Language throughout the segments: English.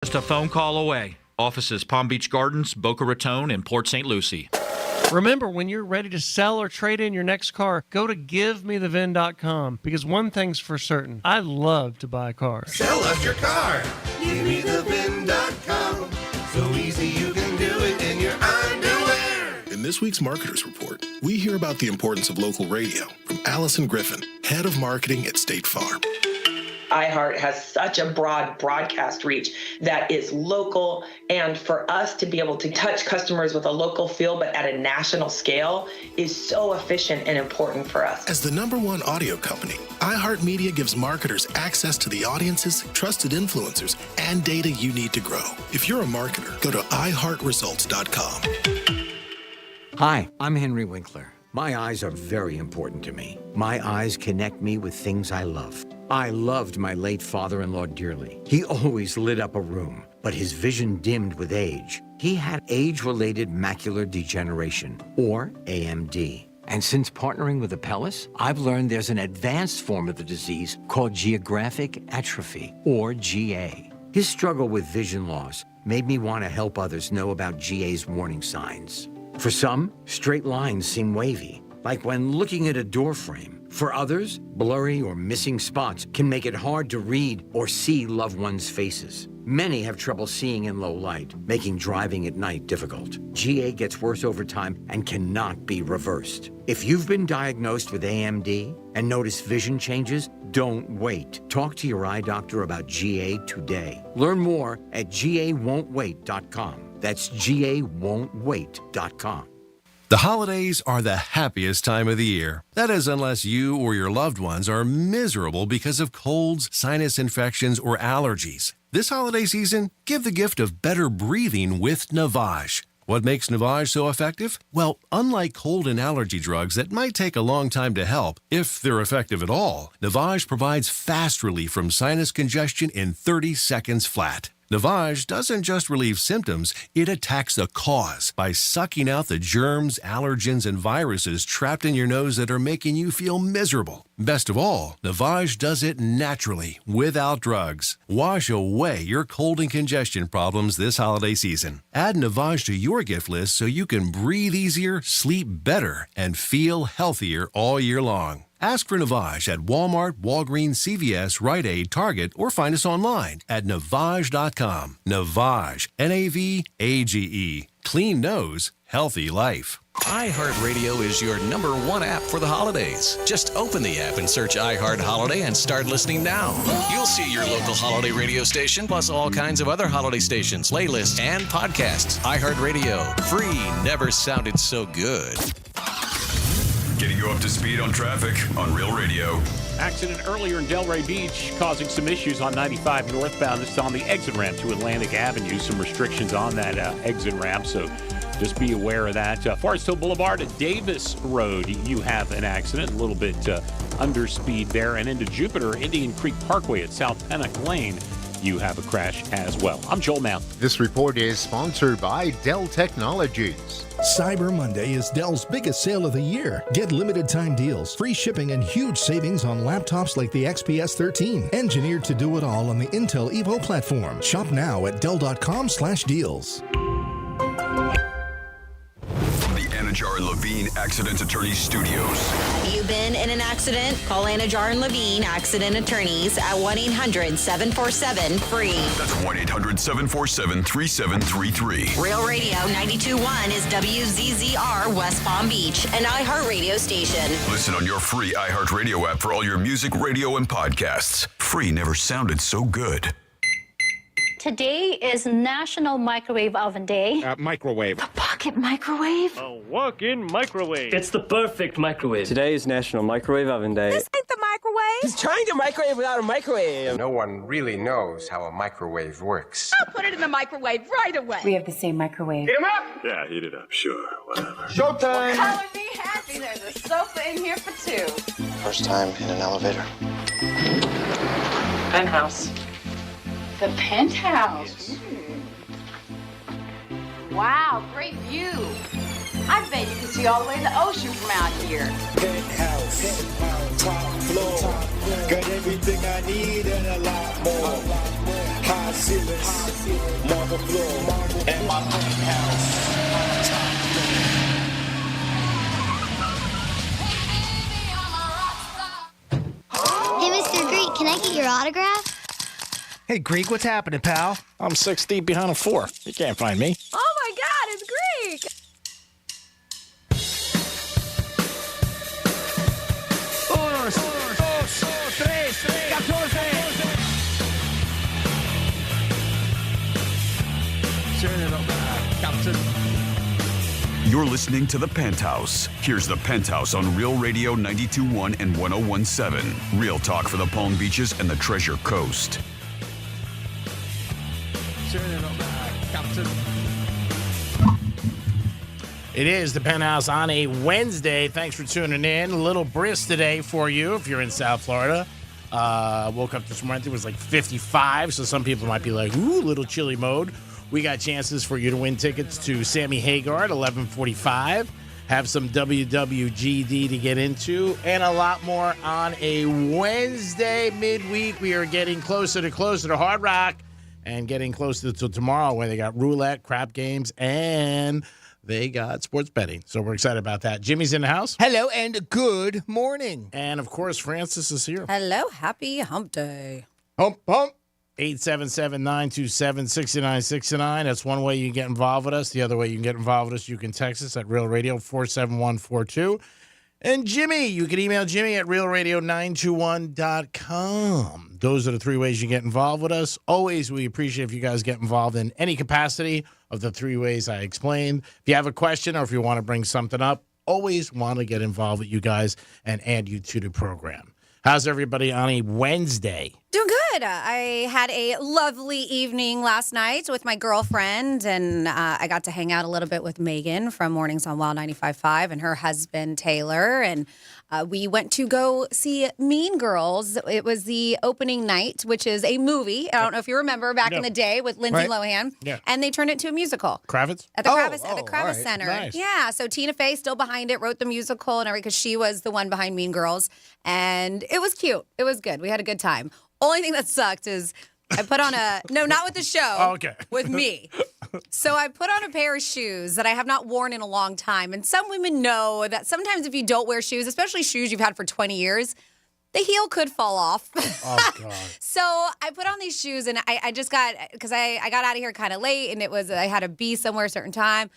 just a phone call away. Offices Palm Beach Gardens, Boca Raton, and Port St. Lucie. Remember, when you're ready to sell or trade in your next car, go to GiveMeTheVin.com, because one thing's for certain, I love to buy cars. Sell us your car. GiveMeTheVin.com. So easy you can do it in your underwear. In this week's Marketers Report, we hear about the importance of local radio from Allison Griffin, Head of Marketing at State Farm. iHeart has such a broad broadcast reach that is local, and for us to be able to touch customers with a local feel but at a national scale is so efficient and important for us. As the #1 audio company, iHeartMedia gives marketers access to the audiences, trusted influencers, and data you need to grow. If you're a marketer, go to iHeartResults.com. Hi, I'm Henry Winkler. My eyes are very important to me. My eyes connect me with things I love. I loved my late father-in-law dearly. He always lit up a room, but his vision dimmed with age. He had age-related macular degeneration, or AMD. And since partnering with Apellis, I've learned there's an advanced form of the disease called geographic atrophy, or GA. His struggle with vision loss made me want to help others know about GA's warning signs. For some, straight lines seem wavy, like when looking at a door frame. For others, blurry or missing spots can make it hard to read or see loved ones' faces. Many have trouble seeing in low light, making driving at night difficult. GA gets worse over time and cannot be reversed. If you've been diagnosed with AMD and notice vision changes, don't wait. Talk to your eye doctor about GA today. Learn more at GAWon'tWait.com. That's GAWon'tWait.com. The holidays are the happiest time of the year. That is, unless you or your loved ones are miserable because of colds, sinus infections, or allergies. This holiday season, give the gift of better breathing with Navage. What makes Navage so effective? Well, unlike cold and allergy drugs that might take a long time to help, if they're effective at all, Navage provides fast relief from sinus congestion in 30 seconds flat. Navage doesn't just relieve symptoms, it attacks the cause by sucking out the germs, allergens, and viruses trapped in your nose that are making you feel miserable. Best of all, Navage does it naturally, without drugs. Wash away your cold and congestion problems this holiday season. Add Navage to your gift list so you can breathe easier, sleep better, and feel healthier all year long. Ask for Navage at Walmart, Walgreens, CVS, Rite Aid, Target, or find us online at Navage.com. Navage, Navage. Clean nose, healthy life. iHeartRadio is your #1 app for the holidays. Just open the app and search iHeart Holiday and start listening now. You'll see your local holiday radio station, plus all kinds of other holiday stations, playlists, and podcasts. iHeartRadio. Free never sounded so good. Getting you up to speed on traffic on Real Radio. Accident earlier in Delray Beach causing some issues on 95 northbound. This is on the exit ramp to Atlantic Avenue. Some restrictions on that exit ramp, so just be aware of that. Forest Hill Boulevard at Davis Road, you have an accident, a little bit under speed there. And into Jupiter, Indian Creek Parkway at South Pennock Lane, you have a crash as well. I'm Joel Mount. This report is sponsored by Dell Technologies. Cyber Monday is Dell's biggest sale of the year. Get limited time deals, free shipping, and huge savings on laptops like the XPS 13. Engineered to do it all on the Intel Evo platform. Shop now at Dell.com/deals. Anajar and Levine Accident Attorneys Studios. You been in an accident? Call Anajar and Levine Accident Attorneys at 1-800-747-FREE. That's 1-800-747-3733. Real Radio 92.1 is WZZR West Palm Beach, an iHeartRadio station. Listen on your free iHeartRadio app for all your music, radio, and podcasts. Free never sounded so good. Today is National Microwave Oven Day. Microwave. A pocket microwave? A walk-in microwave. It's the perfect microwave. Today is National Microwave Oven Day. This ain't the microwave. He's trying to microwave without a microwave. No one really knows how a microwave works. I'll put it in the microwave right away. We have the same microwave. Heat 'em up! Yeah, heat it up. Sure, whatever. Showtime! Color me happy. There's a sofa in here for two. First time in an elevator. Penthouse. The Penthouse. Wow, great view. I bet you can see all the way to the ocean from out here. Penthouse, top floor. Got everything I need and a lot more. High ceilings, marble floor, and my penthouse. Hey, Mr. Greek, can I get your autograph? Hey, Greek, what's happening, pal? I'm 6 deep behind a 4. You can't find me. Oh my God, it's Greek! You're listening to The Penthouse. Here's The Penthouse on Real Radio 92.1 and 101.7. Real talk for the Palm Beaches and the Treasure Coast. It is The Penthouse on a Wednesday. Thanks for tuning in. A little brisk today for you if you're in South Florida. Woke up this morning, it was like 55, so some people might be like, ooh, little chilly mode. We got chances for you to win tickets to Sammy Hagar at 11:45. Have some WWGD to get into, and a lot more on a Wednesday midweek. We are getting closer to Hard Rock and getting closer to tomorrow where they got roulette, crap games, and they got sports betting. So we're excited about that. Jimmy's in the house. Hello and good morning. And, of course, Francis is here. Hello, happy hump day. Hump. 877-927-6969. That's one way you can get involved with us. The other way you can get involved with us, you can text us at Real Radio 47142. And Jimmy, you can email Jimmy at realradio921.com. Those are the three ways you get involved with us. Always, we appreciate if you guys get involved in any capacity of the three ways I explained. If you have a question or if you want to bring something up, always want to get involved with you guys and add you to the program. How's everybody on a Wednesday? Doing good. I had a lovely evening last night with my girlfriend, and I got to hang out a little bit with Megan from Mornings on Wild 95.5 and her husband, Taylor, and we went to go see Mean Girls. It was the opening night, which is a movie. I don't know if you remember back in the day with Lindsay Lohan, and they turned it into a musical. Kravitz? At the Kravitz Center. Nice. Yeah, so Tina Fey still behind it, wrote the musical and everything because she was the one behind Mean Girls. And it was cute. It was good. We had a good time. Only thing that sucked is I put on no, not with the show. Oh, okay. With me. So I put on a pair of shoes that I have not worn in a long time. And some women know that sometimes if you don't wear shoes, especially shoes you've had for 20 years, the heel could fall off. Oh, God. So I put on these shoes, and I just got, because I got out of here kind of late, and I had to be somewhere a certain time.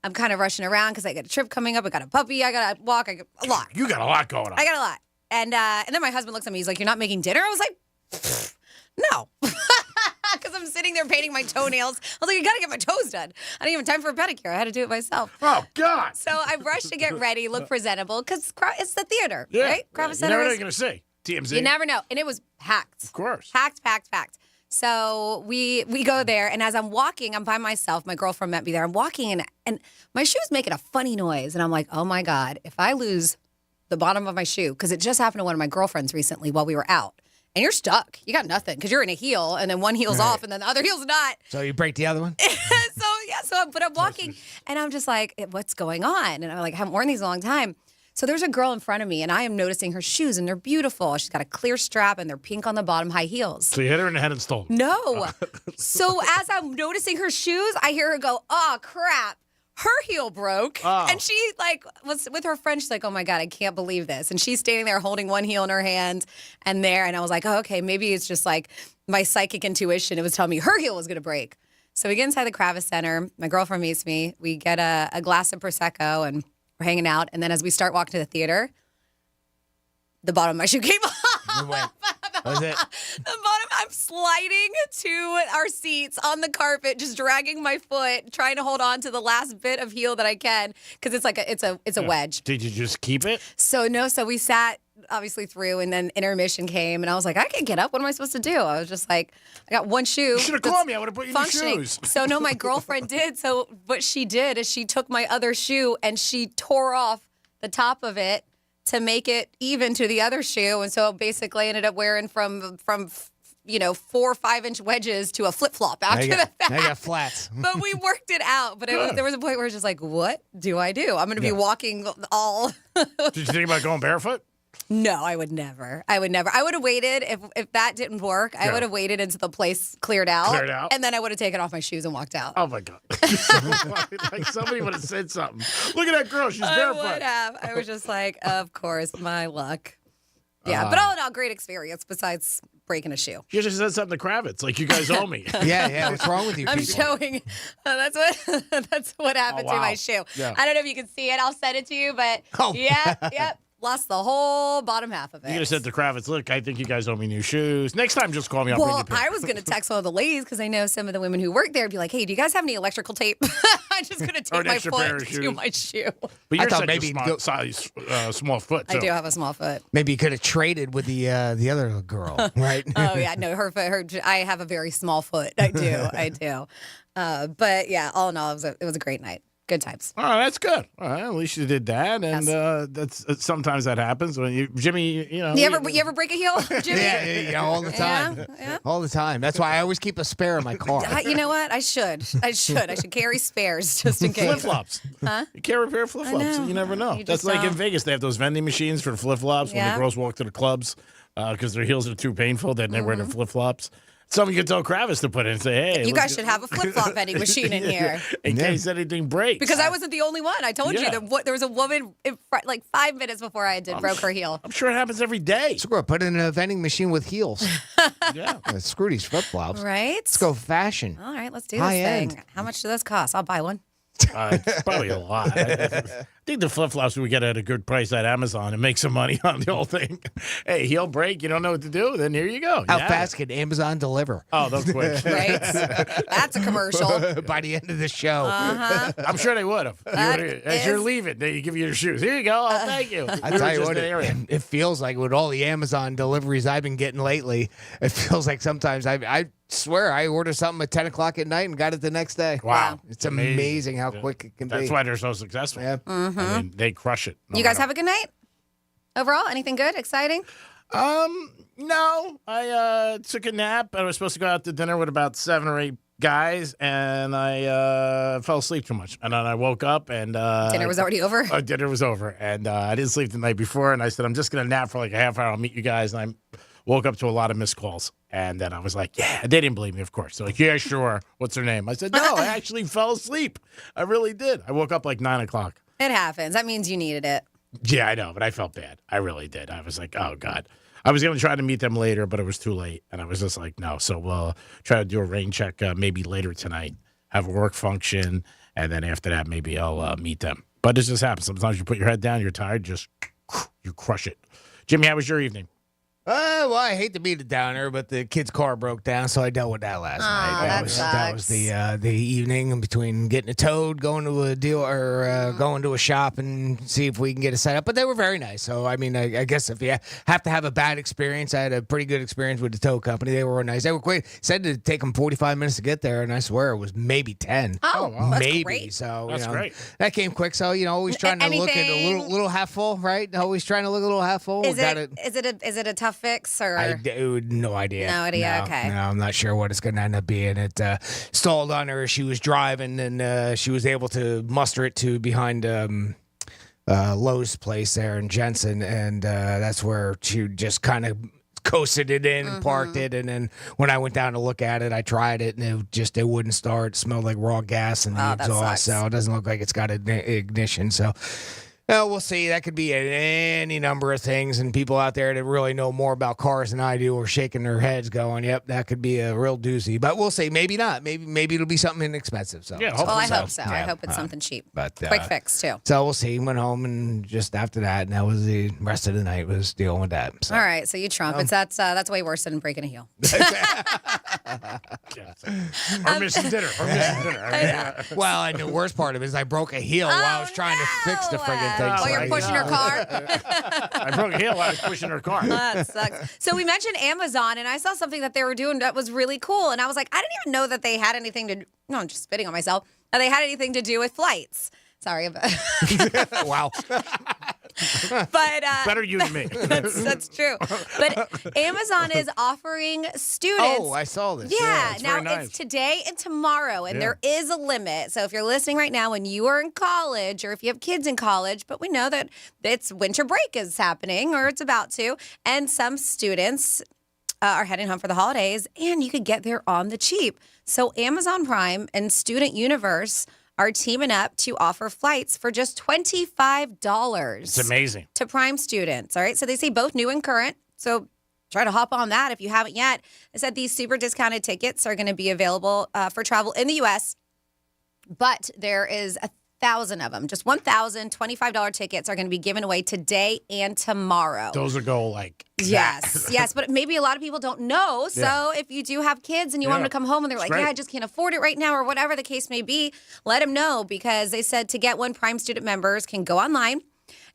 I'm kind of rushing around because I got a trip coming up. I got a puppy. I got to walk. I got a lot. You got a lot going on. I got a lot. And then my husband looks at me. He's like, "You're not making dinner?" I was like, "No." Because I'm sitting there painting my toenails. I was like, "You got to get my toes done." I didn't even have time for a pedicure. I had to do it myself. Oh, God. So I rushed to get ready, look presentable, because it's the theater, right? Kravitz You Center never know is- you're going to see. TMZ. You never know. And it was packed. Of course. Packed. So we go there, and as I'm walking, I'm by myself. My girlfriend met me there. I'm walking, and my shoe's making a funny noise. And I'm like, oh, my God, if I lose the bottom of my shoe, because it just happened to one of my girlfriends recently while we were out. And you're stuck. You got nothing because you're in a heel, and then one heel's off, and then the other heel's not. So you break the other one? But I'm walking, and I'm just like, what's going on? And I'm like, I haven't worn these in a long time. So there's a girl in front of me, and I am noticing her shoes, and they're beautiful. She's got a clear strap, and they're pink on the bottom, high heels. So you hit her in the head and stole. No. So as I'm noticing her shoes, I hear her go, oh, crap. Her heel broke. Oh. And she was with her friend. She's like, oh, my God, I can't believe this. And she's standing there holding one heel in her hand and I was like, oh, okay, maybe it's just like my psychic intuition. It was telling me her heel was going to break. So we get inside the Kravitz Center. My girlfriend meets me. We get a glass of Prosecco, and we're hanging out. And then as we start walking to the theater, the bottom of my shoe came off. Was it? The bottom, I'm sliding to our seats on the carpet, just dragging my foot, trying to hold on to the last bit of heel that I can, because it's like it's a wedge. Did you just keep it? So we sat obviously through, and then intermission came, and I was like, I can't get up. What am I supposed to do? I was just like, I got one shoe. You should have called me. I would have put you in your functioning. shoes. So no, my girlfriend did. So what she did is she took my other shoe and she tore off the top of it to make it even to the other shoe. And so basically I ended up wearing from 4 or 5 inch wedges to a flip flop after the fact. Now you got flats. But we worked it out. But there was a point where it's just like, what do I do? I'm going to be walking all. Did you think about going barefoot? No, I would never. I would have waited if that didn't work. I would have waited until the place cleared out. And then I would have taken off my shoes and walked out. Oh my God. Like somebody would have said something. Look at that girl. She's barefoot. I would have. I was just like, of course, my luck. Yeah, but all in all, great experience besides breaking a shoe. You just said something to Kravitz, like you guys ow me. Yeah. What's wrong with you people? I'm showing. That's what happened to my shoe. Yeah. I don't know if you can see it. I'll send it to you, but yep. Lost the whole bottom half of it. You could have said to Kravitz, look, I think you guys owe me new shoes. Next time, just call me. I'll bring you a pair. I was going to text one of the ladies because I know some of the women who work there would be like, hey, do you guys have any electrical tape? I'm just going to take my foot to my shoe. But you're thought such a small foot, too. I do have a small foot. Maybe you could have traded with the other girl, right? Oh, yeah. No, her foot. I have a very small foot. I do. But yeah, all in all, it was a great night. Good times. Oh, that's good. All right, at least you did that, and that's sometimes that happens when Jimmy. You ever break a heel, Jimmy? Yeah, all the time. Yeah. All the time. That's why I always keep a spare in my car. You know what? I should carry spares just in case. Flip flops. Huh? You carry a pair of flip flops. You never know. That's like in Vegas. They have those vending machines for flip flops when the girls walk to the clubs because their heels are too painful. Then they wear their flip flops. Something you could tell Kravis to put in and say, hey. You guys should have a flip-flop vending machine in here. In case anything breaks. Because I wasn't the only one. I told you that there was a woman in front, like 5 minutes before I did broke her heel. I'm sure it happens every day. Screw it. Put it in a vending machine with heels. Yeah. Screw these flip-flops. Right? Let's go fashion. All right, let's do this High thing. end. How much do those cost? I'll buy one. It's probably a lot. I think the flip-flops we get at a good price at Amazon and make some money on the whole thing. Hey, heel break, you don't know what to do, then here you go. How fast can Amazon deliver? Oh, they'll quick. Right? That's a commercial. By the end of the show. Uh-huh. I'm sure they would have. As you're leaving, they give you your shoes. Here you go. Oh, thank you. I tell you what, it feels like with all the Amazon deliveries I've been getting lately, it feels like sometimes I swear I order something at 10 o'clock at night and got it the next day. Wow. It's amazing how quick it can be. That's why they're so successful. Yeah. I mean, they crush it. You guys have a good night? Overall, anything good, exciting? No. I took a nap. I was supposed to go out to dinner with about 7 or 8 guys, and I fell asleep too much. And then I woke up, and dinner was already over? Dinner was over, and I didn't sleep the night before, and I said, I'm just going to nap for like a half hour. I'll meet you guys, and I woke up to a lot of missed calls. And then I was like, yeah. They didn't believe me, of course. They're like, yeah, sure. What's her name? I said, no, I actually fell asleep. I really did. I woke up like 9 o'clock. It happens. That means you needed it. Yeah, I know, but I felt bad. I really did. I was like, oh, God. I was going to try to meet them later, but it was too late. And I was just like, no. So we'll try to do a rain check maybe later tonight, have a work function, and then after that, maybe I'll meet them. But this just happens. Sometimes you put your head down, you're tired, just you crush it. Jimmy, how was your evening? Well, I hate to be the downer, but the kid's car broke down, so I dealt with that last night. That was the evening in between getting it towed, going to a deal, or going to a shop and see if we can get it set up. But they were very nice. So I mean, I guess if you have to have a bad experience, I had a pretty good experience with the tow company. They were nice. They were quick. Said to take them 45 minutes to get there, and I swear it was maybe 10. Oh, wow. That's maybe. Great. So that's great. That came quick. So always trying to look at a little half full, right? Always trying to look a little half full. Is it a tough fix or? No idea. No idea. Okay. No, I'm not sure what it's going to end up being. It stalled on her as she was driving, and she was able to muster it to behind Lowe's place there in Jensen, and that's where she just kind of coasted it in and parked it. And then when I went down to look at it, I tried it, and it wouldn't start. It smelled like raw gas in the exhaust, so it doesn't look like it's got ignition. So. We'll see. That could be any number of things, and people out there that really know more about cars than I do are shaking their heads going, yep, that could be a real doozy. But we'll see. Maybe not. Maybe it'll be something inexpensive. So. Yeah, I hope so. Yeah. I hope it's something cheap. But quick fix, too. So we'll see. Went home, and just after that, and that was the rest of the night was dealing with that. So. All right, so you trumpets. That's way worse than breaking a heel. Or missing dinner. Well, and the worst part of it is I broke a heel while I was trying to fix the friggin' thing. Oh, you're pushing her car? I broke a heel while I was pushing her car. That sucks. So we mentioned Amazon, and I saw something that they were doing that was really cool. And I was like, I didn't even know that they had anything to no, I'm just spitting on myself. They had anything to do with flights. Sorry about Wow. But better you than me. that's true. But Amazon is offering students. Oh, I saw this. Yeah, it's now very nice. it's today and tomorrow, and there is a limit. So if you're listening right now and you are in college, or if you have kids in college, but we know that it's winter break is happening, or it's about to, and some students are heading home for the holidays, and you could get there on the cheap. So Amazon Prime and Student Universe are teaming up to offer flights for just $25. It's amazing. To Prime students. All right. So they say both new and current. So try to hop on that if you haven't yet. It said these super discounted tickets are going to be available for travel in the U.S., but there is 1,000 of them. Just $1,025 tickets are going to be given away today and tomorrow. Those will go like Yes, yes, but maybe a lot of people don't know. So if you do have kids and you want them to come home and they're like, great. yeah, I just can't afford it right now, or whatever the case may be, let them know, because they said to get one, Prime student members can go online,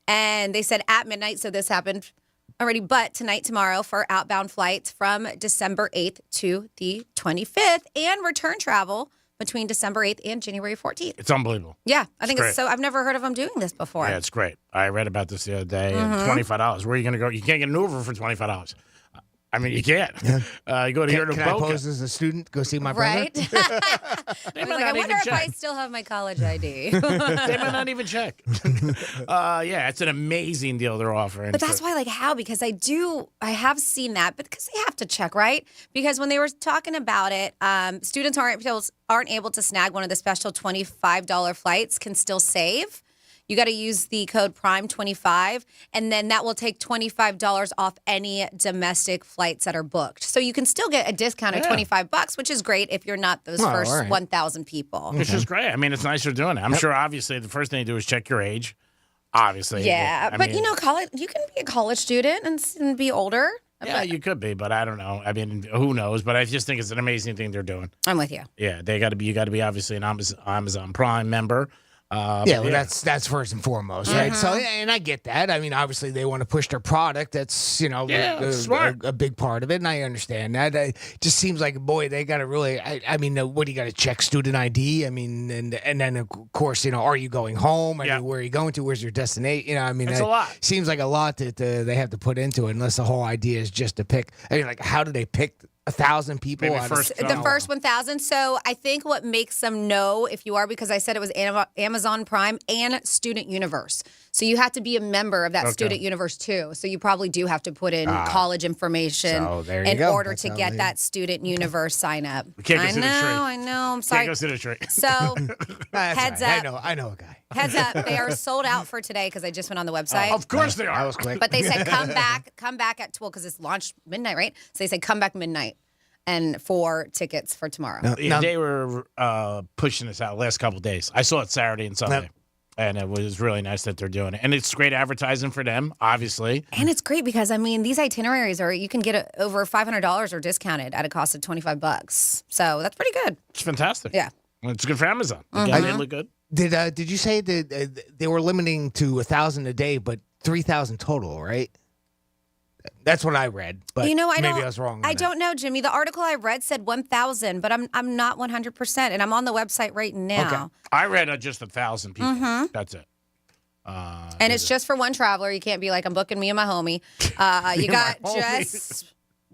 and they said at midnight. So this happened already, but tonight, tomorrow for outbound flights from December 8th to the 25th, and return travel between December 8th and January 14th. It's unbelievable. Yeah, I think great. it's so. I've never heard of them doing this before. Yeah, it's great. I read about this the other day. And $25. Where are you going to go? You can't get an Uber for $25. I mean, you can't. You go to here to Can I Boca. pose as a student? Go see my brother? Right? I was like, I wonder if I still have my college ID. They might not even check. Yeah, it's an amazing deal they're offering. But that's why, like, how? Because I have seen that, but because they have to check, right? Because when they were talking about it, students aren't able to snag one of the special $25 flights, can still save. You got to use the code PRIME25, and then that will take $25 off any domestic flights that are booked. So you can still get a discount of $25, which is great if you're not those first 1,000 people. Which is great. I mean, it's nice they're doing it. I'm sure, obviously, the first thing they do is check your age. Obviously. Yeah, I but mean, you know, college, you can be a college student and be older. Yeah, you could be, but I don't know. I mean, who knows? But I just think it's an amazing thing they're doing. I'm with you. Yeah, you got to be obviously an Amazon Prime member. Well, that's first and foremost, right? So, and I get that. I mean, obviously, they want to push their product. That's smart. A big part of it, and I understand that. It just seems like, boy, they got to really. I mean, what do you got to check student ID? I mean, and then of course, are you going home? I mean, where are you going to? Where's your destination? I mean, it's a lot. Seems like a lot that they have to put into it. Unless the whole idea is just to pick. I mean, like, how do they pick 1,000 people? Maybe The first 1,000. So I think what makes them know if you are, because I said it was Amazon Prime and Student Universe. So you have to be a member of that Student Universe too. So you probably do have to put in college information in order to get that Student Universe sign up. I know. I'm sorry. Can't go sit a tree. So heads up. I know a guy. Heads up, they are sold out for today because I just went on the website. Of course they are. That was quick. But they said come back at 12 because it's launched midnight, right? So they said come back midnight and for tickets for tomorrow. They were pushing this out last couple of days. I saw it Saturday and Sunday. And it was really nice that they're doing it. And it's great advertising for them, obviously. And it's great because, I mean, these itineraries you can get over $500 or discounted at a cost of $25. So that's pretty good. It's fantastic. Yeah. It's good for Amazon. Again, they look good. Did you say that they were limiting to 1,000 a day, but 3,000 total, right? That's what I read, but maybe I was wrong. I don't know, Jimmy. The article I read said 1,000, but I'm not 100%, and I'm on the website right now. Okay. I read just 1,000 people. That's it. And it's just for one traveler. You can't be like, I'm booking me and my homie. You got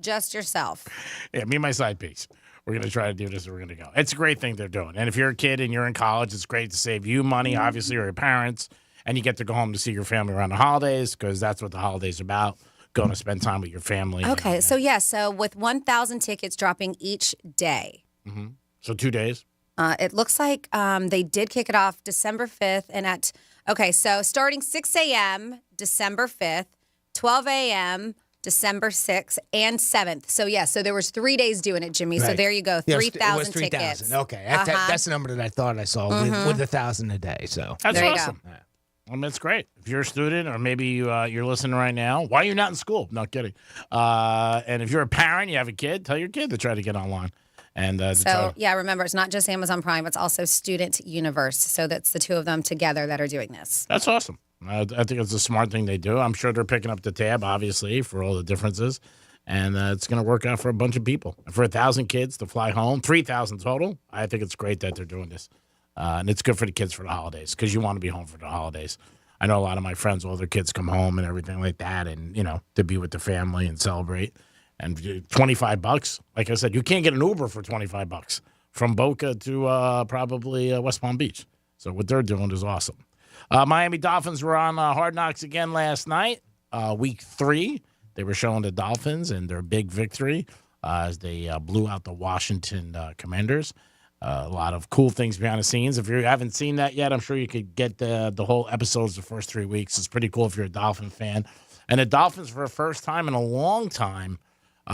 just yourself. Yeah, me and my side piece. We're going to try to do this and we're going to go. It's a great thing they're doing. And if you're a kid and you're in college, it's great to save you money, obviously, or your parents. And you get to go home to see your family around the holidays because that's what the holidays are about. Going to spend time with your family. Okay, so with 1,000 tickets dropping each day. Mm-hmm. So 2 days? It looks like they did kick it off December 5th. And so starting 6 a.m. December 5th, 12 a.m. December 6th, and 7th. So there was 3 days doing it, Jimmy. Right. So there you go, 3,000 tickets. Okay, that's the number that I thought I saw with 1,000 a day. So that's there awesome. You go. I mean, it's great. If you're a student or maybe you're listening right now, why are you not in school? Not kidding. And if you're a parent, you have a kid, tell your kid to try to get online. And remember, it's not just Amazon Prime. It's also Student Universe. So that's the two of them together that are doing this. That's awesome. I think it's a smart thing they do. I'm sure they're picking up the tab, obviously, for all the differences. And it's going to work out for a bunch of people. For 1,000 kids to fly home, 3,000 total, I think it's great that they're doing this. And it's good for the kids for the holidays because you want to be home for the holidays. I know a lot of my friends, all their kids come home and everything like that, and to be with the family and celebrate. And $25, like I said, you can't get an Uber for $25 from Boca to probably West Palm Beach. So what they're doing is awesome. Miami Dolphins were on Hard Knocks again last night, week 3. They were showing the Dolphins and their big victory as they blew out the Washington Commanders. A lot of cool things behind the scenes. If you haven't seen that yet, I'm sure you could get the whole episodes the first 3 weeks. It's pretty cool if you're a Dolphin fan. And the Dolphins, for the first time in a long time,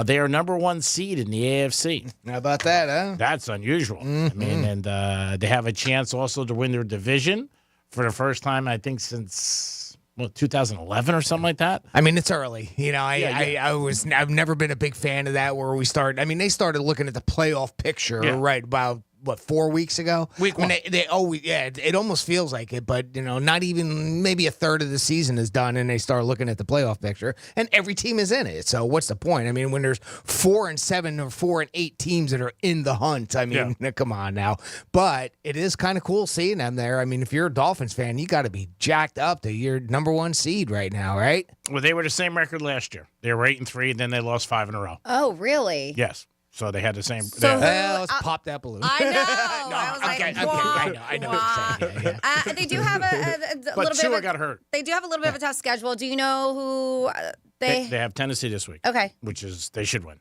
they are number 1 seed in the AFC. How about that, huh? That's unusual. Mm-hmm. I mean, and they have a chance also to win their division for the first time, I think, since 2011 or something like that. I mean, it's early. I've never been a big fan of that where we start. I mean, they started looking at the playoff picture right about 4 weeks ago. Week 1. They always, it almost feels like it, but not even maybe a third of the season is done, and they start looking at the playoff picture, and every team is in it. So what's the point? I mean, when there's 4-7 or 4-8 teams that are in the hunt, I mean, come on now. But it is kind of cool seeing them there. I mean, if you're a Dolphins fan, you got to be jacked up to your number 1 seed right now, right? Well, they were the same record last year. They were 8-3, then they lost 5 in a row. Oh, really? Yes. So they had the same. Let's pop that balloon. I know. No, I was like, I know what you're saying. Yeah. They do have a But little bit. Tua got hurt. They do have a little bit of a tough schedule. Do you know who They have Tennessee this week. Okay. Which is they should win.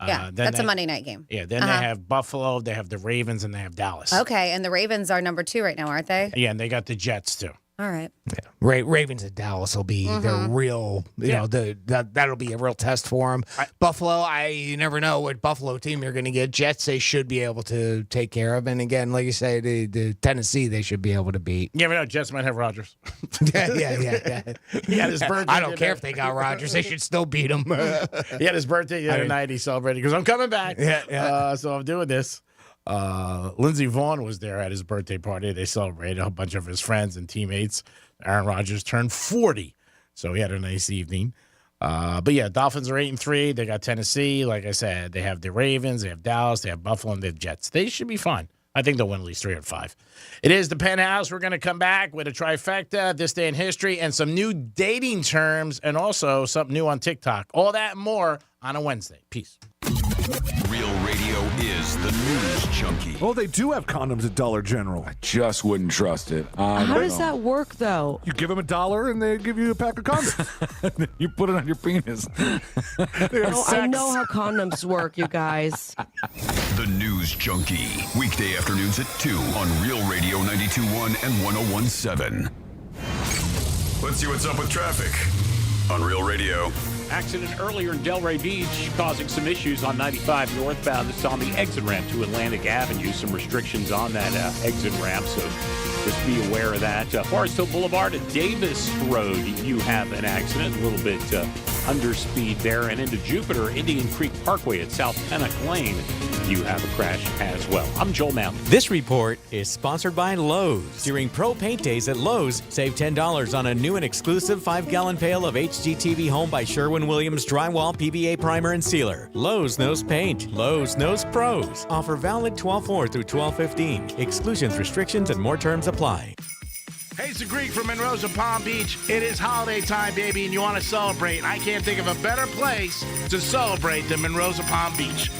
Yeah, that's a Monday night game. Yeah. Then they have Buffalo. They have the Ravens, and they have Dallas. Okay, and the Ravens are number 2 right now, aren't they? Yeah, and they got the Jets too. All right. Yeah. Ravens and Dallas will be the real, that'll be a real test for them. Buffalo, you never know what Buffalo team you're going to get. Jets, they should be able to take care of. And again, like you say, the Tennessee, they should be able to beat. You never know. Jets might have Rodgers. Yeah. He had his birthday. I don't care if they got Rodgers. They should still beat him. He had his birthday the other night. He celebrated because I'm coming back. Yeah. So I'm doing this. Lindsey Vaughn was there at his birthday party. They celebrated a bunch of his friends and teammates. Aaron Rodgers turned 40, so he had a nice evening. But yeah, Dolphins are 8-3. They got Tennessee. Like I said, they have the Ravens, they have Dallas, they have Buffalo, and they have Jets. They should be fine. I think they'll win at least 3 or 5. It is the Penthouse. We're going to come back with a trifecta, this day in history, and some new dating terms, and also something new on TikTok. All that and more on a Wednesday. Peace. Real Radio is the news junkie. Oh, they do have condoms at Dollar General. I just wouldn't trust it. How does that work, though? You give them $1 and they give you a pack of condoms. You put it on your penis. I know how condoms work, you guys. The News Junkie. Weekday afternoons at 2 on Real Radio 92.1 and 101.7. Let's see what's up with traffic on Real Radio. Accident earlier in Delray Beach causing some issues on 95 northbound. It's on the exit ramp to Atlantic Avenue. Some restrictions on that exit ramp, so just be aware of that. Forest Hill Boulevard and Davis Road, you have an accident, a little bit underspeed there. And into Jupiter, Indian Creek Parkway at South Pennock Lane, you have a crash as well. I'm Joel Mountain. This report is sponsored by Lowe's. During Pro Paint Days at Lowe's, save $10 on a new and exclusive 5-gallon pail of HGTV Home by Sherwin-Williams Drywall PVA Primer and Sealer. Lowe's knows paint. Lowe's knows pros. Offer valid 12/4 through 12/15. Exclusions, restrictions, and more terms apply. Hey, it's the Greek from Monroe's of Palm Beach. It is holiday time, baby, and you want to celebrate. I can't think of a better place to celebrate than Monroe's of Palm Beach.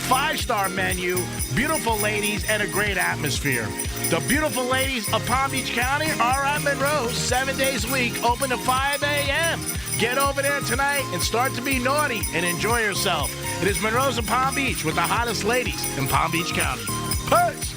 5-star menu, beautiful ladies, and a great atmosphere. The beautiful ladies of Palm Beach County are at Monroe's 7 days a week, open to 5 a.m. Get over there tonight and start to be naughty and enjoy yourself. It is Monroe's of Palm Beach with the hottest ladies in Palm Beach County. Peace!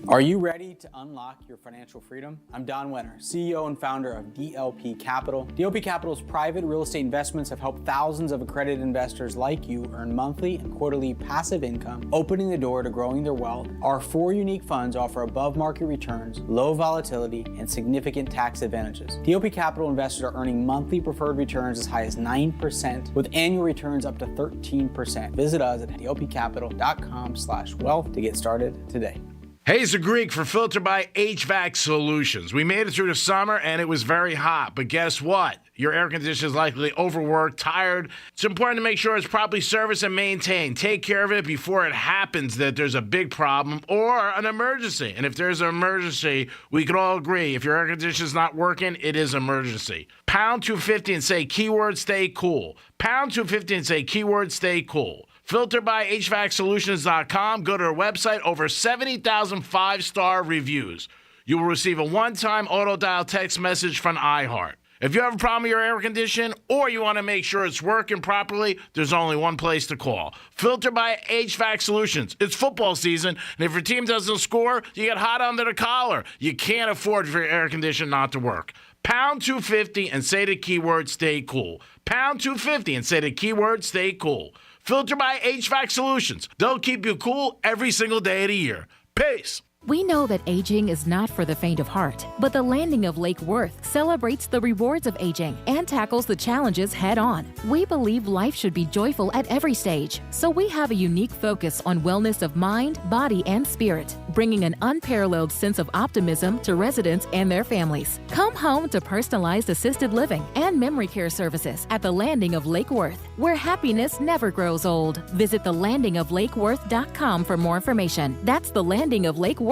Are you ready to unlock your financial freedom? I'm Don Wenner, CEO and founder of DLP Capital. DLP Capital's private real estate investments have helped thousands of accredited investors like you earn monthly and quarterly passive income, opening the door to growing their wealth. Our 4 unique funds offer above-market returns, low volatility, and significant tax advantages. DLP Capital investors are earning monthly preferred returns as high as 9%, with annual returns up to 13%. Visit us at dlpcapital.com/wealth to get started today. Hey, it's a Greek for Filter by HVAC Solutions. We made it through the summer, and it was very hot. But guess what? Your air conditioner is likely overworked, tired. It's important to make sure it's properly serviced and maintained. Take care of it before it happens that there's a big problem or an emergency. And if there's an emergency, we can all agree, if your air conditioner is not working, it is an emergency. Pound 250 and say keyword stay cool. Pound 250 and say keyword stay cool. Filter by HVACsolutions.com. Go to their website. Over 70,000 five-star reviews. You will receive a one-time auto-dial text message from iHeart. If you have a problem with your air conditioning or you want to make sure it's working properly, there's only one place to call. Filter by HVAC Solutions. It's football season, and if your team doesn't score, you get hot under the collar. You can't afford for your air conditioning not to work. Pound 250 and say the keyword stay cool. Pound 250 and say the keyword stay cool. Filter by HVAC Solutions. They'll keep you cool every single day of the year. Peace. We know that aging is not for the faint of heart, but the Landing of Lake Worth celebrates the rewards of aging and tackles the challenges head on. We believe life should be joyful at every stage, so we have a unique focus on wellness of mind, body, and spirit, bringing an unparalleled sense of optimism to residents and their families. Come home to personalized assisted living and memory care services at the Landing of Lake Worth, where happiness never grows old. Visit thelandingoflakeworth.com for more information. That's thelandingoflakeworth.com.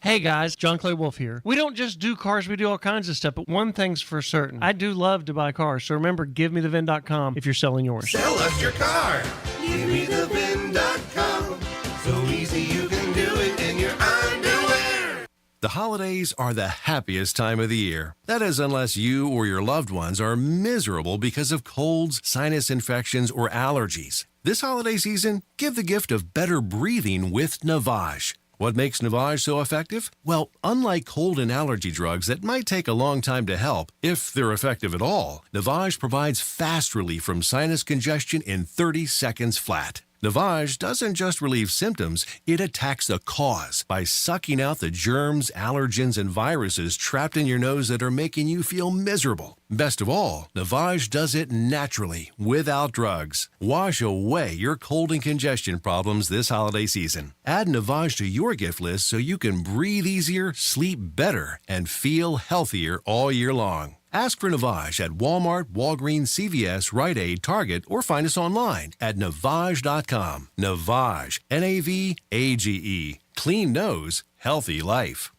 Hey guys, John Clay Wolf here. We don't just do cars, we do all kinds of stuff, but one thing's for certain. I do love to buy cars, so remember, givemethevin.com if you're selling yours. Sell us your car. Givemethevin.com. So easy you can do it in your underwear. The holidays are the happiest time of the year. That is, unless you or your loved ones are miserable because of colds, sinus infections, or allergies. This holiday season, give the gift of better breathing with Navage. What makes Navage so effective? Well, unlike cold and allergy drugs that might take a long time to help, if they're effective at all, Navage provides fast relief from sinus congestion in 30 seconds flat. Navage doesn't just relieve symptoms, it attacks the cause by sucking out the germs, allergens, and viruses trapped in your nose that are making you feel miserable. Best of all, Navage does it naturally, without drugs. Wash away your cold and congestion problems this holiday season. Add Navage to your gift list so you can breathe easier, sleep better, and feel healthier all year long. Ask for Navage at Walmart, Walgreens, CVS, Rite Aid, Target, or find us online at Navage.com. Navage, Navage. Clean nose, healthy life.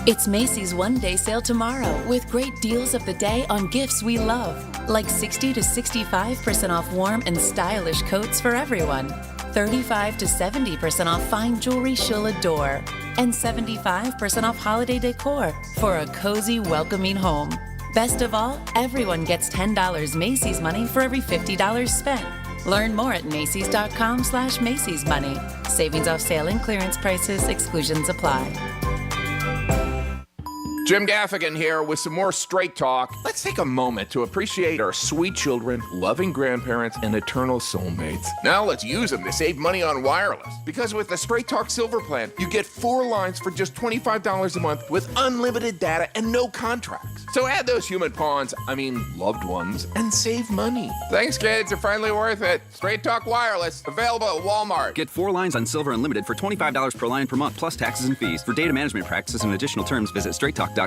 It's Macy's one-day sale tomorrow with great deals of the day on gifts we love, like 60 to 65% off warm and stylish coats for everyone, 35 to 70% off fine jewelry she'll adore, and 75% off holiday decor for a cozy, welcoming home. Best of all, everyone gets $10 Macy's money for every $50 spent. Learn more at Macys.com/Macy's money. Savings off sale and clearance prices. Exclusions apply. Jim Gaffigan here with some more Straight Talk. Let's take a moment to appreciate our sweet children, loving grandparents, and eternal soulmates. Now let's use them to save money on wireless. Because with the Straight Talk Silver Plan, you get 4 lines for just $25 a month with unlimited data and no contracts. So add those human pawns, loved ones, and save money. Thanks, kids. You're finally worth it. Straight Talk Wireless, available at Walmart. Get 4 lines on Silver Unlimited for $25 per line per month, plus taxes and fees. For data management practices and additional terms, visit straighttalk.com.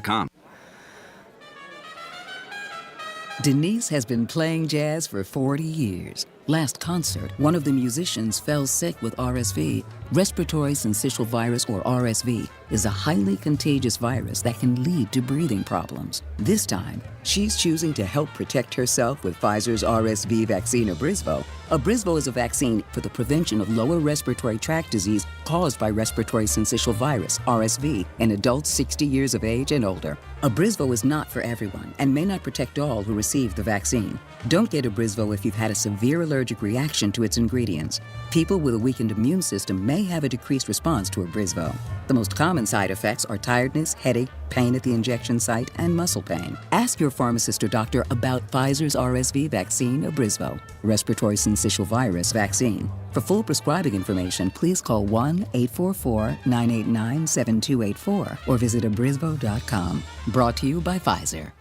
Denise has been playing jazz for 40 years. Last concert, one of the musicians fell sick with RSV. Respiratory syncytial virus, or RSV, is a highly contagious virus that can lead to breathing problems. This time, she's choosing to help protect herself with Pfizer's RSV vaccine, Abrysvo. Abrysvo is a vaccine for the prevention of lower respiratory tract disease caused by respiratory syncytial virus, RSV, in adults 60 years of age and older. Abrysvo is not for everyone and may not protect all who receive the vaccine. Don't get Abrysvo if you've had a severe allergic reaction to its ingredients. People with a weakened immune system may have a decreased response to Abrysvo. The most common side effects are tiredness, headache, pain at the injection site, and muscle pain. Ask your pharmacist or doctor about Pfizer's RSV vaccine, Abrysvo, respiratory syncytial virus vaccine. For full prescribing information, please call 1-844-989-7284 or visit abrysvo.com. Brought to you by Pfizer.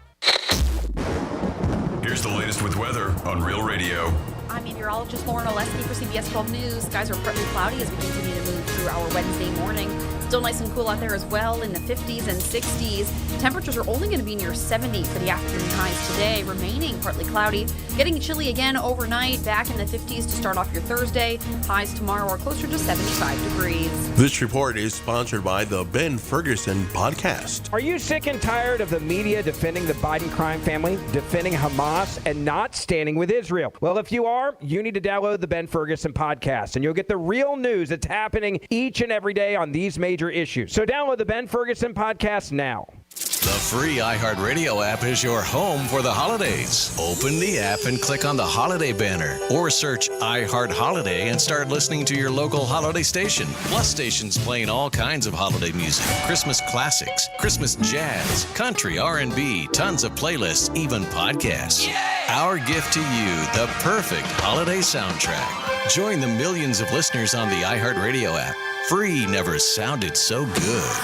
Here's the latest with weather on Real Radio. I'm meteorologist Lauren Oleski for CBS 12 News. Skies are partly cloudy as we continue to move through our Wednesday morning. Still nice and cool out there as well in the 50s and 60s. Temperatures are only going to be near 70 for the afternoon highs today, remaining partly cloudy. Getting chilly again overnight, back in the 50s to start off your Thursday. Highs tomorrow are closer to 75 degrees. This report is sponsored by the Ben Ferguson Podcast. Are you sick and tired of the media defending the Biden crime family, defending Hamas, and not standing with Israel? Well, if you are, you need to download the Ben Ferguson Podcast, and you'll get the real news that's happening each and every day on these major issues. So download the Ben Ferguson Podcast now. The free iHeartRadio app is your home for the holidays. Open the app and click on the holiday banner, or search iHeart Holiday and start listening to your local holiday station. Plus stations playing all kinds of holiday music, Christmas classics, Christmas jazz, country, R&B, tons of playlists, even podcasts. Yay! Our gift to you, the perfect holiday soundtrack. Join the millions of listeners on the iHeartRadio app. Free never sounded so good.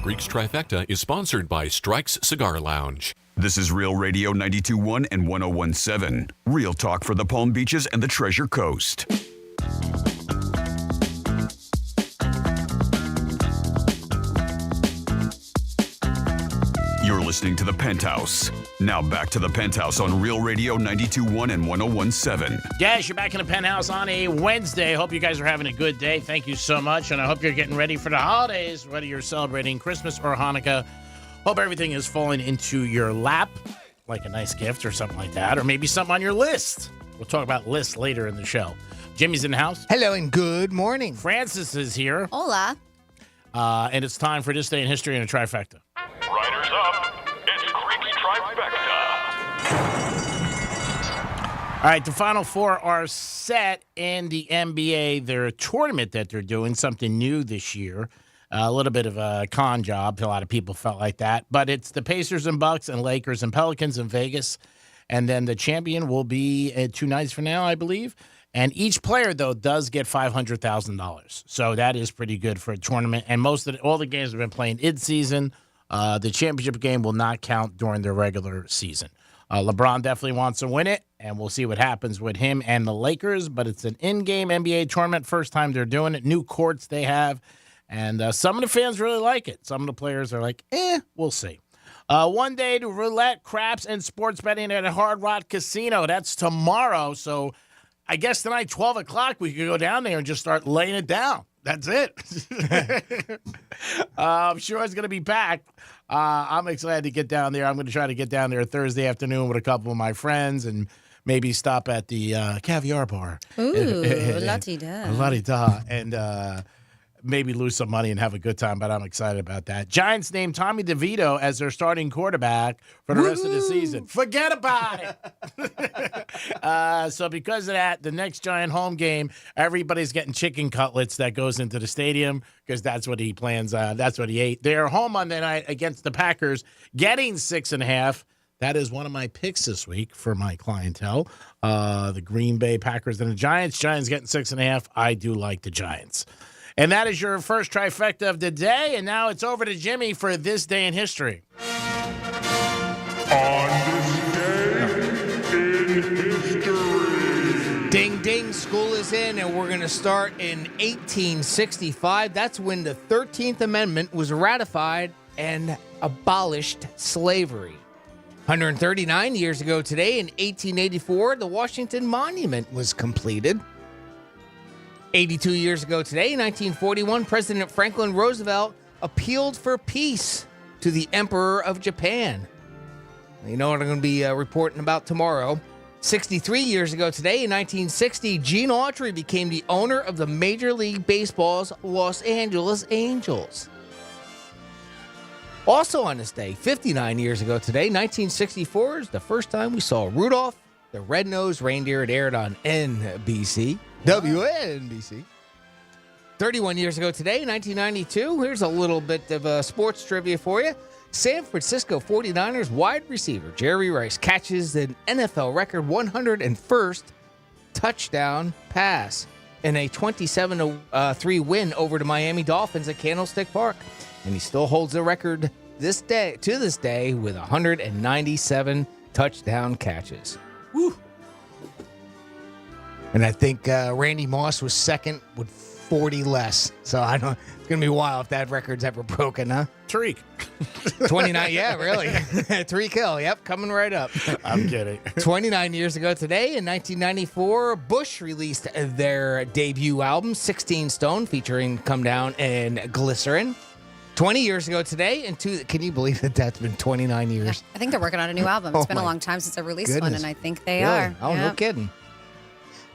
Greek's Trifecta is sponsored by Strike's Cigar Lounge. This is Real Radio 92.1 and 101.7. Real talk for the Palm Beaches and the Treasure Coast. You're listening to The Penthouse. Now back to The Penthouse on Real Radio 92.1 and 101.7. Yes, you're back in The Penthouse on a Wednesday. Hope you guys are having a good day. Thank you so much. And I hope you're getting ready for the holidays, whether you're celebrating Christmas or Hanukkah. Hope everything is falling into your lap, like a nice gift or something like that, or maybe something on your list. We'll talk about lists later in the show. Jimmy's in the house. Hello and good morning. Francis is here. Hola. And it's time for This Day in History and a Trifecta. Riders up. It's Greek's Trifecta. All right, the Final Four are set in the NBA. Their tournament that they're doing, something new this year. A little bit of a con job. A lot of people felt like that. But it's the Pacers and Bucks and Lakers and Pelicans in Vegas. And then the champion will be 2 nights from now, I believe. And each player, though, does get $500,000. So that is pretty good for a tournament. And all the games have been playing in-season. The championship game will not count during the regular season. LeBron definitely wants to win it, and we'll see what happens with him and the Lakers. But it's an in-game NBA tournament. First time they're doing it. New courts they have. And some of the fans really like it. Some of the players are like, we'll see. One day to roulette, craps, and sports betting at a Hard Rock Casino. That's tomorrow. So I guess tonight, 12 o'clock, we could go down there and just start laying it down. That's it. I'm sure it's going to be packed. I'm excited to get down there. I'm going to try to get down there Thursday afternoon with a couple of my friends and maybe stop at the caviar bar. Ooh, la-ti-da. La-ti-da. And maybe lose some money and have a good time, but I'm excited about that. Giants named Tommy DeVito as their starting quarterback for the rest of the season. Forget about it. So because of that, the next Giant home game, everybody's getting chicken cutlets that goes into the stadium because that's what he plans. That's what he ate. They're home Monday night against the Packers, getting 6.5. That is one of my picks this week for my clientele. The Green Bay Packers and the Giants. Giants getting 6.5. I do like the Giants. And that is your first trifecta of the day. And now it's over to Jimmy for This Day in History. On this day in history. Ding, ding, school is in, and we're going to start in 1865. That's when the 13th Amendment was ratified and abolished slavery. 139 years ago today, in 1884, the Washington Monument was completed. 82 years ago today, in 1941, President Franklin Roosevelt appealed for peace to the Emperor of Japan. You know what I'm going to be reporting about tomorrow. 63 years ago today, in 1960, Gene Autry became the owner of the Major League Baseball's Los Angeles Angels. Also on this day, 59 years ago today, 1964, is the first time we saw Rudolph the Red-Nosed Reindeer. It aired on NBC. WNBC. 31 years ago today, 1992, here's a little bit of sports trivia for you. San Francisco 49ers wide receiver Jerry Rice catches an NFL record 101st touchdown pass in a 27-3 win over the Miami Dolphins at Candlestick Park. And he still holds the record to this day with 197 touchdown catches. Woo! And I think Randy Moss was second with 40 less. So I don't. It's gonna be wild if that record's ever broken, huh? Tariq. 29. Yeah, really. Tariq Hill. Yep, coming right up. I'm kidding. 29 years ago today, in 1994, Bush released their debut album, 16 Stone, featuring Come Down and Glycerin. 20 years ago today, can you believe that that's been 29 years? I think they're working on a new album. It's been a long time since I released one, and I think they are. Oh, no kidding.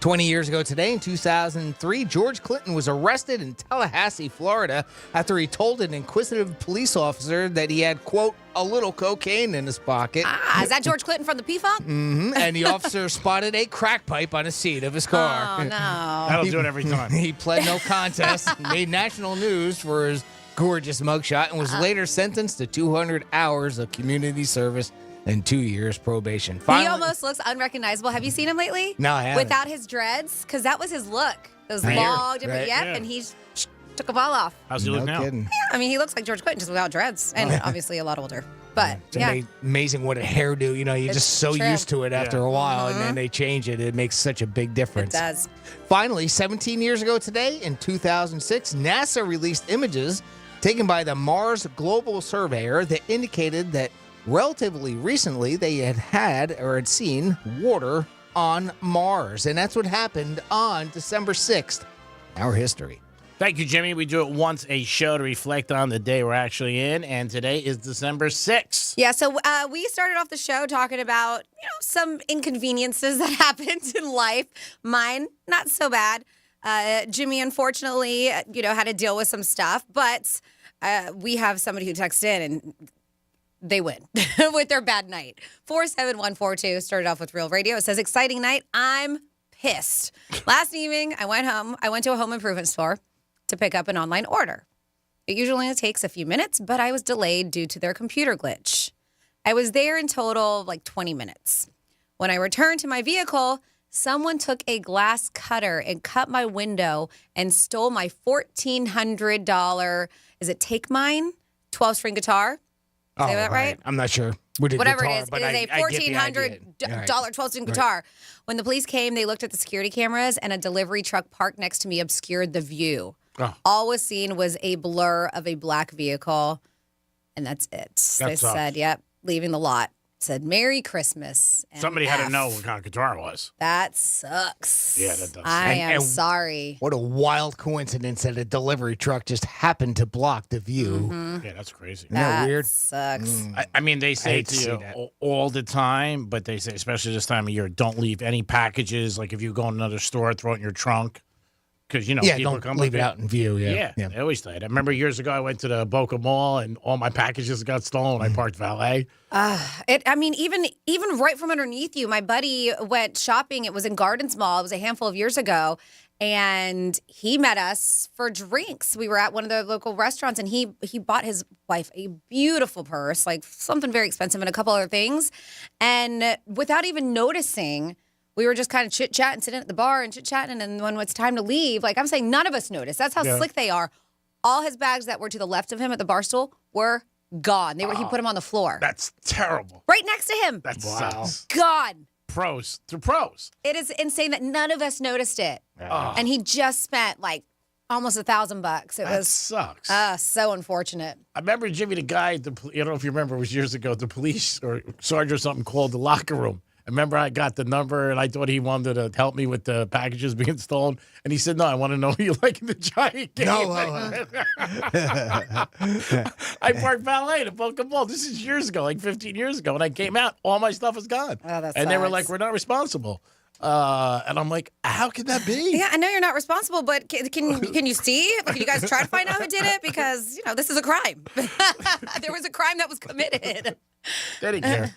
20 years ago today, in 2003, George Clinton was arrested in Tallahassee, Florida, after he told an inquisitive police officer that he had, quote, a little cocaine in his pocket. Is that George Clinton from the P-Funk? Mm-hmm. And the officer spotted a crack pipe on the seat of his car. Oh, no. That'll do it every time. He pled no contest, made national news for his gorgeous mugshot, and was later sentenced to 200 hours of community service and 2 years probation. He almost looks unrecognizable. Have you seen him lately? No, I haven't. Without his dreads? Because that was his look. Those Right. long, different, Right. yep, Yeah. and he took them all off. How's he look now? Kidding. Yeah, I mean, he looks like George Clinton, just without dreads, and obviously a lot older. But, It's yeah. amazing what a hairdo, you're It's just so true. used to it after a while, and Mhm. then they change it. It makes such a big difference. It does. Finally, 17 years ago today, in 2006, NASA released images taken by the Mars Global Surveyor that indicated that relatively recently they had seen water on Mars. And that's what happened on December 6th. Our history. Thank you, Jimmy. We do it once a show to reflect on the day we're actually in, and today is December 6th. Yeah, so we started off the show talking about, some inconveniences that happened in life. Mine, not so bad. Jimmy, unfortunately, had to deal with some stuff, but we have somebody who texted in and they win with their bad night. 47142 started off with Real Radio. It says, exciting night. I'm pissed. Last evening, I went to a home improvement store to pick up an online order. It usually only takes a few minutes, but I was delayed due to their computer glitch. I was there in total like 20 minutes. When I returned to my vehicle, someone took a glass cutter and cut my window and stole my $1,400, is it Take Mine 12-string guitar? Say that right? I'm not sure. Whatever guitar, it is, but it is a I get the idea. $1,400 12-string guitar. When the police came, they looked at the security cameras, and a delivery truck parked next to me obscured the view. Oh. All was seen was a blur of a black vehicle, and that's it. They sucks. said, yep, leaving the lot. Said, Merry Christmas. Somebody had to MF. know what kind of guitar it was. That sucks. Yeah, that does. I am And sorry. What a wild coincidence that a delivery truck just happened to block the view. Yeah, that's crazy. Isn't that weird? Sucks. I mean, they say hate to to see you that. all the time, but they say, especially this time of year, don't leave any packages. Like if you go in another store, throw it in your trunk. Because, people don't come leave with it out in view. Yeah. They always say it. I remember years ago, I went to the Boca Mall and all my packages got stolen. I parked valet. Even right from underneath you, my buddy went shopping. It was in Gardens Mall. It was a handful of years ago. And he met us for drinks. We were at one of the local restaurants, and he bought his wife a beautiful purse, like something very expensive and a couple other things. And without even noticing, we were just kind of chit-chatting, sitting at the bar and chit-chatting. And when it's time to leave, like I'm saying, none of us noticed. That's how slick they are. All his bags that were to the left of him at the bar stool were gone. He put them on the floor. That's terrible. Right next to him. That sucks. Gone. Pros. They're pros. It is insane that none of us noticed it. Oh. And he just spent like almost $1,000. It was sucks. So unfortunate. I remember Jimmy, the guy, I don't know if you remember, it was years ago, the police or sergeant or something called the locker room. I remember I got the number and I thought he wanted to help me with the packages being stolen. And he said, no, I want to know who you like in the Giant game. I parked valet at Boca Mall. This is years ago, like 15 years ago. And I came out, all my stuff was gone. Oh, that and they were sucks. like, we're not responsible. And I'm like, how could that be? Yeah, I know you're not responsible, but can you see? Can you guys try to find out who did it? Because, this is a crime. There was a crime that was committed. They didn't care.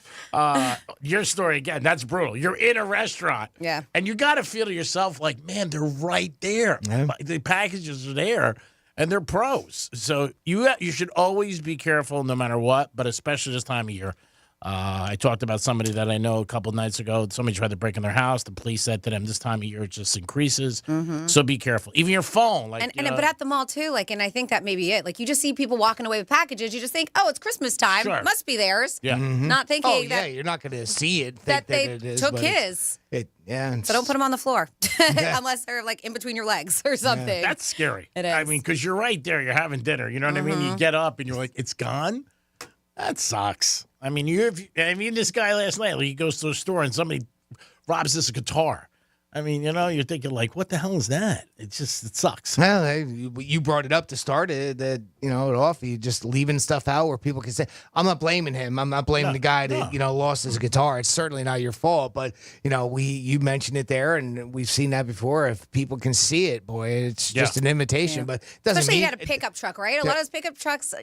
Your story, again, that's brutal. You're in a restaurant. Yeah. And you got to feel to yourself like, man, they're right there. Yeah. The packages are there, and they're pros. So you should always be careful no matter what, but especially this time of year. I talked about somebody that I know a couple nights ago. Somebody tried to break in their house. The police said to them, this time of year it just increases. So be careful. Even your phone. But at the mall, too, and I think that may be it. Like, you just see people walking away with packages. You just think, oh, it's Christmas time. Sure. It must be theirs. Yeah. Not thinking that you're not going to see it. that they it is, took but his. So don't put them on the floor unless they're like in between your legs or something. That's scary. It is. I mean, because you're right there. You're having dinner. You know what I mean? You get up and you're like, it's gone? That sucks. I mean, this guy last night, he goes to a store and somebody robs this guitar. I mean, you're thinking like, what the hell is that? It sucks. Well, you brought it up to start it off. You just leaving stuff out where people can say, I'm not blaming him. I'm not blaming the guy that, lost his guitar. It's certainly not your fault. But, you mentioned it there and we've seen that before. If people can see it, boy, it's just an invitation. But it doesn't Especially mean you got a pickup truck, right? A lot of those pickup trucks,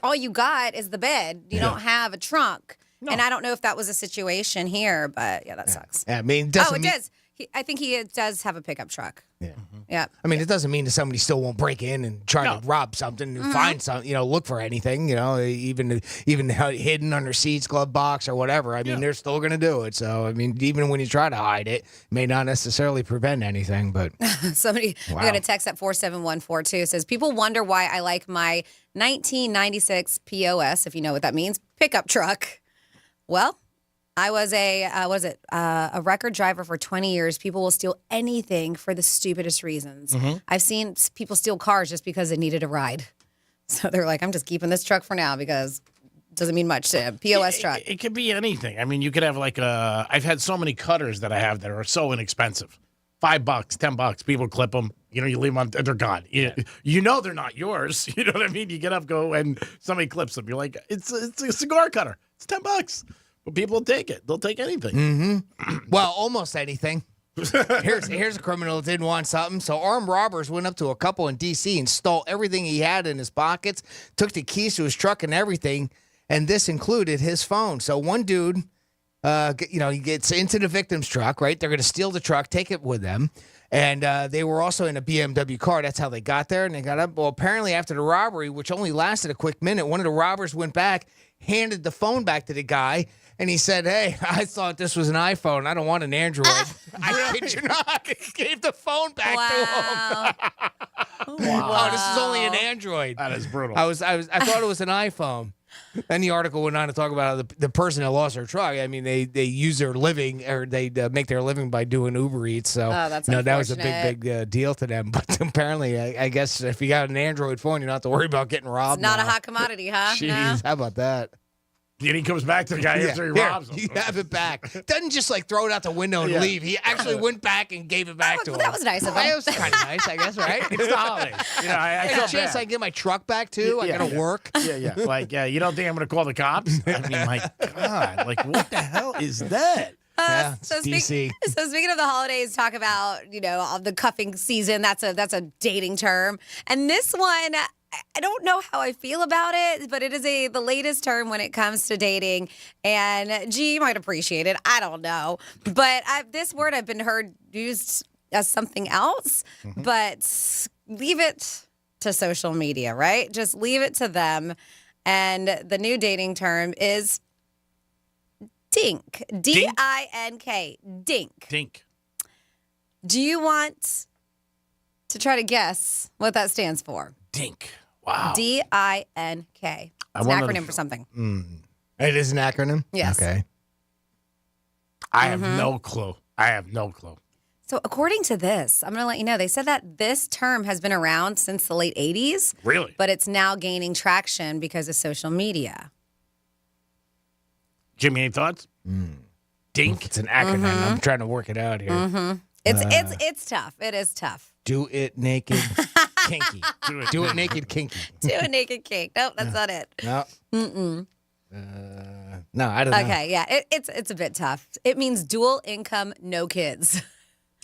all you got is the bed. You don't have a trunk. No. And I don't know if that was a situation here, but that sucks. I mean, it does. I think he does have a pickup truck. Yeah. Yeah. I mean, it doesn't mean that somebody still won't break in and try to rob something and find something, look for anything, even hidden under seats, glove box, or whatever. I mean, they're still going to do it. So, I mean, even when you try to hide it, may not necessarily prevent anything. But I got a text at 47142 says, people wonder why I like my 1996 POS, if you know what that means, pickup truck. Well, I was a record driver for 20 years. People will steal anything for the stupidest reasons. I've seen people steal cars just because they needed a ride. So they're like, I'm just keeping this truck for now because it doesn't mean much to a POS truck. It could be anything. I mean, you could have I've had so many cutters that I have that are so inexpensive. $5, $10. People clip them. You leave them on, they're gone. They're not yours. You know what I mean? You get up, go, and somebody clips them. You're like, it's a cigar cutter. It's $10. But people will take it. They'll take anything. Well, almost anything. Here's a criminal that didn't want something. So armed robbers went up to a couple in D.C. and stole everything he had in his pockets, took the keys to his truck and everything, and this included his phone. So one dude, he gets into the victim's truck, right? They're going to steal the truck, take it with them. And they were also in a BMW car. That's how they got there. And they got up. Well, apparently after the robbery, which only lasted a quick minute, one of the robbers went back, handed the phone back to the guy, and he said, hey, I thought this was an iPhone. I don't want an Android. I kid you not. He gave the phone back to him. Wow. Oh, this is only an Android. That is brutal. I thought it was an iPhone. Then the article went on to talk about how the person that lost their truck. I mean, they use their living, or they make their living by doing Uber Eats. So that's that was a big deal to them. But apparently, I guess if you got an Android phone, you don't have to worry about getting robbed. It's not a hot commodity, huh? Jeez, No? how about that? And he comes back to the guy after he robs him. You have it back. Doesn't just throw it out the window and leave. He actually went back and gave it back to him. That was nice of him. That was kind of nice, I guess, right? It's the holidays. I Any felt chance bad. I can get my truck back too? I gotta work. Yeah. You don't think I'm going to call the cops? I mean, my God. What the hell is that? So speaking of the holidays, talk about all the cuffing season. That's a dating term, and this one, I don't know how I feel about it, but it is the latest term when it comes to dating. And you might appreciate it. I don't know, but this word I've been heard used as something else. But leave it to social media, right? Just leave it to them. And the new dating term is dink. D-I-N-K. Dink. Dink. Do you want to try to guess what that stands for? Dink. Wow. D-I-N-K. It's an acronym for something. It is an acronym? Yes. Okay. I have no clue. So according to this, I'm going to let you know, they said that this term has been around since the late 80s. Really? But it's now gaining traction because of social media. Jimmy, any thoughts? Dink. It's an acronym. I'm trying to work it out here. It's tough. It is tough. Do it naked, kinky. Do it naked, kinky. Do a naked kink. Nope, that's not it. No. Mm-mm. No, I don't know. Okay, yeah, it's a bit tough. It means dual income, no kids.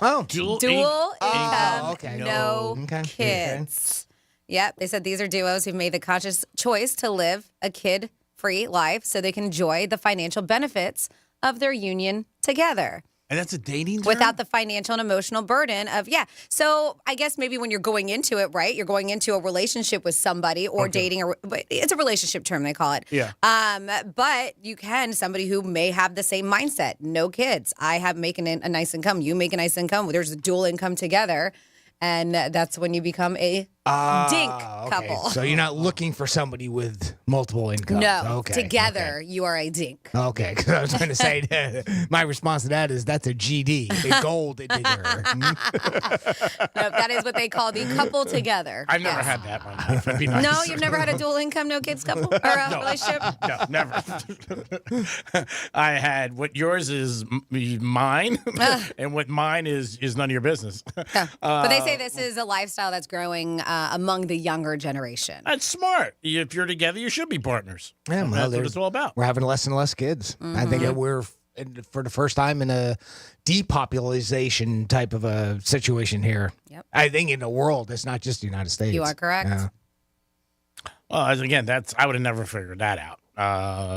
Oh. Dual income, okay. no kids. Yep, they said these are duos who've made the conscious choice to live a kid-free life so they can enjoy the financial benefits of their union together. And that's a dating term? Without the financial and emotional burden of, So I guess maybe when you're going into it, right, you're going into a relationship with somebody or dating, but it's a relationship term, they call it. Yeah. But you can, somebody who may have the same mindset, no kids. I have making a nice income. You make a nice income. There's a dual income together. And that's when you become a dink couple. So you're not looking for somebody with multiple incomes. No, Okay. Together you are a dink. Okay, because I was going to say, my response to that is that's a GD, a gold digger. No, that is what they call the couple together. I've never had that one. That'd be nice. No, you've never had a dual income, no kids couple or a relationship? No, never. I had what yours is mine, and what mine is none of your business. But they say this is a lifestyle that's growing among the younger generation. That's smart. If you're together, you should be partners. Yeah, well, that's what it's all about. We're having less and less kids. I think that we're, for the first time, in a depopulation type of a situation here. Yep. I think in the world, it's not just the United States. You are correct. Yeah. Well, again, I would have never figured that out,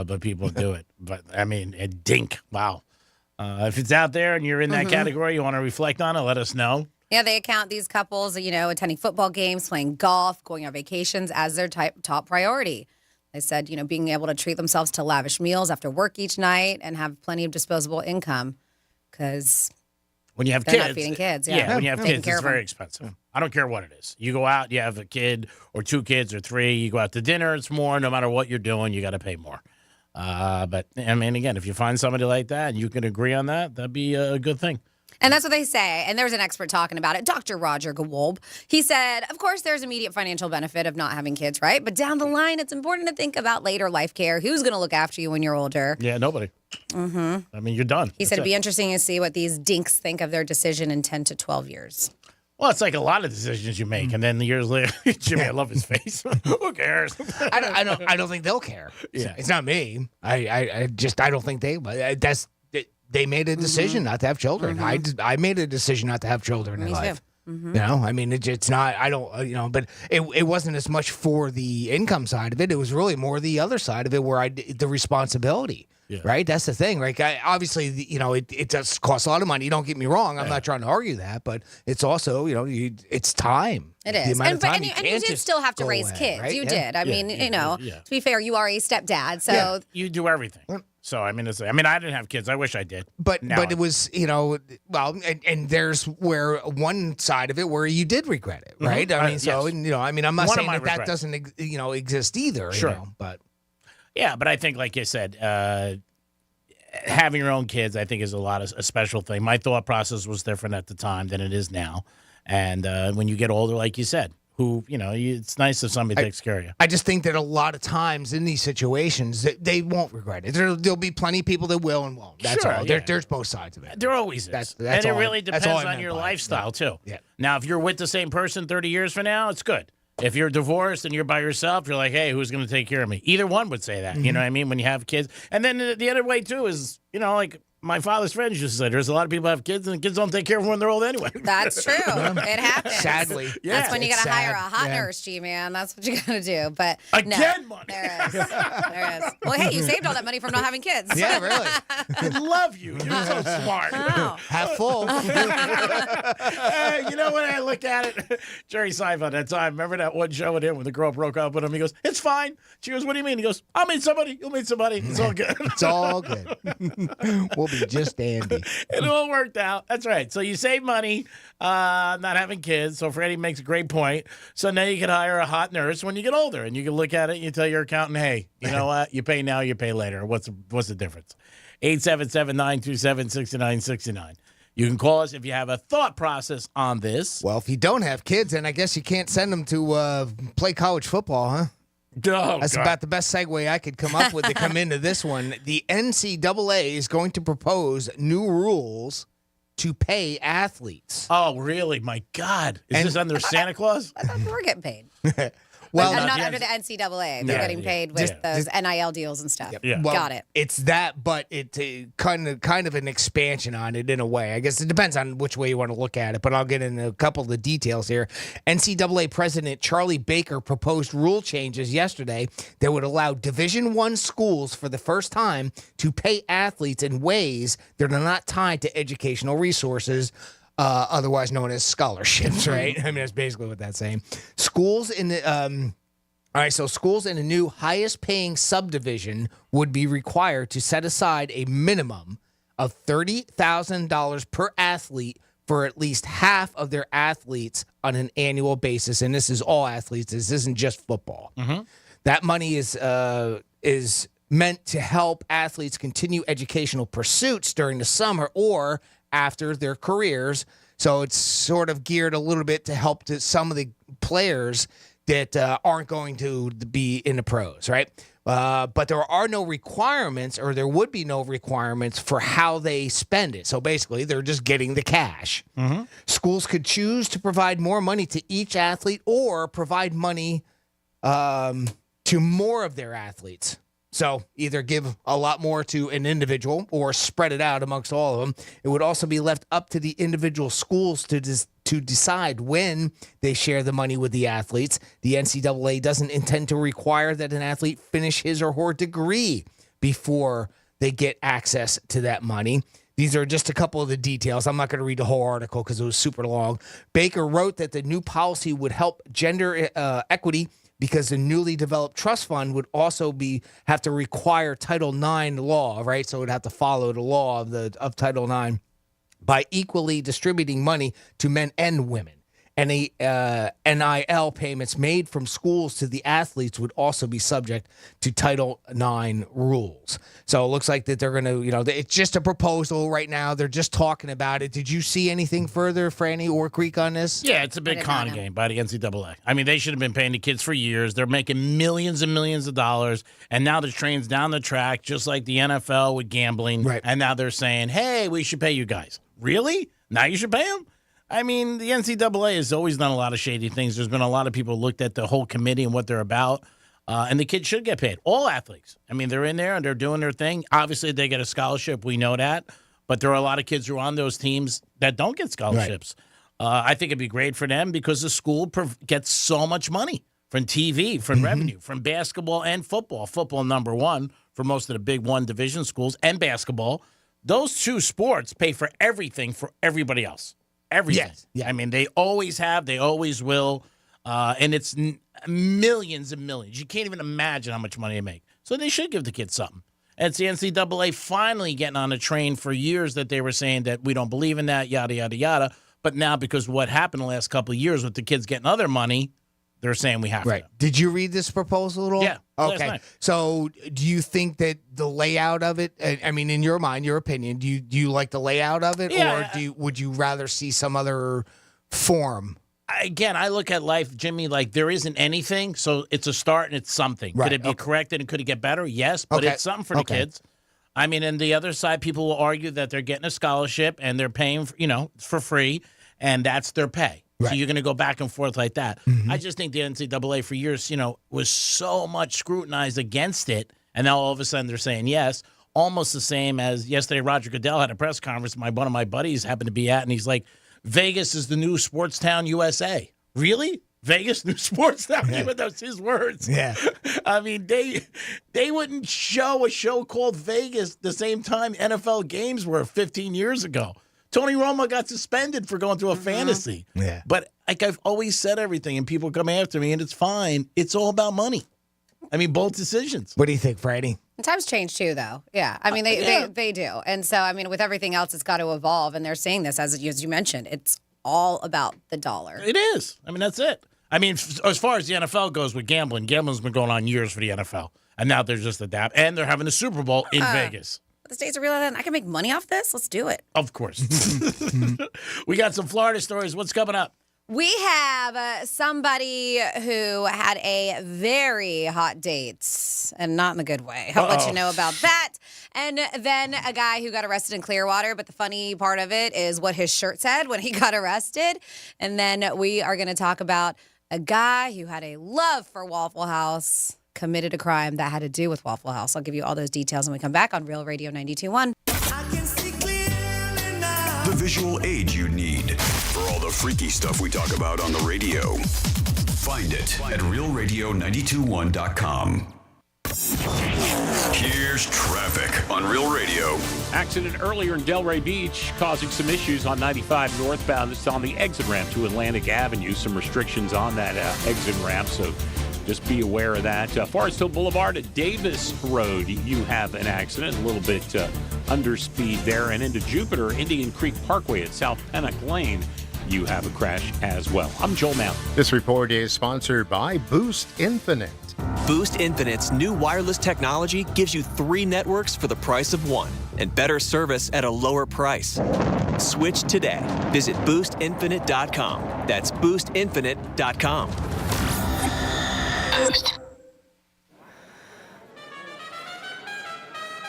but people do it. But, I mean, a dink, wow. If it's out there and you're in that category, you want to reflect on it, let us know. Yeah, they account these couples, attending football games, playing golf, going on vacations as their top priority. They said, being able to treat themselves to lavish meals after work each night and have plenty of disposable income because when you have they're kids, not feeding kids. When you have Taking kids, care it's of them. very expensive. I don't care what it is. You go out, you have a kid or two kids or three, you go out to dinner, it's more. No matter what you're doing, you got to pay more. But, I mean, again, if you find somebody like that and you can agree on that, that'd be a good thing. And that's what they say. And there's an expert talking about it, Dr. Roger Gewolb. He said, of course, there's immediate financial benefit of not having kids, right? But down the line, it's important to think about later life care. Who's going to look after you when you're older? Yeah, nobody. Mm-hmm. I mean, you're done. He said it'd be interesting to see what these dinks think of their decision in 10 to 12 years. Well, it's like a lot of decisions you make, and then years later, Jimmy, I love his face. Who cares? I don't think they'll care. Yeah. It's not me. I don't think they. But they made a decision not to have children. I made a decision not to have children in life. I mean, it's not. I don't. But it wasn't as much for the income side of it. It was really more the other side of it, where the responsibility. Yeah. Right, that's the thing. Right, obviously, it does cost a lot of money. Don't get me wrong. I'm not trying to argue that, but it's also, it's time. It is, and you did still have to raise ahead, kids. right? You Yeah. did. I mean, to be fair, you are a stepdad, so you do everything. So I mean, I didn't have kids. I wish I did. But it was, and there's where one side of it where you did regret it, right? I mean, so yes. I'm not saying that doesn't exist either. Sure, but. Yeah, but I think, like you said, having your own kids, I think, is a special thing. My thought process was different at the time than it is now. And when you get older, like you said, it's nice if somebody takes care of you. I just think that a lot of times in these situations, they won't regret it. There'll be plenty of people that will and won't. That's all. Yeah. There's both sides of it. There always is. That's and all, it really depends on your lifestyle, too. Yeah. Now, if you're with the same person 30 years from now, it's good. If you're divorced and you're by yourself, you're like, hey, who's going to take care of me? Either one would say that. Mm-hmm. You know what I mean? When you have kids. And then the other way, too, is, like my father's friends used to say, there's a lot of people who have kids, and the kids don't take care of them when they're old anyway. That's true. It happens. Sadly. That's when you got to hire a hot nurse, G-Man. That's what you got to do. But Again, money. There is. There is. Well, hey, you saved all that money from not having kids. Yeah, really. I love you. You're so smart. Wow. Half full. You know, when I look at it, Jerry Seinfeld that time, remember that one show with him when the girl broke up with him? He goes, it's fine. She goes, what do you mean? He goes, I'll meet somebody. You'll meet somebody. It's all good. It's all good. We'll be just dandy. It all worked out. That's right. So you save money not having kids. So Freddie makes a great point. So now you can hire a hot nurse when you get older, and you can look at it and you tell your accountant, hey, you know what? You pay now, you pay later. What's the difference? 877-927-6969. You can call us if you have a thought process on this. Well, if you don't have kids, then I guess you can't send them to play college football, huh? Oh, That's about the best segue I could come up with to come into this one. The NCAA is going to propose new rules to pay athletes. Oh, really? My God. Is this under Santa Claus? I thought we were getting paid. Well, not under the NCAA. They're getting paid with those NIL deals and stuff. Yeah. Well, Got it. It's that, but it's kind of an expansion on it in a way. I guess it depends on which way you want to look at it, but I'll get into a couple of the details here. NCAA President Charlie Baker proposed rule changes yesterday that would allow Division I schools for the first time to pay athletes in ways that are not tied to educational resources, otherwise known as scholarships, right? I mean, that's basically what that's saying. Schools in the schools in a new highest-paying subdivision would be required to set aside a minimum of $30,000 per athlete for at least half of their athletes on an annual basis, and this is all athletes. This isn't just football. That money is meant to help athletes continue educational pursuits during the summer or after their careers. So it's sort of geared a little bit to help some of the players that aren't going to be in the pros, right? But there are no requirements, or there would be no requirements for how they spend it. So basically, they're just getting the cash. Schools could choose to provide more money to each athlete or provide money to more of their athletes. So either give a lot more to an individual or spread it out amongst all of them. It would also be left up to the individual schools to decide when they share the money with the athletes. The NCAA doesn't intend to require that an athlete finish his or her degree before they get access to that money. These are just a couple of the details. I'm not going to read the whole article because it was super long. Baker wrote that the new policy would help gender equity because the newly developed trust fund would also have to require Title IX law, right? So it would have to follow the law of Title IX by equally distributing money to men and women. Any NIL payments made from schools to the athletes would also be subject to Title IX rules. So it looks like that they're going to, it's just a proposal right now. They're just talking about it. Did you see anything further, Franny or Creek, on this? Yeah, it's a big con game by the NCAA. I mean, they should have been paying the kids for years. They're making millions and millions of dollars, and now the train's down the track, just like the NFL with gambling. Right. And now they're saying, hey, we should pay you guys. Really? Now you should pay them? I mean, the NCAA has always done a lot of shady things. There's been a lot of people looked at the whole committee and what they're about, and the kids should get paid. All athletes. I mean, they're in there and they're doing their thing. Obviously, they get a scholarship. We know that. But there are a lot of kids who are on those teams that don't get scholarships. Right. I think it'd be great for them because the school gets so much money from TV, from revenue, from basketball and football. Football, number one, for most of the big one division schools, and basketball. Those two sports pay for everything for everybody else. Everything. Yes. Yeah. I mean, they always have, they always will, and it's millions and millions. You can't even imagine how much money they make. So they should give the kids something. And it's the NCAA finally getting on a train. For years that they were saying that we don't believe in that, yada, yada, yada. But now, because of what happened the last couple of years with the kids getting other money, they're saying we have to. Did you read this proposal at all? Yeah. Last Okay. night. So do you think that the layout of it, I mean, in your mind, your opinion, do you like the layout of it? Yeah, or would you rather see some other form? Again, I look at life, Jimmy, like there isn't anything, so it's a start and it's something. Right, Could it be corrected and could it get better? Yes, but Okay, it's something for the okay. kids. I mean, and the other side, people will argue that they're getting a scholarship and they're paying, for free, and that's their pay. So you're going to go back and forth like that. I just think the NCAA for years, was so much scrutinized against it, and now all of a sudden they're saying yes. Almost the same as yesterday, Roger Goodell had a press conference one of my buddies happened to be at, and he's like, Vegas is the new sports town USA. Really? Vegas, new sports town? Yeah. That's his words. Yeah. I mean, they wouldn't show a show called Vegas the same time NFL games were 15 years ago. Tony Romo got suspended for going to a fantasy. Yeah. But like I've always said everything, and people come after me, and it's fine. It's all about money. I mean, both decisions. What do you think, Freddie? Times change too, though. Yeah, I mean they do, and so I mean with everything else, it's got to evolve. And they're saying this as you mentioned, it's all about the dollar. It is. I mean that's it. I mean as far as the NFL goes with gambling's been going on years for the NFL, and now they're just adapting, and they're having a Super Bowl in Vegas. The states are realizing I can make money off this. Let's do it. Of course. We got some Florida stories. What's coming up? We have somebody who had a very hot date, and not in the good way. I'll let you know about that. And then a guy who got arrested in Clearwater, but the funny part of it is what his shirt said when he got arrested. And then we are going to talk about A guy who had a love for Waffle House committed a crime that had to do with Waffle House. I'll give you all those details when we come back on Real Radio 92.1. The visual aid you need for all the freaky stuff we talk about on the radio. Find it at realradio921.com. Here's traffic on Real Radio. Accident earlier in Delray Beach causing some issues on 95 northbound. It's on the exit ramp to Atlantic Avenue. Some restrictions on that exit ramp, so just be aware of that. Forest Hill Boulevard at Davis Road, you have an accident, a little bit underspeed there. And into Jupiter, Indian Creek Parkway at South Pennock Lane, you have a crash as well. I'm Joel Mount. This report is sponsored by Boost Infinite. Boost Infinite's new wireless technology gives you 3 networks for the price of 1 and better service at a lower price. Switch today. Visit boostinfinite.com. That's boostinfinite.com.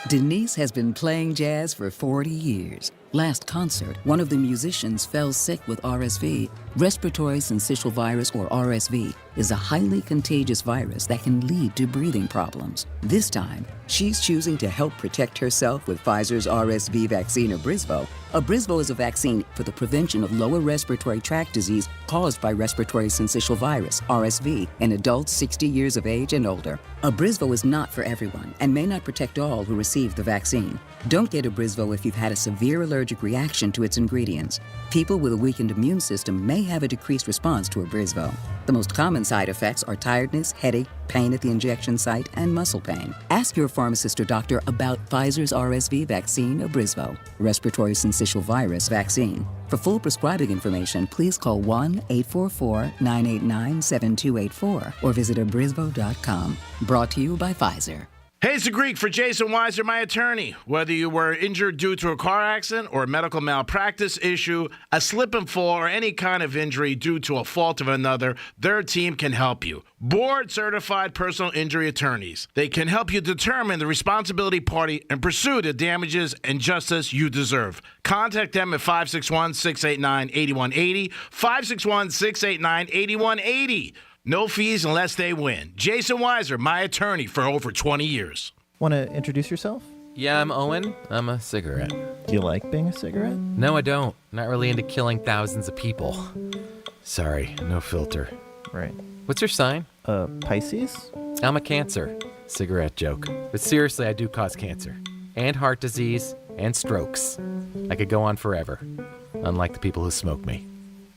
Denise has been playing jazz for 40 years. Last concert, one of the musicians fell sick with RSV. Respiratory syncytial virus, or RSV, is a highly contagious virus that can lead to breathing problems. This time, she's choosing to help protect herself with Pfizer's RSV vaccine, Abrysvo. Abrysvo is a vaccine for the prevention of lower respiratory tract disease caused by respiratory syncytial virus, RSV, in adults 60 years of age and older. Abrysvo is not for everyone and may not protect all who receive the vaccine. Don't get Abrysvo if you've had a severe allergic reaction to its ingredients. People with a weakened immune system may have a decreased response to Abrysvo. The most common side effects are tiredness, headache, pain at the injection site, and muscle pain. Ask your pharmacist or doctor about Pfizer's RSV vaccine, Abrysvo, respiratory syncytial virus vaccine. For full prescribing information, please call 1-844-989-7284 or visit abrysvo.com. Brought to you by Pfizer. Hey, it's the Greek for Jason Weiser, my attorney. Whether you were injured due to a car accident or a medical malpractice issue, a slip and fall, or any kind of injury due to a fault of another, their team can help you. Board-certified personal injury attorneys. They can help you determine the responsibility party and pursue the damages and justice you deserve. Contact them at 561-689-8180, 561-689-8180. No fees unless they win. Jason Weiser, my attorney for over 20 years. Want to introduce yourself? Yeah, I'm Owen. I'm a cigarette. Do you like being a cigarette? No, I don't. Not really into killing thousands of people. Sorry, no filter. Right. What's your sign? Pisces? I'm a Cancer. Cigarette joke. But seriously, I do cause cancer. And heart disease. And strokes. I could go on forever. Unlike the people who smoke me.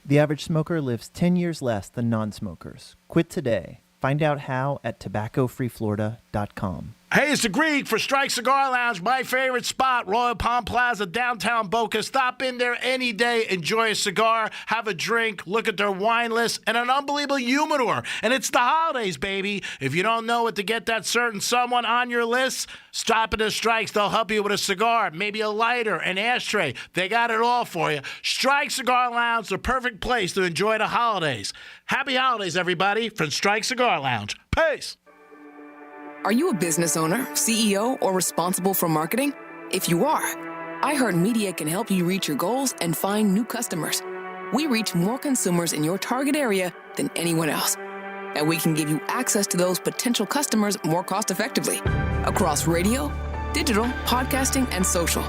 The average smoker lives 10 years less than non-smokers. Quit today. Find out how at tobaccofreeflorida.com. Hey, it's the Greek for Strike Cigar Lounge, my favorite spot, Royal Palm Plaza, downtown Boca. Stop in there any day, enjoy a cigar, have a drink, look at their wine list, and an unbelievable humidor. And it's the holidays, baby. If you don't know what to get that certain someone on your list, stop at the Strikes. They'll help you with a cigar, maybe a lighter, an ashtray. They got it all for you. Strike Cigar Lounge, the perfect place to enjoy the holidays. Happy holidays, everybody, from Strike Cigar Lounge. Peace. Are you a business owner, CEO, or responsible for marketing? If you are, iHeartMedia can help you reach your goals and find new customers. We reach more consumers in your target area than anyone else. And we can give you access to those potential customers more cost-effectively across radio, digital, podcasting, and social.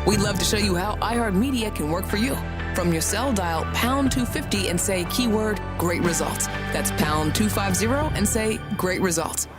We'd love to show you how iHeartMedia can work for you. From your cell, dial pound 250 and say keyword great results. That's pound 250 and say great results.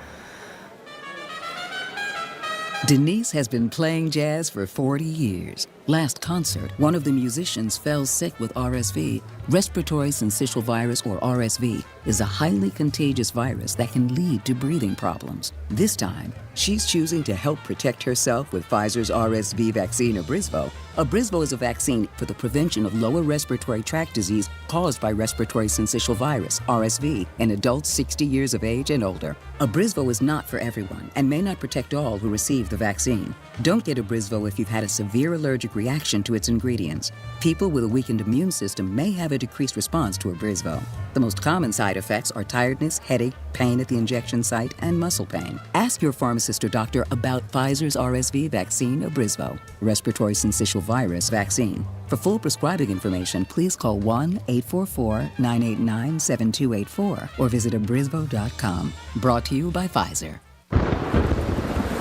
Denise has been playing jazz for 40 years. Last concert, one of the musicians fell sick with RSV. Respiratory syncytial virus, or RSV, is a highly contagious virus that can lead to breathing problems. This time, she's choosing to help protect herself with Pfizer's RSV vaccine, Abrysvo. Abrysvo is a vaccine for the prevention of lower respiratory tract disease caused by respiratory syncytial virus, RSV, in adults 60 years of age and older. Abrysvo is not for everyone and may not protect all who receive the vaccine. Don't get Abrysvo if you've had a severe allergic reaction to its ingredients. People with a weakened immune system may have a decreased response to Abrysvo. The most common side effects are tiredness, headache, pain at the injection site, and muscle pain. Ask your pharmacist or doctor about Pfizer's RSV vaccine, Abrysvo, respiratory syncytial virus vaccine. For full prescribing information, please call 1-844-989-7284 or visit abrysvo.com. Brought to you by Pfizer.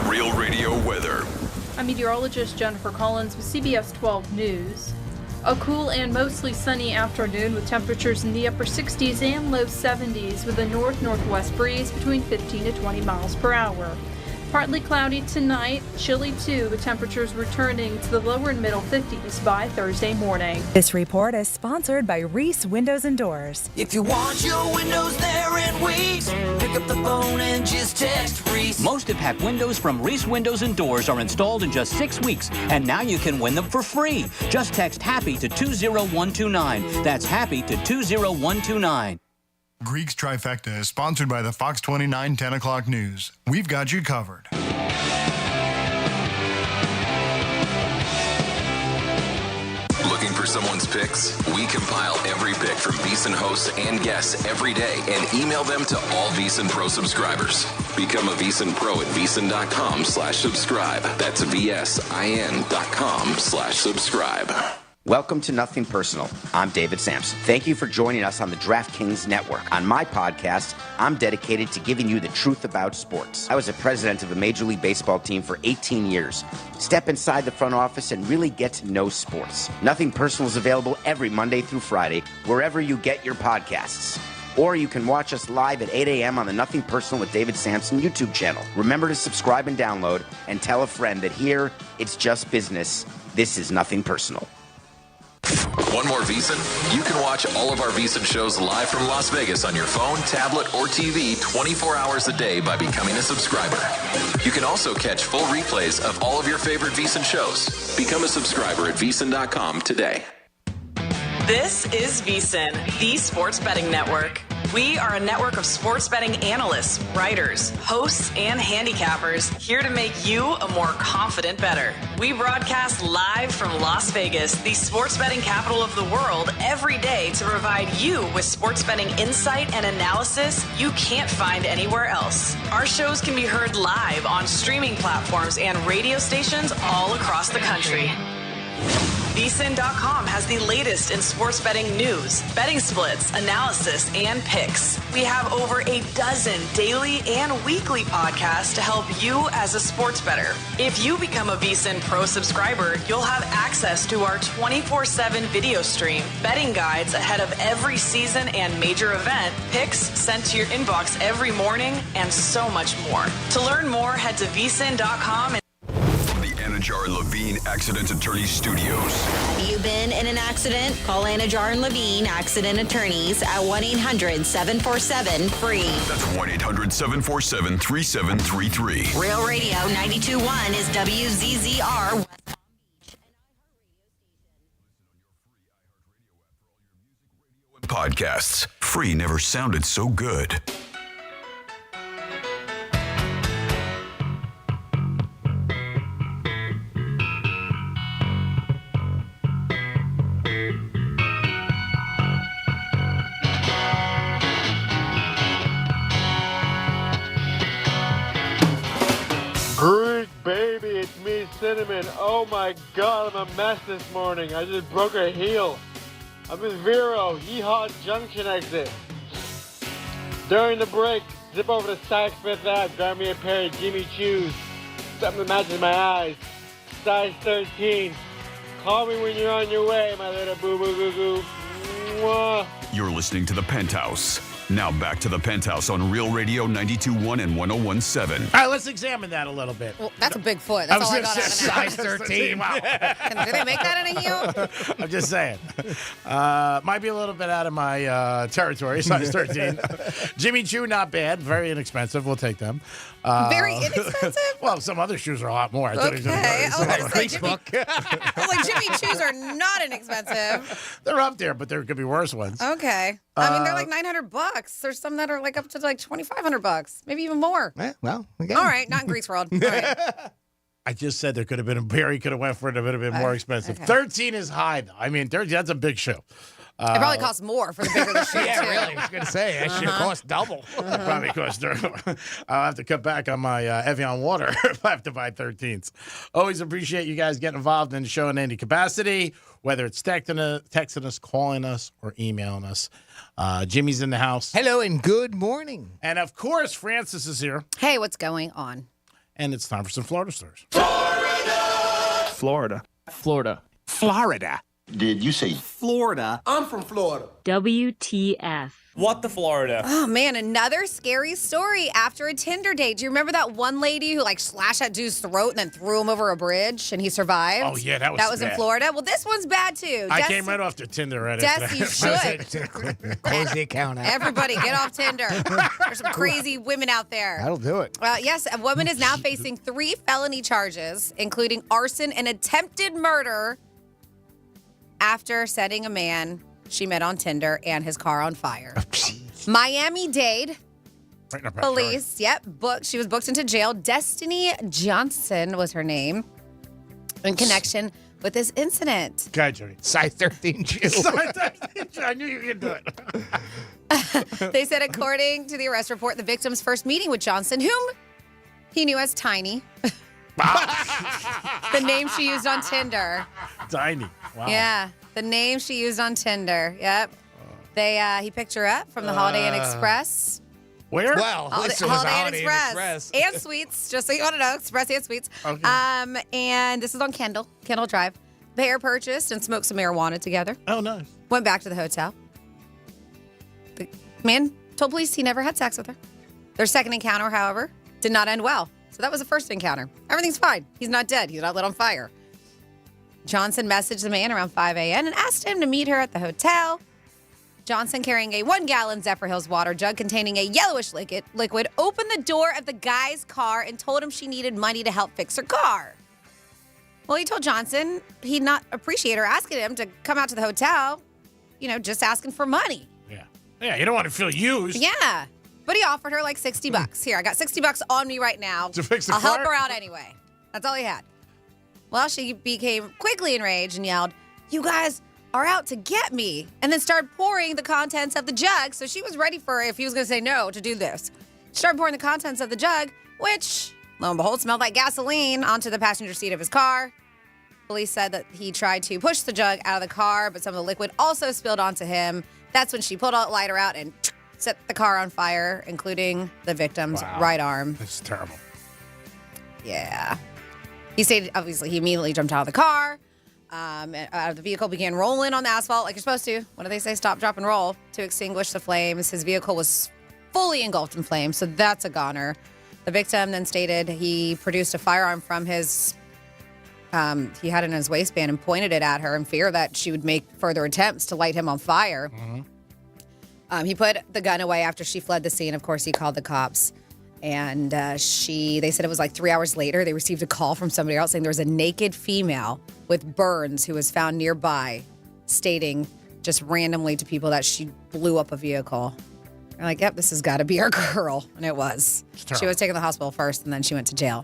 Real Radio weather. I'm meteorologist Jennifer Collins with CBS 12 News. A cool and mostly sunny afternoon with temperatures in the upper 60s and low 70s with a north-northwest breeze between 15 to 20 miles per hour. Partly cloudy tonight, chilly too, with temperatures returning to the lower and middle 50s by Thursday morning. This report is sponsored by Reese Windows and Doors. If you want your windows there in weeks, pick up the phone and just text Reese. Most impact windows from Reese Windows and Doors are installed in just 6 weeks, and now you can win them for free. Just text HAPPY to 20129. That's HAPPY to 20129. Greek's Trifecta is sponsored by the Fox 29 10 o'clock news. We've got you covered. Looking for someone's picks? We compile every pick from VEASAN hosts and guests every day and email them to all VEASAN Pro subscribers. Become a VEASAN Pro at VEASAN.com/subscribe. That's VSIN.com/subscribe. Welcome to Nothing Personal. I'm David Sampson. Thank you for joining us on the DraftKings Network. On my podcast, I'm dedicated to giving you the truth about sports. I was a president of a Major League Baseball team for 18 years. Step inside the front office and really get to know sports. Nothing Personal is available every Monday through Friday, wherever you get your podcasts. Or you can watch us live at 8 a.m. on the Nothing Personal with David Sampson YouTube channel. Remember to subscribe and download, and tell a friend that here, it's just business. This is Nothing Personal. One more VEASAN? You can watch all of our VEASAN shows live from Las Vegas on your phone, tablet, or TV 24 hours a day by becoming a subscriber. You can also catch full replays of all of your favorite VEASAN shows. Become a subscriber at VEASAN.com today. This is VEASAN, the sports betting network. We are a network of sports betting analysts, writers, hosts, and handicappers here to make you a more confident bettor. We broadcast live from Las Vegas, the sports betting capital of the world, every day to provide you with sports betting insight and analysis you can't find anywhere else. Our shows can be heard live on streaming platforms and radio stations all across the country. VSIN.com has the latest in sports betting news, betting splits, analysis, and picks. We have over a dozen daily and weekly podcasts to help you as a sports bettor. If you become a VSIN Pro subscriber, you'll have access to our 24/7 video stream, betting guides ahead of every season and major event, picks sent to your inbox every morning, and so much more. To learn more, head to VSIN.com. Anajar and Levine Accident Attorneys Studios. You been in an accident? Call Anajar and Levine Accident Attorneys at 1-800-747-FREE. That's 1-800-747-3733. Real Radio 92.1 is WZZR. Podcasts. Free never sounded so good. Greek baby, it's me, Cinnamon. Oh my god, I'm a mess this morning. I just broke a heel. I'm in Vero, Yeehaw Junction exit. During the break, zip over to Saks Fifth Ave, grab me a pair of Jimmy Choos. Something that matches my eyes. Size 13. Call me when you're on your way, my little boo-boo-goo-goo. Mwah. You're listening to The Penthouse. Now back to The Penthouse on Real Radio 92.1 and 101.7. All right, let's examine that a little bit. Well, that's a big foot. That's all I got out of size 13. Wow. Do they make that in a heel? I'm just saying. Might be a little bit out of my territory, size 13. Jimmy Choo, not bad. Very inexpensive. We'll take them. Very inexpensive? Well, some other shoes are a lot more. Okay. I was going to say, Jimmy Choos are not inexpensive. They're up there, but there could be worse ones. Okay. I mean, they're like $900. There's some that are like up to like $2,500, maybe even more. Well, again. All right, not in Greece world. All right. I just said there could have been a beer. He could have went for it. It would have been more expensive. Okay. 13 is high, though. I mean, 13, that's a big show. It probably costs more for the bigger the shoe, Yeah, too. really. I was going to say, that should cost double. Probably cost. I'll have to cut back on my Evian water if I have to buy 13s. Always appreciate you guys getting involved in the show in any capacity, whether it's texting us, calling us, or emailing us. Jimmy's in the house. Hello and good morning. And, of course, Francis is here. Hey, what's going on? And it's time for some Florida stories. Florida. Florida. Did you say Florida. I'm from Florida. WTF. What the Florida? Oh, man, another scary story after a Tinder date. Do you remember that one lady who, slashed that dude's throat and then threw him over a bridge and he survived? Oh, yeah, that was in bad. Florida. Well, this one's bad, too. I came right off to Tinder right Des, after that. you should. Close the account out. Everybody, get off Tinder. There's some crazy women out there. That'll do it. Yes, a woman is now facing 3 felony charges, including arson and attempted murder, after setting a man she met on Tinder and his car on fire. Miami-Dade police, she was booked into jail. Destiny Johnson was her name in connection with this incident. Okay, Jody. Size 13 Jew. I knew you could do it. They said, according to the arrest report, the victim's first meeting with Johnson, whom he knew as Tiny, the name she used on Tinder. Tiny. Wow. Yeah, the name she used on Tinder. Yep. He picked her up from the Holiday Inn Express. Where? Well, this was Holiday Inn Express. And Suites, just so you want to know, Express and Suites. Okay. And this is on Kendall Drive. The pair purchased and smoked some marijuana together. Oh, nice. Went back to the hotel. The man told police he never had sex with her. Their second encounter, however, did not end well. So that was the first encounter. Everything's fine. He's not dead. He's not lit on fire. Johnson messaged the man around 5 a.m. and asked him to meet her at the hotel. Johnson, carrying a 1-gallon Zephyr Hills water jug containing a yellowish liquid, opened the door of the guy's car and told him she needed money to help fix her car. Well, he told Johnson he'd not appreciate her asking him to come out to the hotel, just asking for money. Yeah, you don't want to feel used. Yeah. But he offered her like $60. Here, I got $60 on me right now. To fix the I'll car? help her out anyway. That's all he had. Well, she became quickly enraged and yelled, "You guys are out to get me," and then started pouring the contents of the jug. So she was ready for, if he was going to say no, to do this. She started pouring the contents of the jug, which, lo and behold, smelled like gasoline, onto the passenger seat of his car. Police said that he tried to push the jug out of the car, but some of the liquid also spilled onto him. That's when she pulled a lighter out and set the car on fire, including the victim's right arm. This is terrible. Yeah. He stated, obviously, he immediately jumped out of the car. The vehicle began rolling on the asphalt like you're supposed to. What do they say? Stop, drop, and roll to extinguish the flames. His vehicle was fully engulfed in flames, so that's a goner. The victim then stated he produced a firearm from his, he had it in his waistband and pointed it at her in fear that she would make further attempts to light him on fire. Mm-hmm. He put the gun away after she fled the scene. Of course, he called the cops. And they said it was like 3 hours later, they received a call from somebody else saying there was a naked female with burns who was found nearby, stating just randomly to people that she blew up a vehicle. They're like, yep, this has got to be our girl. And it was. She was taken to the hospital first, and then she went to jail.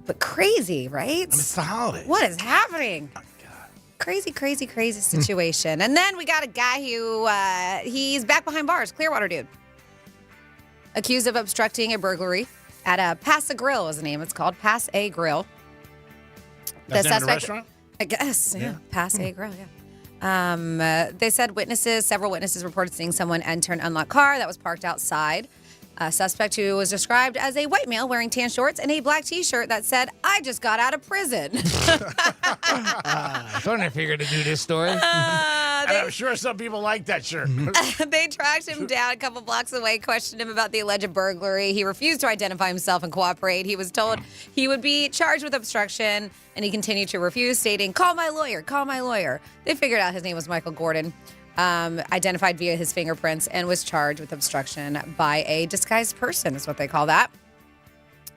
But crazy, right? And it's the holidays. What is happening? Oh, God. Crazy, crazy, crazy situation. And then we got a guy who, he's back behind bars, Clearwater dude. Accused of obstructing a burglary at a Pass a Grill was the name. It's called Pass a Grill. That's the name of the restaurant? I guess, yeah. Pass a Grill, yeah. They said several witnesses reported seeing someone enter an unlocked car that was parked outside. A suspect who was described as a white male wearing tan shorts and a black T-shirt that said, "I just got out of prison." I thought I figured to do this story. I'm sure some people like that shirt. They tracked him down a couple blocks away, questioned him about the alleged burglary. He refused to identify himself and cooperate. He was told he would be charged with obstruction, and he continued to refuse, stating, "Call my lawyer, call my lawyer." They figured out his name was Michael Gordon, identified via his fingerprints, and was charged with obstruction by a disguised person, is what they call that.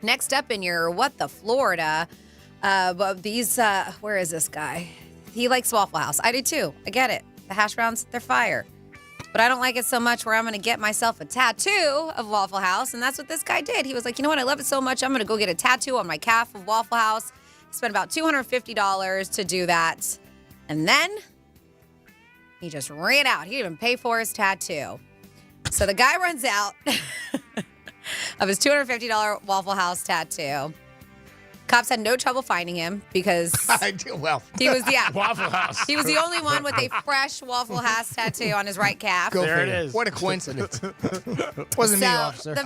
Next up in your What the Florida, where is this guy? He likes Waffle House. I do too. I get it. The hash browns, they're fire. But I don't like it so much where I'm going to get myself a tattoo of Waffle House. And that's what this guy did. He was like, you know what? I love it so much. I'm going to go get a tattoo on my calf of Waffle House. Spent about $250 to do that. And then he just ran out. He didn't even pay for his tattoo. So the guy runs out of his $250 Waffle House tattoo. Cops had no trouble finding him because he was Waffle House. He was the only one with a fresh Waffle House tattoo on his right calf. There it is. What a coincidence. Wasn't me, officer.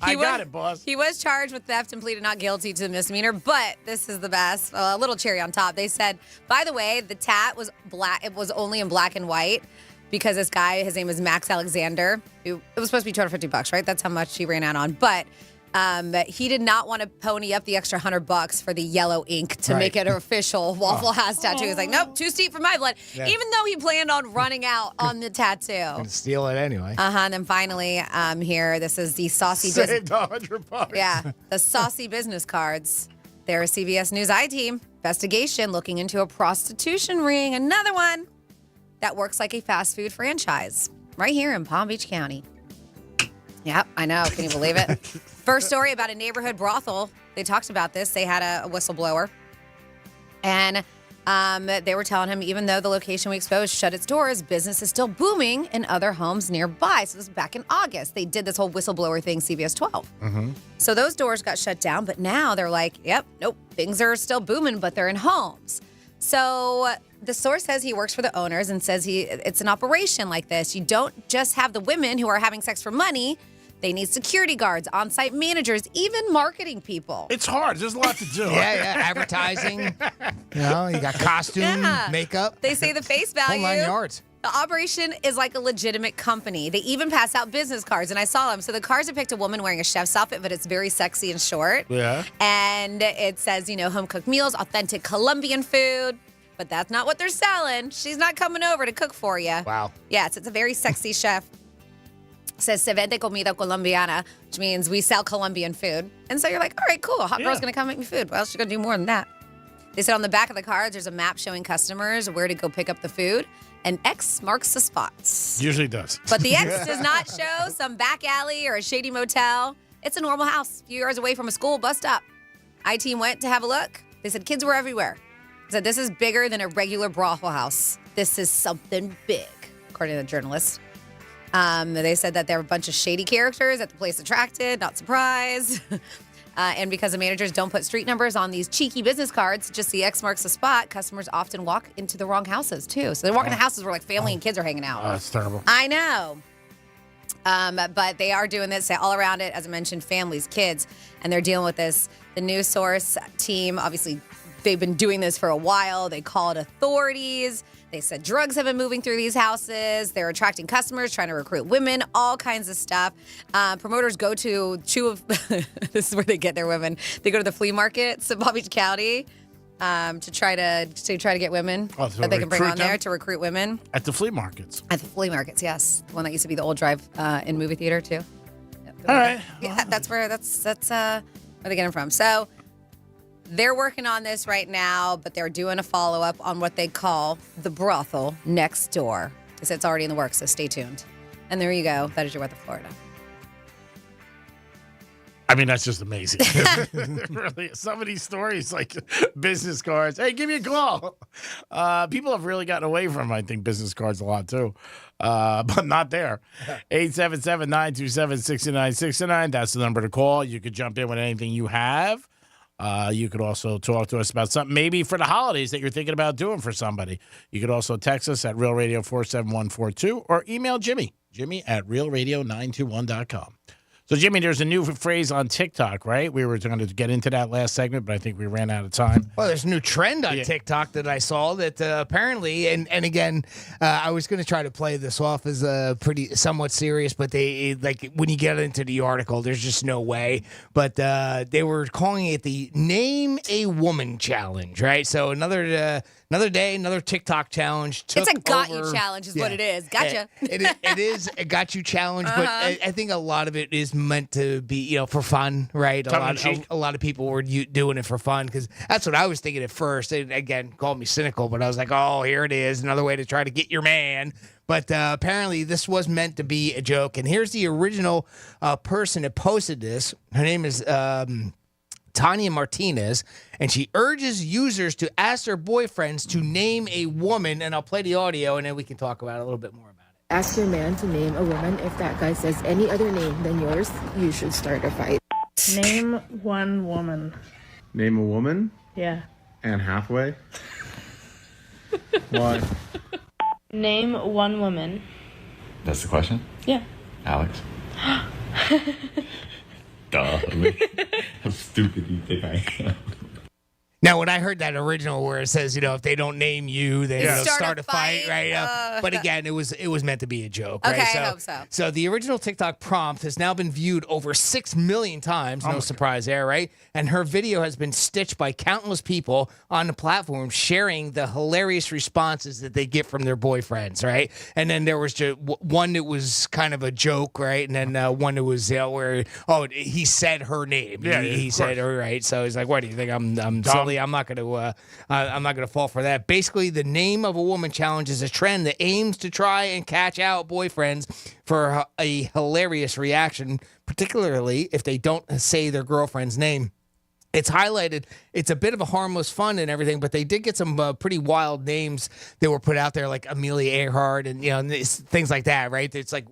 I got it, boss. He was charged with theft and pleaded not guilty to the misdemeanor, but this is the best. A little cherry on top. They said, by the way, the tat was black. It was only in black and white because this guy, his name is Max Alexander, who it was supposed to be $250, right? That's how much he ran out on. But he did not want to pony up the extra $100 for the yellow ink to make it an official Waffle House tattoo. He's like, nope, too steep for my blood. Yeah. Even though he planned on running out on the tattoo. Gonna steal it anyway. And then finally, here, this is the saucy Saved $100. Yeah, the saucy business cards. They're a CBS News I-Team investigation looking into a prostitution ring. Another one that works like a fast food franchise right here in Palm Beach County. Yep, I know. Can you believe it? First story about a neighborhood brothel. They talked about this. They had a whistleblower. And they were telling him, even though the location we exposed shut its doors, business is still booming in other homes nearby. So this was back in August. They did this whole whistleblower thing, CBS 12. Mm-hmm. So those doors got shut down. But now they're like, yep, nope, things are still booming, but they're in homes. So the source says he works for the owners and says it's an operation like this. You don't just have the women who are having sex for money. They need security guards, on-site managers, even marketing people. It's hard. There's a lot to do. Yeah, advertising. You got costume, makeup. They say the face value. Whole 9 yards. The operation is like a legitimate company. They even pass out business cards, and I saw them. So the cards depict a woman wearing a chef's outfit, but it's very sexy and short. Yeah. And it says, home-cooked meals, authentic Colombian food. But that's not what they're selling. She's not coming over to cook for you. Wow. Yes, it's a very sexy chef. Says se vende comida colombiana, which means we sell Colombian food. And so you're like, all right, cool. A hot girl's going to come make me food. Well, she's going to do more than that. They said on the back of the cards, there's a map showing customers where to go pick up the food. And X marks the spots. Usually does. But the X does not show some back alley or a shady motel. It's a normal house, a few yards away from a school bus stop. I-Team went to have a look. They said kids were everywhere. They said this is bigger than a regular brothel house. This is something big, according to the journalist. They said that there were a bunch of shady characters that the place attracted, not surprised. And because the managers don't put street numbers on these cheeky business cards, just the X marks the spot, customers often walk into the wrong houses, too. So they're walking to houses where, like, family and kids are hanging out. Oh, that's terrible. I know. But they are doing this all around it, as I mentioned, families, kids, and they're dealing with this. The news source team, obviously, they've been doing this for a while. They called authorities. They said drugs have been moving through these houses. They're attracting customers, trying to recruit women, all kinds of stuff. Promoters go to this is where they get their women. They go to the flea markets in Palm Beach County to try to get women that they can bring on there to recruit women. At the flea markets. At the flea markets, yes. The one that used to be the old drive-in movie theater too. All right. Yeah, that's where they get them from. So they're working on this right now, but they're doing a follow-up on what they call the brothel next door. They said it's already in the works, so stay tuned. And there you go. That is your weather, Florida. I mean, that's just amazing. Really, some of these stories, like business cards. Hey, give me a call. People have really gotten away from, I think, business cards a lot, too. But not there. 877-927-6969. That's the number to call. You could jump in with anything you have. You could also talk to us about something maybe for the holidays that you're thinking about doing for somebody. You could also text us at Real Radio 47142 or email Jimmy at realradio921.com. So, Jimmy, there's a new phrase on TikTok, right? We were going to get into that last segment, but I think we ran out of time. Well, there's a new trend on TikTok that I saw that apparently, and again, I was going to try to play this off as somewhat serious, but they like when you get into the article, there's just no way. But they were calling it the Name a Woman Challenge, right? So another day, another TikTok challenge. It's a got you challenge is what it is. Gotcha. It is a got you challenge, but I think a lot of it is meant to be, for fun, right? A lot of people were doing it for fun because that's what I was thinking at first. They, again, called me cynical, but I was like, oh, here it is, another way to try to get your man. But apparently this was meant to be a joke. And here's the original person that posted this. Her name is Tanya Martinez, and she urges users to ask their boyfriends to name a woman. And I'll play the audio, and then we can talk about it a little bit more about it. Ask your man to name a woman. If that guy says any other name than yours, you should start a fight. Name one woman. Name a woman? Yeah. Anne Hathaway? Why? Name one woman. That's the question? Yeah. Alex? Duh. How stupid do you think I am? Now, when I heard that original where it says, if they don't name you, they start a fight, right? But again, it was meant to be a joke, Okay, right? So, I hope so. So the original TikTok prompt has now been viewed over 6 million times. No surprise there, right? And her video has been stitched by countless people on the platform sharing the hilarious responses that they get from their boyfriends, right? And then there was just one that was kind of a joke, right? And then one that was where, he said her name. Yeah, he said her, right? So he's like, what do you think? I'm silly. I'm not gonna fall for that. Basically, the name of a woman challenge is a trend that aims to try and catch out boyfriends for a hilarious reaction, particularly if they don't say their girlfriend's name. It's highlighted. It's a bit of a harmless fun and everything, but they did get some pretty wild names that were put out there, like Amelia Earhart and things like that. Right? It's like,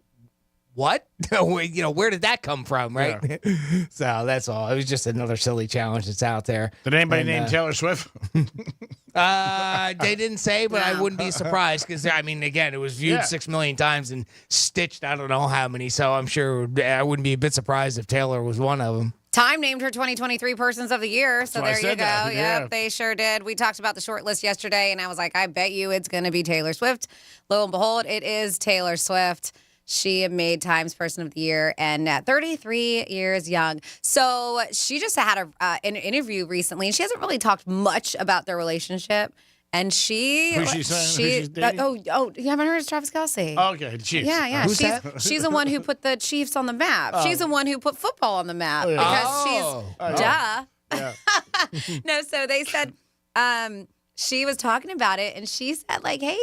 what? Where did that come from, right? Yeah. So that's all. It was just another silly challenge that's out there. Did anybody name Taylor Swift? They didn't say, but I wouldn't be surprised because, again, it was viewed 6 million times and stitched I don't know how many, so I'm sure I wouldn't be a bit surprised if Taylor was one of them. Time named her 2023 Persons of the Year, so there you go. Yeah. Yep, they sure did. We talked about the short list yesterday, and I was like, I bet you it's going to be Taylor Swift. Lo and behold, it is Taylor Swift. She made Time's Person of the Year and 33 years young. So she just had an interview recently, and she hasn't really talked much about their relationship. And Who's she saying? Who's she's dating? You haven't heard of Travis Kelce? Oh, okay, the Chiefs. Yeah. Who's that? She's the one who put the Chiefs on the map. Oh. She's the one who put football on the map because she's duh. No, so they said she was talking about it, and she said, like, hey,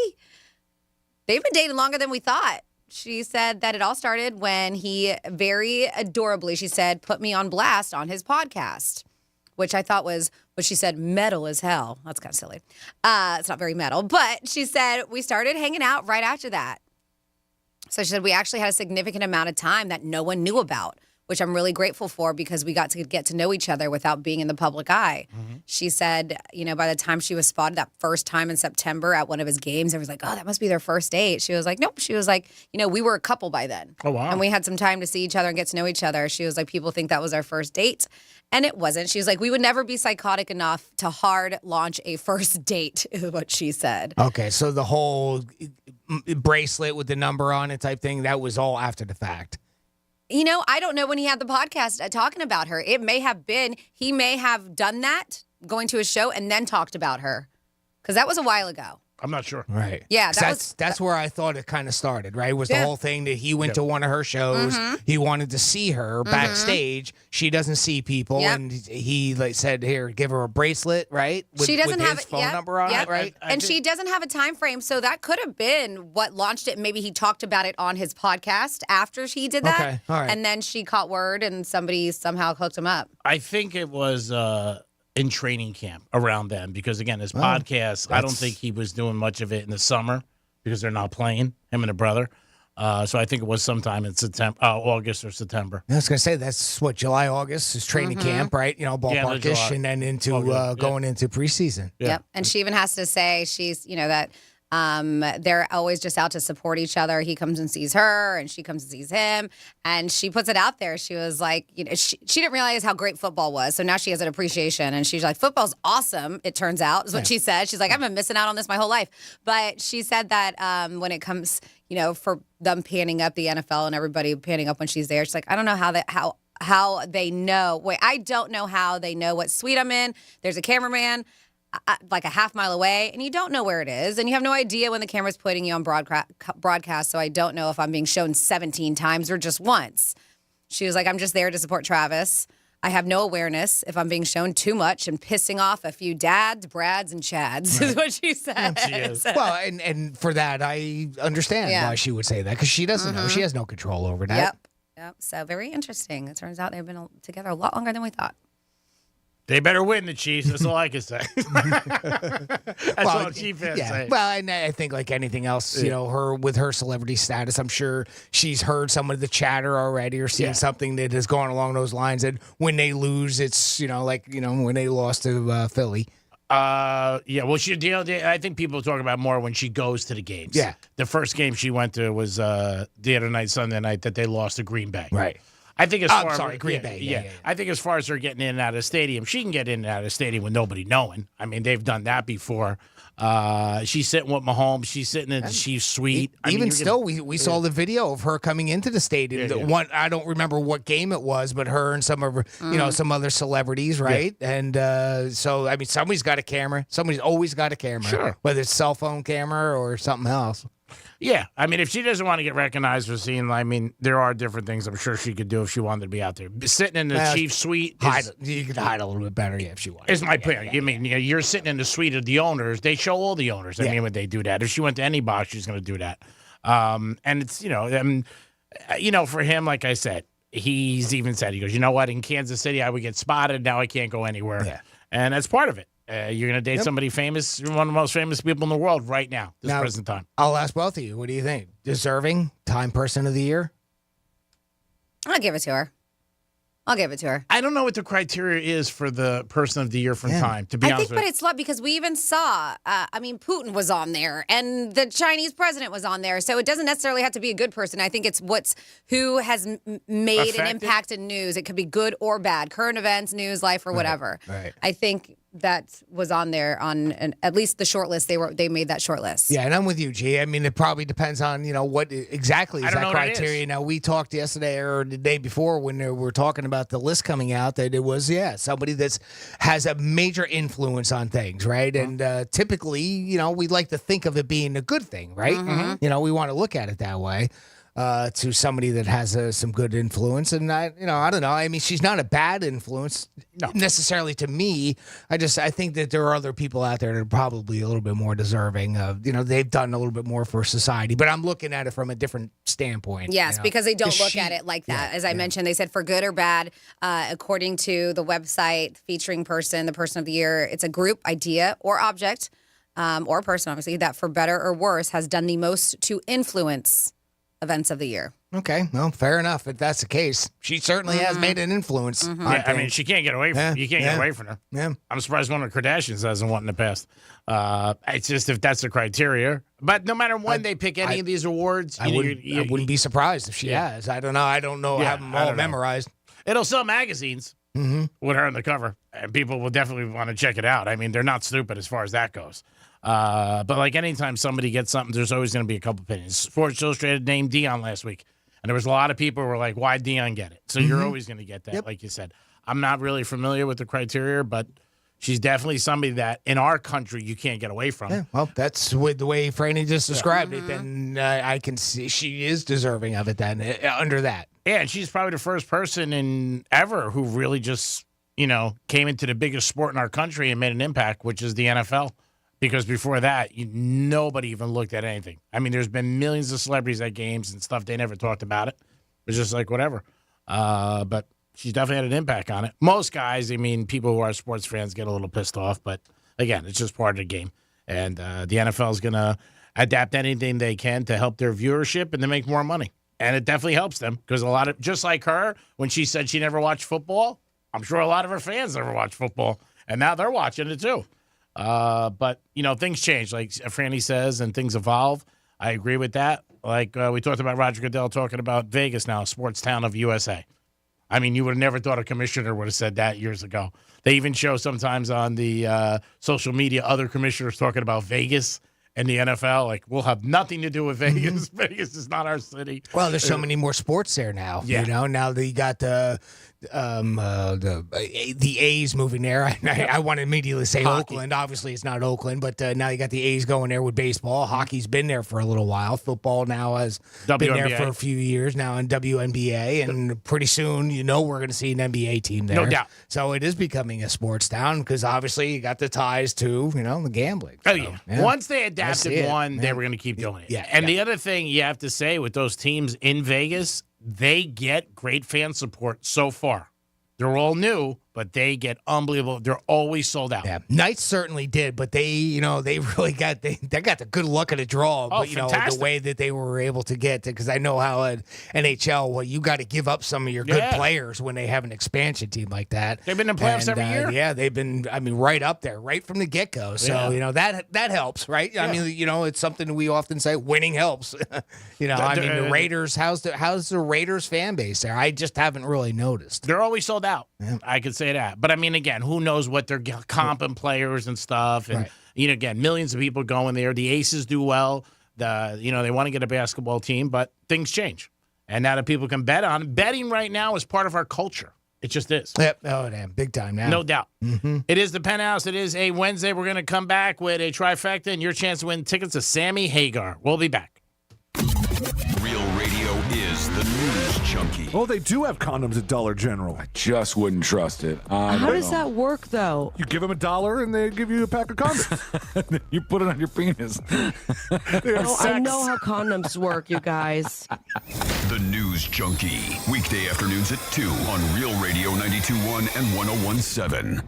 they've been dating longer than we thought. She said that it all started when he very adorably, she said, put me on blast on his podcast, which I thought was what she said, metal as hell. That's kind of silly. It's not very metal, but she said we started hanging out right after that. So she said we actually had a significant amount of time that no one knew about, which I'm really grateful for because we got to get to know each other without being in the public eye. Mm-hmm. She said, by the time she was spotted that first time in September at one of his games, everyone's like, oh, that must be their first date. She was like, nope. She was like, we were a couple by then. Oh, wow. And we had some time to see each other and get to know each other. She was like, people think that was our first date. And it wasn't. She was like, we would never be psychotic enough to hard launch a first date, is what she said. Okay, so the whole bracelet with the number on it type thing, that was all after the fact. I don't know when he had the podcast talking about her. It may have been, he may have done that, going to his show, and then talked about her. Because that was a while ago. I'm not sure. Right. Yeah, that's where I thought it kind of started, right? Was the whole thing that he went to one of her shows. Mm-hmm. He wanted to see her backstage. She doesn't see people. Yep. And he said, here, give her a bracelet, right? She doesn't have his phone number on it, right? And she doesn't have a time frame. So that could have been what launched it. Maybe he talked about it on his podcast after he did that. Okay. All right. And then she caught word and somebody somehow hooked him up. I think it was in training camp around then because, again, his podcast, I don't think he was doing much of it in the summer because they're not playing, him and a brother. So I think it was sometime in August or September. I was going to say, that's what, July, August is training camp, right? Ballparkish, and then into going into preseason. Yeah. Yep. And she even has to say she's, that they're always just out to support each other. He comes and sees her, and she comes and sees him, and she puts it out there. She was like, she didn't realize how great football was, so now she has an appreciation, and she's like, football's awesome, it turns out, is what she said. She's like, I've been missing out on this my whole life. But she said that when it comes, for them panning up the NFL and everybody panning up when she's there, she's like, I don't know how they know. Wait, I don't know how they know what suite I'm in. There's a cameraman like a half mile away, and you don't know where it is, and you have no idea when the camera's putting you on broadcast, so I don't know if I'm being shown 17 times or just once. She was like, I'm just there to support Travis. I have no awareness if I'm being shown too much and pissing off a few dads, Brads, and Chads, is what she said. She is. Well, and for that, I understand why she would say that, because she doesn't know. She has no control over that. Yep. So very interesting. It turns out they've been together a lot longer than we thought. They better win, the Chiefs. That's all I can say. That's all Chief fans say. Well, and I think like anything else, with her celebrity status, I'm sure she's heard some of the chatter already or seen something that has gone along those lines. And when they lose, it's, when they lost to Philly. Well, I think people talk about more when she goes to the games. Yeah. The first game she went to was the other night, Sunday night, that they lost to Green Bay. Right. I think Green Bay. Yeah. I think as far as her getting in and out of the stadium, she can get in and out of the stadium with nobody knowing. I mean, they've done that before. She's sitting with Mahomes. She's sitting in the Chiefs suite. We saw the video of her coming into the stadium. I don't remember what game it was, but her and some of her, some other celebrities, right? Yeah. And somebody's got a camera. Somebody's always got a camera. Sure. Whether it's cell phone camera or something else. Yeah, I mean, if she doesn't want to get recognized for seeing, there are different things I'm sure she could do if she wanted to be out there. Sitting in the Chiefs suite. You could hide a little bit better, if she wanted. Is my point. You're sitting in the suite of the owners. They show all the owners. I mean, when they do that. If she went to any box, she's going to do that. And it's, for him, like I said, he's even said, he goes, you know what, in Kansas City, I would get spotted. Now I can't go anywhere. Yeah. And that's part of it. You're going to date somebody famous, one of the most famous people in the world right now, present time. I'll ask both of you. What do you think? Deserving Time Person of the Year? I'll give it to her. I don't know what the criteria is for the Person of the Year from Time, to be honest with you. But it's love because we even saw, Putin was on there and the Chinese president was on there. So it doesn't necessarily have to be a good person. I think it's who has made an impact in news. It could be good or bad, current events, news, life, or whatever. Right. I think that was on there on at least the short list. They made that short list. Yeah, and I'm with you, G. I mean, it probably depends on, what exactly is that criteria. Now, we talked yesterday or the day before when we were talking about the list coming out that it was, somebody that has a major influence on things, right? And typically, we'd like to think of it being a good thing, right? Mm-hmm. We want to look at it that way. To somebody that has some good influence. And I don't know. I mean, she's not a bad influence necessarily to me. I think that there are other people out there that are probably a little bit more deserving of, they've done a little bit more for society, but I'm looking at it from a different standpoint. Yes, because they don't look at it like that. As I mentioned, they said for good or bad, according to the website featuring the person of the year, it's a group, idea, or object, or person, obviously, that for better or worse has done the most to influence events of the year. Okay, well, fair enough. If that's the case, she certainly has made an influence. Yeah, I mean, she can't get away from. You can't get away from her. Yeah, I'm surprised one of the Kardashians hasn't won in the past. It's just if that's the criteria. But no matter when they pick any of these awards, I wouldn't be surprised if she has. I don't know. I don't have them all memorized. It'll sell magazines with her on the cover, and people will definitely want to check it out. I mean, they're not stupid as far as that goes. But like anytime somebody gets something, there's always going to be a couple opinions. Sports Illustrated named Dion last week, and there was a lot of people who were like, why Dion get it? So you're always going to get that, like you said. I'm not really familiar with the criteria, but she's definitely somebody that in our country you can't get away from. Yeah, well, that's with the way Franny just described it. Then I can see she is deserving of it then under that. Yeah, and she's probably the first person ever who really just, came into the biggest sport in our country and made an impact, which is the NFL. Because before that, nobody even looked at anything. I mean, there's been millions of celebrities at games and stuff. They never talked about it. It was just like whatever. But she's definitely had an impact on it. Most guys, people who are sports fans get a little pissed off. But, again, it's just part of the game. And the NFL is going to adapt anything they can to help their viewership and to make more money. And it definitely helps them because just like her, when she said she never watched football, I'm sure a lot of her fans never watched football. And now they're watching it, too. But, things change, like Franny says, and things evolve. I agree with that. Like we talked about Roger Goodell talking about Vegas now, sports town of USA. I mean, you would have never thought a commissioner would have said that years ago. They even show sometimes on the social media other commissioners talking about Vegas and the NFL. Like, we'll have nothing to do with Vegas. Vegas is not our city. Well, there's so many more sports there now. Yeah. Now that you got the A's moving there. I want to immediately say Hockey. Oakland. Obviously, it's not Oakland, but now you got the A's going there with baseball. Hockey's been there for a little while. Football now has been there for a few years now in WNBA, and pretty soon, we're going to see an NBA team there. No doubt. So it is becoming a sports town because obviously you got the ties to, the gambling. Oh, yeah. Once they adapted one, they were going to keep doing it. Yeah. And the other thing you have to say with those teams in Vegas, they get great fan support so far. They're all new, but they get unbelievable. They're always sold out. Yeah, Knights certainly did, but they really got they got the good luck of the draw. But fantastic. The way that they were able to get to, because I know how at NHL, you got to give up some of your good players when they have an expansion team like that. They've been in playoffs every year. Yeah, they've been. I mean, right up there, right from the get go. So that helps, right? I mean, it's something we often say: winning helps. The Raiders. How's the Raiders fan base there? I just haven't really noticed. They're always sold out. Yeah. I could say that. But I mean, again, who knows what they're comping players and stuff. And, again, millions of people going there. The Aces do well. They want to get a basketball team, but things change. And now that people can bet on it, betting right now is part of our culture. It just is. Yep. Oh, damn. Big time now. No doubt. Mm-hmm. It is the Penthouse. It is a Wednesday. We're going to come back with a trifecta and your chance to win tickets to Sammy Hagar. We'll be back. Real Radio is the news junkie. Oh, they do have condoms at Dollar General. I just wouldn't trust it. How does that work, though? You give them $1 and they give you a pack of condoms. You put it on your penis. I know how condoms work, you guys. The News Junkie. Weekday afternoons at 2 on Real Radio 92.1 and 101.7.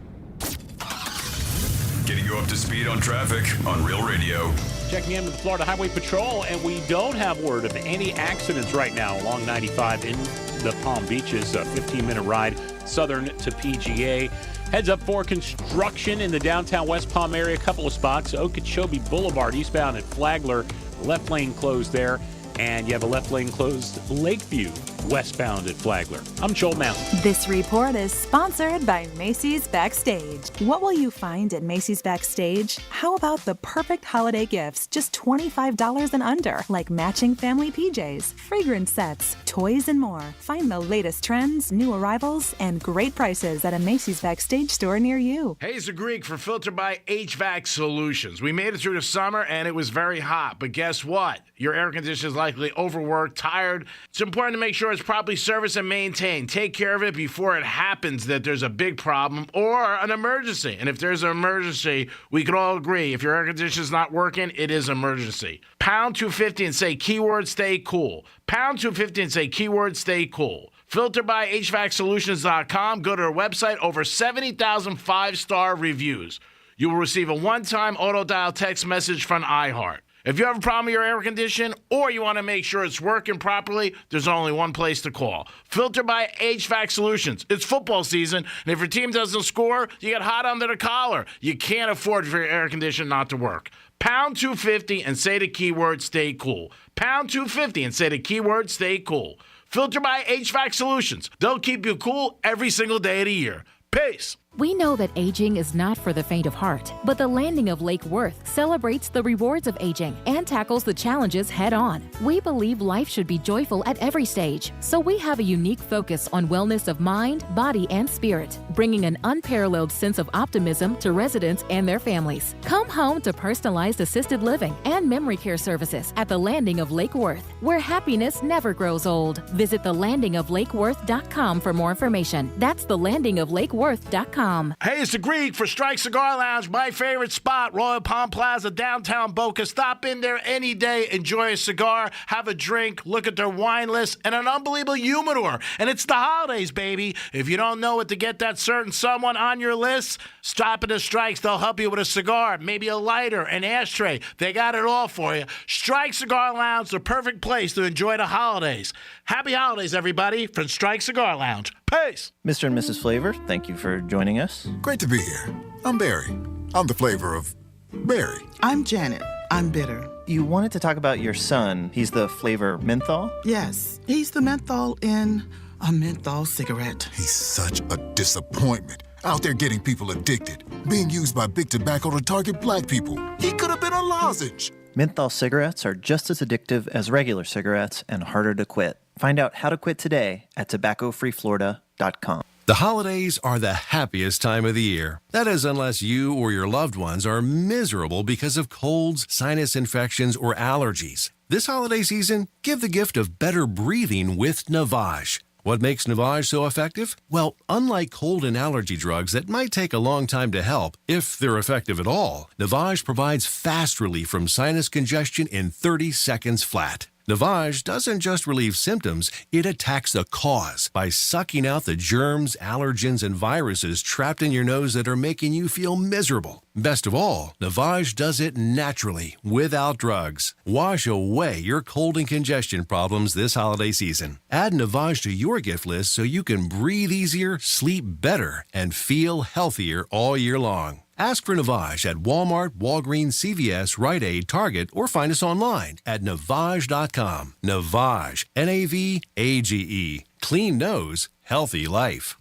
Getting you up to speed on traffic on Real Radio. Checking in with the Florida Highway Patrol, and we don't have word of any accidents right now along 95 in the Palm Beaches. A 15-minute ride southern to PGA. Heads up for construction in the downtown West Palm area. A couple of spots. Okeechobee Boulevard eastbound at Flagler. Left lane closed there. And you have a left lane closed Lakeview westbound at Flagler. I'm Joel Mountain. This report is sponsored by Macy's Backstage. What will you find at Macy's Backstage? How about the perfect holiday gifts, just $25 and under, like matching family PJs, fragrance sets, toys, and more. Find the latest trends, new arrivals, and great prices at a Macy's Backstage store near you. Hey, it's the Greek for Filter by HVAC Solutions. We made it through the summer, and it was very hot. But guess what? Your air conditioner is likely overworked, tired. It's important to make sure it's properly serviced and maintained. Take care of it before it happens that there's a big problem or an emergency. And if there's an emergency, we can all agree if your air conditioner is not working, it is an emergency. Pound 250 and say keyword stay cool. Pound 250 and say keyword stay cool. Filter by HVACsolutions.com. Go to our website. Over 70,000 5-star reviews. You will receive a one-time auto-dial text message from iHeart. If you have a problem with your air conditioning or you want to make sure it's working properly, there's only one place to call. Filter by HVAC Solutions. It's football season, and if your team doesn't score, you get hot under the collar. You can't afford for your air conditioning not to work. Pound 250 and say the keyword stay cool. Pound 250 and say the keyword stay cool. Filter by HVAC Solutions. They'll keep you cool every single day of the year. Peace. We know that aging is not for the faint of heart, but the Landing of Lake Worth celebrates the rewards of aging and tackles the challenges head on. We believe life should be joyful at every stage, so we have a unique focus on wellness of mind, body, and spirit, bringing an unparalleled sense of optimism to residents and their families. Come home to personalized assisted living and memory care services at the Landing of Lake Worth, where happiness never grows old. Visit thelandingoflakeworth.com for more information. That's thelandingoflakeworth.com. Hey, it's the Greek for Strike Cigar Lounge, my favorite spot, Royal Palm Plaza, downtown Boca. Stop in there any day, enjoy a cigar, have a drink, look at their wine list, and an unbelievable humidor. And it's the holidays, baby. If you don't know what to get that certain someone on your list, stop at the Strikes. They'll help you with a cigar, maybe a lighter, an ashtray. They got it all for you. Strike Cigar Lounge, the perfect place to enjoy the holidays. Happy holidays, everybody, from Strike Cigar Lounge. Peace. Mr. and Mrs. Flavor, thank you for joining us. Great to be here. I'm Barry. I'm the flavor of Barry. I'm Janet. I'm bitter. You wanted to talk about your son. He's the flavor menthol? Yes, he's the menthol in a menthol cigarette. He's such a disappointment. Out there getting people addicted. Being used by big tobacco to target black people. He could have been a lozenge. Menthol cigarettes are just as addictive as regular cigarettes and harder to quit. Find out how to quit today at tobaccofreeflorida.com. The holidays are the happiest time of the year. That is, unless you or your loved ones are miserable because of colds, sinus infections, or allergies. This holiday season, give the gift of better breathing with Navage. What makes Navage so effective? Well, unlike cold and allergy drugs that might take a long time to help, if they're effective at all, Navage provides fast relief from sinus congestion in 30 seconds flat. Navage doesn't just relieve symptoms, it attacks the cause by sucking out the germs, allergens, and viruses trapped in your nose that are making you feel miserable. Best of all, Navage does it naturally, without drugs. Wash away your cold and congestion problems this holiday season. Add Navage to your gift list so you can breathe easier, sleep better, and feel healthier all year long. Ask for Navage at Walmart, Walgreens, CVS, Rite Aid, Target, or find us online at Navage.com. Navage, Navage. Clean nose, healthy life.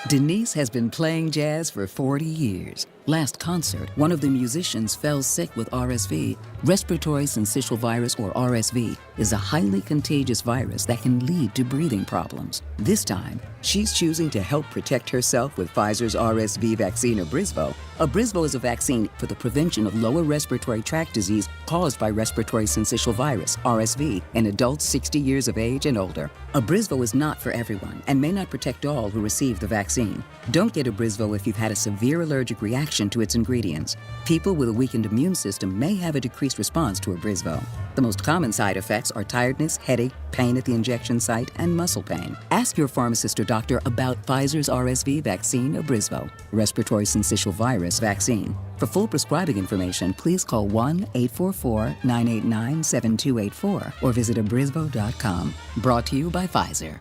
Denise has been playing jazz for 40 years. Last concert, one of the musicians fell sick with RSV. Respiratory syncytial virus, or RSV, is a highly contagious virus that can lead to breathing problems. This time, she's choosing to help protect herself with Pfizer's RSV vaccine, Abrysvo. Abrysvo is a vaccine for the prevention of lower respiratory tract disease caused by respiratory syncytial virus, RSV, in adults 60 years of age and older. Abrysvo is not for everyone and may not protect all who receive the vaccine. Don't get Abrysvo if you've had a severe allergic reaction to its ingredients. People with a weakened immune system may have a decreased response to Abrysvo. The most common side effects are tiredness, headache, pain at the injection site, and muscle pain. Ask your pharmacist or doctor about Pfizer's RSV vaccine, Abrysvo, respiratory syncytial virus vaccine. For full prescribing information, please call 1-844-989-7284 or visit abrysvo.com. Brought to you by Pfizer.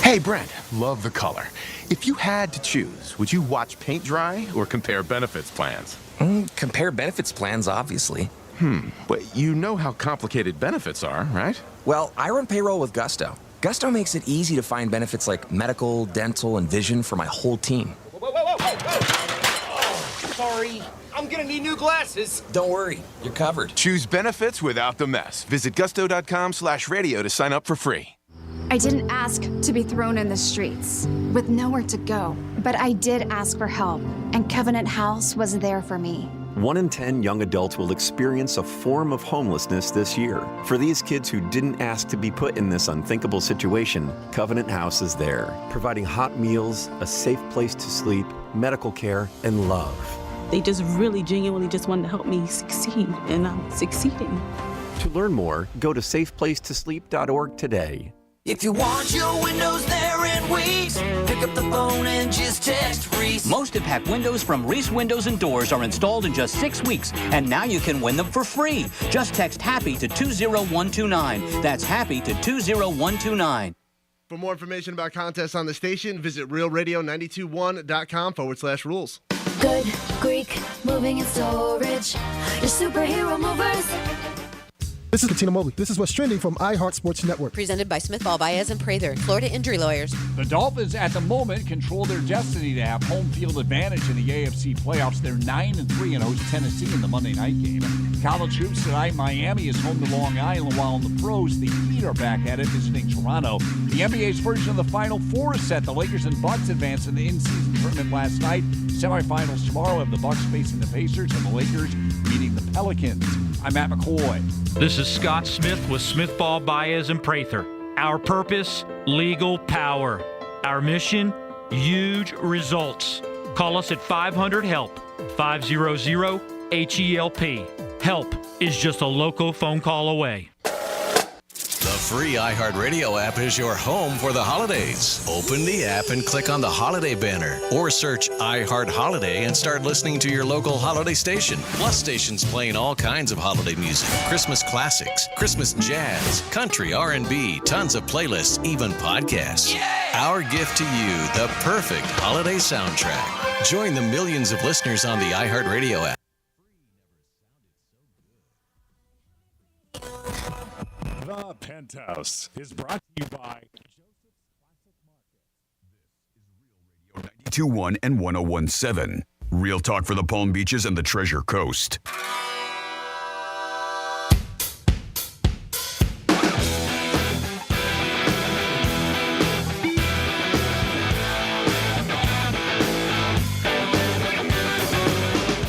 Hey, Brent, love the color. If you had to choose, would you watch paint dry or compare benefits plans? Compare benefits plans, obviously. But you know how complicated benefits are, right? Well, I run payroll with Gusto. Gusto makes it easy to find benefits like medical, dental, and vision for my whole team. Whoa. Sorry, I'm gonna need new glasses. Don't worry, you're covered. Choose benefits without the mess. Visit gusto.com/radio to sign up for free. I didn't ask to be thrown in the streets with nowhere to go, but I did ask for help, and Covenant House was there for me. 1 in 10 young adults will experience a form of homelessness this year. For these kids who didn't ask to be put in this unthinkable situation, Covenant House is there, providing hot meals, a safe place to sleep, medical care, and love. They just really genuinely just wanted to help me succeed, and I'm succeeding. To learn more, go to safeplacetosleep.org today. If you want your windows there in weeks, pick up the phone and just text Reese. Most impact windows from Reese Windows and Doors are installed in just 6 weeks, and now you can win them for free. Just text HAPPY to 20129. That's HAPPY to 20129. For more information about contests on the station, visit realradio921.com/rules. Good Greek moving and storage. Your superhero movers. This is Katina Mobley. This is what's trending from iHeart Sports Network. Presented by Smith, Baez, and Prather, Florida Injury Lawyers. The Dolphins, at the moment, control their destiny to have home field advantage in the AFC playoffs. They're 9-3 and host Tennessee in the Monday night game. College hoops tonight, Miami is home to Long Island, while in the pros, the Heat are back at it, visiting Toronto. The NBA's version of the Final Four is set. The Lakers and Bucks advanced in the in-season tournament last night. Semifinals tomorrow have the Bucks facing the Pacers and the Lakers meeting the Pelicans. I'm Matt McCoy. This is Scott Smith with Smith, Baez, and Prather. Our purpose, legal power. Our mission, huge results. Call us at 500-HELP, 500-HELP. Help is just a local phone call away. The free iHeartRadio app is your home for the holidays. Open the app and click on the holiday banner, or search iHeart Holiday and start listening to your local holiday station. Plus stations playing all kinds of holiday music, Christmas classics, Christmas jazz, country, R&B, tons of playlists, even podcasts. Yay! Our gift to you, the perfect holiday soundtrack. Join the millions of listeners on the iHeartRadio app. The Penthouse is brought to you by 92.1 and 101.7. Real talk for the Palm Beaches and the Treasure Coast.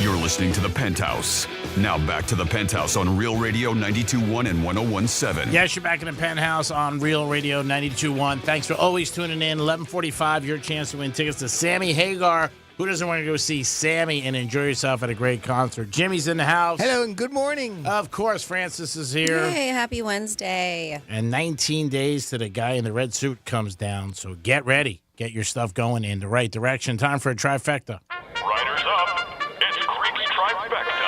You're listening to the Penthouse. Now back to the Penthouse on Real Radio 92.1 and 101.7. Yes, you're back in the Penthouse on Real Radio 92.1. Thanks for always tuning in. 11:45, your chance to win tickets to Sammy Hagar Who doesn't want to go see Sammy and enjoy yourself at a great concert? Jimmy's in the house. Hello and good morning. Of course, Francis is here. Hey, happy Wednesday. And 19 days to the guy in the red suit comes down. So get ready. Get your stuff going in the right direction. Time for a trifecta. Riders up. It's Creek's Trifecta.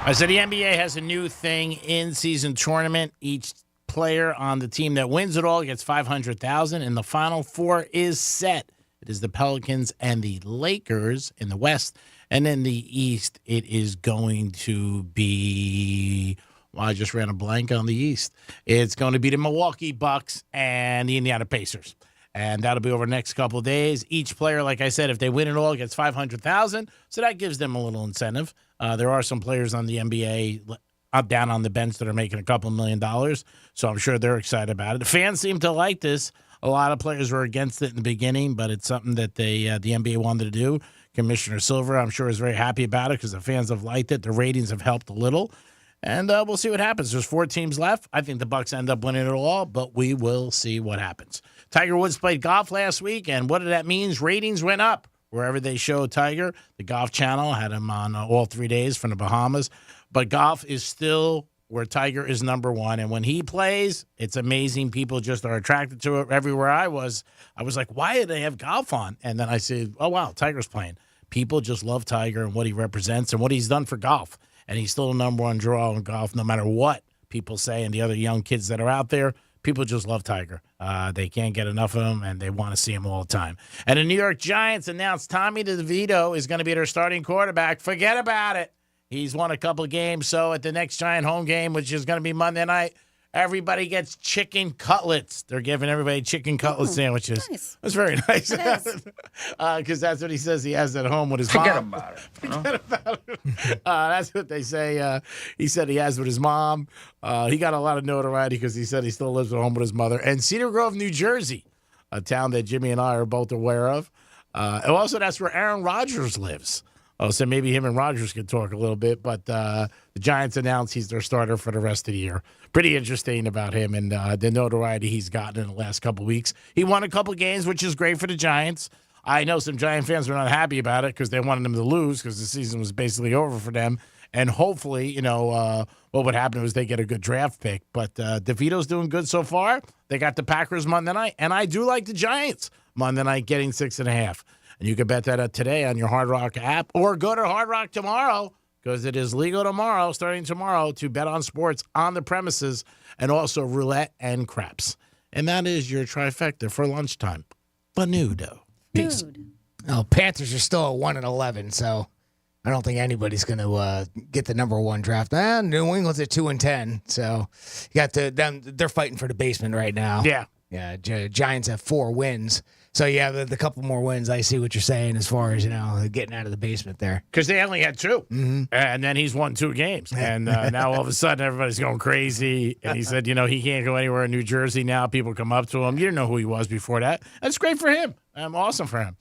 I said the NBA has a new thing in-season tournament. Each player on the team that wins it all gets $500,000, and the Final Four is set. It is the Pelicans and the Lakers in the West. And in the East, it is going to be, well, I just ran a blank on the East. It's going to be the Milwaukee Bucks and the Indiana Pacers. And that'll be over the next couple of days. Each player, like I said, if they win it all, gets $500,000. So that gives them a little incentive. There are some players on the NBA up down on the bench that are making a couple $1 million. So I'm sure they're excited about it. The fans seem to like this. A lot of players were against it in the beginning, but it's something that the NBA wanted to do. Commissioner Silver, I'm sure, is very happy about it because the fans have liked it. The ratings have helped a little. And we'll see what happens. There's 4 teams left. I think the Bucks end up winning it all, but we will see what happens. Tiger Woods played golf last week, and what did that mean? Ratings went up wherever they showed Tiger. The Golf Channel had him on all 3 days from the Bahamas. But golf is still where Tiger is number one. And when he plays, it's amazing. People just are attracted to it. Everywhere I was like, why did they have golf on? And then I said, oh, wow, Tiger's playing. People just love Tiger and what he represents and what he's done for golf. And he's still the number one draw in golf no matter what people say. And the other young kids that are out there, people just love Tiger. They can't get enough of him, and they want to see him all the time. And the New York Giants announced Tommy DeVito is going to be their starting quarterback. Forget about it. He's won a couple of games, so at the next Giant home game, which is going to be Monday night, everybody gets chicken cutlets. They're giving everybody chicken cutlet sandwiches. Nice. That's very nice. Because that's what he says he has at home with his mom. Forget about it. That's what they say. He said he has with his mom. He got a lot of notoriety because he said he still lives at home with his mother. And Cedar Grove, New Jersey, a town that Jimmy and I are both aware of. And also, that's where Aaron Rodgers lives. Oh, so maybe him and Rodgers could talk a little bit, but the Giants announced he's their starter for the rest of the year. Pretty interesting about him and the notoriety he's gotten in the last couple of weeks. He won a couple of games, which is great for the Giants. I know some Giant fans were not happy about it because they wanted him to lose because the season was basically over for them. And hopefully, what would happen was they get a good draft pick. But DeVito's doing good so far. They got the Packers Monday night, and I do like the Giants Monday night getting 6.5. And you can bet that today on your Hard Rock app or go to Hard Rock tomorrow because it is legal tomorrow, starting tomorrow, to bet on sports on the premises and also roulette and craps. And that is your trifecta for lunchtime. Menudo. Peace. Oh, Panthers are still at 1-11, so I don't think anybody's going to get the number one draft. New England's at 2-10, so you got them. They're fighting for the basement right now. Yeah. Giants have 4 wins. So, yeah, the couple more wins, I see what you're saying as far as, getting out of the basement there. Because they only had 2. Mm-hmm. And then he's won 2 games. And now all of a sudden everybody's going crazy. And he said, he can't go anywhere in New Jersey now. People come up to him. You didn't know who he was before that. That's great for him. Awesome for him.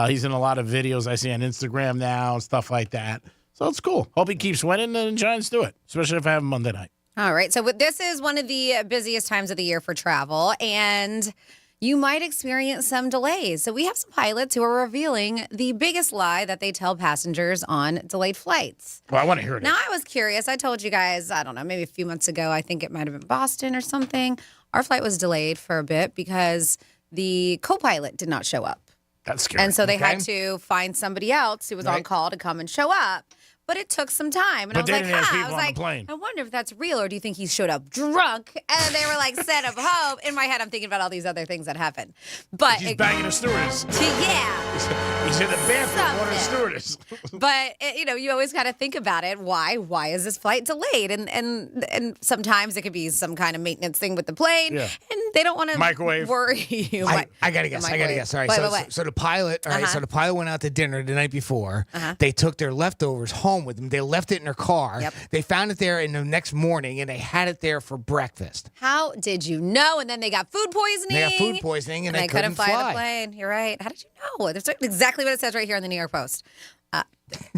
He's in a lot of videos I see on Instagram now and stuff like that. So it's cool. Hope he keeps winning and the Giants do it, especially if I have him Monday night. All right. So this is one of the busiest times of the year for travel, and you might experience some delays. So we have some pilots who are revealing the biggest lie that they tell passengers on delayed flights. Well, I want to hear it. Now, I was curious. I told you guys, I don't know, maybe a few months ago, I think it might have been Boston or something. Our flight was delayed for a bit because the co-pilot did not show up. That's scary. And so they had to find somebody else who was on call to come and show up. But it took some time. And but I was like, I wonder if that's real, or do you think he showed up drunk? And they were like, sent him home. In my head, I'm thinking about all these other things that happened. But he's banging a stewardess. Yeah. He's in the bathroom with a stewardess. But, you always got to think about it. Why is this flight delayed? And sometimes it could be some kind of maintenance thing with the plane. Yeah. And they don't want to microwave. Worry you. I got to guess. All right. So the pilot, so the pilot went out to dinner the night before. They took their leftovers home with them. They left it in their car. Yep. They found it there in the next morning, and they had it there for breakfast. How did you know? And then they got food poisoning. And they couldn't fly the plane. You're right. How did you know? That's exactly what it says right here in the New York Post.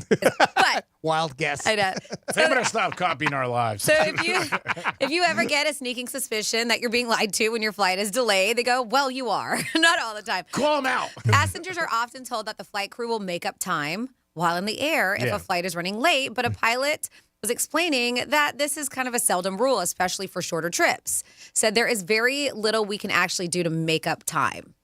But wild guess. I know. They better stop copying our lives. So if you ever get a sneaking suspicion that you're being lied to when your flight is delayed, they go, well, you are. Not all the time. Call them out. Passengers are often told that the flight crew will make up time while in the air if a flight is running late, but a pilot was explaining that this is kind of a seldom rule, especially for shorter trips. Said there is very little we can actually do to make up time.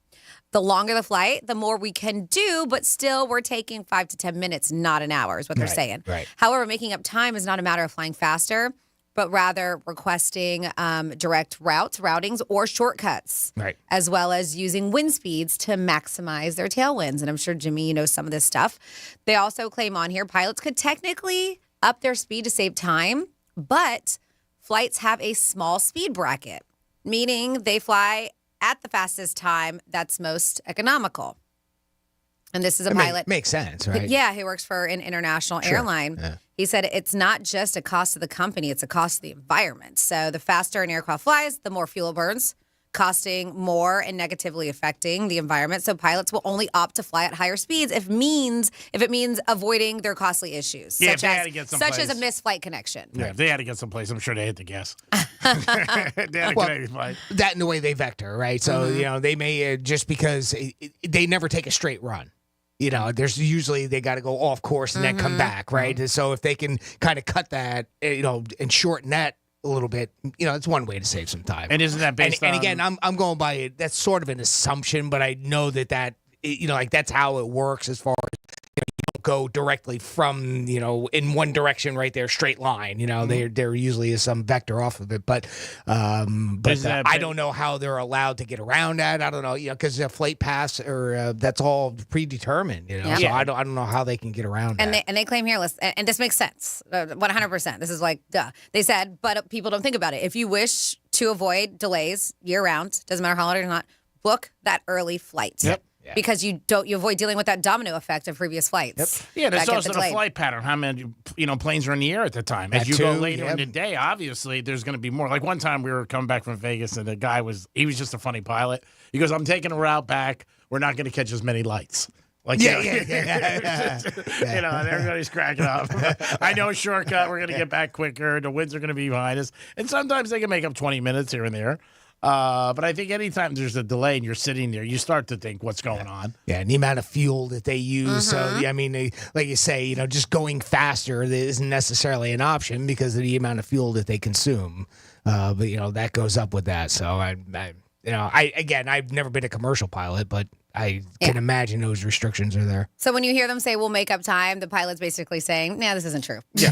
The longer the flight, the more we can do, but still we're taking 5 to 10 minutes, not an hour is what they're saying. Right. However, making up time is not a matter of flying faster, but rather requesting direct routings or shortcuts, right, as well as using wind speeds to maximize their tailwinds. And I'm sure, Jimmy, you know some of this stuff. They also claim on here pilots could technically up their speed to save time, but flights have a small speed bracket, meaning they fly at the fastest time that's most economical. And this is a pilot. Makes sense, right? Yeah, who works for an international airline. Yeah. He said it's not just a cost to the company, it's a cost to the environment. So the faster an aircraft flies, the more fuel it burns, costing more and negatively affecting the environment. So pilots will only opt to fly at higher speeds if it means avoiding their costly issues, Yeah, such as a missed flight connection. Yeah, if they had to get someplace, I'm sure they hit the gas. They had a connecting flight. That and the way they vector, right? So, they may, just because they never take a straight run. There's usually they got to go off course and then come back, right? So if they can kind of cut that, and shorten that a little bit, it's one way to save some time. And isn't that based and again, I'm going by it. That's sort of an assumption, but I know that that's how it works as far as you don't go directly from in one direction right there, straight line. There usually is some vector off of it, but I don't know how they're allowed to get around that. I don't know, because a flight pass or that's all predetermined. So I don't know how they can get around that. And they claim here, and this makes sense, 100%. This is like, duh. They said, but people don't think about it. If you wish to avoid delays year round, doesn't matter holiday or not, book that early flight. Yep. Yeah. Because you avoid dealing with that domino effect of previous flights. Yep. Yeah, there's that get also the delayed. flight pattern. How many planes are in the air at the time? As That you too, go later yep. in the day, obviously there's going to be more. Like one time we were coming back from Vegas and the guy was just a funny pilot. He goes, "I'm taking a route back. We're not going to catch as many lights." Like Yeah. and everybody's cracking up. I know a shortcut. We're going to get back quicker. The winds are going to be behind us, and sometimes they can make up 20 minutes here and there. But I think anytime there's a delay and you're sitting there, you start to think what's going on. Yeah, and the amount of fuel that they use. So, I mean, like you say, just going faster isn't necessarily an option because of the amount of fuel that they consume. But that goes up with that. So I've never been a commercial pilot, but I can imagine those restrictions are there. So when you hear them say we'll make up time, the pilot's basically saying, "Nah, this isn't true." Yeah.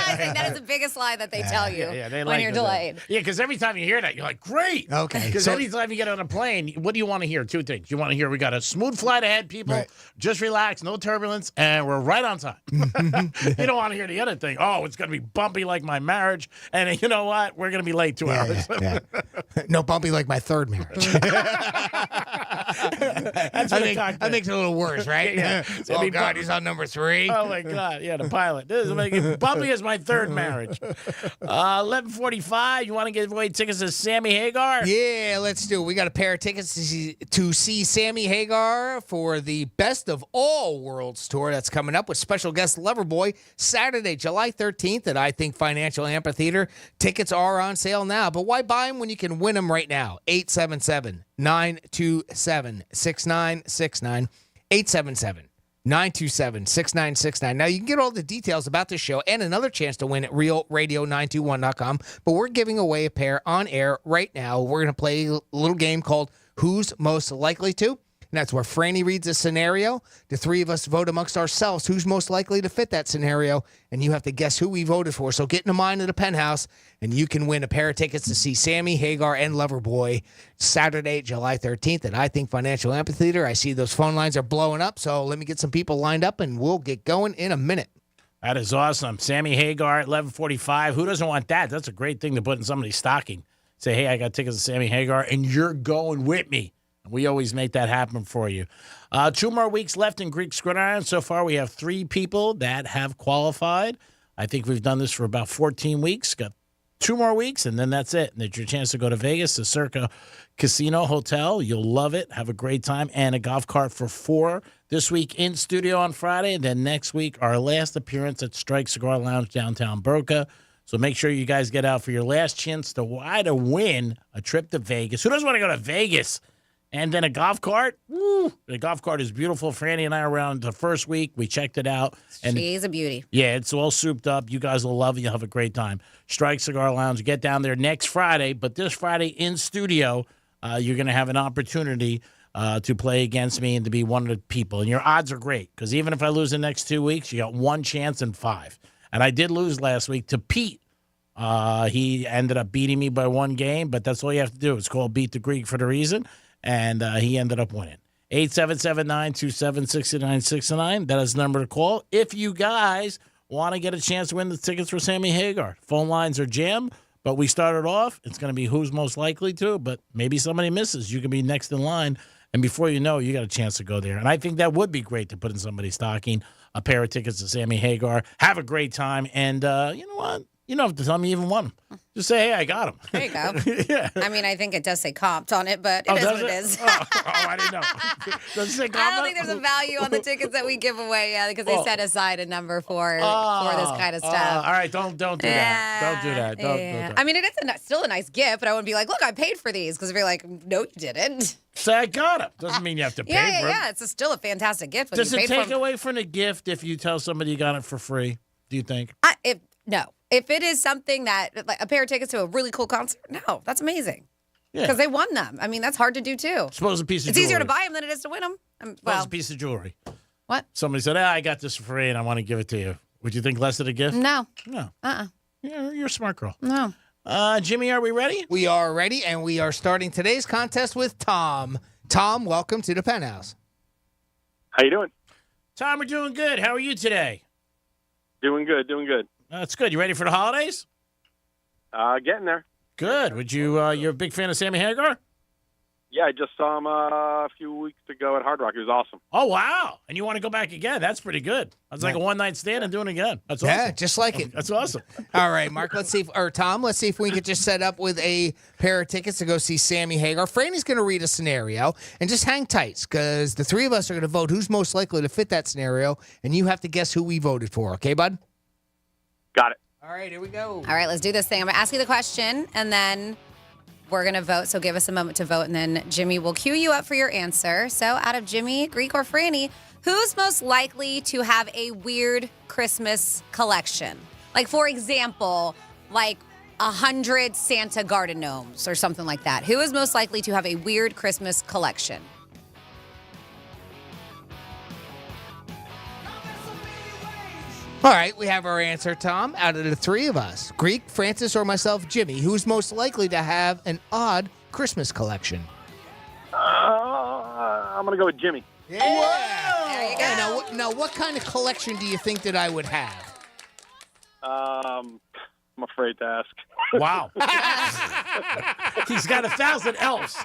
I think that is the biggest lie that they tell you when you're delayed. Yeah, because every time you hear that, you're like, great. Okay. Because anytime you get on a plane, what do you want to hear? Two things. You want to hear we got a smooth flight ahead, people. Right. Just relax, no turbulence, and we're right on time. You don't want to hear the other thing. Oh, it's going to be bumpy like my marriage. And you know what? We're going to be late 2 hours. Yeah. No bumpy like my third marriage. That makes it a little worse, right? Yeah. Oh, God, he's on number 3. Oh, my God. Yeah, the pilot. This is making bumpy as my third marriage. 11:45. You want to give away tickets to Sammy Hagar? Yeah, let's do it. We got a pair of tickets to see Sammy Hagar for the Best of All Worlds tour that's coming up with special guest Loverboy Saturday, July 13th at I Think Financial Amphitheater. Tickets are on sale now, but why buy them when you can win them right now? 877-927-6969. 877-927-6969. Now, you can get all the details about this show and another chance to win at realradio921.com, but we're giving away a pair on air right now. We're going to play a little game called Who's Most Likely To? And that's where Franny reads a scenario. The three of us vote amongst ourselves who's most likely to fit that scenario, and you have to guess who we voted for. So get in the mind of the Penthouse, and you can win a pair of tickets to see Sammy, Hagar, and Loverboy Saturday, July 13th at I Think Financial Amphitheater. I see those phone lines are blowing up, so let me get some people lined up, and we'll get going in a minute. That is awesome. Sammy Hagar at 11:45. Who doesn't want that? That's a great thing to put in somebody's stocking. Say, hey, I got tickets to Sammy Hagar, and you're going with me. We always make that happen for you. 2 more weeks left in Greek Gridiron. So far, we have 3 people that have qualified. I think we've done this for about 14 weeks. Got 2 more weeks, and then that's it. And it's your chance to go to Vegas, to Circa Casino Hotel. You'll love it. Have a great time. And a golf cart for 4 this week in studio on Friday. And then next week, our last appearance at Strike Cigar Lounge downtown Boca. So make sure you guys get out for your last chance to win a trip to Vegas. Who doesn't want to go to Vegas? And then a golf cart. Woo! The golf cart is beautiful. Franny and I are around the first week. We checked it out. And She's a beauty. yeah, it's all souped up. You guys will love it. You'll have a great time. Strike Cigar Lounge. Get down there next Friday. But this Friday in studio, you're going to have an opportunity to play against me and to be one of the people. And your odds are great because even if I lose the next 2 weeks, you got 1 chance in 5. And I did lose last week to Pete. He ended up beating me by 1 game, but that's all you have to do. It's called Beat the Greek for the reason. And he ended up winning. 877-927-6969. That is the number to call if you guys want to get a chance to win the tickets for Sammy Hagar. Phone lines are jammed, but we started off. It's going to be who's most likely to, but maybe somebody misses. You can be next in line, and before you know, you got a chance to go there. And I think that would be great to put in somebody's stocking, a pair of tickets to Sammy Hagar. Have a great time, and you know what? You don't have to tell me you even won them. Just say, hey, I got them. There you go. Yeah. I mean, I think it does say comped on it, but it is what it is. I didn't know. Does it say comped? I don't think there's a value on the tickets that we give away because they set aside a number for this kind of stuff. All right, don't do that. Don't do that. Don't do that. I mean, it is still a nice gift, but I wouldn't be like, look, I paid for these because if you're like, no, you didn't. Say I got them. Doesn't mean you have to pay for them. Yeah, it's still a fantastic gift. When Does you it paid take for away from the gift if you tell somebody you got it for free, do you think? No. If it is something that, like a pair of tickets to a really cool concert, no, that's amazing. Because they won them. I mean, that's hard to do, too. Suppose a piece of It's jewelry. easier to buy them than it is to win them. Suppose a piece of jewelry. What? Somebody said, I got this for free and I want to give it to you. Would you think less of the gift? No. No. Uh-uh. You're a smart girl. No. Jimmy, are we ready? We are ready, and we are starting today's contest with Tom. Tom, welcome to the Penthouse. How you doing? Tom, we're doing good. How are you today? Doing good, doing good. That's good. You ready for the holidays? Getting there. Uh-huh. Good. You're a big fan of Sammy Hagar? Yeah, I just saw him a few weeks ago at Hard Rock. He was awesome. Oh, wow. And you want to go back again. That's pretty good. That's like a one-night stand and doing it again. That's awesome. Yeah, just like it. That's awesome. All right, Mark, Tom, let's see if we could just set up with a pair of tickets to go see Sammy Hagar. Franny's going to read a scenario, and just hang tight, because the 3 of us are going to vote who's most likely to fit that scenario, and you have to guess who we voted for. Okay, bud? Got it. All right, here we go. All right, let's do this thing. I'm going to ask you the question, and then we're going to vote. So give us a moment to vote, and then Jimmy will cue you up for your answer. So out of Jimmy, Greek, or Franny, who's most likely to have a weird Christmas collection? Like, for example, like 100 Santa garden gnomes or something like that. Who is most likely to have a weird Christmas collection? All right, we have our answer, Tom. Out of the 3 of us, Greek, Francis, or myself, Jimmy, who's most likely to have an odd Christmas collection? I'm going to go with Jimmy. Yeah. There you go. Now, what kind of collection do you think that I would have? I'm afraid to ask. Wow. He's got 1,000 elves.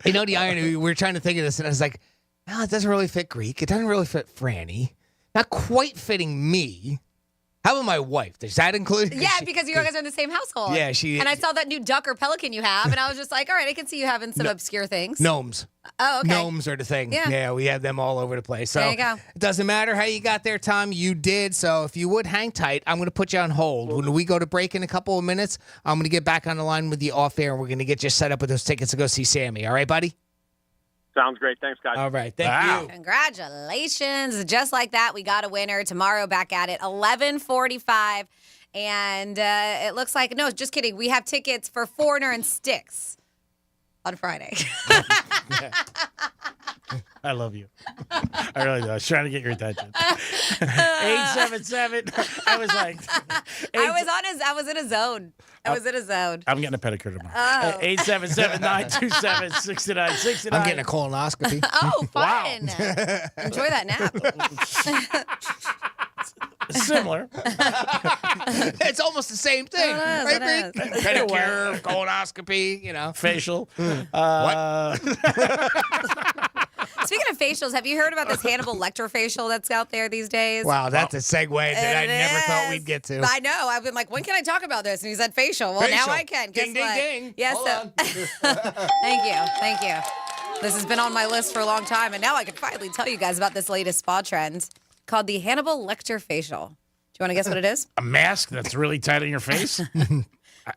You know, the irony, we were trying to think of this, and I was like, no, it doesn't really fit Greek. It doesn't really fit Franny. Not quite fitting me. How about my wife? Does that include? Yeah, because you guys are in the same household. Yeah, she. And I saw that new duck or pelican you have, and I was just like, all right, I can see you having some obscure things. Gnomes. Oh, okay. Gnomes are the thing. Yeah. We have them all over the place. So there you go. It doesn't matter how you got there, Tom. You did. So if you would hang tight, I'm going to put you on hold. When we go to break in a couple of minutes, I'm going to get back on the line with you off air, and we're going to get you set up with those tickets to go see Sammy. All right, buddy? Sounds great. Thanks, guys. All right. Thank you. Congratulations. Just like that, we got a winner. Tomorrow back at it, 11:45. And it looks like, no, just kidding. We have tickets for Foreigner and Styx on Friday. I love you. I really do. I was trying to get your attention. 877. I was like, I was in a zone. I'm getting a pedicure tomorrow. Oh. 877-927-6969. I'm getting a colonoscopy. Oh, fun. Enjoy that nap. Similar. It's almost the same thing. It is. Pedicure, colonoscopy, Facial. What? Speaking of facials, have you heard about this Hannibal Lecter facial that's out there these days? Wow, that's a segue that I never thought we'd get to. I know. I've been like, when can I talk about this? And he said facial. Well, now I can. Ding, ding, ding. Yes. Thank you. This has been on my list for a long time, and now I can finally tell you guys about this latest spa trend called the Hannibal Lecter facial. Do you want to guess what it is? A mask that's really tight on your face?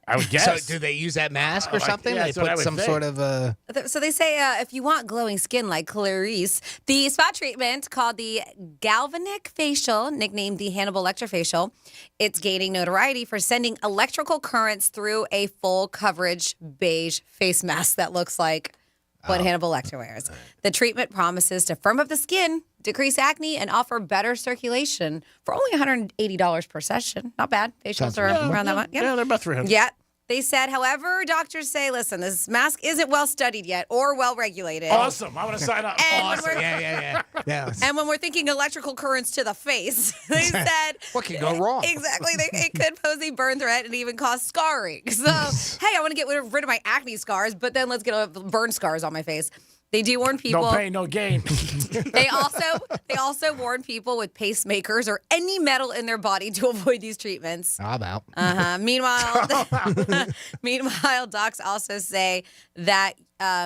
I would guess. So do they use that mask or something? Yeah, They put some sort of So they say if you want glowing skin like Clarice, the spa treatment called the Galvanic Facial, nicknamed the Hannibal Lecter Facial, it's gaining notoriety for sending electrical currents through a full coverage beige face mask that looks like what Hannibal Lecter wears. The treatment promises to firm up the skin, decrease acne, and offer better circulation for only $180 per session. Not bad. Facials are around that much. Yeah, they're about 300. Yeah. They said, however, doctors say, listen, this mask isn't well studied yet or well regulated. Awesome. I want to sign up. awesome. Yeah. And when we're thinking electrical currents to the face, they said, what can go wrong? Exactly. It could pose a burn threat and even cause scarring. So, hey, I want to get rid of my acne scars, but then let's get burn scars on my face. They do warn people. No pain, no gain. They also warn people with pacemakers or any metal in their body to avoid these treatments. How about? Meanwhile, docs also say that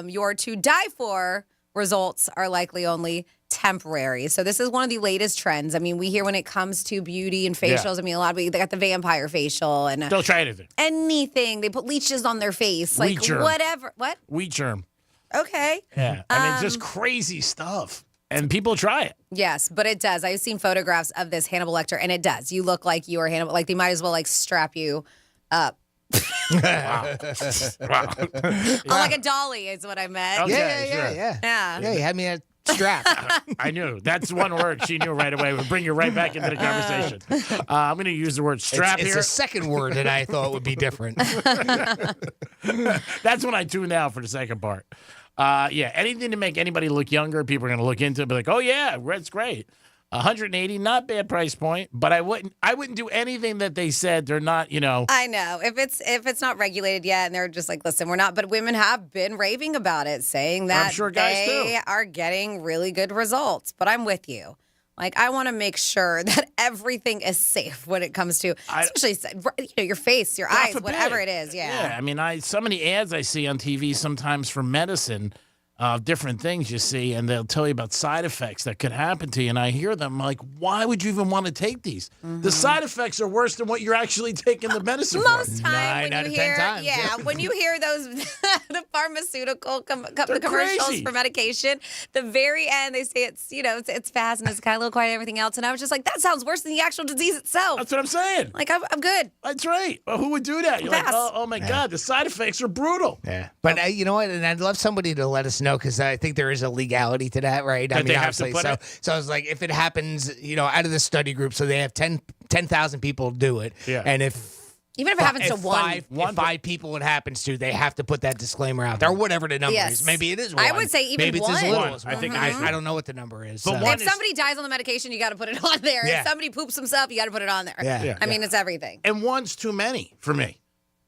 your to die for results are likely only temporary. So this is one of the latest trends. I mean, we hear when it comes to beauty and facials. I mean, a lot of people, they got the vampire facial and don't try anything. Anything. They put leeches on their face, like whatever. What? Wheat germ. Okay. Yeah. I mean, just crazy stuff. And people try it. Yes, but it does. I've seen photographs of this Hannibal Lecter, and it does. You look like you are Hannibal. Like, they might as well, like, strap you up. Wow. Oh, like a dolly is what I meant. Okay, Yeah, you had me at strap. I knew. That's one word she knew right away. Would bring you right back into the conversation. I'm going to use the word strap it's here. It's a second word that I thought would be different. That's when I tune out for the second part. Anything to make anybody look younger, people are going to look into it and be like, oh, yeah, red's great. 180, not bad price point, but I wouldn't do anything that they said they're not, I know. If it's not regulated yet and they're just like, listen, we're not, but women have been raving about it, saying that I'm sure guys they are getting really good results. But I'm with you. Like, I want to make sure that everything is safe when it comes to, especially your face, your eyes, whatever it is. Yeah. I mean, so many ads I see on TV sometimes for medicine, different things you see, and they'll tell you about side effects that could happen to you. And I hear them like, why would you even want to take these? Mm-hmm. The side effects are worse than what you're actually taking the medicine for. Most time when you hear, when you hear those the pharmaceutical the commercials crazy. For medication, the very end they say it's fast and it's kind of a little quiet and everything else, and I was just like, that sounds worse than the actual disease itself. That's what I'm saying. Like, I'm good. That's right. Well, who would do that? You're like, oh my God, the side effects are brutal. Yeah, but you know what? And I'd love somebody to let us know, because I think there is a legality to that, right? That they have to put it? So I was like, if it happens, out of the study group, so they have 10,000 people do it, and even if it happens to five people it happens to, they have to put that disclaimer out there, or whatever the number is. Maybe it is one. I would say even maybe one. it's as little as I think I don't know what the number is. But if somebody dies on the medication, you got to put it on there. Yeah. If somebody poops himself, you got to put it on there. Yeah. I mean, it's everything. And one's too many for me.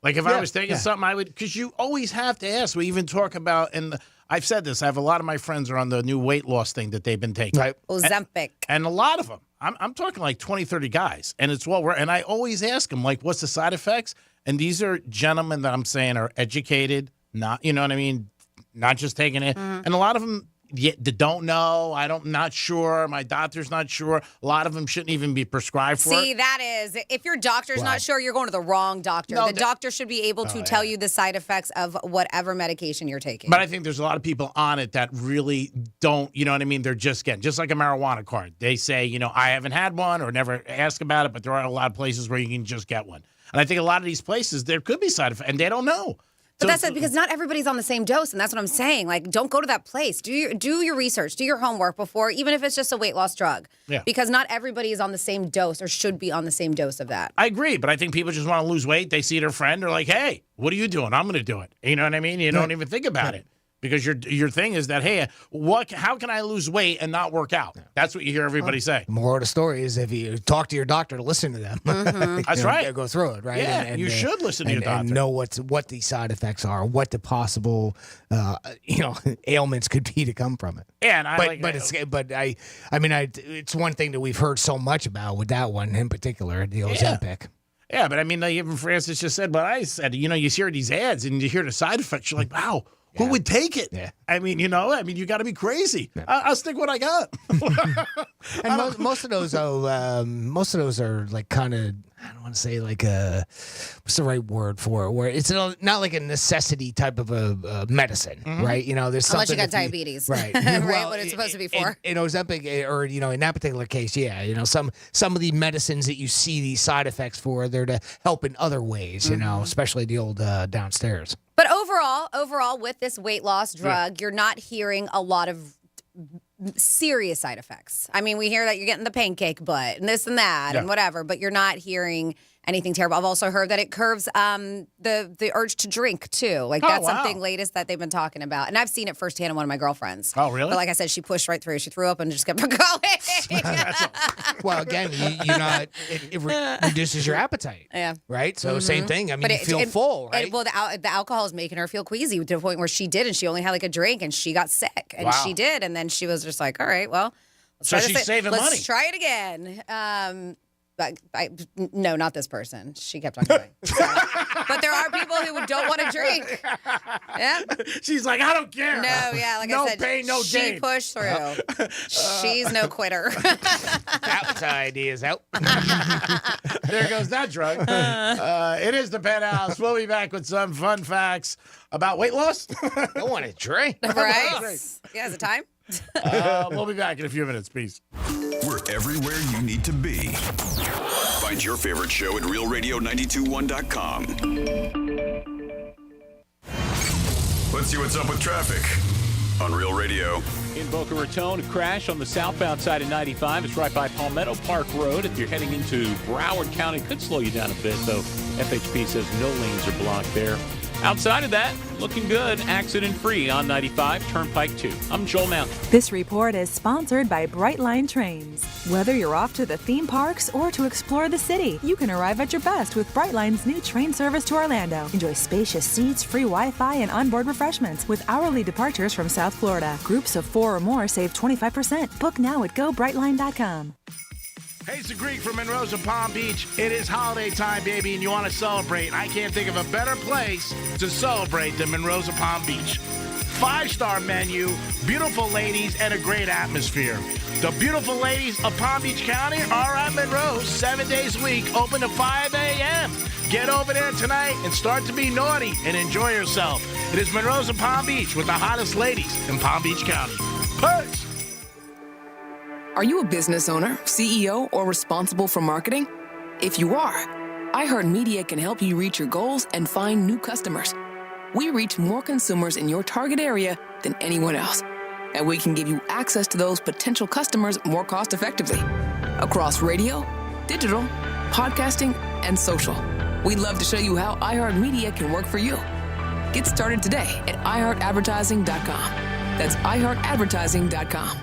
Like, if I was taking something, I would, because you always have to ask. We even talk about, and I've said this, I have a lot of my friends are on the new weight loss thing that they've been taking. Right. Ozempic. And a lot of them, I'm talking like 20, 30 guys. And it's and I always ask them, like, what's the side effects? And these are gentlemen that I'm saying are educated, not, you know what I mean? Not just taking it. Mm-hmm. And a lot of them, they don't know. Not sure. My doctor's not sure. A lot of them shouldn't even be prescribed for it. See, that is, if your doctor's not sure, you're going to the wrong doctor. No, the doctor should be able to tell you the side effects of whatever medication you're taking. But I think there's a lot of people on it that really don't, you know what I mean? They're just getting, just like a marijuana card. They say, I haven't had one or never ask about it, but there are a lot of places where you can just get one. And I think a lot of these places, there could be side effects, and they don't know. But that's it, because not everybody's on the same dose, and that's what I'm saying. Like, don't go to that place. Do your research, do your homework before, even if it's just a weight loss drug. Yeah. Because not everybody is on the same dose or should be on the same dose of that. I agree, but I think people just want to lose weight. They see their friend, they're like, hey, what are you doing? I'm going to do it. You know what I mean? You don't even think about it. Because your thing is that, hey, how can I lose weight and not work out? That's what you hear everybody say. The moral of the story is if you talk to your doctor, listen to them. That's right. Go through it, right? Yeah, you should listen to your doctor. And know what the side effects are, what the possible ailments could be to come from it. Yeah, and it's one thing that we've heard so much about with that one in particular, the Ozempic. Yeah, but I mean, even Francis just said what I said. You hear these ads and you hear the side effects. You're like, wow. Who would take it? Yeah. I mean, you got to be crazy. Yeah. I'll stick what I got. And most of those are like kind of, I don't want to say like what's the right word for it? Where it's not like a necessity type of a medicine, right? There's something. Unless you got diabetes, right? Right, what it's supposed to be for. In Ozempic, or in that particular case, some of the medicines that you see these side effects for, they're to help in other ways, especially the old downstairs. But overall, with this weight loss drug, you're not hearing a lot of serious side effects. I mean, we hear that you're getting the pancake butt and this and that and whatever, but you're not hearing anything terrible. I've also heard that it curbs the urge to drink too. Like that's something latest that they've been talking about, and I've seen it firsthand in one of my girlfriends. Oh, really? But like I said, she pushed right through. She threw up and just kept on going. Well, again, it reduces your appetite. Yeah. Right. So same thing. I mean, you feel full, right? The alcohol is making her feel queasy to the point where she did, and she only had like a drink, and she got sick, and she did, and then she was just like, all right, well, she's saving money. Let's try it again. No, not this person. She kept on going. But there are people who don't want to drink. Yeah. She's like, I don't care. No, yeah, like I said, no pain, no gain. She pushed through. She's no quitter. That idea is out. There goes that drug. It is the Penthouse. We'll be back with some fun facts about weight loss. I want to drink. Right? Yeah, is it time? We'll be back in a few minutes. Peace. We're everywhere you need to be. Find your favorite show at RealRadio921.com. Let's see what's up with traffic on Real Radio. In Boca Raton, a crash on the southbound side of 95. It's right by Palmetto Park Road. If you're heading into Broward County, could slow you down a bit, though FHP says no lanes are blocked there. Outside of that, looking good, accident-free on 95, Turnpike 2. I'm Joel Mountain. This report is sponsored by Brightline Trains. Whether you're off to the theme parks or to explore the city, you can arrive at your best with Brightline's new train service to Orlando. Enjoy spacious seats, free Wi-Fi, and onboard refreshments with hourly departures from South Florida. Groups of 4 or more save 25%. Book now at GoBrightline.com. Hey, it's the Greek from Monroe's and Palm Beach. It is holiday time, baby, and you want to celebrate. I can't think of a better place to celebrate than Monroe's and Palm Beach. 5-star menu, beautiful ladies, and a great atmosphere. The beautiful ladies of Palm Beach County are at Monroe's 7 days a week, open to 5 a.m. Get over there tonight and start to be naughty and enjoy yourself. It is Monroe's and Palm Beach with the hottest ladies in Palm Beach County. Peace! Are you a business owner, CEO, or responsible for marketing? If you are, iHeartMedia can help you reach your goals and find new customers. We reach more consumers in your target area than anyone else, and we can give you access to those potential customers more cost-effectively across radio, digital, podcasting, and social. We'd love to show you how iHeartMedia can work for you. Get started today at iHeartAdvertising.com. That's iHeartAdvertising.com.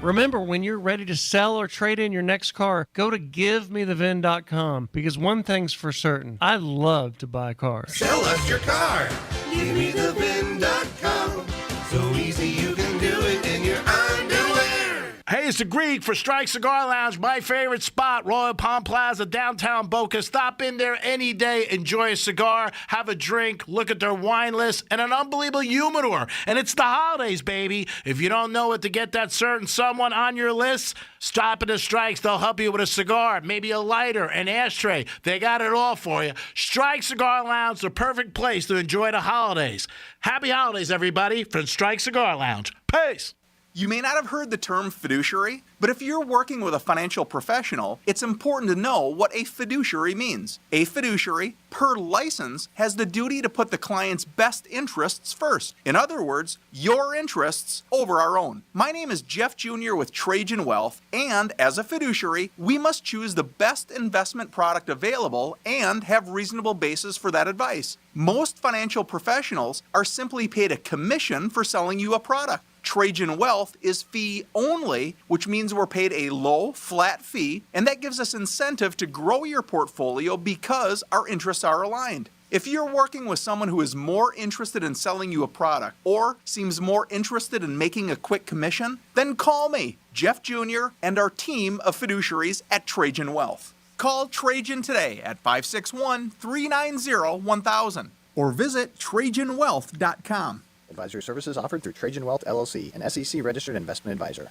Remember, when you're ready to sell or trade in your next car, go to GiveMeTheVin.com, because one thing's for certain, I love to buy cars. Sell us your car. GiveMeTheVin.com. So easy you can do it in your underwear. Hey, it's the Greek for Strike Cigar Lounge, my favorite spot, Royal Palm Plaza, downtown Boca. Stop in there any day, enjoy a cigar, have a drink, look at their wine list, and an unbelievable humidor. And it's the holidays, baby. If you don't know what to get that certain someone on your list, stop at the Strikes. They'll help you with a cigar, maybe a lighter, an ashtray. They got it all for you. Strike Cigar Lounge, the perfect place to enjoy the holidays. Happy holidays, everybody, from Strike Cigar Lounge. Peace. You may not have heard the term fiduciary, but if you're working with a financial professional, it's important to know what a fiduciary means. A fiduciary, per license, has the duty to put the client's best interests first. In other words, your interests over our own. My name is Jeff Jr. with Trajan Wealth, and as a fiduciary, we must choose the best investment product available and have reasonable basis for that advice. Most financial professionals are simply paid a commission for selling you a product. Trajan Wealth is fee only, which means we're paid a low, flat fee, and that gives us incentive to grow your portfolio because our interests are aligned. If you're working with someone who is more interested in selling you a product or seems more interested in making a quick commission, then call me, Jeff Jr., and our team of fiduciaries at Trajan Wealth. Call Trajan today at 561-390-1000 or visit TrajanWealth.com. Advisory services offered through Trajan Wealth, LLC, an SEC-registered investment advisor.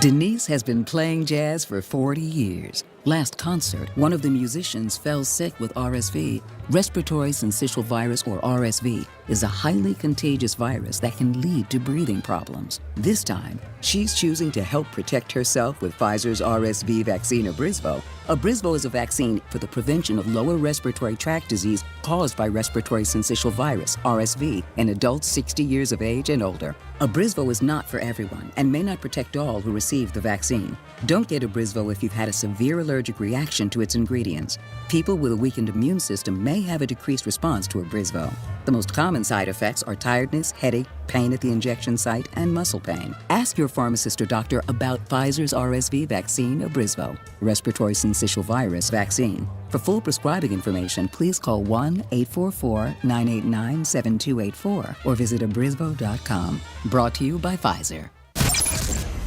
Denise has been playing jazz for 40 years. Last concert, one of the musicians fell sick with RSV. Respiratory syncytial virus, or RSV, is a highly contagious virus that can lead to breathing problems. This time, she's choosing to help protect herself with Pfizer's RSV vaccine, Abrysvo. Abrysvo is a vaccine for the prevention of lower respiratory tract disease caused by respiratory syncytial virus, RSV, in adults 60 years of age and older. Abrysvo is not for everyone and may not protect all who receive the vaccine. Don't get Abrysvo if you've had a severe allergic reaction to its ingredients. People with a weakened immune system may have a decreased response to Abrysvo. The most common side effects are tiredness, headache, pain at the injection site, and muscle pain. Ask your pharmacist or doctor about Pfizer's RSV vaccine, Abrysvo, respiratory syncytial virus vaccine. For full prescribing information, please call 1-844-989-7284 or visit abrysvo.com. Brought to you by Pfizer.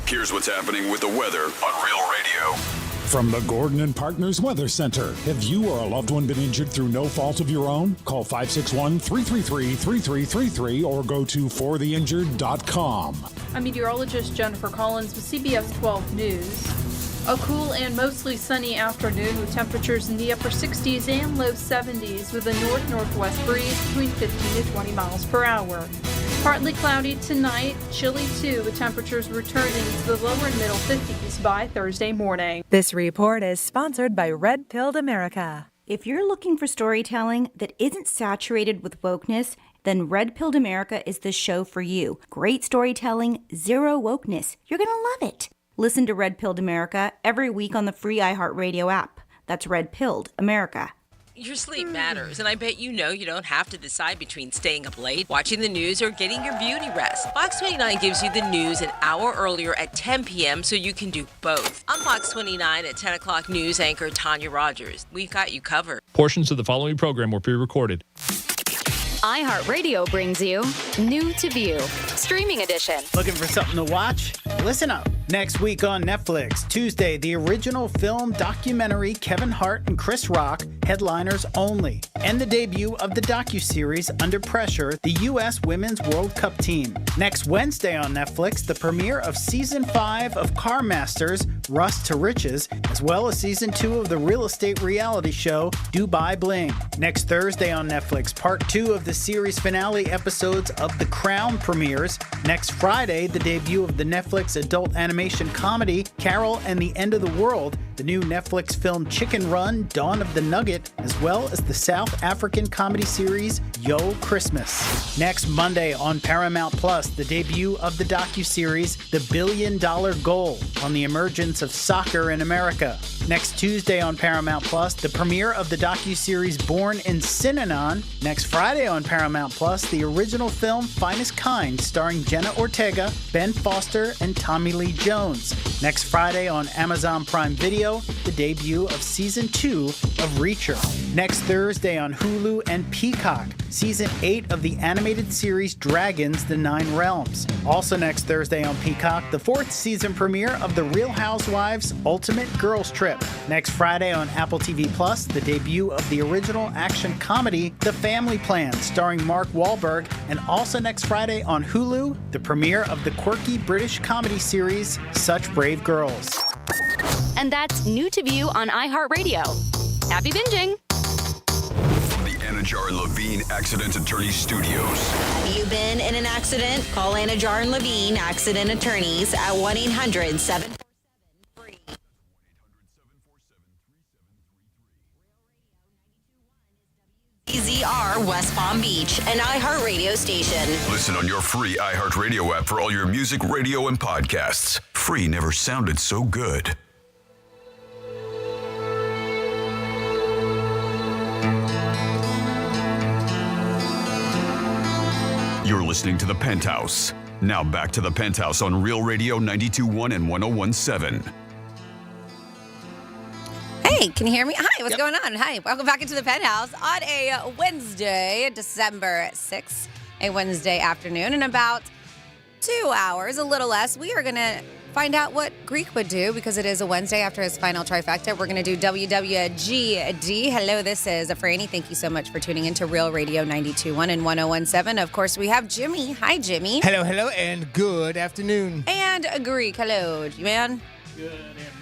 Here's what's happening with the weather on Real Radio. From the Gordon and Partners Weather Center. Have you or a loved one been injured through no fault of your own? Call 561-333-3333 or go to fortheinjured.com. I'm meteorologist Jennifer Collins with CBS 12 News. A cool and mostly sunny afternoon with temperatures in the upper 60s and low 70s with a north-northwest breeze between 15 to 20 miles per hour. Partly cloudy tonight, chilly too, with temperatures returning to the lower and middle 50s by Thursday morning. This report is sponsored by Red Pilled America. If you're looking for storytelling that isn't saturated with wokeness, then Red Pilled America is the show for you. Great storytelling, zero wokeness. You're going to love it. Listen to Red Pilled America every week on the free iHeartRadio app. That's Red Pilled America. Your sleep matters, and I bet you know you don't have to decide between staying up late, watching the news, or getting your beauty rest. Fox 29 gives you the news an hour earlier at 10 p.m. so you can do both. I'm Fox 29 at 10 o'clock news anchor Tanya Rogers. We've got you covered. Portions of the following program were pre-recorded. iHeartRadio brings you New to View, Streaming Edition. Looking for something to watch? Listen up. Next week on Netflix, Tuesday, the original film documentary Kevin Hart and Chris Rock, headliners only, and the debut of the docuseries Under Pressure, the U.S. Women's World Cup team. Next Wednesday on Netflix, the premiere of Season 5 of Car Masters, Rust to Riches, as well as Season 2 of the real estate reality show Dubai Bling. Next Thursday on Netflix, Part 2 of the series finale episodes of The Crown premieres. Next Friday, the debut of the Netflix adult animation comedy Carol and the End of the World, the new Netflix film Chicken Run, Dawn of the Nugget, as well as the South African comedy series Yo Christmas. Next Monday on Paramount Plus, the debut of the docuseries The $1 Billion Goal on the emergence of soccer in America. Next Tuesday on Paramount Plus, the premiere of the docuseries Born in Synanon. Next Friday on Paramount Plus, the original film Finest Kind, starring Jenna Ortega, Ben Foster, and Tommy Lee Jones. Next Friday on Amazon Prime Video, the debut of Season 2 of Reacher. Next Thursday on Hulu and Peacock, Season 8 of the animated series Dragons: The Nine Realms. Also next Thursday on Peacock, the 4th season premiere of The Real Housewives Ultimate Girls Trip. Next Friday on Apple TV Plus, the debut of the original action comedy The Family Plan, starring Mark Wahlberg. And also next Friday on Hulu, the premiere of the quirky British comedy series Such Brave Girls. And that's New to View on iHeartRadio. Happy binging! The Anajar and Levine Accident Attorney Studios. Have you been in an accident? Call Anajar and Levine Accident Attorneys at 1-800-747-FREE. ZR West Palm Beach, an iHeartRadio station. Listen on your free iHeartRadio app for all your music, radio, and podcasts. Free never sounded so good. You're listening to The Penthouse. Now back to The Penthouse on Real Radio 92.1 and 101.7. Hey, can you hear me? Hi, what's going on? Hi, welcome back into the Penthouse on a Wednesday, December 6th, a Wednesday afternoon. In about 2 hours, a little less, we are going to find out what Greek would do because it is a Wednesday after his final trifecta. We're going to do WWGD. Hello, this is Franny. Thank you so much for tuning into Real Radio 92.1 and 101.7. Of course, we have Jimmy. Hi, Jimmy. Hello, and good afternoon. And Greek. Hello, man. Good afternoon,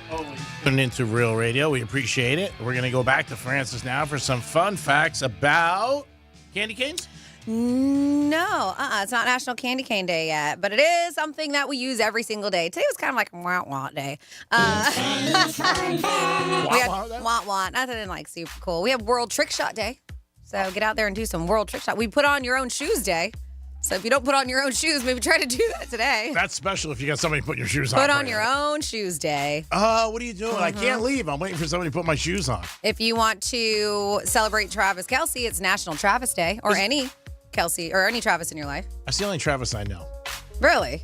Francis. Tuning into Real Radio. We appreciate it. We're going to go back to Francis now for some fun facts about candy canes. No, it's not National Candy Cane Day yet, but it is something that we use every single day. Today was kind of like wah-wah day. We had wah-wah, nothing like super cool. We have World Trick Shot Day, so get out there and do some World Trick Shot. We put on your own shoes day, so if you don't put on your own shoes, maybe try to do that today. That's special if you got somebody putting your shoes on. Put on your own shoes day. What are you doing? I can't leave. I'm waiting for somebody to put my shoes on. If you want to celebrate Travis Kelce, it's National Travis Day, or any Kelce, or any Travis in your life. That's the only Travis I know. Really?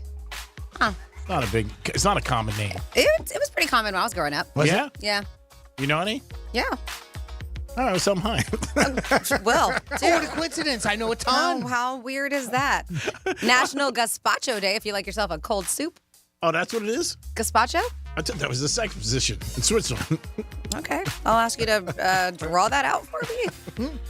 Huh. It's not a common name. It was pretty common when I was growing up. Was it? Yeah. You know any? Yeah. All right, so am I. Well, what a coincidence. I know a ton. How weird is that? National Gazpacho Day, if you like yourself a cold soup. Oh, that's what it is? Gazpacho? I thought that was the second position in Switzerland. Okay. I'll ask you to draw that out for me.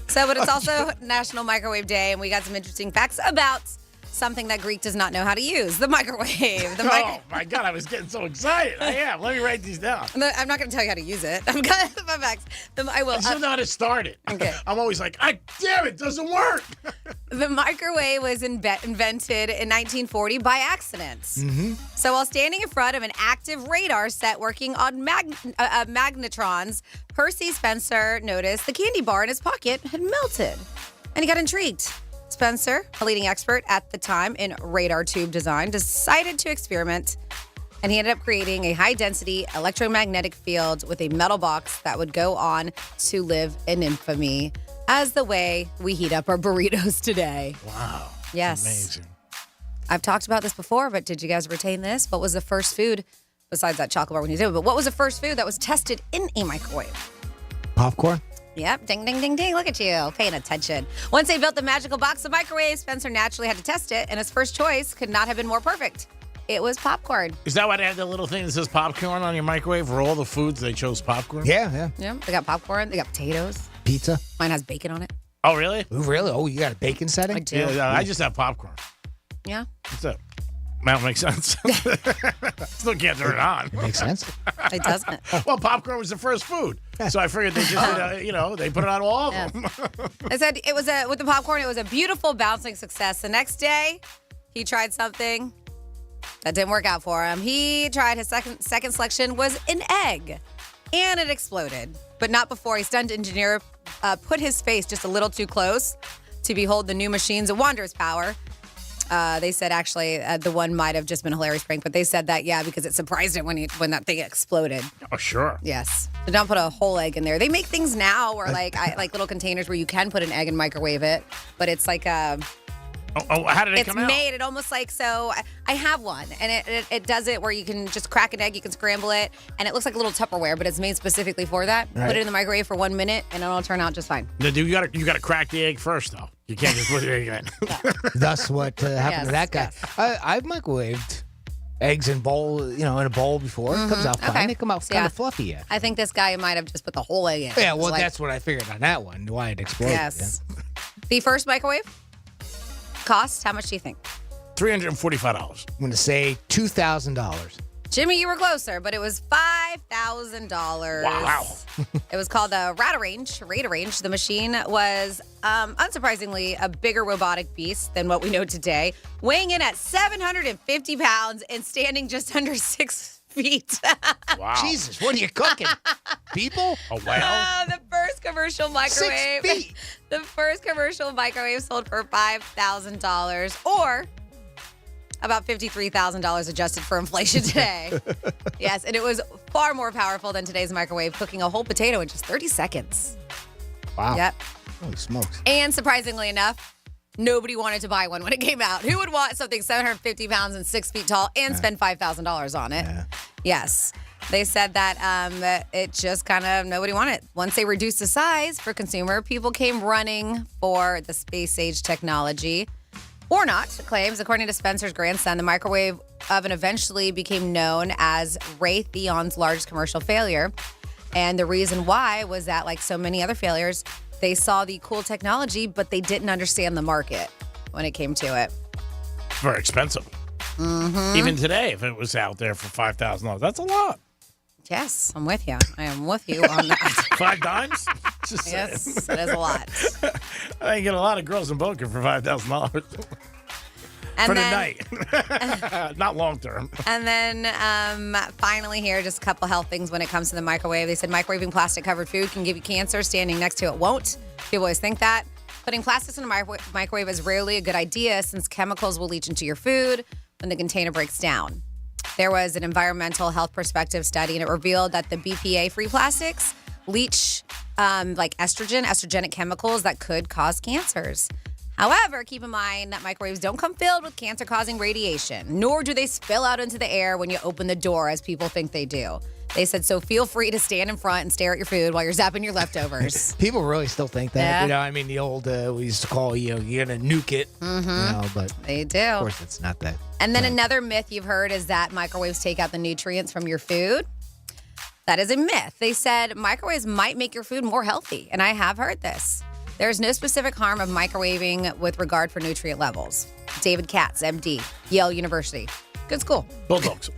So, but it's also National Microwave Day, and we got some interesting facts about something that Greek does not know how to use, the microwave. Oh, my God, I was getting so excited. I am. Let me write these down. I'm not going to tell you how to use it. I'm going to my facts. I will. I still know how to start it. Okay. I'm always like, damn, it doesn't work. The microwave was invented in 1940 by accident. Mm-hmm. So while standing in front of an active radar set working on magnetrons, Percy Spencer noticed the candy bar in his pocket had melted, and he got intrigued. Spencer, a leading expert at the time in radar tube design, decided to experiment, and he ended up creating a high-density electromagnetic field with a metal box that would go on to live in infamy as the way we heat up our burritos today. Wow. Yes. Amazing. I've talked about this before, but did you guys retain this? What was the first food, besides that chocolate bar when you did it, but what was the first food that was tested in a microwave? Popcorn? Yep. Ding, ding, ding, ding. Look at you paying attention. Once they built the magical box of microwaves, Spencer naturally had to test it, and his first choice could not have been more perfect. It was popcorn. Is that why they had the little thing that says popcorn on your microwave? For all the foods, they chose popcorn? Yeah. Yeah. They got popcorn. They got potatoes. Pizza? Mine has bacon on it. Oh, really? Ooh, really? Oh, you got a bacon setting? I do. Yeah, I just have popcorn. Yeah. What's up? That makes sense. Still can't turn it on. It makes sense. It doesn't. Well, popcorn was the first food. So I figured they just, they put it on all of them. I said it was with the popcorn, it was a beautiful bouncing success. The next day, he tried something that didn't work out for him. He tried his second selection was an egg, and it exploded. But not before a stunt engineer put his face just a little too close to behold the new machine's wondrous power. They said actually the one might have just been a hilarious prank, but they said that, because it surprised him when that thing exploded. Oh, sure. Yes. So don't put a whole egg in there. They make things now where like little containers where you can put an egg and microwave it, but it's like a... how did it come out? It's made. It almost like, so I have one, and it does it where you can just crack an egg, you can scramble it, and it looks like a little Tupperware, but it's made specifically for that. Right. Put it in the microwave for 1 minute, and it'll turn out just fine. You got to crack the egg first, though. You can't just put the egg in. That's what happened to that guy. Yes. I've microwaved eggs in a bowl before. It comes out fine. Okay. They come out kind of fluffy. Yeah. I think this guy might have just put the whole egg in. Yeah, well, that's what I figured on that one. Why it exploded. Yes. The first microwave cost, how much do you think? $345. I'm going to say $2,000. Jimmy, you were closer, but it was $5,000. Wow. It was called the Radarange. The machine was, unsurprisingly, a bigger robotic beast than what we know today, weighing in at 750 pounds and standing just under 6 feet. Wow. Jesus, what are you cooking? People? Oh, well. The first commercial microwave. 6 feet. The first commercial microwave sold for $5,000, or about $53,000 adjusted for inflation today. Yes, and it was far more powerful than today's microwave, cooking a whole potato in just 30 seconds. Wow. Yep. Holy smokes. And surprisingly enough, nobody wanted to buy one when it came out. Who would want something 750 pounds and 6 feet tall and spend $5,000 on it? Yeah. Yes. They said that it just kind of nobody wanted it. Once they reduced the size for consumer, people came running for the space-age technology. Or not, claims. According to Spencer's grandson, the microwave oven eventually became known as Raytheon's largest commercial failure. And the reason why was that, like so many other failures, they saw the cool technology, but they didn't understand the market when it came to it. Very expensive. Mm-hmm. Even today, if it was out there for $5,000, that's a lot. Yes, I'm with you. I am with you on that. $5? Just yes, saying. that is a lot. I get a lot of girls in Boca for $5,000 for the night, not long term. And then finally here, just a couple health things when it comes to the microwave. They said microwaving plastic-covered food can give you cancer. Standing next to it won't. People always think that. Putting plastics in a microwave is rarely a good idea since chemicals will leach into your food when the container breaks down. There was an environmental health perspective study, and it revealed that the BPA-free plastics leach like estrogenic chemicals that could cause cancers. However, keep in mind that microwaves don't come filled with cancer-causing radiation, nor do they spill out into the air when you open the door, as people think they do. They said, so feel free to stand in front and stare at your food while you're zapping your leftovers. People really still think that. Yeah. You know, I mean, the old, we used to call, you're going to nuke it. Mm-hmm. You know, but they do. Of course, it's not that. And then another myth you've heard is that microwaves take out the nutrients from your food. That is a myth. They said microwaves might make your food more healthy, and I have heard this. There's no specific harm of microwaving with regard for nutrient levels. David Katz, MD, Yale University. Good school. Bulldogs.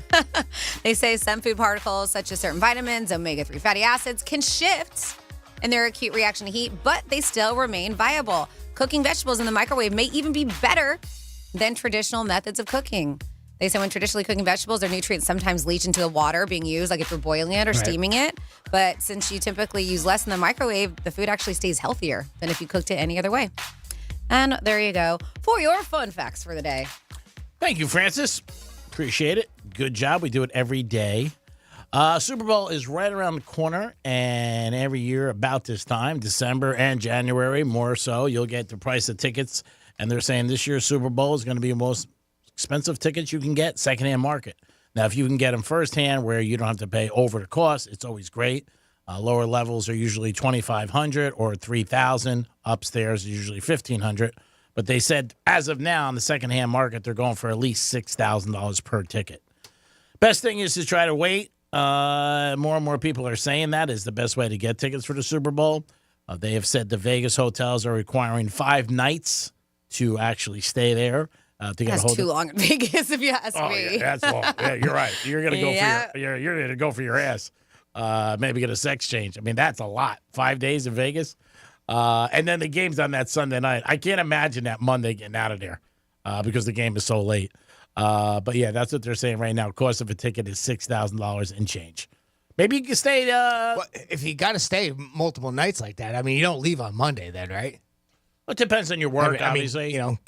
They say some food particles, such as certain vitamins, omega-3 fatty acids, can shift in their acute reaction to heat, but they still remain viable. Cooking vegetables in the microwave may even be better than traditional methods of cooking. They say when traditionally cooking vegetables, their nutrients sometimes leach into the water being used, like if you're boiling it or steaming it. But since you typically use less in the microwave, the food actually stays healthier than if you cooked it any other way. And there you go for your fun facts for the day. Thank you, Francis. Appreciate it. Good job. We do it every day. Super Bowl is right around the corner, and every year about this time, December and January, more so, you'll get the price of tickets. And they're saying this year's Super Bowl is going to be the most expensive tickets you can get, secondhand market. Now, if you can get them firsthand where you don't have to pay over the cost, it's always great. Lower levels are usually $2,500 or $3,000. Upstairs is usually $1,500. But they said as of now on the secondhand market, they're going for at least $6,000 per ticket. Best thing is to try to wait. More and more people are saying that is the best way to get tickets for the Super Bowl. They have said the Vegas hotels are requiring 5 nights to actually stay there. That's too long in Vegas, if you ask me. Yeah, that's long. Yeah, you're right. You're gonna go for you're gonna go for your ass. Maybe get a sex change. I mean, that's a lot. 5 days in Vegas, and then the game's on that Sunday night. I can't imagine that Monday getting out of there because the game is so late. But yeah, that's what they're saying right now. Cost of a ticket is $6,000 and change. Maybe you can stay. Well, if you got to stay multiple nights like that, I mean, you don't leave on Monday then, right? It depends on your work, obviously. You know,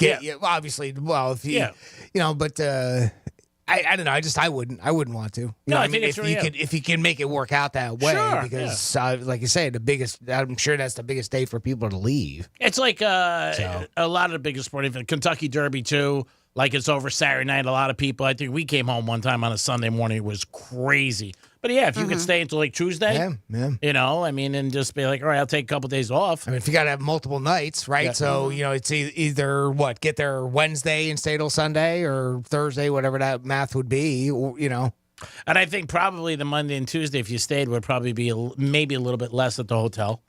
obviously. Well, if you, you know, but I don't know. I wouldn't want to. No, I think mean, it's if you can make it work out that way, Sure, because like you say, I'm sure that's the biggest day for people to leave. It's like a lot of the biggest sporting events. Kentucky Derby too. Like it's over Saturday night. A lot of people. I think we came home one time on a Sunday morning. It was crazy. But yeah, if you could stay until like Tuesday, you know, I mean, and just be like, all right, I'll take a couple days off. I mean, if you got to have multiple nights, right? Yeah. So, you know, it's either get there Wednesday and stay till Sunday, or Thursday, whatever that math would be, or, you know. And I think probably the Monday and Tuesday, if you stayed, would probably be maybe a little bit less at the hotel.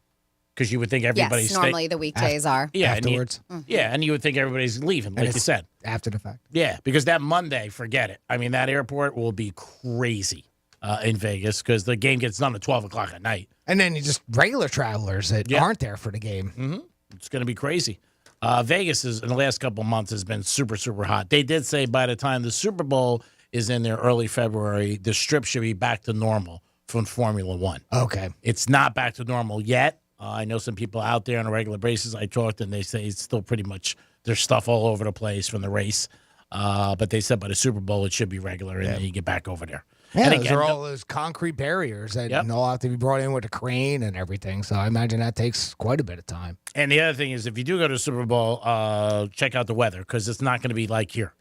because you would think everybody's Yes, normally the weekdays are. Yeah, Afterwards. And you would think everybody's leaving, like you said. After the fact. Yeah, because that Monday, forget it. I mean, that airport will be crazy in Vegas because the game gets done at 12 o'clock at night. And then you just regular travelers that aren't there for the game. Mm-hmm. It's going to be crazy. Vegas in the last couple of months has been super, super hot. They did say by the time the Super Bowl is in there early February, the strip should be back to normal from Formula One. Okay. It's not back to normal yet. I know some people out there on a regular basis I talked, and they say it's still pretty much there's stuff all over the place from the race. But they said by the Super Bowl it should be regular, and then you get back over there. Yeah, and those again, are all those concrete barriers that all have to be brought in with a crane and everything. So I imagine that takes quite a bit of time. And the other thing is, if you do go to the Super Bowl, check out the weather because it's not going to be like here.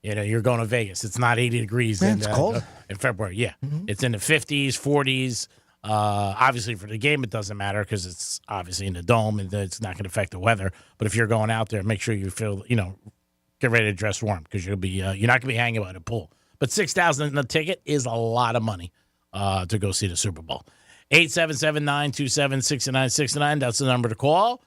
You know, you're going to Vegas. It's not 80 degrees it's cold in February. Yeah, it's in the 50s, 40s. Obviously, for the game, it doesn't matter because it's obviously in the dome and it's not going to affect the weather. But if you're going out there, make sure you feel, get ready to dress warm because you'll be you're not going to be hanging by the pool. But $6,000 in a ticket is a lot of money to go see the Super Bowl. 877-927-6969. That's the number to call.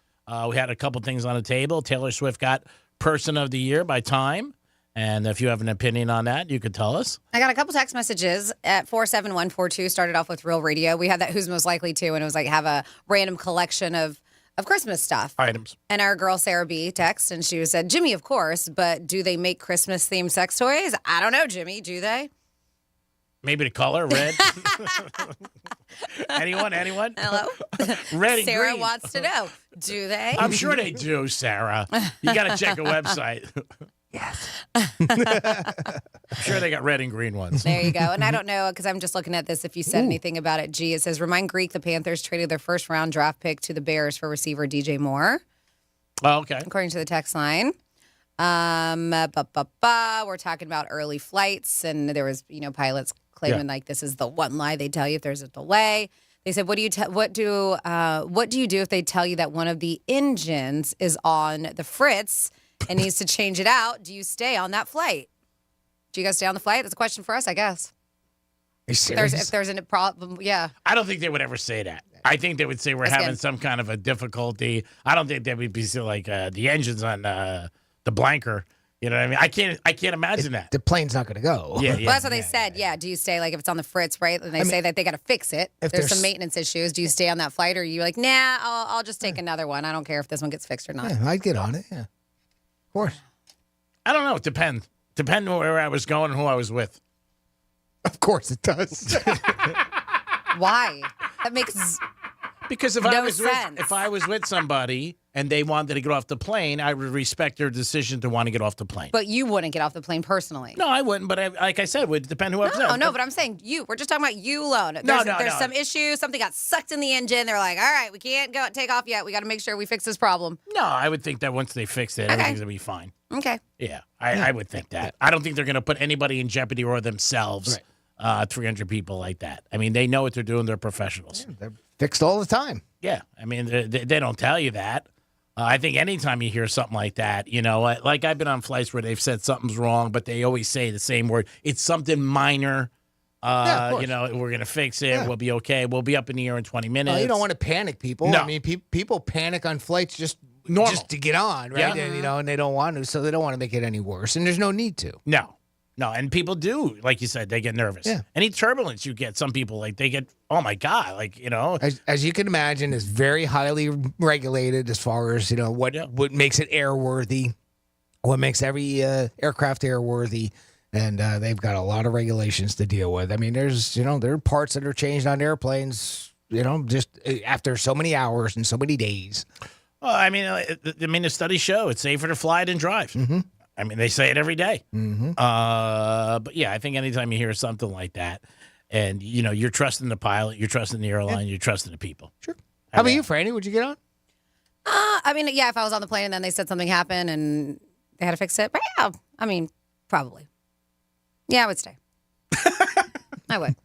We had a couple things on the table. Taylor Swift got Person of the Year by Time. And if you have an opinion on that, you could tell us. I got a couple text messages at 47142. Started off with Real Radio. We had that Who's Most Likely To, and it was like have a random collection of Christmas stuff. Items. And our girl Sarah B texted, and she said, Jimmy, of course, but do they make Christmas-themed sex toys? I don't know, Jimmy. Do they? Maybe the color, red. Anyone? Hello? Red and Sarah green. wants to know. Do they? I'm sure they do, Sarah. You got to check a website. Yes. I'm sure they got red and green ones. There you go. And I don't know, because I'm just looking at this, if you said anything about it. It says, remind Greek the Panthers traded their first-round draft pick to the Bears for receiver DJ Moore. Oh, okay. According to the text line. We're talking about early flights, and there was, pilots claiming like this is the one lie they tell you if there's a delay. They said, what do you do if they tell you that one of the engines is on the fritz and needs to change it out? Do you stay on that flight? Do you guys stay on the flight? That's a question for us, I guess. Are you serious? If there's a problem, yeah. I don't think they would ever say that. I think they would say we're having some kind of a difficulty. I don't think they would be like the engine's on the blanker. You know what I mean? I can't imagine that. The plane's not going to go. Yeah. Well, that's what they said. Yeah. Do you stay like if it's on the fritz, right? And they say that they got to fix it. If there's some maintenance issues, do you stay on that flight, or are you like, nah, I'll just take another one. I don't care if this one gets fixed or not. Yeah, I'd get on it. Yeah, of course. I don't know. It depends. Depend where I was going and who I was with. Of course it does. Why? That makes because if I was with somebody and they wanted to get off the plane, I would respect their decision to want to get off the plane. But you wouldn't get off the plane personally. No, I wouldn't. But like I said, it would depend who I was with. No, but I'm saying you. We're just talking about you alone. There's some issue. Something got sucked in the engine. They're like, all right, we can't take off yet. We got to make sure we fix this problem. No, I would think that once they fix it, everything's going to be fine. Okay. Yeah, I would think that. I don't think they're going to put anybody in jeopardy or themselves. Right. 300 people like that. I mean, they know what they're doing. They're professionals. Yeah, they're fixed all the time. Yeah. I mean, they don't tell you that. I think anytime you hear something like that, like I've been on flights where they've said something's wrong, but they always say the same word. It's something minor. We're going to fix it. Yeah. We'll be okay. We'll be up in the air in 20 minutes. You don't want to panic people. No. I mean, people panic on flights just to get on, right? Yeah. And, and they don't want to, so they don't want to make it any worse. And there's no need to. No, and people do, like you said, they get nervous. Yeah. Any turbulence you get, some people, they get, oh, my God, As you can imagine, it's very highly regulated as far as, what makes it airworthy, what makes every aircraft airworthy, and they've got a lot of regulations to deal with. I mean, there are parts that are changed on airplanes, just after so many hours and so many days. Well, the studies show it's safer to fly than drive. Mm-hmm. I mean, they say it every day. Mm-hmm. But yeah, I think anytime you hear something like that, and you're trusting the pilot, you're trusting the airline, you're trusting the people. Sure. How about you, Franny? Would you get on? If I was on the plane and then they said something happened and they had to fix it, but yeah, probably. Yeah, I would stay. I would.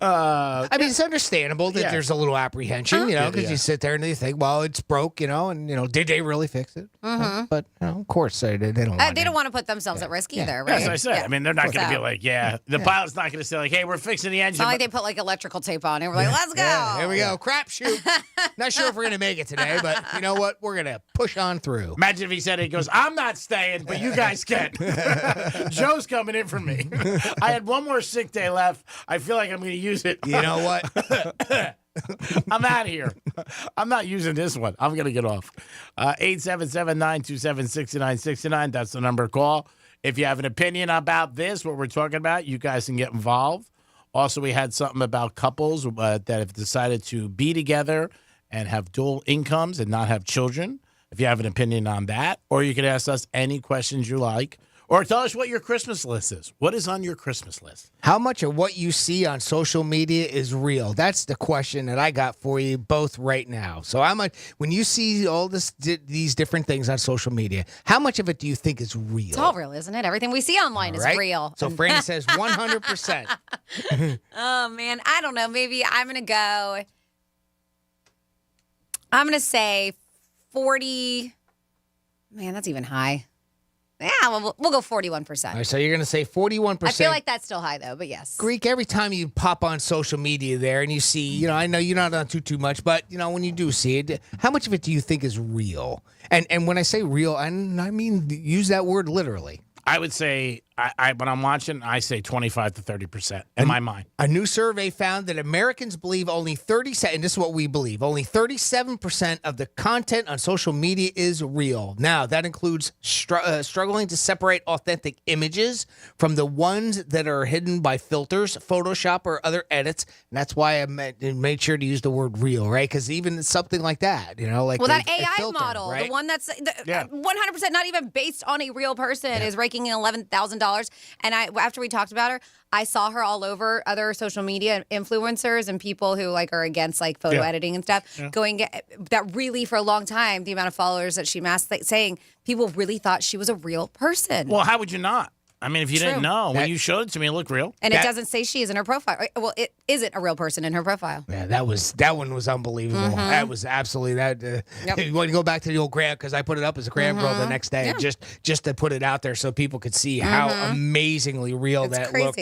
I mean, it's understandable that there's a little apprehension, because Yeah. you sit there and you think, well, it's broke, and did they really fix it? But of course they don't. They don't want to put themselves at risk either, right? As I said, I mean, they're not going to be So- like, the pilot's not going to say like, hey, we're fixing the engine. It's not like they put like electrical tape on and we're like, let's go. Yeah, here we go. Crap shoot. Not sure if we're gonna make it today, but you know what? We're gonna push on through. Imagine if he said it, he goes, I'm not staying, but you guys can. Joe's coming in for me. I had one more sick day left. I feel like I'm going to use it. You know what? I'm out of here. I'm not using this one. I'm going to get off. 877-927-6969. That's the number to call. If you have an opinion about this, what we're talking about, you guys can get involved. Also, we had something about couples that have decided to be together and have dual incomes and not have children. If you have an opinion on that, or you can ask us any questions you like, or tell us what your Christmas list is. What is on your Christmas list? How much of what you see on social media is real? That's the question that I got for you both right now. So when you see all these different things on social media, how much of it do you think is real? It's all real, isn't it? Everything we see online is real. So Franny says 100%. Oh, man. I don't know. Maybe I'm going to say 40. Man, that's even high. Yeah, well, we'll go 41%. All right, so you're going to say 41%. I feel like that's still high, though, but yes. Greek, every time you pop on social media there and you see, I know you're not on too much, but, when you do see it, how much of it do you think is real? And when I say real, I mean use that word literally. I would say, when I'm watching, I say 25 to 30% in my mind. A new survey found that Americans believe only 37%, and this is what we believe, only 37% of the content on social media is real. Now, that includes struggling to separate authentic images from the ones that are hidden by filters, Photoshop, or other edits. And that's why I made sure to use the word real, right? Because even something like that, like that a AI filter, model, right? the one that's 100% not even based on a real person, is raking in $11,000. And after we talked about her, I saw her all over other social media influencers and people who are against photo editing and stuff, going that really for a long time, the amount of followers that she amassed, saying people really thought she was a real person. Well, how would you not? I mean, if you didn't know, when you showed it to me, it looked real. And it doesn't say she is in her profile. Well, it isn't a real person in her profile. Yeah, that one was unbelievable. Mm-hmm. That was absolutely that. You want to go back to the old Graham, because I put it up as a Graham girl the next day, just to put it out there so people could see how amazingly real that looked.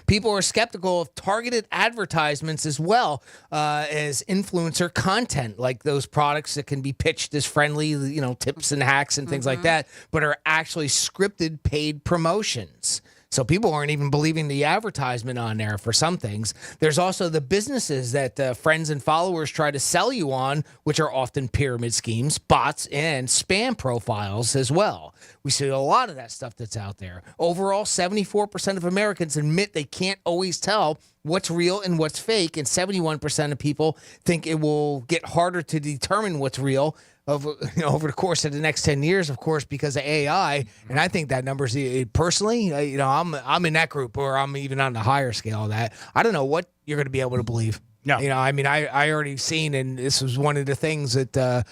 People are skeptical of targeted advertisements as well as influencer content, like those products that can be pitched as friendly, tips and hacks and things like that, but are actually scripted paid promotions. So people aren't even believing the advertisement on there for some things. There's also the businesses that friends and followers try to sell you on, which are often pyramid schemes, bots, and spam profiles as well. We see a lot of that stuff that's out there. Overall, 74% of Americans admit they can't always tell what's real and what's fake, and 71% of people think it will get harder to determine what's real over the course of the next 10 years, of course, because of AI. And I think that number's personally, I'm in that group, or I'm even on the higher scale of that. I don't know what you're going to be able to believe. No. I mean, I already seen, and this was one of the things that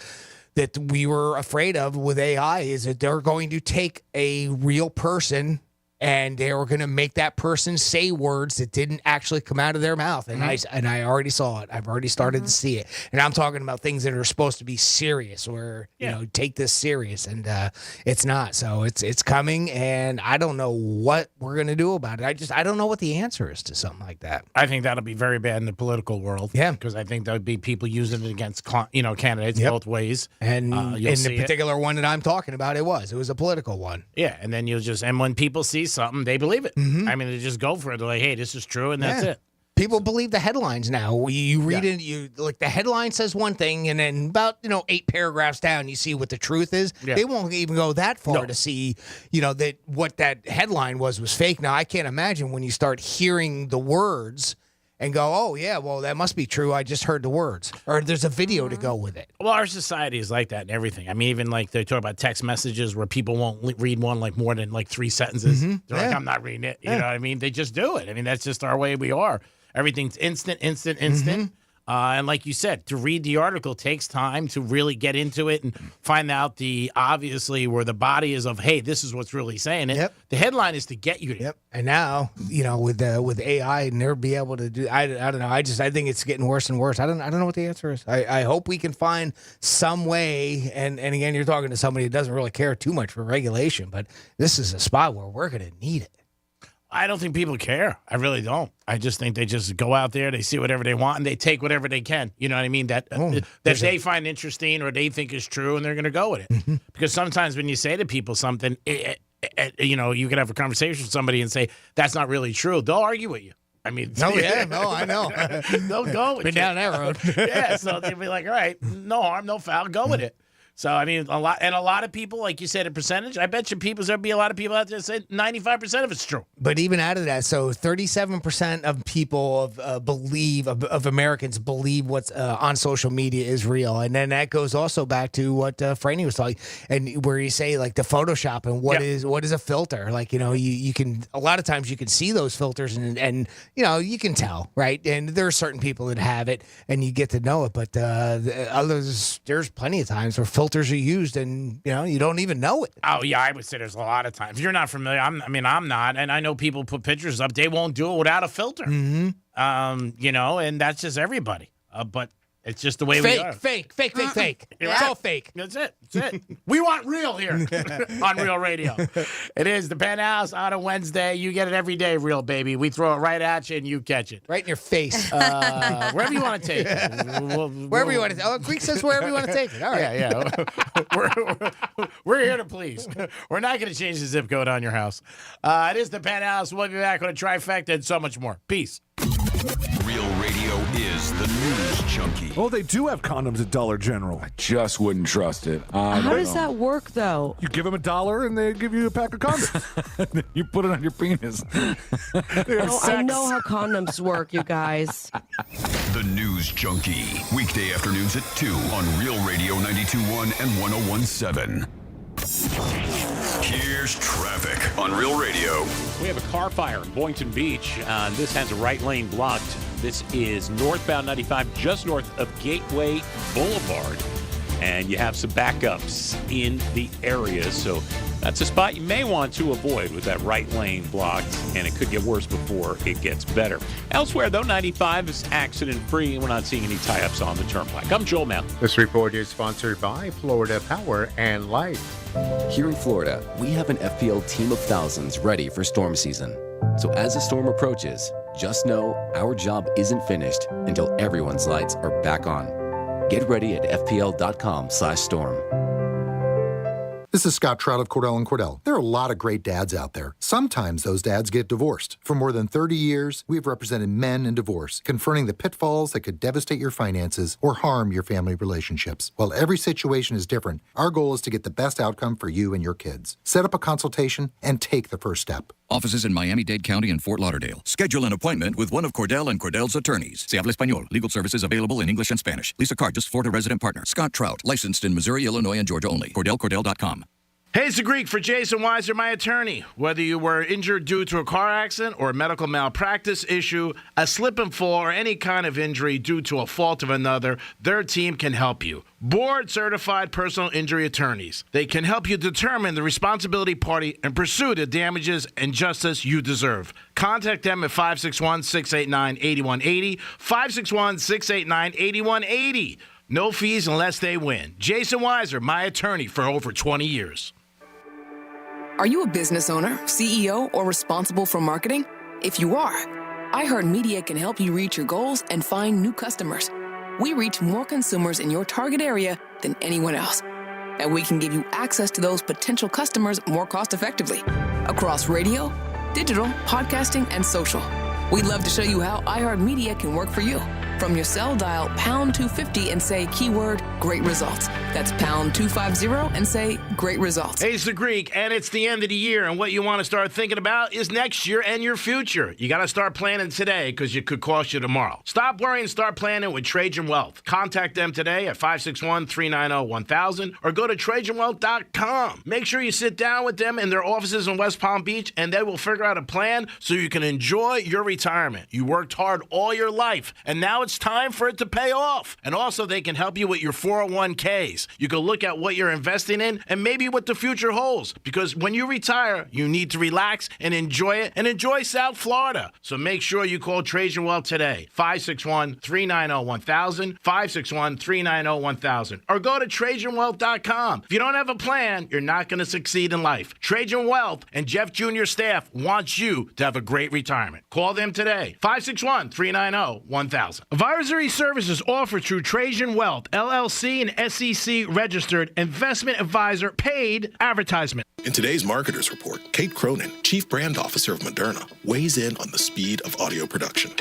we were afraid of with AI, is that they're going to take a real person and they were going to make that person say words that didn't actually come out of their mouth. And I already saw it. I've already started to see it. And I'm talking about things that are supposed to be serious, or, take this serious. And it's not. So it's coming, and I don't know what we're going to do about it. I don't know what the answer is to something like that. I think that'll be very bad in the political world. Yeah. Because I think there'll be people using it against, candidates both ways. And in the particular one that I'm talking about, it was a political one. Yeah. And then and when people see something, they believe it. I mean, they just go for it. They're like, hey, this is true, and that's it. People believe the headlines now. You read it, the headline says one thing, and then about 8 paragraphs down, you see what the truth is. Yeah. They won't even go that far to see, that what that headline was fake. Now, I can't imagine when you start hearing the words and go, oh, yeah, well, that must be true. I just heard the words. Or there's a video to go with it. Well, our society is like that and everything. I mean, even they talk about text messages where people won't read one more than 3 sentences. They're like, I'm not reading it. You know what I mean? They just do it. I mean, that's just our way we are. Everything's instant. And like you said, to read the article takes time to really get into it and find out obviously where the body is of, hey, this is what's really saying it. Yep. The headline is to get you to. Yep. And now, with AI and they'll be able to do, I don't know. I think it's getting worse and worse. I don't know what the answer is. I hope we can find some way. And again, you're talking to somebody who doesn't really care too much for regulation, but this is a spot where we're going to need it. I don't think people care. I really don't. I just think they just go out there, they see whatever they want, and they take whatever they can. You know what I mean? That they find interesting or they think is true, and they're going to go with it. Mm-hmm. Because sometimes when you say to people something, you can have a conversation with somebody and say, that's not really true. They'll argue with you. I mean, I know. They'll go with Been you. down that road. Yeah, so they'll be like, all right, no harm, no foul, go with it. So, I mean, a lot of people, like you said, a percentage, I bet you there'll be a lot of people out there that say 95% of it's true. But even out of that, so 37% of people of Americans believe what's on social media is real. And then that goes also back to what Franny was talking, and where you say like the Photoshop and what is a filter. Like, you can, a lot of times you can see those filters and you can tell, right? And there are certain people that have it and you get to know it. But others, there's plenty of times where filters are used and you don't even know it. Oh yeah, I would say there's a lot of times. If you're not familiar, I'm not, and I know people put pictures up, they won't do it without a filter. Mm-hmm. And that's just everybody. But it's just the way we are. Fake. Yeah. It's all fake. That's it. We want real here on Real Radio. It is the Penthouse on a Wednesday. You get it every day, real baby. We throw it right at you and you catch it. Right in your face. Wherever you want to take it. Wherever you want to. Oh, Greek says wherever you want to take it. All right. Yeah. We're here to please. We're not going to change the zip code on your house. It is the Penthouse. We'll be back with a trifecta and so much more. Peace. Real Radio is the news junkie. Oh, they do have condoms at Dollar General. I just wouldn't trust it. How does that work, though? You give them $1 and they give you a pack of condoms. You put it on your penis. I know how condoms work, you guys. The News Junkie. Weekday afternoons at 2 on Real Radio 92.1 and 101.7. Here's traffic on Real Radio. We have a car fire in Boynton Beach. This has a right lane blocked. This is northbound 95, just north of Gateway Boulevard. And you have some backups in the area. So that's a spot you may want to avoid with that right lane blocked. And it could get worse before it gets better. Elsewhere, though, 95 is accident-free. We're not seeing any tie-ups on the turnpike. I'm Joel Mel. This report is sponsored by Florida Power and Light. Here in Florida, we have an FPL team of thousands ready for storm season. So as the storm approaches, just know our job isn't finished until everyone's lights are back on. Get ready at fpl.com/storm. This is Scott Trout of Cordell & Cordell. There are a lot of great dads out there. Sometimes those dads get divorced. For more than 30 years, we've represented men in divorce, confronting the pitfalls that could devastate your finances or harm your family relationships. While every situation is different, our goal is to get the best outcome for you and your kids. Set up a consultation and take the first step. Offices in Miami-Dade County and Fort Lauderdale. Schedule an appointment with one of Cordell & Cordell's attorneys. Se habla español. Legal services available in English and Spanish. Lisa Cargis, Florida resident partner. Scott Trout, licensed in Missouri, Illinois, and Georgia only. CordellCordell.com. Hey, it's the Greek for Jason Weiser, my attorney. Whether you were injured due to a car accident or a medical malpractice issue, a slip and fall, or any kind of injury due to a fault of another, their team can help you. Board-certified personal injury attorneys. They can help you determine the responsibility party and pursue the damages and justice you deserve. Contact them at 561-689-8180, 561-689-8180. No fees unless they win. Jason Weiser, my attorney for over 20 years. Are you a business owner, CEO, or responsible for marketing? If you are, iHeartMedia can help you reach your goals and find new customers. We reach more consumers in your target area than anyone else. And we can give you access to those potential customers more cost-effectively across radio, digital, podcasting, and social. We'd love to show you how iHeartMedia can work for you. From your cell, dial pound 250 and say keyword great results. That's pound 250 and say great results. Hey, it's the Greek, and it's the end of the year, and what you want to start thinking about is next year and your future. You got to start planning today because it could cost you tomorrow. Stop worrying and start planning with Trajan Wealth. Contact them today at 561-390-1000 or go to TrajanWealth.com. Make sure you sit down with them in their offices in West Palm Beach, and they will figure out a plan so you can enjoy your retirement. You worked hard all your life, and now it's time for it to pay off. And also, they can help you with your 401ks. You can look at what you're investing in and maybe what the future holds. Because when you retire, you need to relax and enjoy it and enjoy South Florida. So make sure you call Trajan Wealth today, 561-390-1000, 561-390-1000, or go to TrajanWealth.com. If you don't have a plan, you're not going to succeed in life. Trajan Wealth and Jeff Jr. staff wants you to have a great retirement. Call them today, 561-390-1000. Advisory services offered through Trajan Wealth, LLC, and SEC registered investment advisor, paid advertisement. In today's Marketers Report, Kate Cronin, Chief Brand Officer of Moderna, weighs in on the speed of audio production.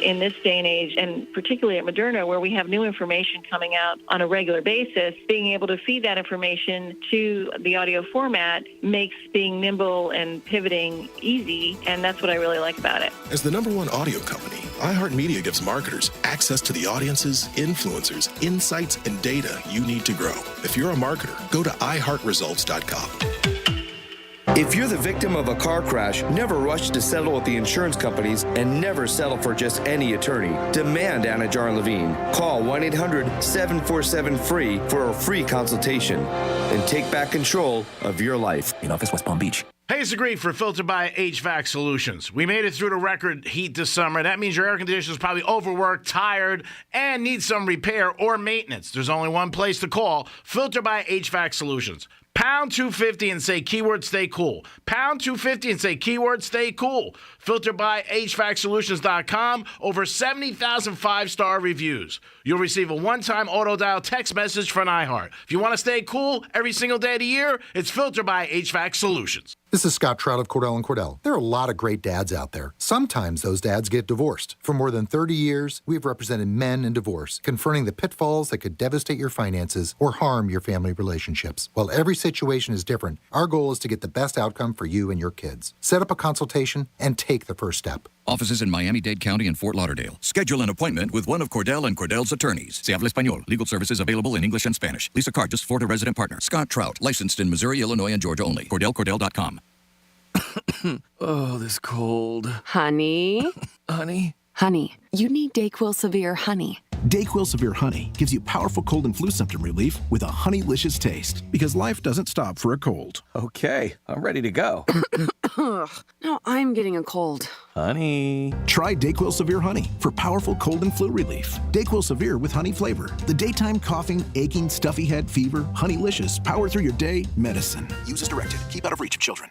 In this day and age, and particularly at Moderna, where we have new information coming out on a regular basis, being able to feed that information to the audio format makes being nimble and pivoting easy, and that's what I really like about it. As the #1 audio company, iHeartMedia gives marketers access to the audiences, influencers, insights, and data you need to grow. If you're a marketer, go to iHeartResults.com. If you're the victim of a car crash, never rush to settle with the insurance companies and never settle for just any attorney. Demand Anna Jar and Levine. Call 1-800-747-FREE for a free consultation and take back control of your life. In office, West Palm Beach. Hey, it's Agreed for Filtered by HVAC Solutions. We made it through the record heat this summer. That means your air conditioner is probably overworked, tired, and needs some repair or maintenance. There's only one place to call, Filtered by HVAC Solutions. Pound 250 and say keyword stay cool. Pound 250 and say keyword stay cool. Filtered by HVACsolutions.com. Over 70,000 5-star reviews. You'll receive a one-time auto-dial text message from iHeart. If you want to stay cool every single day of the year, it's Filtered by HVAC Solutions. This is Scott Trout of Cordell & Cordell. There are a lot of great dads out there. Sometimes those dads get divorced. For more than 30 years, we've represented men in divorce, confronting the pitfalls that could devastate your finances or harm your family relationships. While every situation is different, our goal is to get the best outcome for you and your kids. Set up a consultation and take the first step. Offices in Miami-Dade County and Fort Lauderdale. Schedule an appointment with one of Cordell & Cordell's attorneys. Se habla español. Legal services available in English and Spanish. Lisa Carr, Florida resident partner. Scott Trout, licensed in Missouri, Illinois, and Georgia only. CordellCordell.com. Oh, this cold. Honey? Honey? Honey, you need DayQuil Severe Honey. DayQuil Severe Honey gives you powerful cold and flu symptom relief with a honeylicious taste. Because life doesn't stop for a cold. Okay, I'm ready to go. Now I'm getting a cold. Honey. Try DayQuil Severe Honey for powerful cold and flu relief. DayQuil Severe with honey flavor. The daytime coughing, aching, stuffy head, fever, honeylicious, power through your day medicine. Use as directed. Keep out of reach of children.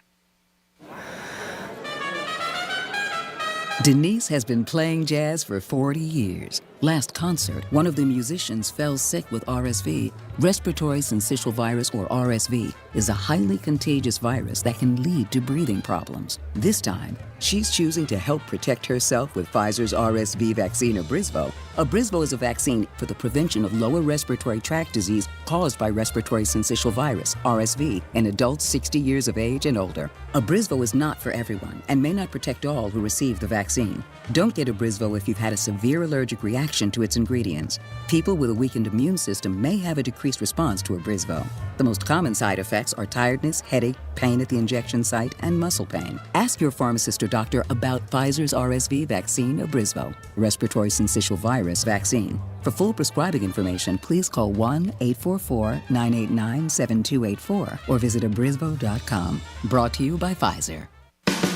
Denise has been playing jazz for 40 years. Last concert, one of the musicians fell sick with RSV. Respiratory syncytial virus, or RSV, is a highly contagious virus that can lead to breathing problems. This time, she's choosing to help protect herself with Pfizer's RSV vaccine, Abrysvo. Abrysvo is a vaccine for the prevention of lower respiratory tract disease caused by respiratory syncytial virus, RSV, in adults 60 years of age and older. Abrysvo is not for everyone and may not protect all who receive the vaccine. Don't get Abrysvo if you've had a severe allergic reaction to its ingredients. People with a weakened immune system may have a decreased response to Abrysvo. The most common side effects are tiredness, headache, pain at the injection site, and muscle pain. Ask your pharmacist or doctor about Pfizer's RSV vaccine, Abrysvo, respiratory syncytial virus vaccine. For full prescribing information, please call 1-844-989-7284 or visit abrysvo.com. Brought to you by Pfizer.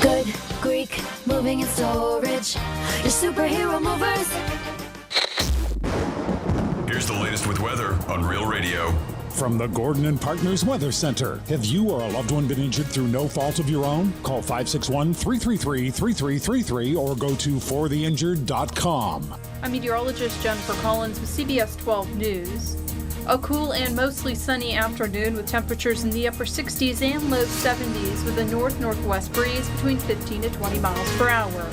Good Greek moving and storage. Your superhero movers. Here's the latest with weather on Real Radio. From the Gordon and Partners Weather Center. Have you or a loved one been injured through no fault of your own? Call 561-333-3333 or go to fortheinjured.com. I'm meteorologist Jennifer Collins with CBS 12 News. A cool and mostly sunny afternoon with temperatures in the upper 60s and low 70s with a north-northwest breeze between 15 to 20 miles per hour.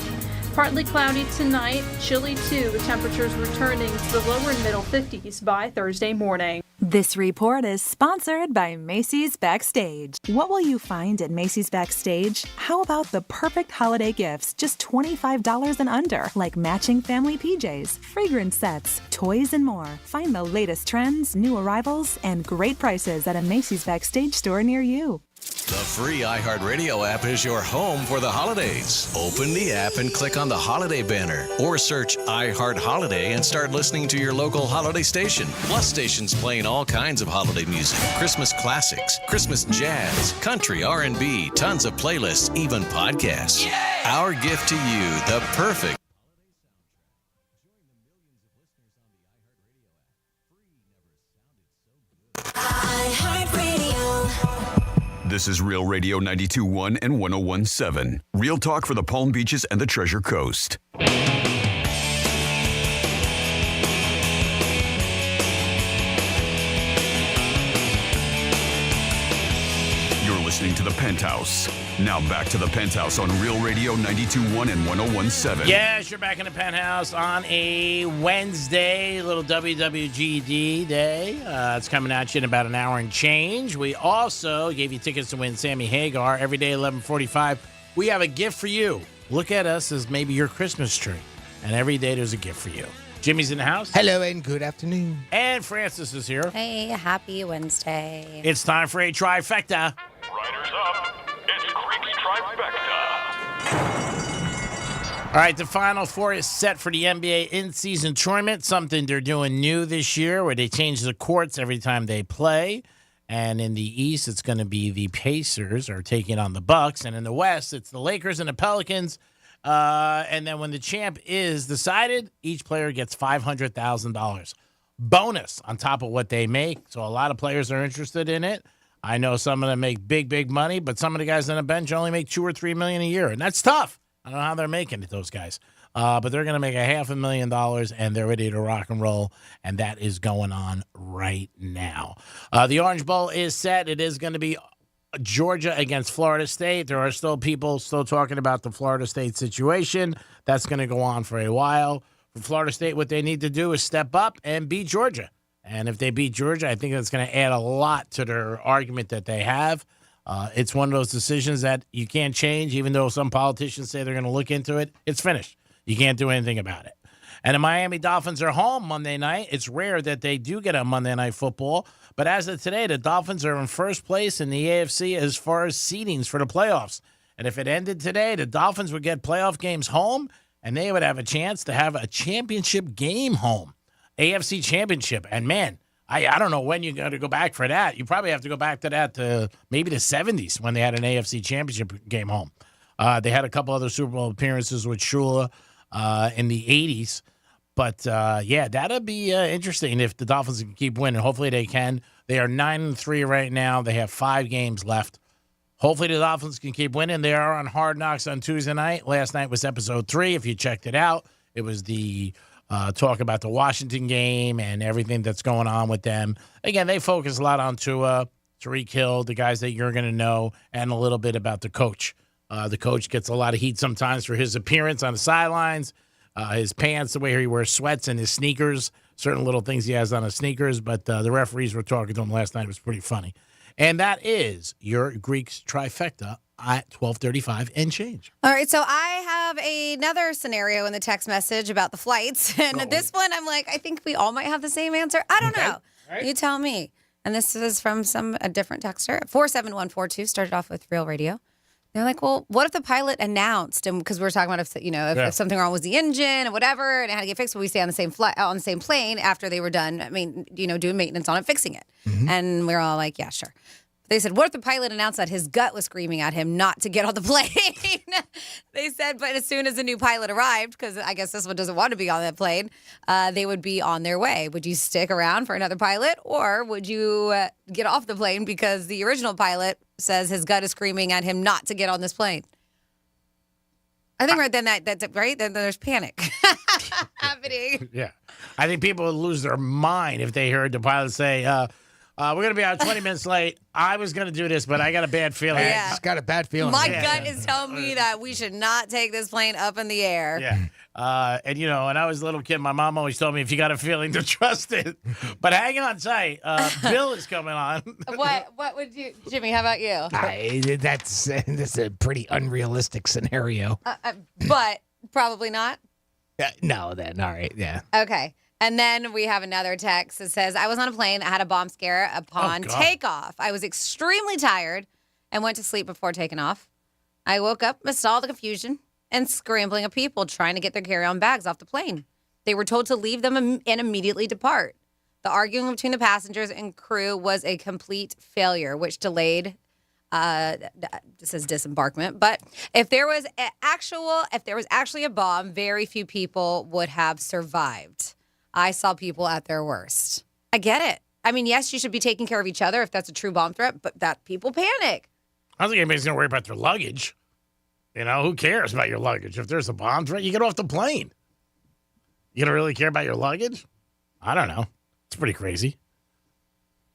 Partly cloudy tonight, chilly too, with temperatures returning to the lower and middle 50s by Thursday morning. This report is sponsored by Macy's Backstage. What will you find at Macy's Backstage? How about the perfect holiday gifts, just $25 and under, like matching family PJs, fragrance sets, toys, and more. Find the latest trends, new arrivals, and great prices at a Macy's Backstage store near you. The free iHeartRadio app is your home for the holidays. Open the app and click on the holiday banner or search iHeart Holiday and start listening to your local holiday station. Plus stations playing all kinds of holiday music, Christmas classics, Christmas jazz, country, R&B, tons of playlists, even podcasts. Yay! Our gift to you, the perfect This is Real Radio 92.1 and 101.7. Real talk for the Palm Beaches and the Treasure Coast. You're listening to the Penthouse. Now back to the Penthouse on Real Radio 92.1 and 101.7. Yes, you're back in the Penthouse on a Wednesday, little WWGD day. It's coming at you in about an hour and change. We also gave you tickets to win Sammy Hagar every day, 11:45. We have a gift for you. Look at us as maybe your Christmas tree. And every day there's a gift for you. Jimmy's in the house. Hello and good afternoon. And Francis is here. Hey, happy Wednesday. It's time for a trifecta. Riders up. It's Creek's Trifecta. All right, the Final Four is set for the NBA in-season tournament, something they're doing new this year where they change the courts every time they play. And in the East, it's going to be the Pacers are taking on the Bucks. And in the West, it's the Lakers and the Pelicans. And then when the champ is decided, each player gets $500,000 bonus on top of what they make. So a lot of players are interested in it. I know some of them make big, big money, but some of the guys on the bench only make $2 or $3 million a year, and that's tough. I don't know how they're making it, those guys. But they're going to make $500,000, and they're ready to rock and roll, and that is going on right now. The Orange Bowl is set. It is going to be Georgia against Florida State. There are still people talking about the Florida State situation. That's going to go on for a while. For Florida State, what they need to do is step up and beat Georgia. And if they beat Georgia, I think that's going to add a lot to their argument that they have. It's one of those decisions that you can't change, even though some politicians say they're going to look into it. It's finished. You can't do anything about it. And the Miami Dolphins are home Monday night. It's rare that they do get a Monday Night Football. But as of today, the Dolphins are in first place in the AFC as far as seedings for the playoffs. And if it ended today, the Dolphins would get playoff games home, and they would have a chance to have a championship game home. AFC Championship. And, man, I don't know when you're going to go back for that. You probably have to go back to that to maybe the 70s when they had an AFC Championship game home. They had a couple other Super Bowl appearances with Shula in the 80s. But, yeah, that'll be interesting if the Dolphins can keep winning. Hopefully they can. They are 9-3 right now. They have 5 games left. Hopefully the Dolphins can keep winning. They are on Hard Knocks on Tuesday night. Last night was episode 3. If you checked it out, it was the talk about the Washington game and everything that's going on with them. Again, they focus a lot on Tua, Tyreek Hill, the guys that you're going to know, and a little bit about the coach. The coach gets a lot of heat sometimes for his appearance on the sidelines, his pants, the way he wears sweats, and his sneakers, certain little things he has on his sneakers. But the referees were talking to him last night. It was pretty funny. And that is your Greek's Trifecta at 12:35 and change. All right, so I have another scenario in the text message about the flights. And this one, I'm like, I think we all might have the same answer. I don't know. Right. You tell me. And this is from a different texter. 47142 started off with Real Radio. They're like, well, what if the pilot announced, and because we were talking about if something wrong was the engine and whatever, and it had to get fixed, would we stay on the same flight on the same plane after they were done? I mean, doing maintenance on it, fixing it. Mm-hmm. And we were all like, yeah, sure. They said, what if the pilot announced that his gut was screaming at him not to get on the plane? They said, but as soon as the new pilot arrived, because I guess this one doesn't want to be on that plane, they would be on their way. Would you stick around for another pilot, or would you get off the plane because the original pilot says his gut is screaming at him not to get on this plane? I think right then that's right. Then there's panic happening. Yeah. I think people would lose their mind if they heard the pilot say, we're going to be out 20 minutes late. I was going to do this, but I got a bad feeling. Yeah. I just got a bad feeling. My gut is telling me that we should not take this plane up in the air. Yeah. And, when I was a little kid, my mom always told me, if you got a feeling, to trust it. But hang on tight. Bill is coming on. What would you, Jimmy, how about you? That's a pretty unrealistic scenario. But probably not? No, then. All right. Yeah. Okay. And then we have another text that says, I was on a plane that had a bomb scare upon takeoff. I was extremely tired and went to sleep before taking off. I woke up amidst all the confusion and scrambling of people trying to get their carry-on bags off the plane. They were told to leave them and immediately depart. The arguing between the passengers and crew was a complete failure, which delayed this is disembarkment. But if there was actually a bomb, very few people would have survived. I saw people at their worst. I get it. I mean, yes, you should be taking care of each other if that's a true bomb threat, but that people panic. I don't think anybody's going to worry about their luggage. You know, who cares about your luggage? If there's a bomb threat, you get off the plane. You don't really care about your luggage? I don't know. It's pretty crazy.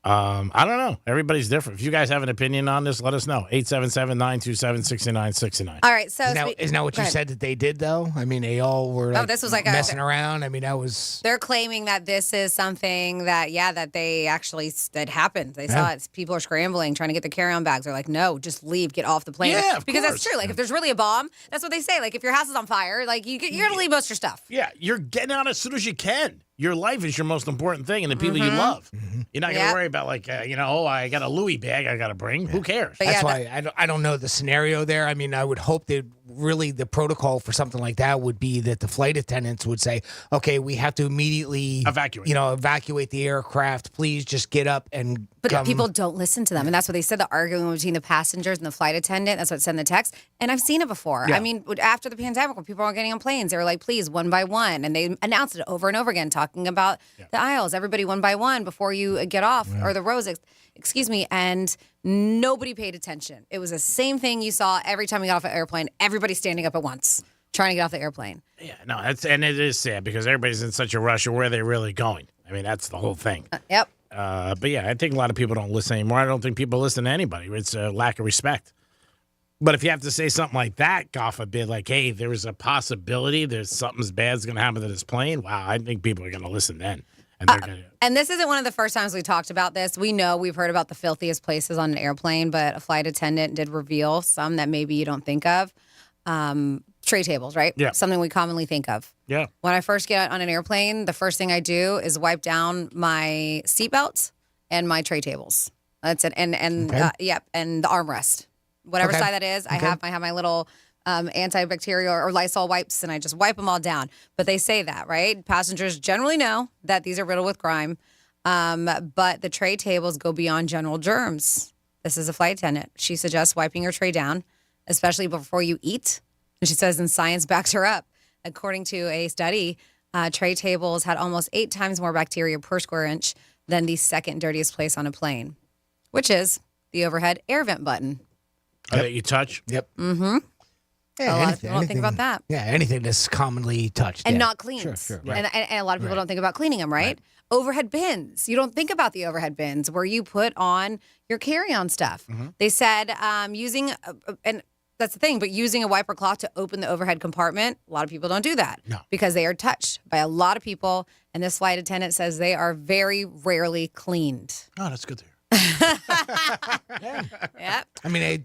I don't know. Everybody's different. If you guys have an opinion on this, let us know. 877-927-6969. All right. So isn't that what you said that they did, though? I mean, they all were this was like messing around. I mean, that was... They're claiming that this is something that they actually, that happened. They saw it. People are scrambling, trying to get their carry-on bags. They're like, no, just leave, get off the plane. Yeah, because that's true. Like, if there's really a bomb, that's what they say. Like, if your house is on fire, like, you're going to leave most of your stuff. Yeah, you're getting out as soon as you can. Your life is your most important thing and the people you love. You're not going to worry about, like, I got a Louis bag I got to bring. Who cares? That's why I don't know the scenario there. I mean, I would hope that really the protocol for something like that would be that the flight attendants would say, okay, we have to immediately evacuate the aircraft. Please just get up and But people don't listen to them. And that's what they said, the arguing between the passengers and the flight attendant. That's what it said in the text. And I've seen it before. Yeah. I mean, after the pandemic, when people were getting on planes, they were like, please, one by one. And they announced it over and over again, talking about the aisles, everybody one by one before you get off, or the rows, excuse me. And nobody paid attention. It was the same thing you saw every time you got off an airplane. Everybody standing up at once, trying to get off the airplane. Yeah, no, it is sad because everybody's in such a rush of where they're really going. I mean, that's the whole thing. Yep. But yeah, I think a lot of people don't listen anymore. I don't think people listen to anybody. It's a lack of respect. But if you have to say something like that, golf a bit, like, hey, there's a possibility there's something bad's going to happen to this plane, wow, I think people are going to listen then. And they're going to. And this isn't one of the first times we talked about this. We know we've heard about the filthiest places on an airplane, but a flight attendant did reveal some that maybe you don't think of. Tray tables, right? Yeah. Something we commonly think of. Yeah. When I first get on an airplane, the first thing I do is wipe down my seatbelts and my tray tables. That's it. And and the armrest. Whatever side that is, I have my little antibacterial or Lysol wipes, and I just wipe them all down. But they say that, right? Passengers generally know that these are riddled with grime, but the tray tables go beyond general germs. This is a flight attendant. She suggests wiping your tray down, especially before you eat. And she says, and science backs her up. According to a study, tray tables had almost 8 times more bacteria per square inch than the second dirtiest place on a plane, which is the overhead air vent button. That you touch? Yep. Mm-hmm. Yeah, a lot of people don't think about that. Yeah, anything that's commonly touched. And yeah. not cleaned. Sure. Right. And a lot of people don't think about cleaning them, right? Overhead bins. You don't think about the overhead bins where you put on your carry-on stuff. They said using, and that's the thing, but using a wiper cloth to open the overhead compartment, a lot of people don't do that because they are touched by a lot of people. And this flight attendant says they are very rarely cleaned. Oh, that's good to hear. Yep. I mean,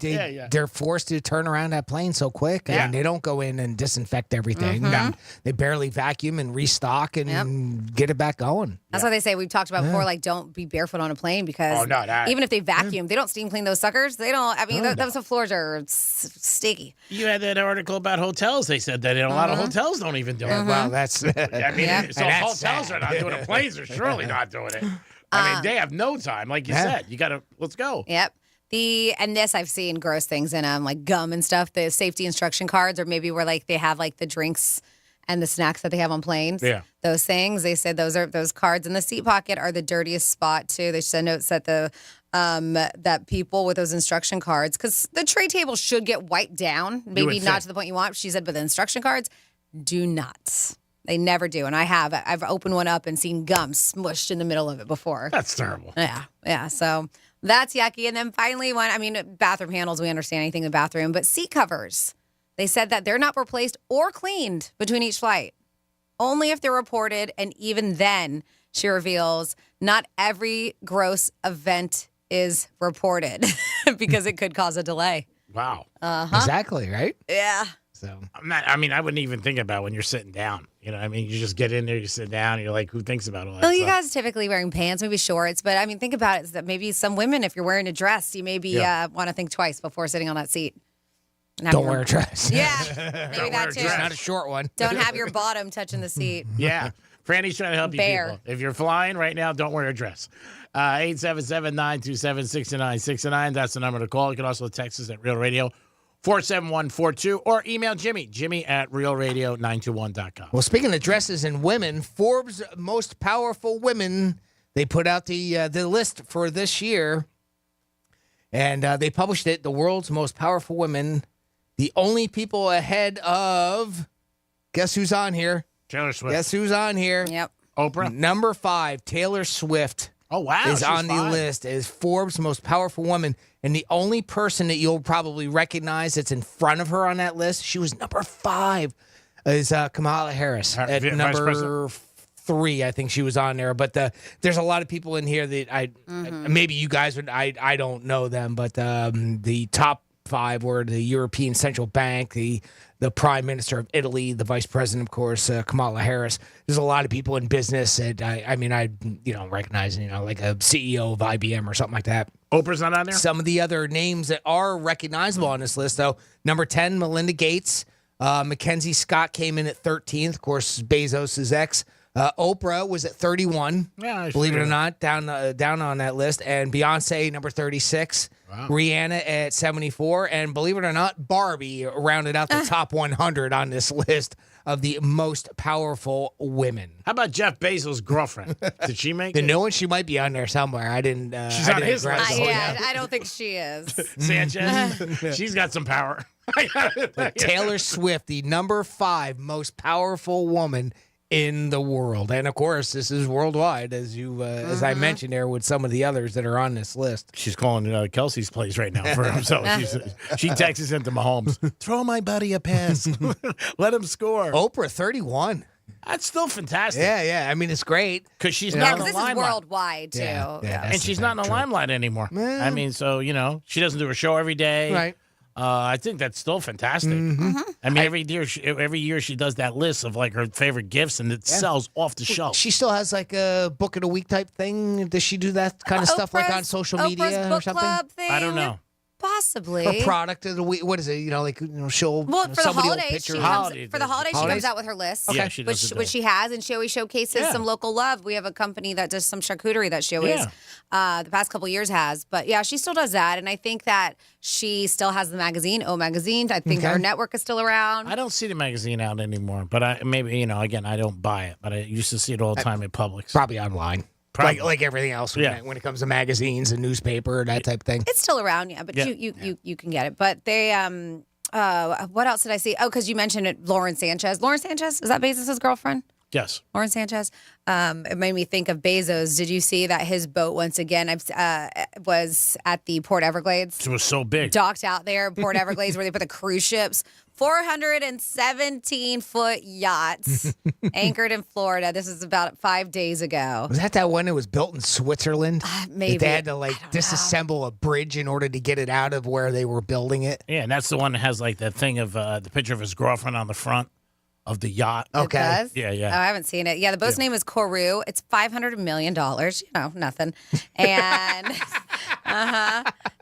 they're forced to turn around that plane so quick. I mean, they don't go in and disinfect everything. And they barely vacuum and restock and get it back going. That's why they say, we've talked about before, like, don't be barefoot on a plane because even if they vacuum, they don't steam clean those suckers. They don't. I mean, those floors are sticky. You had that article about hotels. They said that a lot of hotels don't even do it. Well, that's... I mean, so hotels are not doing it. Planes are surely not doing it. I mean, they have no time. Like you said, you got to, let's go. Yep. And this, I've seen gross things in them, like gum and stuff, the safety instruction cards, or maybe where like they have like the drinks and the snacks that they have on planes. Yeah. Those things, they said those cards in the seat pocket are the dirtiest spot too. They said notes that that people with those instruction cards, because the tray table should get wiped down, maybe not to the point you want. She said, but the instruction cards do not. They never do. And I've opened one up and seen gum smushed in the middle of it before. That's terrible. Yeah. So that's yucky. And then finally bathroom handles, we understand anything in the bathroom, but seat covers. They said that they're not replaced or cleaned between each flight. Only if they're reported. And even then, she reveals, not every gross event is reported because it could cause a delay. Wow. Exactly, right? Yeah. So I wouldn't even think about when you're sitting down. You know, you just get in there, you sit down, and you're like, who thinks about all that Well, you stuff? guys typically wearing pants, maybe shorts, but think about it. Is that maybe some women, if you're wearing a dress, you maybe want to think twice before sitting on that seat. Don't wear a dress. Yeah, maybe that too. Not a short one. Don't have your bottom touching the seat. Yeah. Franny's trying to help you people. If you're flying right now, don't wear a dress. 877-927-6969. That's the number to call. You can also text us at Real Radio 47142 or email Jimmy at realradio921.com. Well, speaking of dresses and women, Forbes' most powerful women, they put out the list for this year, and they published it, the world's most powerful women. The only people ahead of, guess who's on here? Taylor Swift. Guess who's on here? Yep. Oprah. Number 5, Taylor Swift. Oh, wow. Is she's on the 5. list as Forbes' most powerful woman. And the only person that you'll probably recognize that's in front of her on that list, she was number 5, is Kamala Harris. At number 3, I think she was on there. But there's a lot of people in here that maybe you guys would, I don't know them, but the top 5 were the European Central Bank, the Prime Minister of Italy, the Vice President, of course, Kamala Harris. There's a lot of people in business that I recognize, like a CEO of IBM or something like that. Oprah's not on there? Some of the other names that are recognizable on this list, though. Number 10, Melinda Gates. Mackenzie Scott came in at 13th. Of course, Bezos' ex. Oprah was at 31. Yeah, believe it or not, down on that list. And Beyonce, number 36. Wow. Rihanna at 74. And believe it or not, Barbie rounded out the top 100 on this list of the most powerful women. How about Jeff Bezos' girlfriend? Did she make the it? new one? She might be on there somewhere. I didn't. She's on his list. I don't think she is. Sanchez? She's got some power. But Taylor Swift, the number 5 most powerful woman in the world. And of course, this is worldwide, as as I mentioned there with some of the others that are on this list. She's calling Kelsey's place right now for him. So she texts into Mahomes, throw my buddy a pass. Let him score. Oprah, 31. That's still fantastic. Yeah. It's great. Because she's not in the this limelight. is worldwide, too. Yeah, and she's not in the limelight anymore. So, she doesn't do her show every day. Right. I think that's still fantastic. Every year she does that list of like her favorite gifts, and it sells off the shelf. She still has like a book of the week type thing. Does she do that kind of stuff like on social media Oprah's book or something? Club thing? I don't know. Possibly. Or product of the week. What is it? for She'll the holidays, she comes out with her list. Okay. Yeah, she does which she has, and she always showcases some local love. We have a company that does some charcuterie that she always, the past couple years has. But yeah, she still does that, and I think that she still has the magazine, O Magazine. I think her network is still around. I don't see the magazine out anymore, but again, I don't buy it, but I used to see it all the time at Publix. Probably online. Like everything else when it comes to magazines and newspaper, that type of thing. It's still around, but you can get it. But they, what else did I see? Oh, because you mentioned it, Lauren Sanchez. Lauren Sanchez, is that Bezos' girlfriend? Yes. Lauren Sanchez. It made me think of Bezos. Did you see that his boat once again was at the Port Everglades? It was so big. Docked out there, Port Everglades, where they put the cruise ships. 417-foot yachts anchored in Florida. This is about 5 days ago. Was that one that was built in Switzerland? Maybe. That they had to disassemble a bridge in order to get it out of where they were building it? Yeah, and that's the one that has like that thing of the picture of his girlfriend on the front of the yacht. Okay. It does? Yeah. Oh, I haven't seen it. Yeah, the boat's name is Koru. It's $500 million. Nothing. And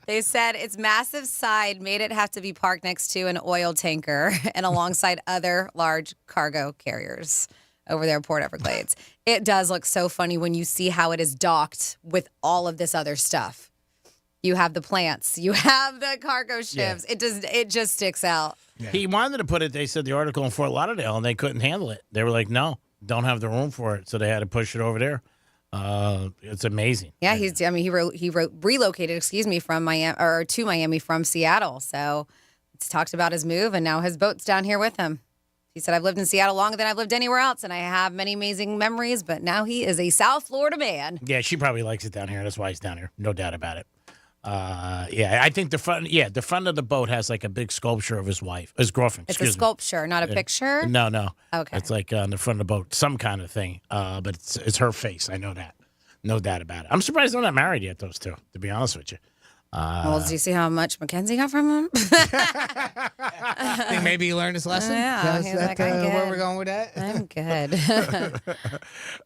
they said its massive side made it have to be parked next to an oil tanker and alongside other large cargo carriers over there at Port Everglades. It does look so funny when you see how it is docked with all of this other stuff. You have the plants. You have the cargo ships. Yeah. It just sticks out. Yeah. He wanted to put it, they said, the article in Fort Lauderdale, and they couldn't handle it. They were like, no, don't have the room for it. So they had to push it over there. It's amazing. Yeah, he relocated, from Miami to Miami from Seattle. So it's talked about his move, and now his boat's down here with him. He said, I've lived in Seattle longer than I've lived anywhere else, and I have many amazing memories, but now he is a South Florida man. Yeah, she probably likes it down here. That's why he's down here. No doubt about it. I think the front of the boat has like a big sculpture of his girlfriend. It's a sculpture, not a picture? No. Okay. It's like on the front of the boat, some kind of thing. But it's her face. I know that. No doubt about it. I'm surprised they're not married yet, those two, to be honest with you. Well, do you see how much Mackenzie got from him? I think maybe he learned his lesson. Yeah, Is he's that like, I'm good. where we're going with that? I'm good.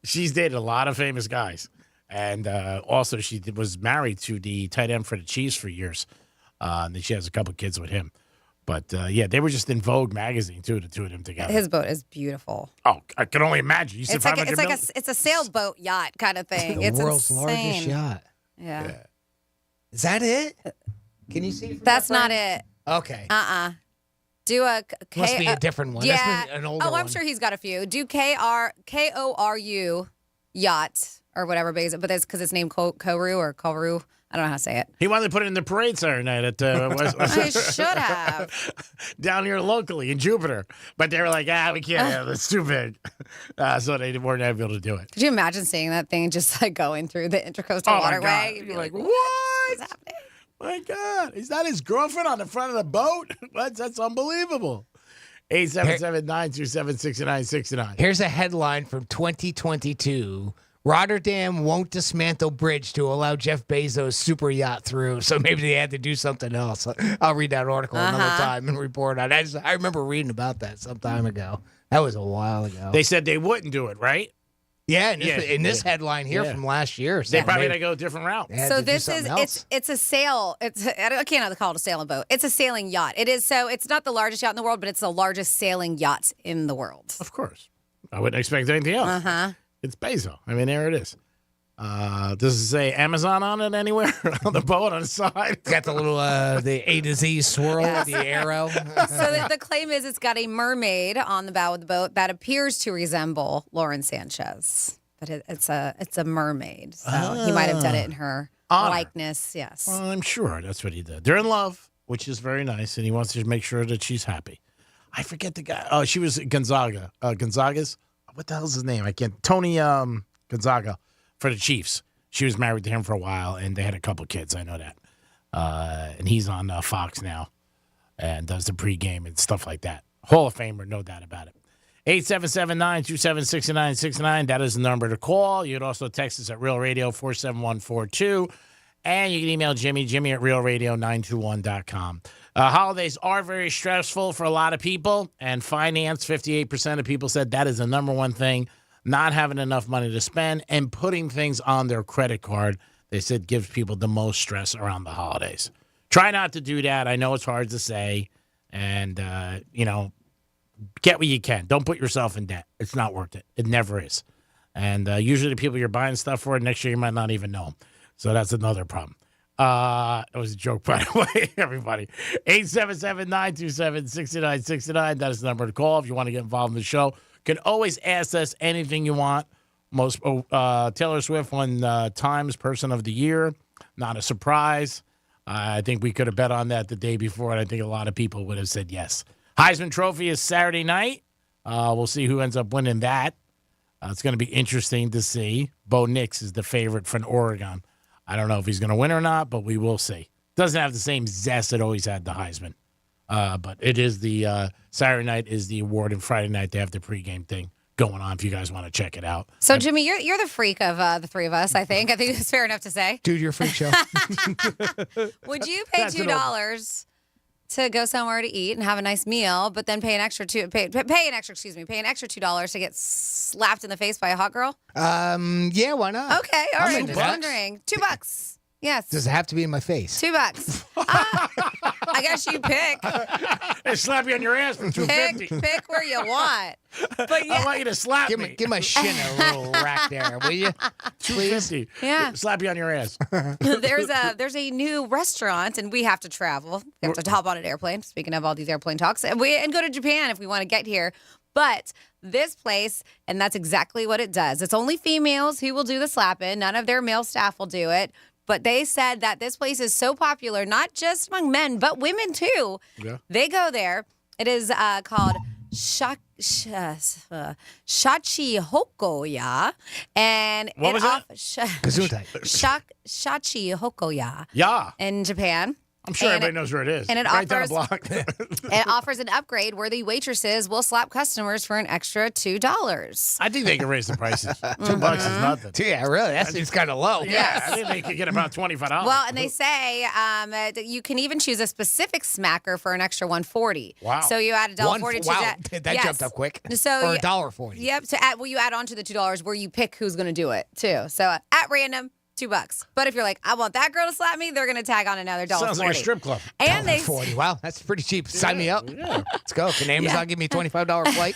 She's dated a lot of famous guys. And also, she was married to the tight end for the Chiefs for years. And then she has a couple kids with him. But, yeah, they were just in Vogue magazine, too, the two of them together. His boat is beautiful. Oh, I can only imagine. You said It's a sailboat yacht kind of thing. It's world's insane. largest yacht. Yeah. Is that it? Can you see it? That's not it. Okay. Do a Must be a different one. Yeah. That's an older I'm one. sure he's got a few. Do KORU yacht or whatever, but it's because it's named Koru or Koru. I don't know how to say it. He wanted to put it in the parade Saturday night at West. I should have. Down here locally in Jupiter. But they were like, we can't have it. It's too big. So they weren't able to do it. Could you imagine seeing that thing just like going through the Intercoastal Waterway? My God. You'd be like, What? What is happening? My God. Is that his girlfriend on the front of the boat? That's unbelievable. 877-927-6969. Here's a headline from 2022. Rotterdam won't dismantle bridge to allow Jeff Bezos' super yacht through. So maybe they had to do something else. I'll read that article another time and report on it. I remember reading about that some time ago. That was a while ago. They said they wouldn't do it, right? Yeah, in this headline here from last year. They probably got to go a different route. So this is it's a sail. I can't call it a sailing boat. It's a sailing yacht. It is it's not the largest yacht in the world, but it's the largest sailing yacht in the world. Of course, I wouldn't expect anything else. It's Bezos. I mean, there it is. Does it say Amazon on it anywhere on the boat on the side? It's got the little the A to Z swirl with the arrow. So the claim is it's got a mermaid on the bow of the boat that appears to resemble Lauren Sanchez, but it's a mermaid. So he might have done it in her likeness. Yes, well, I'm sure that's what he did. They're in love, which is very nice, and he wants to make sure that she's happy. I forget the guy. Oh, she was Gonzaga. Gonzaga's. What the hell's his name? I can't. Tony Gonzaga for the Chiefs. She was married to him for a while, and they had a couple kids. I know that. And he's on Fox now and does the pregame and stuff like that. Hall of Famer, no doubt about it. 877-927-6969. That is the number to call. You can also text us at Real Radio 47142. And you can email Jimmy at realradio921.com. Holidays are very stressful for a lot of people, and finance, 58% of people said that is the number one thing, not having enough money to spend and putting things on their credit card, they said gives people the most stress around the holidays. Try not to do that. I know it's hard to say, and, get what you can. Don't put yourself in debt. It's not worth it. It never is. And usually the people you're buying stuff for, next year you might not even know them. So that's another problem. It was a joke, by the way, everybody. 877-927-6969. That is the number to call if you want to get involved in the show. You can always ask us anything you want. Taylor Swift won Times Person of the Year. Not a surprise. I think we could have bet on that the day before, and I think a lot of people would have said yes. Heisman Trophy is Saturday night. We'll see who ends up winning that. It's going to be interesting to see. Bo Nix is the favorite from Oregon. I don't know if he's going to win or not, but we will see. Doesn't have the same zest it always had, the Heisman. But it is the Saturday night is the award, and Friday night they have the pregame thing going on if you guys want to check it out. So, Jimmy, you're the freak of the three of us, I think. I think it's fair enough to say. Dude, you're a freak show. Would you pay $2 to go somewhere to eat and have a nice meal, but then pay an extra $2 to get slapped in the face by a hot girl? Yeah, why not? Okay, all right. Just wondering. $2. Yes. Does it have to be in my face? $2. I guess you pick. They slap you on your ass for $2.50. Pick where you want. But yeah. I want you to slap me. Give my shin a little rack there, will you? $2.50. Yeah. Slap you on your ass. There's a new restaurant, and we have to travel. We have to hop on an airplane. Speaking of all these airplane talks, and go to Japan if we want to get here. But this place, and that's exactly what it does. It's only females who will do the slapping. None of their male staff will do it. But they said that this place is so popular, not just among men, but women too. Yeah. They go there. It is called Shachi Hokoya. And what was that? Gesundheit. Shachi Hokoya. Yeah. In Japan. I'm sure everybody knows where it is. And it right down offers the block. it offers an upgrade where the waitresses will slap customers for an extra $2. I think they can raise the prices. $2 is nothing. Yeah, really. That seems kind of low. Yeah, I think they could get about $25. Well, and they say that you can even choose a specific smacker for an extra $1.40. Wow. So you add $1.40 to wow. that. That jumped up quick. So or $1.40. Yep. So you add on to the $2 where you pick who's going to do it too. So at random. $2. But if you're like, I want that girl to slap me, they're going to tag on another $1.40. Sounds like a strip club. And they $1.40. Wow, that's pretty cheap. Sign me up. Yeah. Let's go. Can Amazon give me a $25 flight?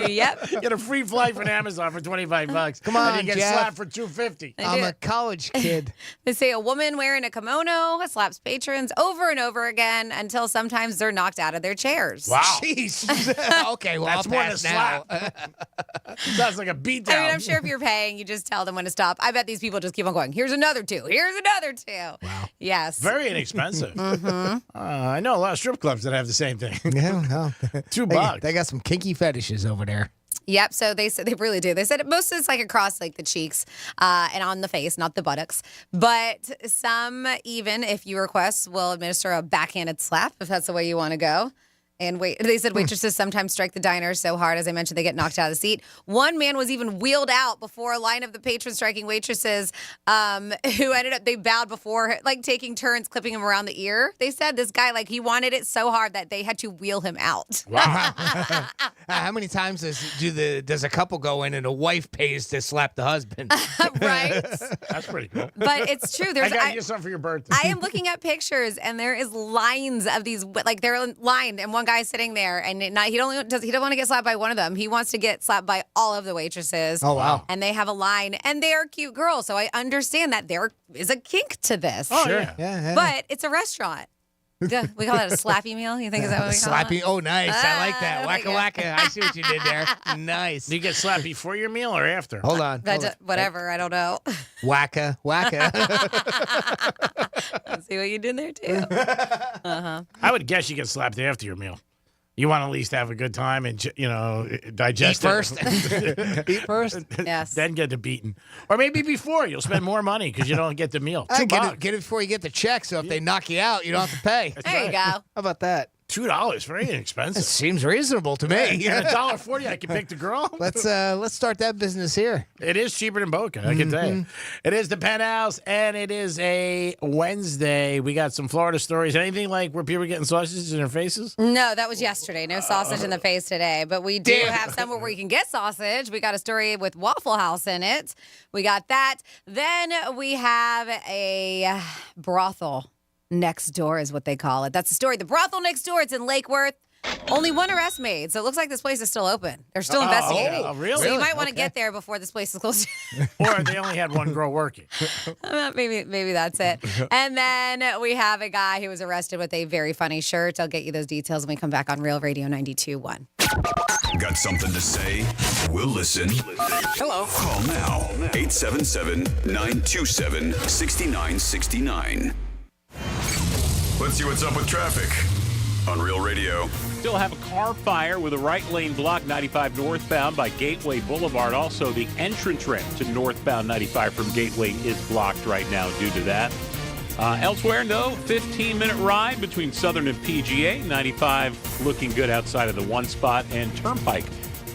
Yep. Get a free flight from Amazon for $25. Come on, and you get Jeff. slapped for $2.50. I'm a college kid. They say a woman wearing a kimono slaps patrons over and over again until sometimes they're knocked out of their chairs. Wow. Jeez. Okay, well, That's I'll more than a pass now. slap. Sounds like a beatdown. I mean, I'm sure if you're paying, you just tell them when to stop. I bet these people just keep on going. Here's another $2. Here's another $2. Wow. Yes. Very inexpensive. Mm-hmm. I know a lot of strip clubs that have the same thing. Yeah, no. $2. They got some kinky fetishes over there. Yep. So they said they really do. They said most is like across like the cheeks and on the face, not the buttocks. But some, even if you request, will administer a backhanded slap if that's the way you want to go. And they said waitresses sometimes strike the diners so hard, as I mentioned, they get knocked out of the seat. One man was even wheeled out before a line of the patrons striking waitresses who ended up, they bowed before, like taking turns clipping him around the ear. They said this guy, like he wanted it so hard that they had to wheel him out. Wow. How many times does a couple go in and a wife pays to slap the husband? Right? That's pretty cool. But it's true. I got you something for your birthday. I am looking at pictures, and there is lines of these, like they're lined, and one guy's sitting there, and he don't want to get slapped by one of them. He wants to get slapped by all of the waitresses. Oh, wow. And they have a line, and they are cute girls, so I understand that there is a kink to this. Oh, Sure. yeah. But it's a restaurant. Yeah, we call that a slappy meal. You think is that what we call Slappy. it? Oh, nice. I like that. there we Wacka wacka. I see what you did there. Nice. Do you get slapped before your meal or after? Hold on. Whatever. I don't know. Wacka wacka. I see what you did there too. I would guess you get slapped after your meal. You want to at least have a good time and, digest Eat first. it. Eat first. Yes. Then get the beating. Or maybe before. You'll spend more money because you don't get the meal. Get it before you get the check, so if they knock you out, you don't have to pay. There you go. How about that? $2, very inexpensive. It seems reasonable to me. And $1.40, I can pick the girl. Let's start that business here. It is cheaper than Boca, I can tell you. It is the Penthouse, and it is a Wednesday. We got some Florida stories. Anything like where people are getting sausages in their faces? No, that was yesterday. No sausage in the face today. But we do have somewhere where you can get sausage. We got a story with Waffle House in it. We got that. Then we have a brothel next door is what they call it. That's the story. The brothel next door. It's in Lake Worth. Only one arrest made, so it looks like this place is still open. They're still investigating. Oh, really? So you might want to get there before this place is closed. Or they only had one girl working. Maybe that's it. And then we have a guy who was arrested with a very funny shirt. I'll get you those details when we come back on Real Radio 92.1. Got something to say? We'll listen. Hello. Call now. 877-927-6969. Let's see what's up with traffic on Real Radio. Still have a car fire with a right lane blocked 95 northbound by Gateway Boulevard. Also, the entrance ramp to northbound 95 from Gateway is blocked right now due to that. Elsewhere, no, 15-minute ride between Southern and PGA. 95 looking good outside of the one spot, and Turnpike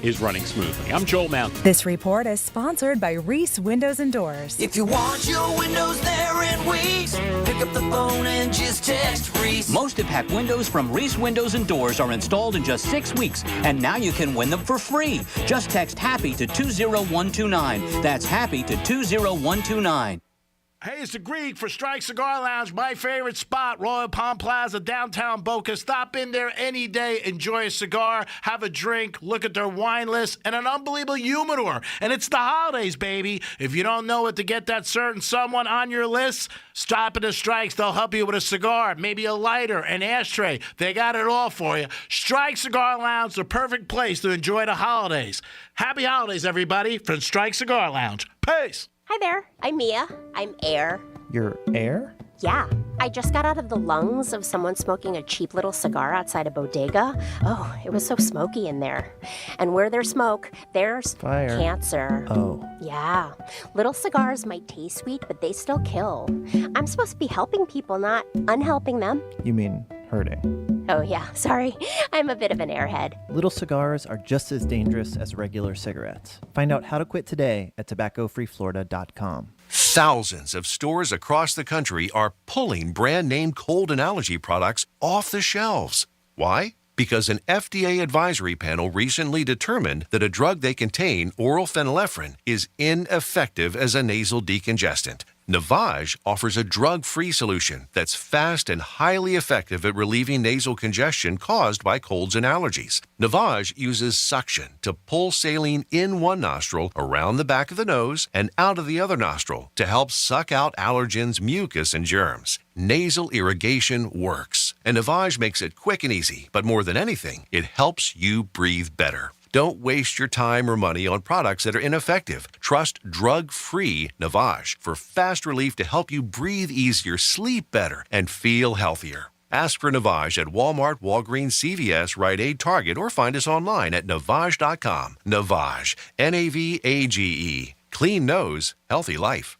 is running smoothly. I'm Joel Mountain. This report is sponsored by Reese Windows and Doors. If you want your windows there in weeks, pick up the phone and just text Reese. Most impact windows from Reese Windows and Doors are installed in just 6 weeks, and now you can win them for free. Just text HAPPY to 20129. That's HAPPY to 20129. Hey, it's the Greek for Strike Cigar Lounge, my favorite spot, Royal Palm Plaza, downtown Boca. Stop in there any day, enjoy a cigar, have a drink, look at their wine list, and an unbelievable humidor. And it's the holidays, baby. If you don't know what to get that certain someone on your list, stop at the Strikes. They'll help you with a cigar, maybe a lighter, an ashtray. They got it all for you. Strike Cigar Lounge, the perfect place to enjoy the holidays. Happy holidays, everybody, from Strike Cigar Lounge. Peace. Hi there, I'm Mia. I'm Air. You're Air? Yeah, I just got out of the lungs of someone smoking a cheap little cigar outside a bodega. Oh, it was so smoky in there. And where there's smoke, there's fire. Cancer. Oh. Yeah. Little cigars might taste sweet, but they still kill. I'm supposed to be helping people, not unhelping them. You mean hurting? Oh, yeah, sorry. I'm a bit of an airhead. Little cigars are just as dangerous as regular cigarettes. Find out how to quit today at tobaccofreeflorida.com. Thousands of stores across the country are pulling brand-name cold and allergy products off the shelves. Why? Because an FDA advisory panel recently determined that a drug they contain, oral phenylephrine, is ineffective as a nasal decongestant. Navage offers a drug-free solution that's fast and highly effective at relieving nasal congestion caused by colds and allergies. Navage uses suction to pull saline in one nostril, around the back of the nose, and out of the other nostril to help suck out allergens, mucus, and germs. Nasal irrigation works, and Navage makes it quick and easy, but more than anything, it helps you breathe better. Don't waste your time or money on products that are ineffective. Trust drug-free Navage for fast relief to help you breathe easier, sleep better, and feel healthier. Ask for Navage at Walmart, Walgreens, CVS, Rite Aid, Target, or find us online at Navage.com. Navage, Navage. Clean nose, healthy life.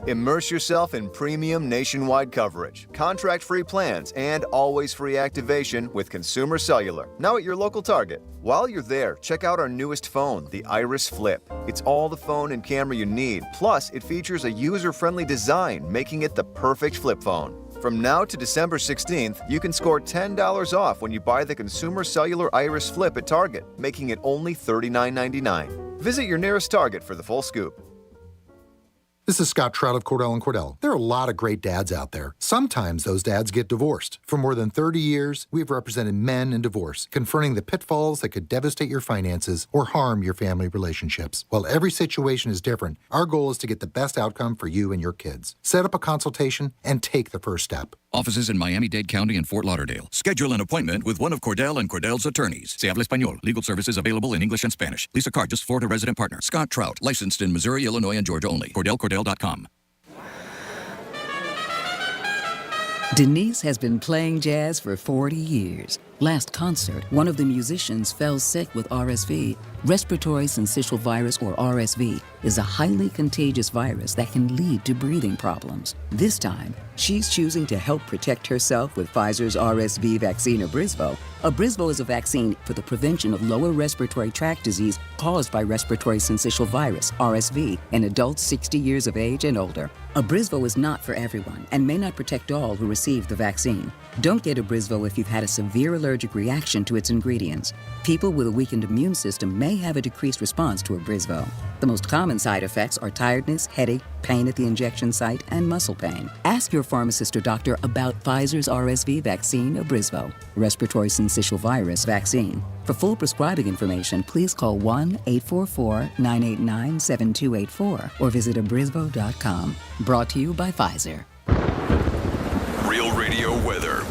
Immerse yourself in premium nationwide coverage, contract-free plans, and always free activation with Consumer Cellular, now at your local Target. While you're there, check out our newest phone, the Iris Flip. It's all the phone and camera you need, plus it features a user-friendly design, making it the perfect flip phone. From now to December 16th, you can score $10 off when you buy the Consumer Cellular Iris Flip at Target, making it only $39.99. Visit your nearest Target for the full scoop. This is Scott Trout of Cordell & Cordell. There are a lot of great dads out there. Sometimes those dads get divorced. For more than 30 years, we've represented men in divorce, confronting the pitfalls that could devastate your finances or harm your family relationships. While every situation is different, our goal is to get the best outcome for you and your kids. Set up a consultation and take the first step. Offices in Miami-Dade County and Fort Lauderdale. Schedule an appointment with one of Cordell & Cordell's attorneys. Se habla español. Legal services available in English and Spanish. Lisa Cargis, Florida resident partner. Scott Trout, licensed in Missouri, Illinois, and Georgia only. CordellCordell.com. Denise has been playing jazz for 40 years. Last concert, one of the musicians fell sick with RSV. Respiratory syncytial virus, or RSV, is a highly contagious virus that can lead to breathing problems. This time, she's choosing to help protect herself with Pfizer's RSV vaccine, Abrysvo. Abrysvo is a vaccine for the prevention of lower respiratory tract disease caused by respiratory syncytial virus, RSV, in adults 60 years of age and older. Abrysvo is not for everyone and may not protect all who receive the vaccine. Don't get Abrysvo if you've had a severe allergic reaction to its ingredients. People with a weakened immune system may have a decreased response to Abrysvo. The most common side effects are tiredness, headache, pain at the injection site, and muscle pain. Ask your pharmacist or doctor about Pfizer's RSV vaccine, Abrysvo, respiratory syncytial virus vaccine. For full prescribing information, please call 1-844-989-7284 or visit Abrysvo.com. Brought to you by Pfizer. Real Radio weather.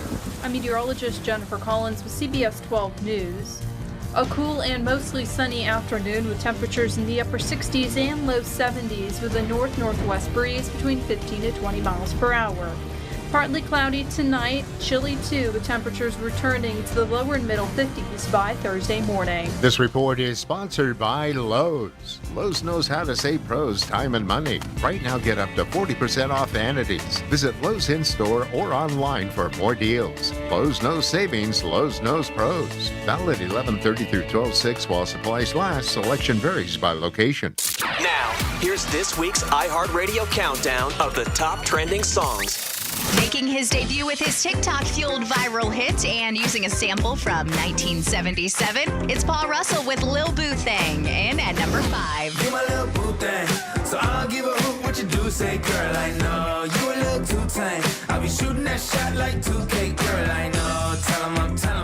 I'm meteorologist Jennifer Collins with CBS 12 News. A cool and mostly sunny afternoon with temperatures in the upper 60s and low 70s with a north-northwest breeze between 15 to 20 miles per hour. Partly cloudy tonight, chilly too, with temperatures returning to the lower and middle 50s by Thursday morning. This report is sponsored by Lowe's. Lowe's knows how to save pros time and money. Right now, get up to 40% off vanities. Visit Lowe's in-store or online for more deals. Lowe's knows savings. Lowe's knows pros. Valid 11/30 through 12/6 while supplies last. Selection varies by location. Now, here's this week's iHeartRadio countdown of the top trending songs. Making his debut with his TikTok-fueled viral hit and using a sample from 1977, it's Paul Russell with Lil Boo Thing, in at number 5. You my little boo thing, so I'll give a hoot what you do. Say, girl, I know you a little too tame. I'll be shooting that shot like 2K, girl, I know. Tell 'em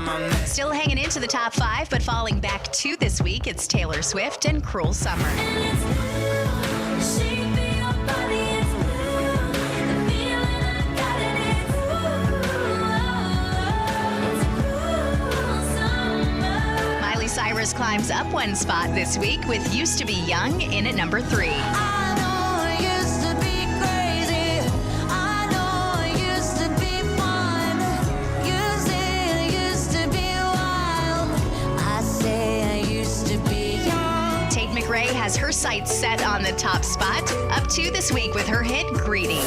I'm next. Still hanging into the top 5, but falling back 2 this week, it's Taylor Swift and Cruel Summer. Cyrus climbs up 1 spot this week with Used to Be Young in at number 3. I know I used to be crazy. I sights set on the top spot. Up 2 this week with her hit, Greedy.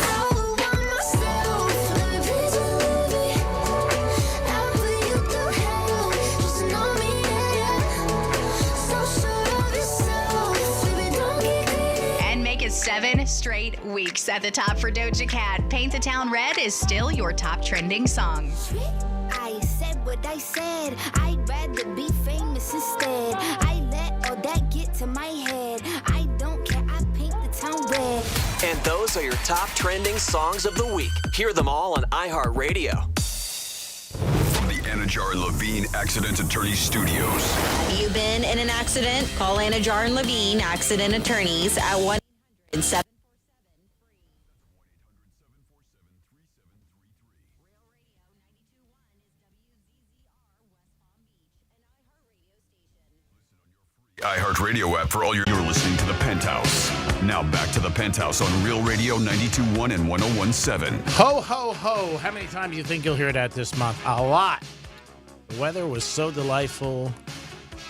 And make it 7 straight weeks at the top for Doja Cat. Paint the Town Red is still your top trending song. I said what I said. I'd rather be famous instead. I let all that get to my head. I don't care. I paint the town red. And those are your top trending songs of the week. Hear them all on iHeartRadio. From the Anajar and Levine Accident Attorney Studios. Have you been in an accident? Call Anajar and Levine Accident Attorneys at 1-800-747. iHeartRadio app for all you're listening to the Penthouse. Now back to the Penthouse on Real Radio 92.1 and 101.7. Ho, ho, ho. How many times do you think you'll hear that this month? A lot. The weather was so delightful.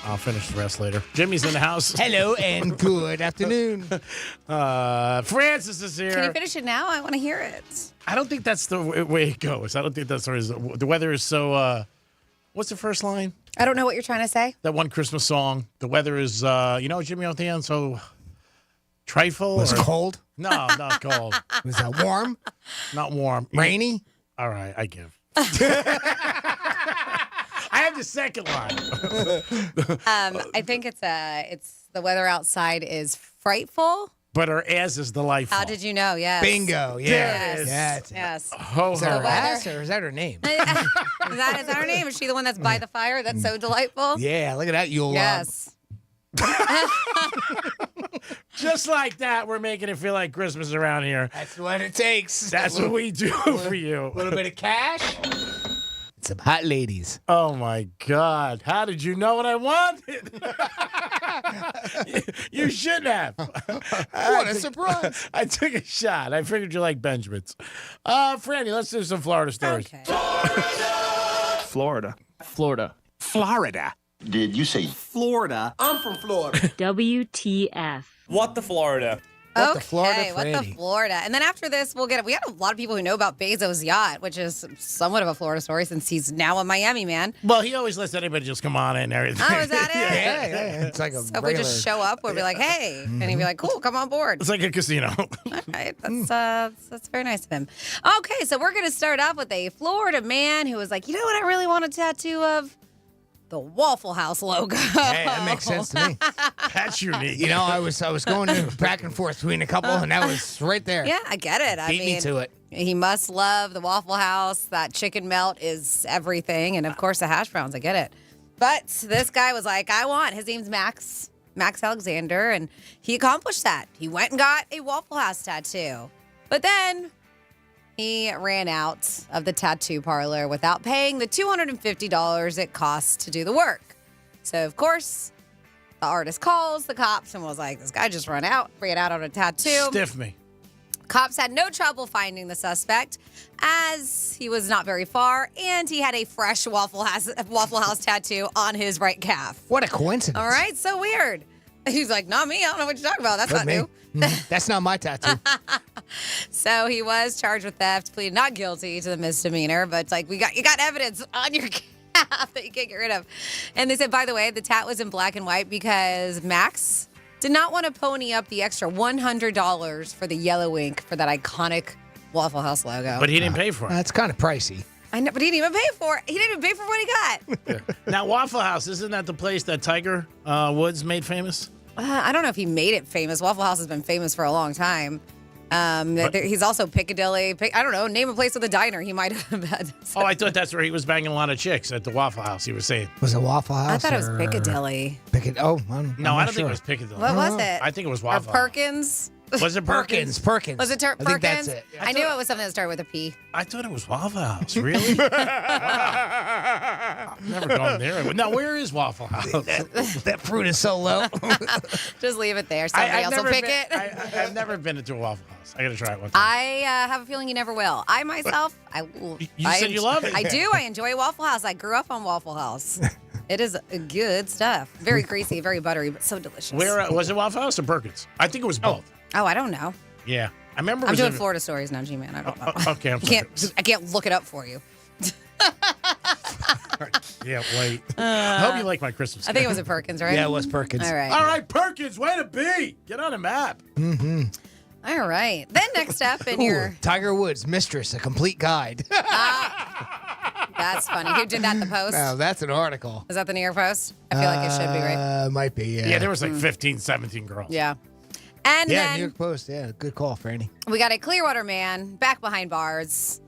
I'll finish the rest later. Jimmy's in the house. Hello and good afternoon. Francis is here. Can you finish it now? I want to hear it. I don't think that's the way it goes. I don't think that's the weather is so. What's the first line? I don't know what you're trying to say. That one Christmas song. The weather is, Jimmy O'Than, so trifle. Was it cold? No, not cold. Was that warm? Not warm. Rainy? All right, I give. I have the second line. I think it's the weather outside is frightful. But her ass is delightful. How did you know? Yes. Bingo. Yes. Yes. Yes. Ho, Is that ho, her ho. ass or is that her name? Is that her name? Is she the one that's by the fire? That's so delightful. Yeah, look at that. You'll Yes. Just like that, we're making it feel like Christmas around here. That's what it takes. That's what we do for you. A little bit of cash. Some hot ladies. Oh, my God. How did you know what I wanted? You shouldn't have. What a surprise. I took a shot. I figured you like Benjamins. Franny, let's do some Florida stories. Okay. Florida. Florida. Did you say Florida? I'm from Florida. WTF. What the Florida? What the Florida, Okay, what the Franny? Florida. And then after this, we had a lot of people who know about Bezos' yacht, which is somewhat of a Florida story since he's now a Miami man. Well, he always lets anybody just come on in and everything. Oh, is that it? Yeah. It's like a So if we just show up, we'll be like, hey. And he'd be like, cool, come on board. It's like a casino. All right, that's very nice of him. Okay, so we're going to start off with a Florida man who was like, you know what I really want a tattoo of? The Waffle House logo. Hey, that makes sense to me. That's unique. You know, I was going back and forth between a couple, and that was right there. Yeah, I get it. Beat me to it. He must love the Waffle House. That chicken melt is everything. And of course, the hash browns. I get it. But this guy was like, his name's Max Alexander. And he accomplished that. He went and got a Waffle House tattoo. But then he ran out of the tattoo parlor without paying the $250 it costs to do the work. So, of course, the artist calls the cops and was like, this guy just ran out on a tattoo. Stiff me. Cops had no trouble finding the suspect as he was not very far and he had a fresh Waffle House tattoo on his right calf. What a coincidence. All right, so weird. He's like, not me. I don't know what you're talking about. That's not new. That's not my tattoo. So he was charged with theft, pleaded not guilty to the misdemeanor, but it's like you got evidence on your calf that you can't get rid of. And they said, by the way, the tat was in black and white because Max did not want to pony up the extra $100 for the yellow ink for that iconic Waffle House logo. But he didn't pay for it. That's kind of pricey. I know, but he didn't even pay for it. He didn't even pay for what he got. Now, Waffle House, isn't that the place that Tiger Woods made famous? I don't know if he made it famous. Waffle House has been famous for a long time. He's also Piccadilly. I don't know. Name a place with a diner. He might have had. Oh, I thought that's where he was banging a lot of chicks at the Waffle House. He was saying. Was it Waffle House? I thought it was Piccadilly. Oh, I'm No, not I don't think sure. it was Piccadilly. What was it? I think it was Or Waffle House. Perkins. Was it Perkins? Perkins. Was it I Perkins? think that's it. I knew it was something that started with a P. I thought it was Waffle House. Really? Wow. I've never gone there. Now, where is Waffle House? That fruit is so low. Just leave it there. Somebody else will pick it. I've never been to a Waffle House. I got to try it one time. I have a feeling you never will. I myself, You said you love it. I do. I enjoy Waffle House. I grew up on Waffle House. It is good stuff. Very greasy, very buttery, but so delicious. Where was it, Waffle House or Perkins? I think it was both. Oh, I don't know. Yeah, I remember. I'm doing Florida stories now, G-Man. I don't know. Okay, I'm sorry. I can't look it up for you. Yeah, wait. I hope you like my Christmas. I think it was at Perkins, right? Yeah, it was Perkins. All right. All right, Perkins, way to be. Get on a map. Mm-hmm. All right. Then next up in your... Tiger Woods, Mistress, a complete guide. That's funny. Who did that in the Post? Wow, that's an article. Is that the New York Post? I feel like it should be, right? Might be, yeah. Yeah, there was like 15, 17 girls. Yeah. And Yeah, then New York Post. Yeah, good call, Franny. we got a Clearwater man back behind bars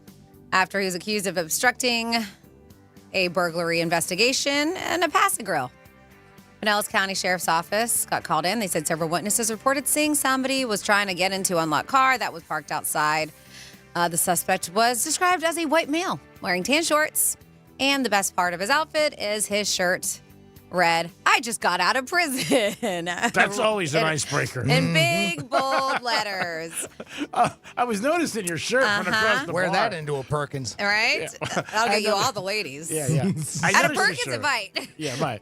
after he was accused of obstructing a burglary investigation and a passing grill. Pinellas County Sheriff's Office got called in. They said several witnesses reported seeing somebody was trying to get into an unlocked car that was parked outside. The suspect was described as a white male wearing tan shorts, and the best part of his outfit is his shirt read, "I just got out of prison." That's always an icebreaker. In big, bold letters. I was noticing your shirt from across the Wear bar. that into a Perkins. All right? I'll get you all the ladies. Yeah, yeah. At a Perkins invite. Yeah, right.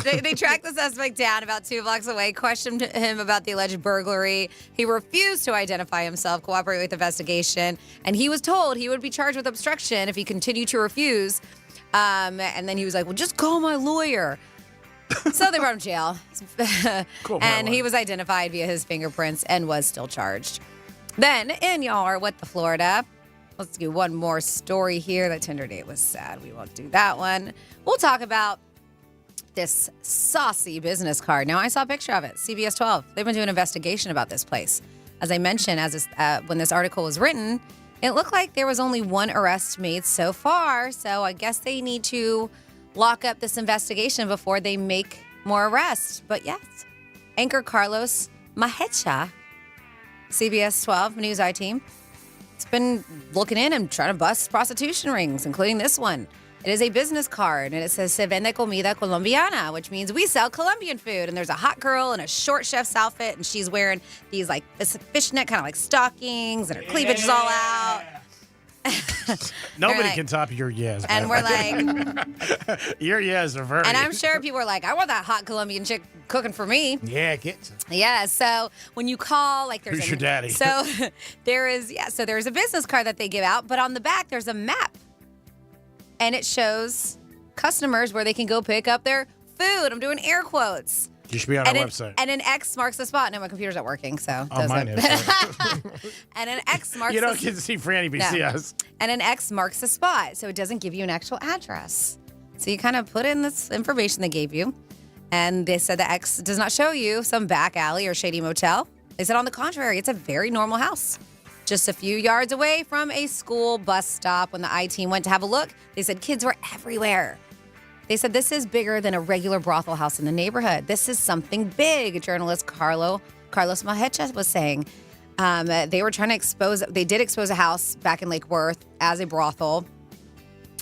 They tracked the suspect down about 2 blocks away, questioned him about the alleged burglary. He refused to identify himself, cooperate with the investigation, and he was told he would be charged with obstruction if he continued to refuse. And then he was like, well, just call my lawyer. So they brought him to jail. And he was identified via his fingerprints and was still charged. Then in Y'all What the Florida, let's do one more story here. That Tinder date was sad. We won't do that one. We'll talk about this saucy business card. Now, I saw a picture of it. CBS 12. They've been doing an investigation about this place. As I mentioned, when this article was written, it looked like there was only one arrest made so far. So I guess they need to lock up this investigation before they make more arrests. But yes, anchor Carlos Mahecha, CBS 12 News I team, has been looking in and trying to bust prostitution rings, including this one. It is a business card, and it says "Se vende comida colombiana," which means we sell Colombian food. And there's a hot girl in a short chef's outfit, and she's wearing these like this fishnet kind of like stockings, and her cleavage is all out. Nobody can top your yes. And we're like, your yes are very. and I'm sure people are like, I want that hot Colombian chick cooking for me. Yeah, get some. Yeah, so when you call, like there's Who's your daddy? So there's a business card that they give out, but on the back there's a map. And it shows customers where they can go pick up their food. I'm doing air quotes. You should be on our website. And an X marks the spot. No, my computer's not working, so. Oh, mine is. And an X marks You don't get to see Franny, but see us. And an X marks the spot, so it doesn't give you an actual address. So you kind of put in this information they gave you, and they said the X does not show you some back alley or shady motel. They said, on the contrary, it's a very normal house. Just a few yards away from a school bus stop. When the I-team went to have a look, they said kids were everywhere. They said this is bigger than a regular brothel house in the neighborhood. This is something big, journalist Carlos Mahecha was saying. They were trying to they did expose a house back in Lake Worth as a brothel.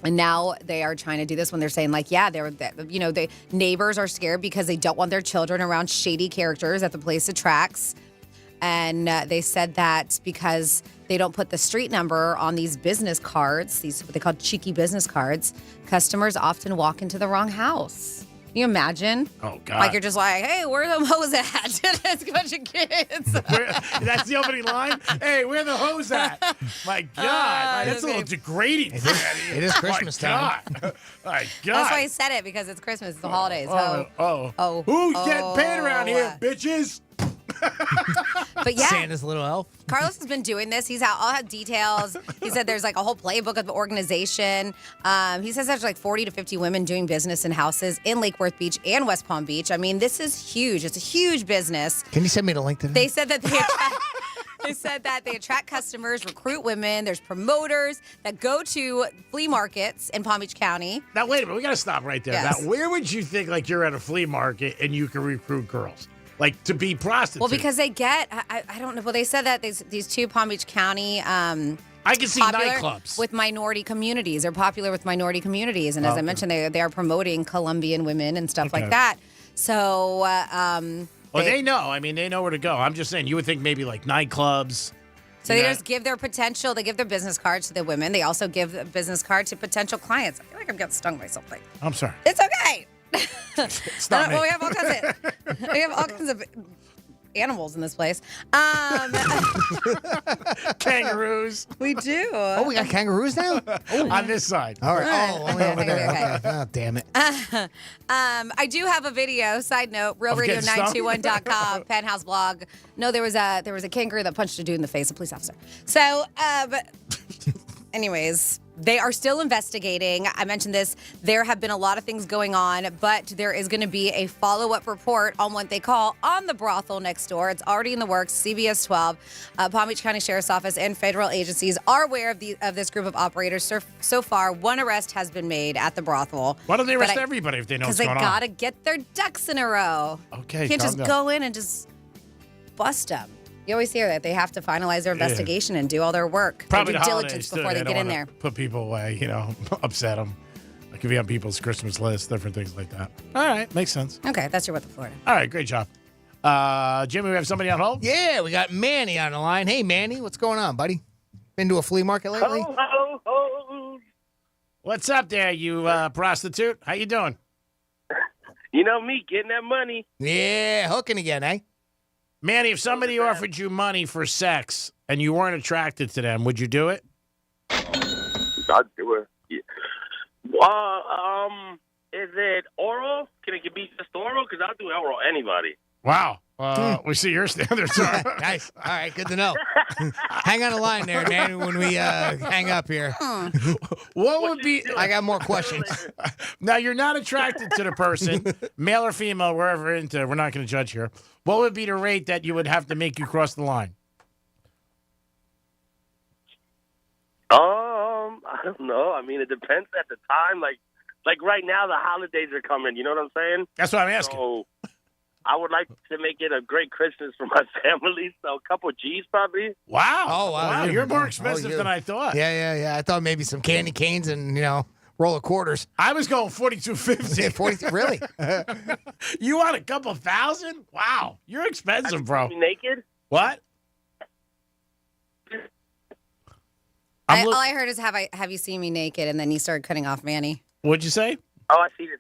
And now they are trying to do this when they're saying like, the neighbors are scared because they don't want their children around shady characters that the place attracts. And they said that because they don't put the street number on these business cards, these what they call cheeky business cards, customers often walk into the wrong house. Can you imagine? Oh, God. Like you're just like, hey, where the hose at? It's a bunch of kids. That's the opening line? Hey, where the hose at? My God. That's a little degrading. It is Christmas time. My God. That's why I said it, because it's Christmas. It's the holidays. Who's getting paid around here, bitches? But yeah, Santa's little elf. Carlos has been doing this. I'll have details. He said there's like a whole playbook of the organization. He says there's like 40 to 50 women doing business in houses in Lake Worth Beach and West Palm Beach. I mean, this is huge. It's a huge business. Can you send me the link to that? They said that they attract customers, recruit women. There's promoters that go to flea markets in Palm Beach County. Now, wait a minute. We got to stop right there. Yes. Now, where would you think like you're at a flea market and you can recruit girls? Like to be prostitutes? Well, because they get, I don't know. Well, they said that these two Palm Beach County I can see popular nightclubs with minority communities. They're popular with minority communities, and as I mentioned, they are promoting Colombian women and stuff like that. So, well, they know. I mean, they know where to go. I'm just saying, you would think maybe like nightclubs. So they just give their potential. They give their business cards to the women. They also give a business card to potential clients. I feel like I'm getting stung by something. I'm sorry. It's okay. Stop me. Well, we have all kinds of animals in this place. Kangaroos. We do. Oh, we got kangaroos now? On this side. All right. Oh, yeah, over there. Okay. Okay. Oh, damn it. I do have a video. Side note: getting stung? realradio921.com Penthouse blog. No, there was a kangaroo that punched a dude in the face, a police officer. So, anyways, they are still investigating. I mentioned this. There have been a lot of things going on, but there is going to be a follow-up report on what they call on the brothel next door. It's already in the works. CBS 12, Palm Beach County Sheriff's Office, and federal agencies are aware of this group of operators. So far, one arrest has been made at the brothel. Why don't they arrest everybody if they know what's going on? Because they got to get their ducks in a row. Okay, You can't calm just down. go in and just bust them. You always hear that. They have to finalize their investigation and do all their work. Probably their the due holidays, diligence too. before they don't get in wanna there. Put people away, upset them. Like if you have people's Christmas list, different things like that. All right, makes sense. Okay, that's your What the Florida. All right, great job. Jimmy, we have somebody on hold? Yeah, we got Manny on the line. Hey, Manny, what's going on, buddy? Been to a flea market lately? What's up there, you prostitute? How you doing? You know me, getting that money. Yeah, hooking again, eh? Manny, if somebody offered you money for sex and you weren't attracted to them, would you do it? I'd do it. Yeah. Is it oral? Can it be just oral? Because I'll do oral anybody. Wow. We see your standards. Nice. All right, good to know. Hang on the line there, man, when we hang up here. What would be... I got more questions. Now, you're not attracted to the person, male or female, wherever into. We're not going to judge here. What would be the rate that you would have to make you cross the line? I don't know. I mean, it depends at the time. Like right now, the holidays are coming. You know what I'm saying? That's what I'm asking. So I would like to make it a great Christmas for my family. So a couple G's probably. Wow. Oh, wow. You're more expensive than I thought. Yeah. I thought maybe some candy canes and, roll of quarters. I was going $42.50. Really? You want a couple thousand? Wow. You're expensive, bro. You naked? What? All I heard is have you seen me naked? And then you started cutting off Manny. What'd you say? Oh, I see it.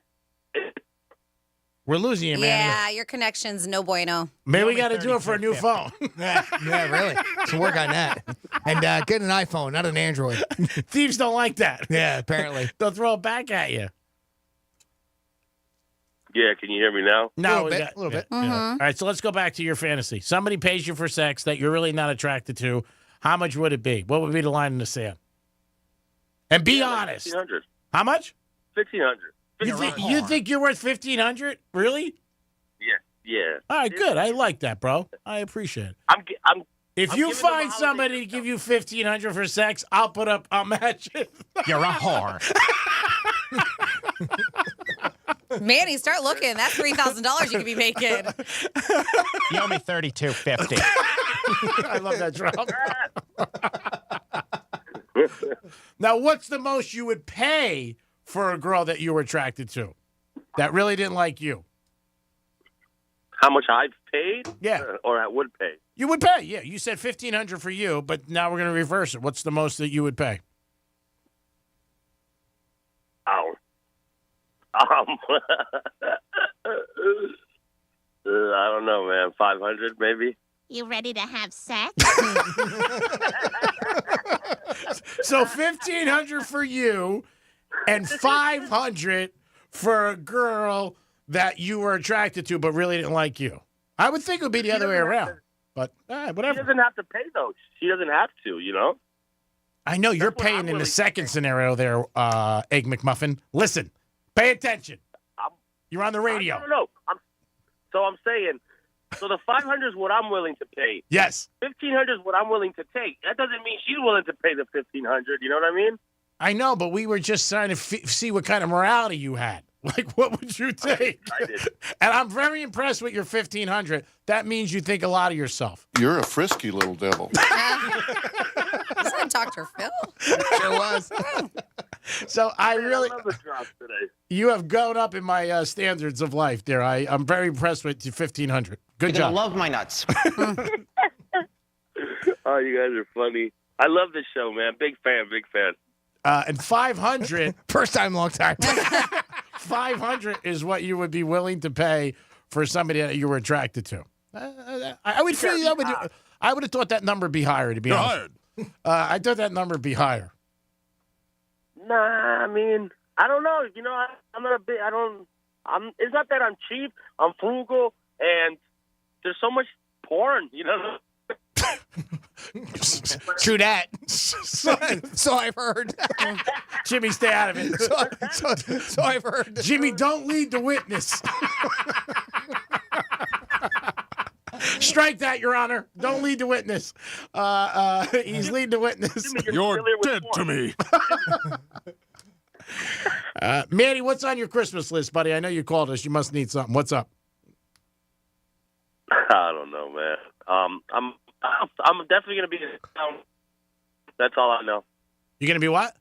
We're losing you, man. Yeah, your connection's no bueno. Maybe we got to do it for a new phone. Yeah, really. So work on that. And get an iPhone, not an Android. Thieves don't like that. Yeah, apparently. They'll throw it back at you. Yeah, can you hear me now? No, a little bit. Yeah. All right, so let's go back to your fantasy. Somebody pays you for sex that you're really not attracted to. How much would it be? What would be the line in the sand? And be honest. $1,500. How much? $1,500. You think you're worth $1,500? Really? Yeah. All right, good. I like that, bro. I appreciate it. If I'm you giving find them a somebody to give you $1,500 for sex, I'll match it. You're a whore. Manny, start looking. That's $3,000 you could be making. You owe me $32.50. I love that drop. Now, what's the most you would pay for a girl that you were attracted to that really didn't like you? How much I've paid? Yeah. Or I would pay? You would pay, yeah. You said $1,500 for you, but now we're going to reverse it. What's the most that you would pay? Oh. I don't know, man. 500 maybe? You ready to have sex? So $1,500 for you and $500 for a girl that you were attracted to but really didn't like you. I would think it would be the other way around. But whatever. She doesn't have to pay, though. She doesn't have to, I know you're paying in the second scenario there, Egg McMuffin. Listen, pay attention. You're on the radio. No. I'm saying, so the 500 is what I'm willing to pay. Yes. 1,500 is what I'm willing to take. That doesn't mean she's willing to pay the 1,500. You know what I mean? I know, but we were just trying to see what kind of morality you had. Like, what would you take? I did. And I'm very impressed with your 1,500. That means you think a lot of yourself. You're a frisky little devil. Is that Dr. Phil? Sure was. So I really, I love the drops today. you have gone up in my standards of life there. I'm very impressed with your 1,500. Good job. Love my nuts. Oh, you guys are funny. I love this show, man. Big fan. And 500. First time, long time. 500 is what you would be willing to pay for somebody that you were attracted to. I would feel I would have thought that number would be higher, to be honest. I thought that number would be higher. Nah, I mean, I don't know. You know, I'm not a bit. It's not that I'm cheap. I'm frugal, and there's so much porn. You know. True that. So I've heard. Jimmy, stay out of it. So I've heard. Jimmy, don't lead the witness. Strike that, Your Honor. Don't lead the witness. He's leading the witness. You're dead to me. Manny, what's on your Christmas list, buddy? I know you called us. You must need something. What's up? I don't know, man. I'm definitely gonna be in town. That's all I know. You're gonna be what?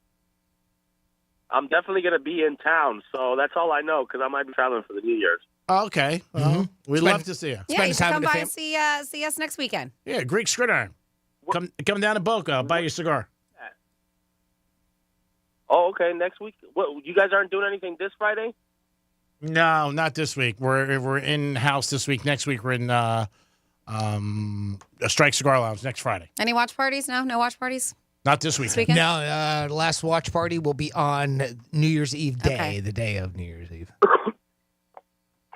I'm definitely gonna be in town, so that's all I know because I might be traveling for the New Year's. Oh, okay. Well, we'd love to see you. Yeah, you should come by and see us next weekend. Yeah, Greek Gridiron. Come down to Boca. I'll buy you a cigar. Oh, okay. Next week. What? You guys aren't doing anything this Friday? No, not this week. We're in house this week. Next week we're in a Strike Cigar Lounge next Friday. Any watch parties? No watch parties? Not this weekend. No, the last watch party will be on New Year's Eve day, the day of New Year's Eve.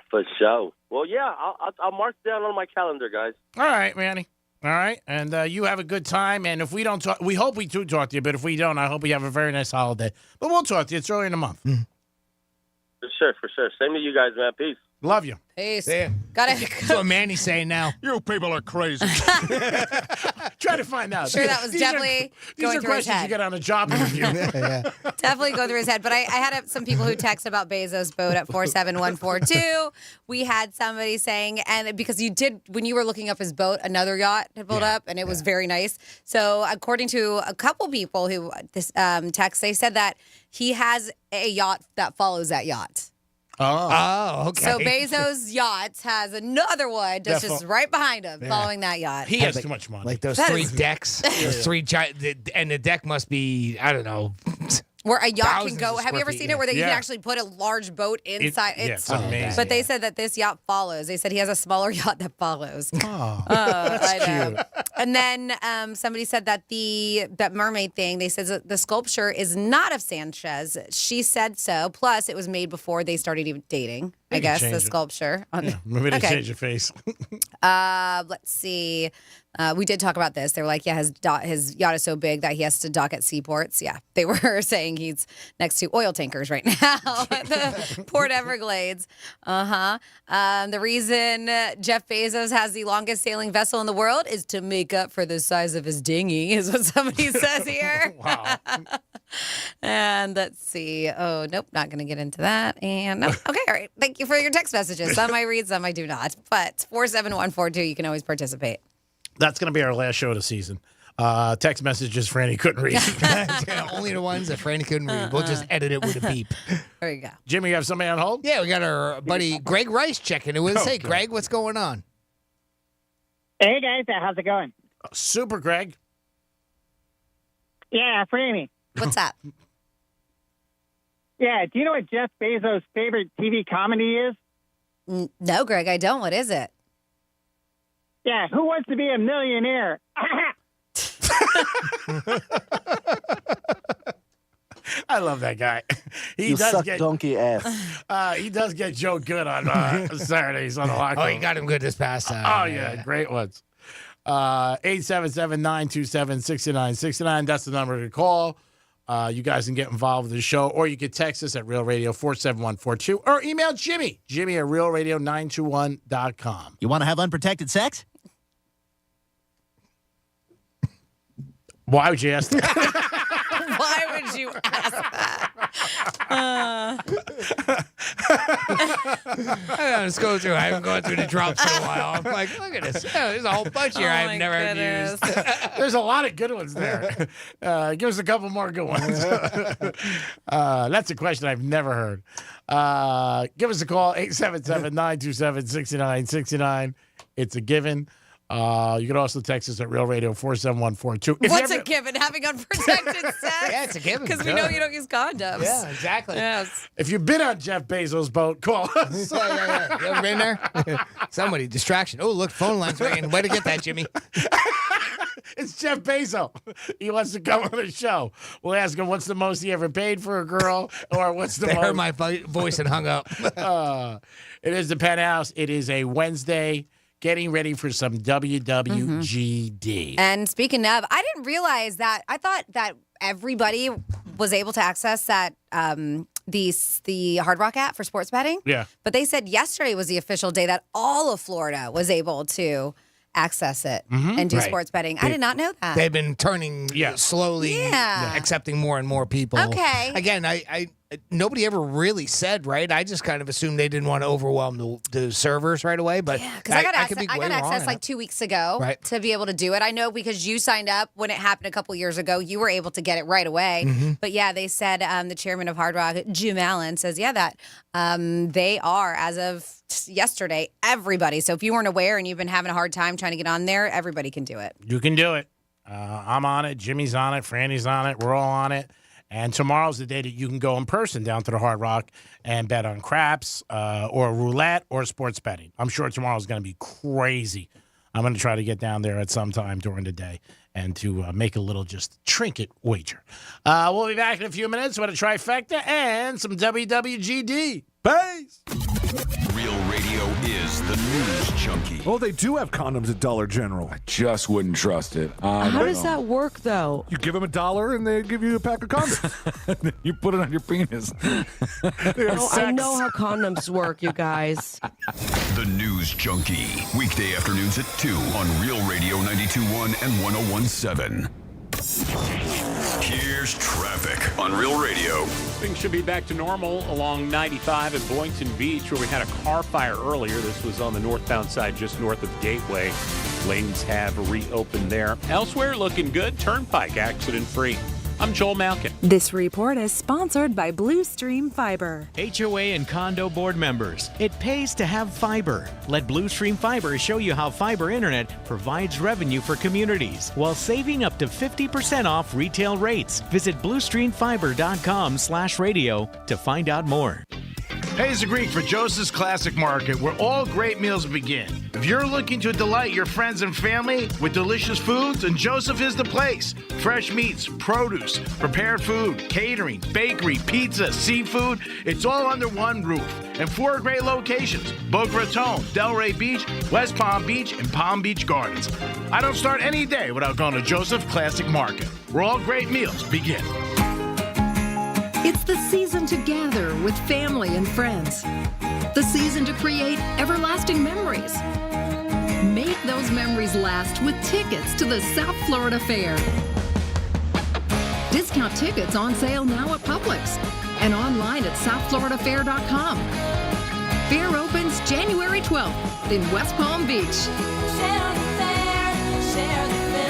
For sure. Well, yeah, I'll mark it down on my calendar, guys. All right, Manny. All right, and you have a good time. And if we don't talk, we hope we do talk to you. But if we don't, I hope you have a very nice holiday. But we'll talk to you. It's early in the month. For sure. Same to you guys, man. Peace. Love you. Peace. Yeah. Got it. That's what Manny's saying now. You people are crazy. Try to find out. Sure, that was definitely going through his questions you head. get on a job interview. Definitely go through his head. But I had some people who text about Bezos' boat at 47142. We had somebody saying, and because you did, when you were looking up his boat, another yacht had pulled up, and it was very nice. So according to a couple people who this text, they said that he has a yacht that follows that yacht. Oh, okay. So Bezos' yacht has another one just right behind him, following that yacht. He has too much money. Like those That three is- decks. Those three giant, and the deck must be, I don't know. Where a yacht Thousands can go. of Have you square ever feet, seen it where you yeah. can actually put a large boat inside? It's amazing. But they said that this yacht follows. They said he has a smaller yacht that follows. Oh, I know. And then somebody said that that mermaid thing, they said that the sculpture is not of Sanchez. She said so. Plus, it was made before they started even dating, I guess, the change it. sculpture. Maybe they Okay. change your face. Let's see. We did talk about this. They were like, yeah, his yacht is so big that he has to dock at seaports. Yeah, they were saying he's next to oil tankers right now at the Port Everglades. The reason Jeff Bezos has the longest sailing vessel in the world is to make up for the size of his dinghy, is what somebody says here. Wow. And let's see. Oh, nope, not going to get into that. And nope. Okay, all right. Thank you for your text messages. Some I read, some I do not. But 47142, you can always participate. That's going to be our last show of the season. Text messages Franny couldn't read. Yeah, only the ones that Franny couldn't read. We'll just edit it with a beep. There you go. Jimmy, you have somebody on hold? Yeah, we got our buddy Greg Rice checking in with us. Hey, Okay. Greg, what's going on? Hey guys, how's it going? Super, Greg. Yeah, Franny. What's up? Yeah, do you know what Jeff Bezos' favorite TV comedy is? No, Greg, I don't. What is it? Yeah, Who Wants to Be a Millionaire? I love that guy. He You does suck get donkey ass. He does get Joe good on Saturdays on the locker. Oh, you got him good this past time. Oh, yeah, great ones. 877-927-6969. That's the number to call. You guys can get involved with the show, or you can text us at Real Radio 47142, or email Jimmy at realradio921.com. You want to have unprotected sex? Why would you ask that? Why would you ask that? I gotta just go through. I haven't gone through the drops in a while. I'm like, look at this. Oh, there's a whole bunch here I've never used. There's a lot of good ones there. Give us a couple more good ones. That's a question I've never heard. Give us a call, 877-927-6969. It's a given. You can also text us at Real Radio 47142. What's a given? Having unprotected sex? Yeah, it's a given. Because we know you don't use condoms. Yeah, exactly. Yes. If you've been on Jeff Bezos' boat, call us. Yeah. You ever been there? Somebody, distraction. Oh, look, phone line's ringing. Way to get that, Jimmy. It's Jeff Bezos. He wants to come on the show. We'll ask him what's the most he ever paid for a girl, or what's the They most. heard my voice and hung up. It is the Penthouse. It is a Wednesday. Getting ready for some WWGD. And speaking of, I didn't realize that. I thought that everybody was able to access that the Hard Rock app for sports betting. Yeah. But they said yesterday was the official day that all of Florida was able to access it and do sports betting. I did not know that. They've been turning slowly, accepting more and more people. Okay. Again, I nobody ever really said, right? I just kind of assumed they didn't want to overwhelm the servers right away. But Because I got way access wrong. like 2 weeks ago Right. to be able to do it. I know because you signed up when it happened a couple years ago. You were able to get it right away. But yeah, they said the chairman of Hard Rock, Jim Allen, says that they are, as of yesterday, everybody. So if you weren't aware and you've been having a hard time trying to get on there, everybody can do it. You can do it. I'm on it. Jimmy's on it. Franny's on it. We're all on it. And tomorrow's the day that you can go in person down to the Hard Rock and bet on craps or roulette or sports betting. I'm sure tomorrow's going to be crazy. I'm going to try to get down there at some time during the day and to make a little just trinket wager. We'll be back in a few minutes with a trifecta and some WWGD. Peace! Real Radio is the news junkie. Oh, they do have condoms at Dollar General. I just wouldn't trust it. How does that work, though? You give them $1 and they give you a pack of condoms. You put it on your penis. I know how condoms work, you guys. The News Junkie. Weekday afternoons at 2 on Real Radio 92.1 and 101.7. Here's traffic on Real Radio. Things should be back to normal along 95 at Boynton Beach, where we had a car fire earlier. This was on the northbound side, just north of the Gateway. Lanes have reopened there. Elsewhere, looking good. Turnpike accident-free. I'm Joel Malkin. This report is sponsored by Blue Stream Fiber. HOA and condo board members, it pays to have fiber. Let Blue Stream Fiber show you how fiber internet provides revenue for communities while saving up to 50% off retail rates. Visit bluestreamfiber.com/radio to find out more. Hey, it's the Greek for Joseph's Classic Market, where all great meals begin. If you're looking to delight your friends and family with delicious foods, then Joseph is the place. Fresh meats, produce, prepared food, catering, bakery, pizza, seafood, it's all under one roof. And 4 great locations: Boca Raton, Delray Beach, West Palm Beach, and Palm Beach Gardens. I don't start any day without going to Joseph's Classic Market, where all great meals begin. It's the season to gather with family and friends. The season to create everlasting memories. Make those memories last with tickets to the South Florida Fair. Discount tickets on sale now at Publix and online at southfloridafair.com. Fair opens January 12th in West Palm Beach. Share the fair, share the fair.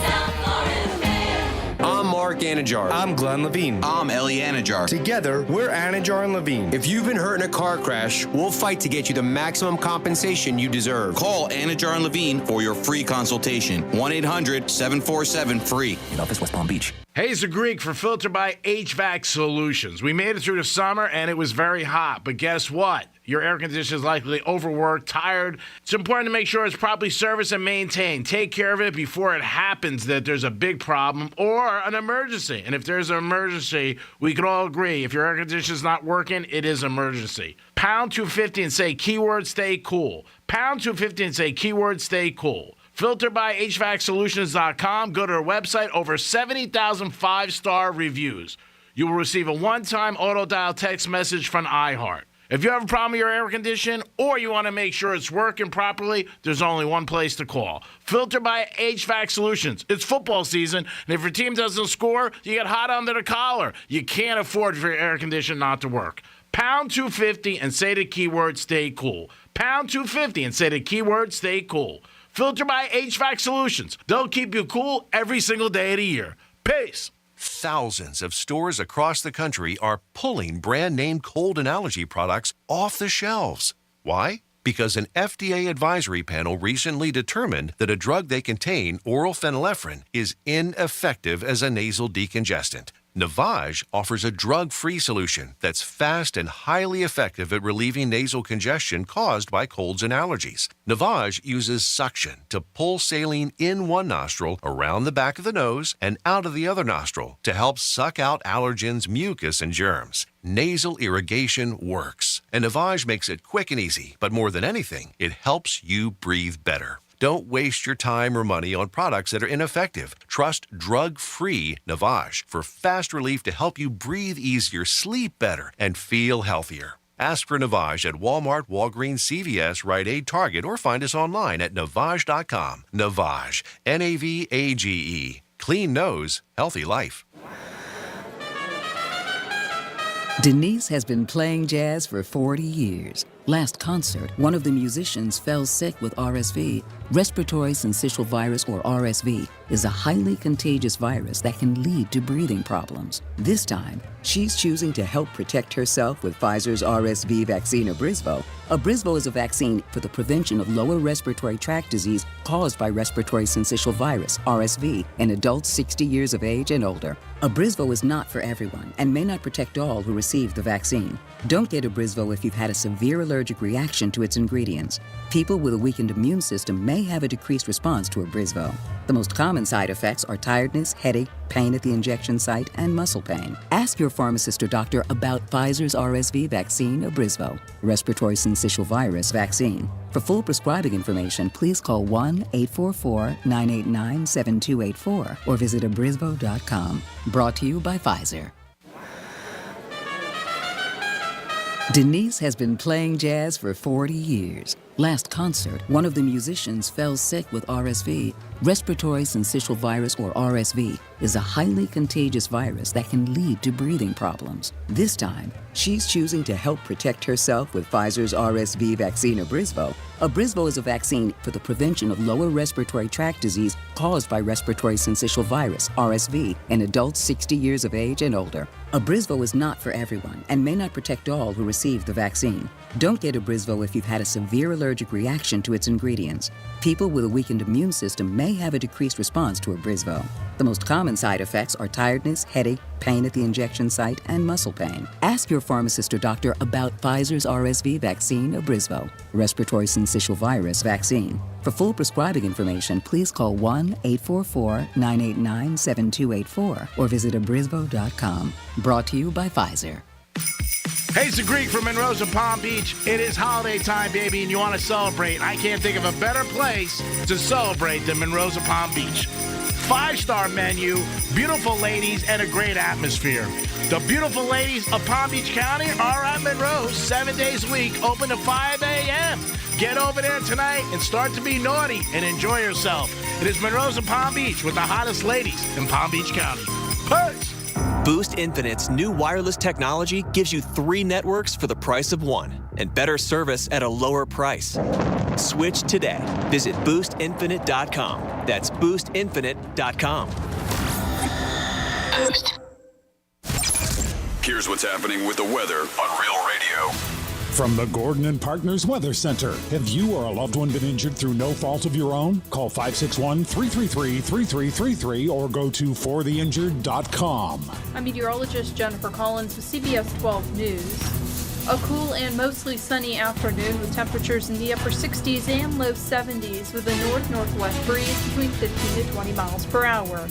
South Florida Fair. I'm Mark Anajar. I'm Glenn Levine. I'm Ellie Anajar. Together, we're Anajar and Levine. If you've been hurt in a car crash, we'll fight to get you the maximum compensation you deserve. Call Anajar and Levine for your free consultation. 1-800-747-FREE. In office, West Palm Beach. Hey, it's the Greek for Filter by HVAC Solutions. We made it through the summer and it was very hot, but guess what? Your air conditioner is likely overworked, tired. It's important to make sure it's properly serviced and maintained. Take care of it before it happens that there's a big problem or an emergency. And if there's an emergency, we can all agree if your air conditioner is not working, it is an emergency. Pound 250 and say keyword stay cool. Pound 250 and say keyword stay cool. Filter by HVACsolutions.com. Go to our website. Over 70,000 5-star reviews. You will receive a one-time auto-dial text message from iHeart. If you have a problem with your air conditioning or you want to make sure it's working properly, there's only one place to call. Filter by HVAC Solutions. It's football season, and if your team doesn't score, you get hot under the collar. You can't afford for your air conditioner not to work. Pound 250 and say the keyword stay cool. Pound 250 and say the keyword stay cool. Filter by HVAC Solutions. They'll keep you cool every single day of the year. Peace. Thousands of stores across the country are pulling brand name cold and allergy products off the shelves. Why? because an FDA advisory panel recently determined that a drug they contain, oral phenylephrine, is ineffective as a nasal decongestant. Navage offers a drug-free solution that's fast and highly effective at relieving nasal congestion caused by colds and allergies. Navage uses suction to pull saline in one nostril, around the back of the nose, and out of the other nostril to help suck out allergens, mucus, and germs. Nasal irrigation works, and Navage makes it quick and easy, but more than anything, it helps you breathe better. Don't waste your time or money on products that are ineffective. Trust drug-free Navage for fast relief to help you breathe easier, sleep better, and feel healthier. Ask for Navage at Walmart, Walgreens, CVS, Rite Aid, Target, or find us online at Navage.com. Navage, Navage. Clean nose, healthy life. Denise has been playing jazz for 40 years. Last concert, one of the musicians fell sick with RSV. Respiratory syncytial virus, or RSV, is a highly contagious virus that can lead to breathing problems. This time, she's choosing to help protect herself with Pfizer's RSV vaccine, Abrysvo. Abrysvo is a vaccine for the prevention of lower respiratory tract disease caused by respiratory syncytial virus, RSV, in adults 60 years of age and older. Abrysvo is not for everyone and may not protect all who receive the vaccine. Don't get Abrysvo if you've had a severe allergic reaction to its ingredients. People with a weakened immune system may have a decreased response to Abrysvo. The most common side effects are tiredness, headache, pain at the injection site, and muscle pain. Ask your pharmacist or doctor about Pfizer's RSV vaccine, Abrysvo, respiratory syncytial virus vaccine. For full prescribing information, please call 1-844-989-7284 or visit abrysvo.com. Brought to you by Pfizer. Denise has been playing jazz for 40 years. Last concert, one of the musicians fell sick with RSV. Respiratory syncytial virus, or RSV, is a highly contagious virus that can lead to breathing problems. This time, she's choosing to help protect herself with Pfizer's RSV vaccine, Abrysvo. Abrysvo is a vaccine for the prevention of lower respiratory tract disease caused by respiratory syncytial virus, RSV, in adults 60 years of age and older. Abrysvo is not for everyone and may not protect all who receive the vaccine. Don't get Abrysvo if you've had a severe allergic reaction to its ingredients. People with a weakened immune system may have a decreased response to Abrysvo. The most common side effects are tiredness, headache, pain at the injection site, and muscle pain. Ask your pharmacist or doctor about Pfizer's RSV vaccine, Abrysvo, respiratory syncytial virus vaccine. For full prescribing information, please call 1-844-989-7284 or visit abrysvo.com. Brought to you by Pfizer. Hey, it's the Greek from Monroe's and Palm Beach. It is holiday time, baby, and you want to celebrate. I can't think of a better place to celebrate than Monroe's and Palm Beach. 5-star menu, beautiful ladies, and a great atmosphere. The beautiful ladies of Palm Beach County are at Monroe's 7 days a week, open to 5 a.m. Get over there tonight and start to be naughty and enjoy yourself. It is Monroe's and Palm Beach with the hottest ladies in Palm Beach County. Peace! Boost Infinite's new wireless technology gives you 3 networks for the price of 1 and better service at a lower price. Switch today. Visit boostinfinite.com. That's boostinfinite.com. Boost. Here's what's happening with the weather on Real Radio. From the Gordon and Partners Weather Center. Have you or a loved one been injured through no fault of your own? Call 561-333-3333 or go to fortheinjured.com. I'm meteorologist Jennifer Collins with CBS 12 News. A cool and mostly sunny afternoon with temperatures in the upper 60s and low 70s with a north-northwest breeze between 15 to 20 miles per hour.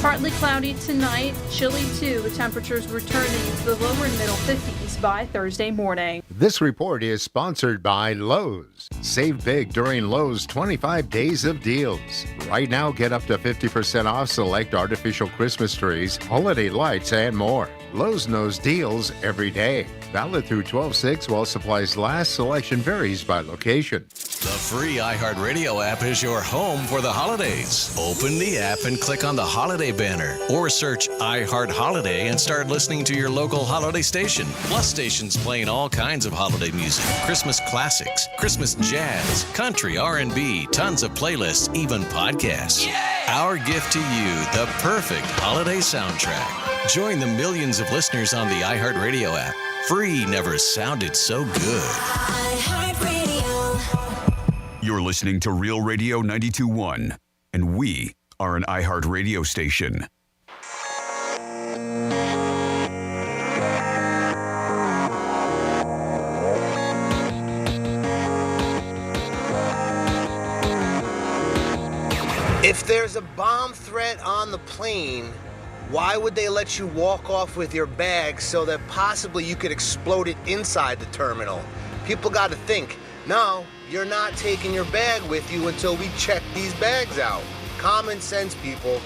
Partly cloudy tonight, chilly too, with temperatures returning to the lower and middle 50s by Thursday morning. This report is sponsored by Lowe's. Save big during Lowe's 25 days of deals. Right now, get up to 50% off select artificial Christmas trees, holiday lights, and more. Lowe's knows deals every day. Valid through 12/6 while supplies last. Selection varies by location. The free iHeartRadio app is your home for the holidays. Open the app and click on the holiday banner or search iHeart Holiday and start listening to your local holiday station. Plus stations playing all kinds of holiday music, Christmas classics, Christmas jazz, country, R&B, tons of playlists, even podcasts. Yay! Our gift to you, the perfect holiday soundtrack. Join the millions of listeners on the iHeartRadio app. Free never sounded so good. iHeartRadio. You're listening to Real Radio 92.1, and we are an iHeart radio station. If there's a bomb threat on the plane, why would they let you walk off with your bag so that possibly you could explode it inside the terminal? People got to think, no, you're not taking your bag with you until we check these bags out. Common sense, people.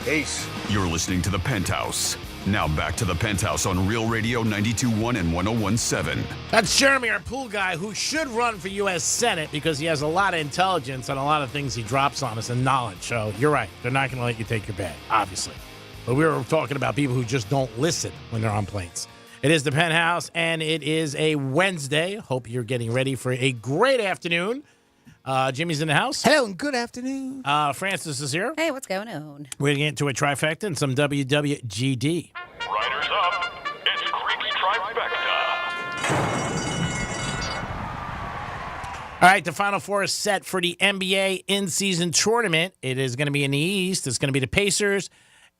Peace. You're listening to The Penthouse. Now back to The Penthouse on Real Radio 92.1 and 101.7. That's Jeremy, our pool guy, who should run for U.S. Senate because he has a lot of intelligence and a lot of things he drops on us and knowledge. So you're right. They're not going to let you take your bag, obviously. But we were talking about people who just don't listen when they're on planes. It is The Penthouse, and it is a Wednesday. Hope you're getting ready for a great afternoon. Jimmy's in the house. Hello and good afternoon. Francis is here. Hey, what's going on? We're going to get into a trifecta and some WWGD. Riders up. It's Creek's Trifecta. All right, the Final Four is set for the NBA in-season tournament. It is going to be in the East. It's going to be the Pacers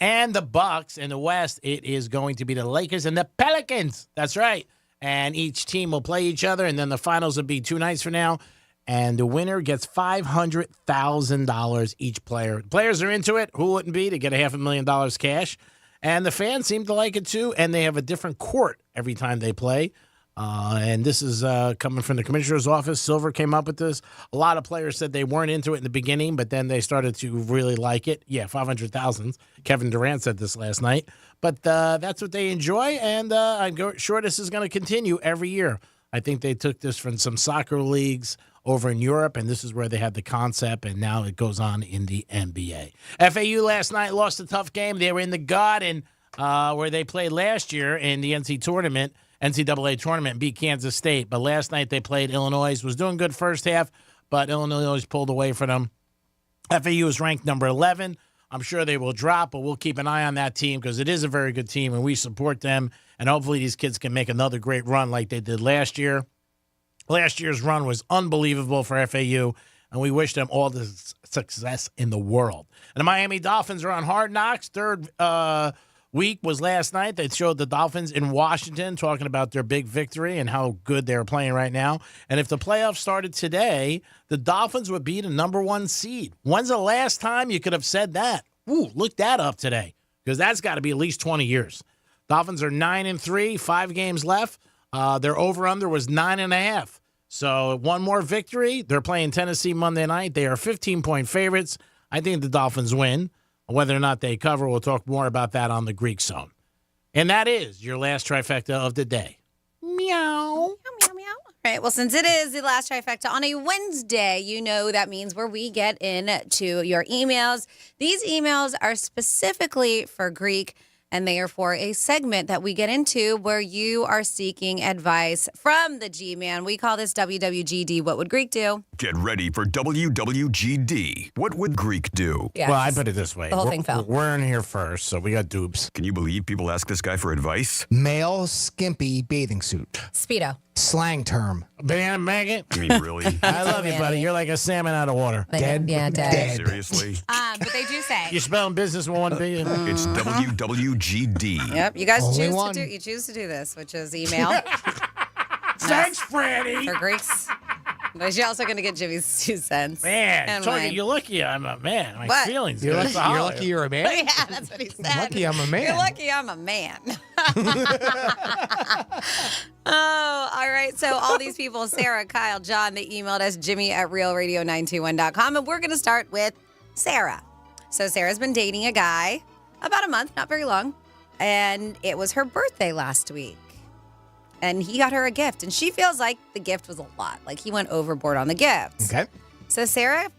and the Bucks. In the West, it is going to be the Lakers and the Pelicans. That's right. And each team will play each other, and then the finals will be 2 nights from now. And the winner gets $500,000 each player. Players are into it. Who wouldn't be to get $500,000 cash? And the fans seem to like it too. And they have a different court every time they play. And this is coming from the commissioner's office. Silver came up with this. A lot of players said they weren't into it in the beginning, but then they started to really like it. Yeah, $500,000. Kevin Durant said this last night. But that's what they enjoy. And I'm sure this is going to continue every year. I think they took this from some soccer leagues over in Europe, and this is where they had the concept, and now it goes on in the NBA. FAU last night lost a tough game. They were in the Garden where they played last year in the NCAA tournament, and beat Kansas State. But last night they played Illinois. Was doing good first half, but Illinois pulled away from them. FAU is ranked number 11. I'm sure they will drop, but we'll keep an eye on that team because it is a very good team, and we support them. And hopefully these kids can make another great run like they did last year. Last year's run was unbelievable for FAU, and we wish them all the success in the world. And the Miami Dolphins are on Hard Knocks. Third week was last night. They showed the Dolphins in Washington talking about their big victory and how good they're playing right now. And if the playoffs started today, the Dolphins would be the number 1 seed. When's the last time you could have said that? Ooh, look that up today because that's got to be at least 20 years. Dolphins are 9-3, 5 games left. Their over-under was 9.5. So one more victory. They're playing Tennessee Monday night. They are 15-point favorites. I think the Dolphins win. Whether or not they cover, we'll talk more about that on the Greek Zone. And that is your last trifecta of the day. Meow. Meow, meow, meow. All right, well, since it is the last trifecta on a Wednesday, you know that means where we get into your emails. These emails are specifically for Greek, and they are for a segment that we get into where you are seeking advice from the G-Man. We call this WWGD, What Would Greek Do? Get ready for WWGD. What would Greek do? Yes. Well, I put it this way. The whole thing fell. We're in here first, so we got dupes. Can you believe people ask this guy for advice? Male skimpy bathing suit. Speedo. Slang term. Banana maggot? I mean, really? I love you, buddy. You're like a salmon out of water. Dead? Yeah, dead. Seriously? But they do say. You spelling business with 1 B? It's WWGD. Yep, you guys Only choose one. to do. You choose to do this, which is email. Thanks, Franny. For Greeks. But you're also going to get Jimmy's 2 cents. Man, And talking, mine. you're lucky I'm a man. My What? feelings. You're good. lucky you're a man? Yeah, that's what he said. Lucky I'm a man. You're lucky I'm a man. Oh, all right. So all these people, Sarah, Kyle, John, they emailed us, Jimmy@realradio921.com. And we're going to start with Sarah. So Sarah's been dating a guy about a month, not very long. And it was her birthday last week. And he got her a gift. And she feels like the gift was a lot. Like he went overboard on the gift. Okay. So Sarah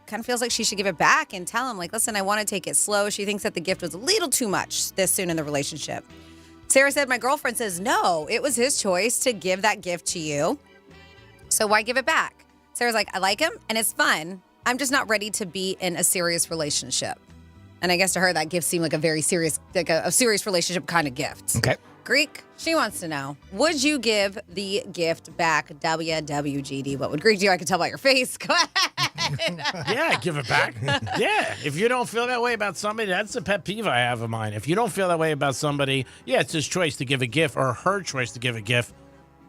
kind of feels like she should give it back and tell him, like, listen, I want to take it slow. She thinks that the gift was a little too much this soon in the relationship. Sarah said, my girlfriend says, no, it was his choice to give that gift to you. So why give it back? Sarah's like, I like him and it's fun. I'm just not ready to be in a serious relationship. And I guess to her, that gift seemed like a very serious, like a serious relationship kind of gift. Okay. Greek, she wants to know, would you give the gift back? WWGD. What would Greek do? I can tell by your face. Go ahead. Yeah, give it back. Yeah, if you don't feel that way about somebody, that's a pet peeve I have of mine. If you don't feel that way about somebody, yeah, it's his choice to give a gift or her choice to give a gift.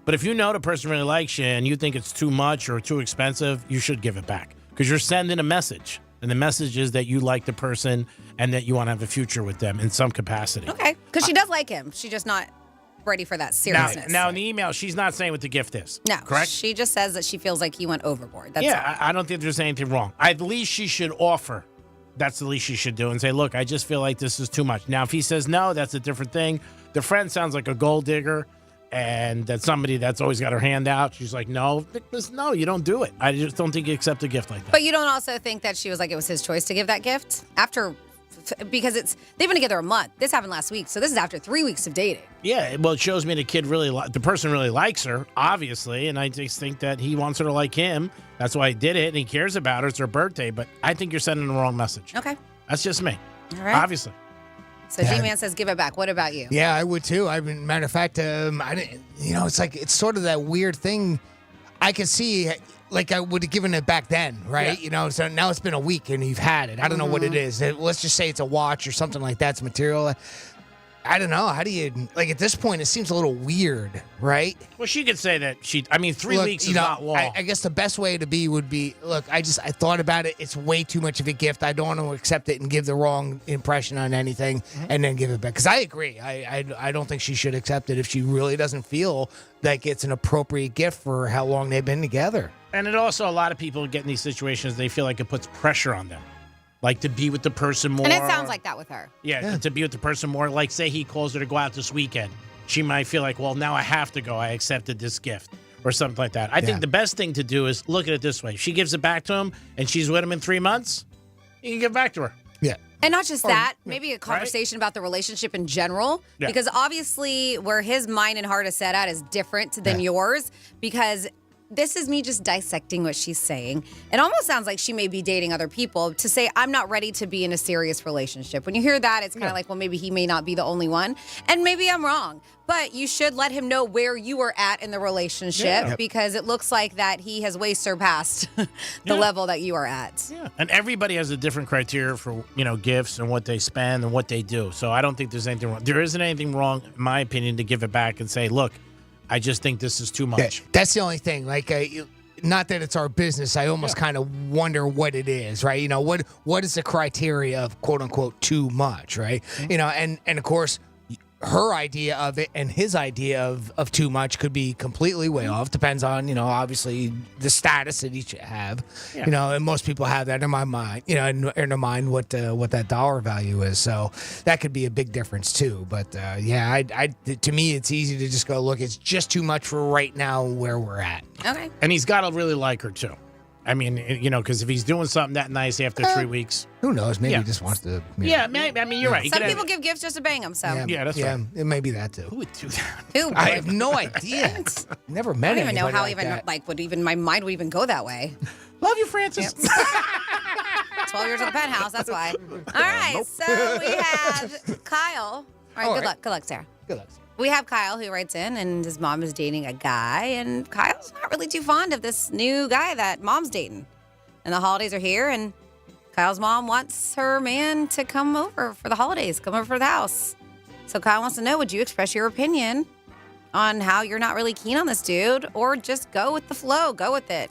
But if you know the person really likes you and you think it's too much or too expensive, you should give it back because you're sending a message. And the message is that you like the person and that you want to have a future with them in some capacity. Okay, because she does like him. She's just not ready for that seriousness. Now, in the email, she's not saying what the gift is. No, correct? She just says that she feels like he went overboard. That's all. I don't think there's anything wrong. At least she should offer. That's the least she should do and say, look, I just feel like this is too much. Now, if he says no, that's a different thing. The friend sounds like a gold digger and that's somebody that's always got her hand out. She's like, no, you don't do it. I just don't think you accept a gift like that. But you don't also think that she was like, it was his choice to give that gift because they've been together a month. This happened last week. So this is after 3 weeks of dating. Yeah, well, it shows me the person really likes her, obviously, and I just think that he wants her to like him. That's why he did it, and he cares about her. It's her birthday, but I think you're sending the wrong message. Okay. That's just me. All right. Obviously. So G-Man says give it back. What about you? Yeah, I would too. I mean, matter of fact, I didn't. It's sort of that weird thing. I could see, like, I would have given it back then, right? Yeah. So now it's been a week and you've had it. I don't know what it is. Let's just say it's a watch or something like that. It's material. I don't know. How do you, like, at this point, it seems a little weird, right? Well, she could say that 3 weeks is not long. I guess the best way to be would be, look, I thought about it. It's way too much of a gift. I don't want to accept it and give the wrong impression on anything and then give it back. Because I agree. I don't think she should accept it if she really doesn't feel like it's an appropriate gift for how long they've been together. And it also, a lot of people get in these situations, they feel like it puts pressure on them. Like to be with the person more. And it sounds like that with her. Yeah, to be with the person more. Like, say he calls her to go out this weekend. She might feel like, well, now I have to go. I accepted this gift or something like that. I think the best thing to do is look at it this way. If she gives it back to him and she's with him in 3 months, you can give it back to her. Yeah. And not just that, maybe a conversation about the relationship in general. Yeah. Because obviously where his mind and heart is set at is different than yours. Because this is me just dissecting what she's saying. It almost sounds like she may be dating other people to say, I'm not ready to be in a serious relationship. When you hear that, it's kind of like, well, maybe he may not be the only one. And maybe I'm wrong. But you should let him know where you are at in the relationship because it looks like that he has way surpassed the level that you are at. Yeah. And everybody has a different criteria for, gifts and what they spend and what they do. So I don't think there's anything wrong. There isn't anything wrong, in my opinion, to give it back and say, look, I just think this is too much. That's the only thing. Like, not that it's our business. I almost kind of wonder what it is, right? What is the criteria of quote unquote too much, right? And of course, her idea of it and his idea of too much could be completely way off. Depends on, obviously the status that each have. Yeah. And most people have that in my mind, in their mind what that dollar value is. So that could be a big difference too. But to me, it's easy to just go, look, it's just too much for right now where we're at. Okay. And he's got to really like her too. I mean, because if he's doing something that nice after 3 weeks. Who knows? Maybe he just wants to. Yeah, maybe, you're right. Some people give gifts just to bang them, so. Yeah, that's right. It may be that too. Who would do that? Who I have no idea. Never met I don't even know how my mind would even go that way. Love you, Francis. 12 years at the Penthouse, that's why. All right, so we have Kyle. All right, good luck, Sarah. Good luck. We have Kyle who writes in, and his mom is dating a guy, and Kyle's not really too fond of this new guy that mom's dating. And the holidays are here, and Kyle's mom wants her man to come over for the holidays, come over for the house. So Kyle wants to know, would you express your opinion on how you're not really keen on this dude, or just go with the flow, go with it?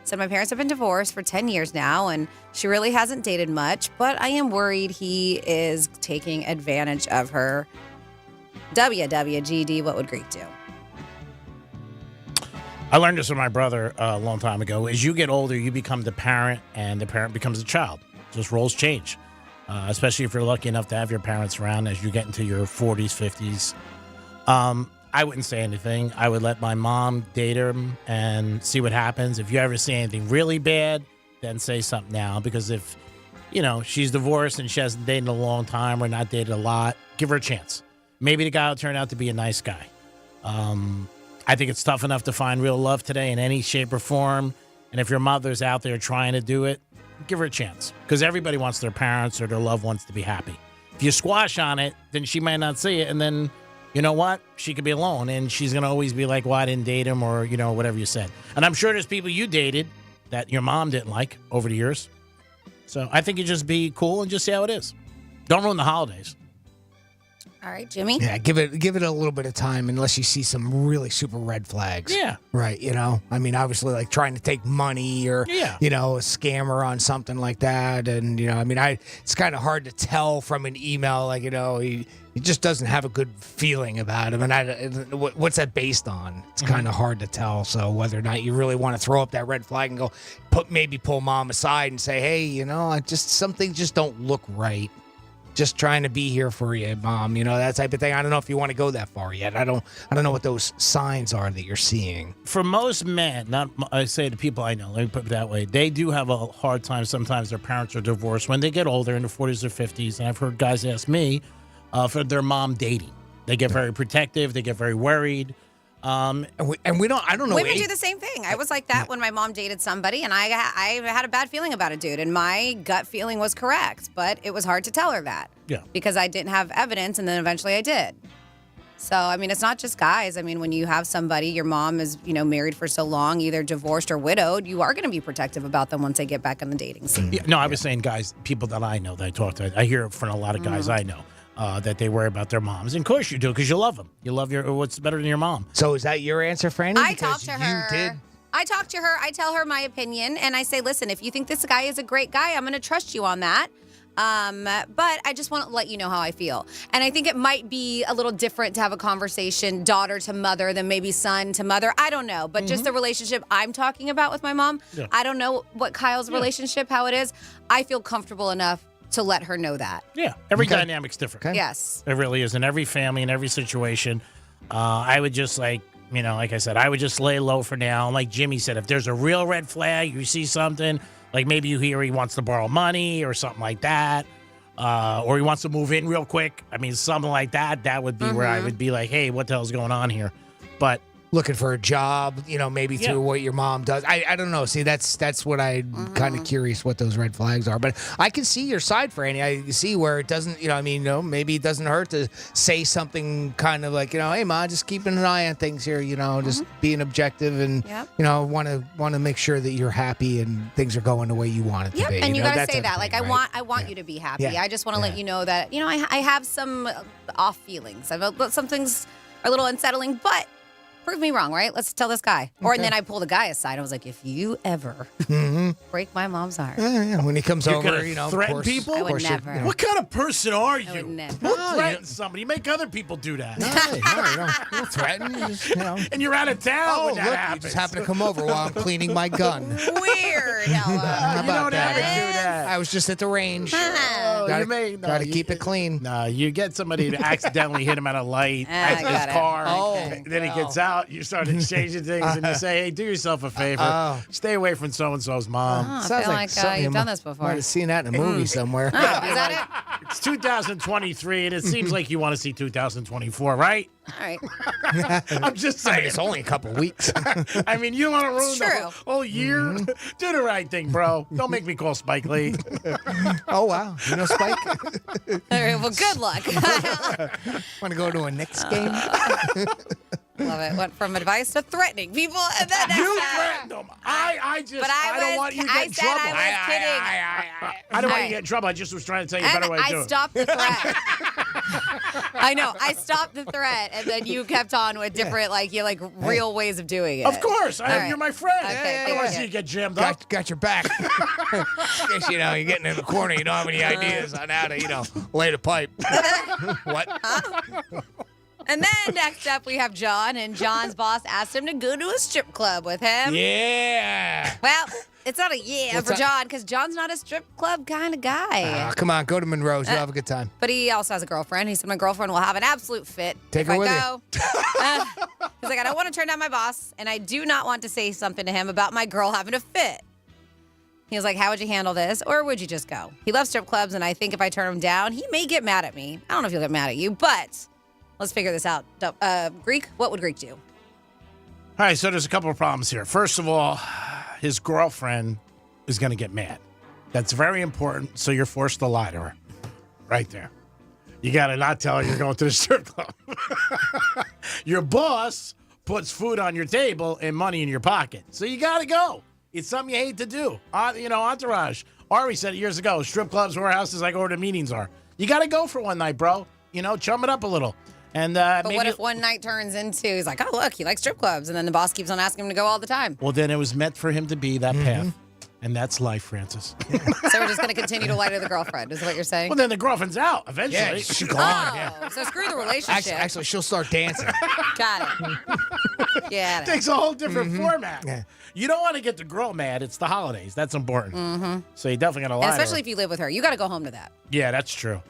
So my parents have been divorced for 10 years now, and she really hasn't dated much, but I am worried he is taking advantage of her. WWGD, what would Greek do? I learned this from my brother a long time ago. As you get older, you become the parent, and the parent becomes the child. Just roles change, especially if you're lucky enough to have your parents around as you get into your 40s, 50s. I wouldn't say anything. I would let my mom date him and see what happens. If you ever see anything really bad, then say something now. Because if, she's divorced and she hasn't dated in a long time or not dated a lot, give her a chance. Maybe the guy will turn out to be a nice guy. I think it's tough enough to find real love today in any shape or form. And if your mother's out there trying to do it, give her a chance. Because everybody wants their parents or their loved ones to be happy. If you squash on it, then she might not see it. And then, you know what? She could be alone, and she's going to always be like, well, I didn't date him, or, whatever you said. And I'm sure there's people you dated that your mom didn't like over the years. So I think you just be cool and just see how it is. Don't ruin the holidays. All right, Jimmy. Yeah, give it a little bit of time unless you see some really super red flags. Yeah. Right, I mean, obviously, like trying to take money or, a scammer on something like that. And, it's kind of hard to tell from an email, like, he just doesn't have a good feeling about him. And what's that based on? It's kind of hard to tell. So whether or not you really want to throw up that red flag and go, maybe pull mom aside and say, hey, some things just don't look right. Just trying to be here for you, Mom. That type of thing. I don't know if you want to go that far yet. I don't know what those signs are that you're seeing. For most men, I say the people I know, let me put it that way, they do have a hard time. Sometimes their parents are divorced when they get older, in their 40s or 50s. And I've heard guys ask me for their mom dating. They get very protective. They get very worried. I don't know. Women do the same thing. I was like that when my mom dated somebody, and I had a bad feeling about a dude, and my gut feeling was correct, but it was hard to tell her that. Yeah. Because I didn't have evidence, and then eventually I did. So, I mean, it's not just guys. I mean, when you have somebody, your mom is, married for so long, either divorced or widowed, you are going to be protective about them once they get back in the dating scene. Yeah, no, I was saying guys, people that I know that I talk to, I hear it from a lot of guys I know. That they worry about their moms. And of course you do, because you love them. You love what's better than your mom. So is that your answer, Franny? I talk to her. You did? I talk to her. I tell her my opinion, and I say, listen, if you think this guy is a great guy, I'm going to trust you on that. But I just want to let you know how I feel. And I think it might be a little different to have a conversation daughter to mother than maybe son to mother. I don't know. But just the relationship I'm talking about with my mom, I don't know what Kyle's relationship, how it is. I feel comfortable enough to let her know that. Yeah. Every dynamic's different. Okay. Yes. It really is. In every family, in every situation, I would just like I said, I would just lay low for now. Like Jimmy said, if there's a real red flag, you see something, like maybe you hear he wants to borrow money or something like that, or he wants to move in real quick. I mean, something like that, that would be where I would be like, hey, what the hell's going on here? But looking for a job, maybe through what your mom does. I don't know. See, that's what I'm kind of curious what those red flags are. But I can see your side, Franny. I see where it doesn't, maybe it doesn't hurt to say something kind of like, hey, Ma, just keeping an eye on things here, just being objective and, want to make sure that you're happy and things are going the way you want it to be. And you got to say that. Like, right? I want you to be happy. Yeah. I just want to let you know that, I have some off feelings. Some things are a little unsettling, but prove me wrong, right? Let's tell this guy. And then I pull the guy aside. I was like, if you ever break my mom's heart. When he comes over, threaten of course, people? I would never. What kind of person are you? I would never. Don't threaten somebody. You make other people do that. No, you don't threaten. You just, And you're out of town when that look, happens. you just happen to come over while I'm cleaning my gun. Weird. You don't ever do that. I was just at the range. Got to keep it clean. No, you get somebody to accidentally hit him at a light at his car. Then he gets out. You start exchanging things and you say, hey, do yourself a favor. Stay away from so-and-so's mom. I feel like you've done this before. Might have seen that in a movie somewhere. Is that it? It's 2023, and it seems like you want to see 2024, right? All right. I'm just saying. It's only a couple weeks. I mean, you don't want to ruin true. the whole year? Do the right thing, bro. Don't make me call Spike Lee. Oh, wow. You know Spike? All right, well, good luck. Want to go to a Knicks game? Love it. Went from advice to threatening people. And then You threatened them. I don't want you to get in trouble. I was kidding. I don't want you to get in trouble. I just was trying to tell you a better way to do I it. stopped the threat. I know. I stopped the threat, and then you kept on with different, real ways of doing it. Of course. You're my friend. Okay, I don't want to see you get jammed up. Got your back. In case, you're getting in the corner, you don't have any ideas on how to, lay the pipe. What? And then next up, we have John, and John's boss asked him to go to a strip club with him. Yeah. Well, it's not a for John, because John's not a strip club kind of guy. Come on, go to Monroe's. You'll have a good time. But he also has a girlfriend. He said, my girlfriend will have an absolute fit Take if her with I go. He's like, I don't want to turn down my boss, and I do not want to say something to him about my girl having a fit. He was like, how would you handle this? Or would you just go? He loves strip clubs, and I think if I turn him down, he may get mad at me. I don't know if he'll get mad at you, but let's figure this out. Greek, what would Greek do? All right, so there's a couple of problems here. First of all, his girlfriend is going to get mad. That's very important, so you're forced to lie to her. Right there. You got to not tell her you're going to the strip club. Your boss puts food on your table and money in your pocket. So you got to go. It's something you hate to do. Entourage. Ari said it years ago, strip clubs, warehouses, like where the meetings are. You got to go for one night, bro. Chum it up a little. And but what if one night turns into, he's like, oh, look, he likes strip clubs. And then the boss keeps on asking him to go all the time. Well, then it was meant for him to be that path. And that's life, Francis. So we're just going to continue to lie to the girlfriend, is what you're saying? Well, then the girlfriend's out eventually. Yeah, she's gone. Oh, so screw the relationship. Actually, she'll start dancing. Got it. Yeah. Takes a whole different format. Yeah. You don't want to get the girl mad. It's the holidays. That's important. Mm-hmm. So you definitely got to lie. And especially if you live with her. You got to go home to that. Yeah, that's true.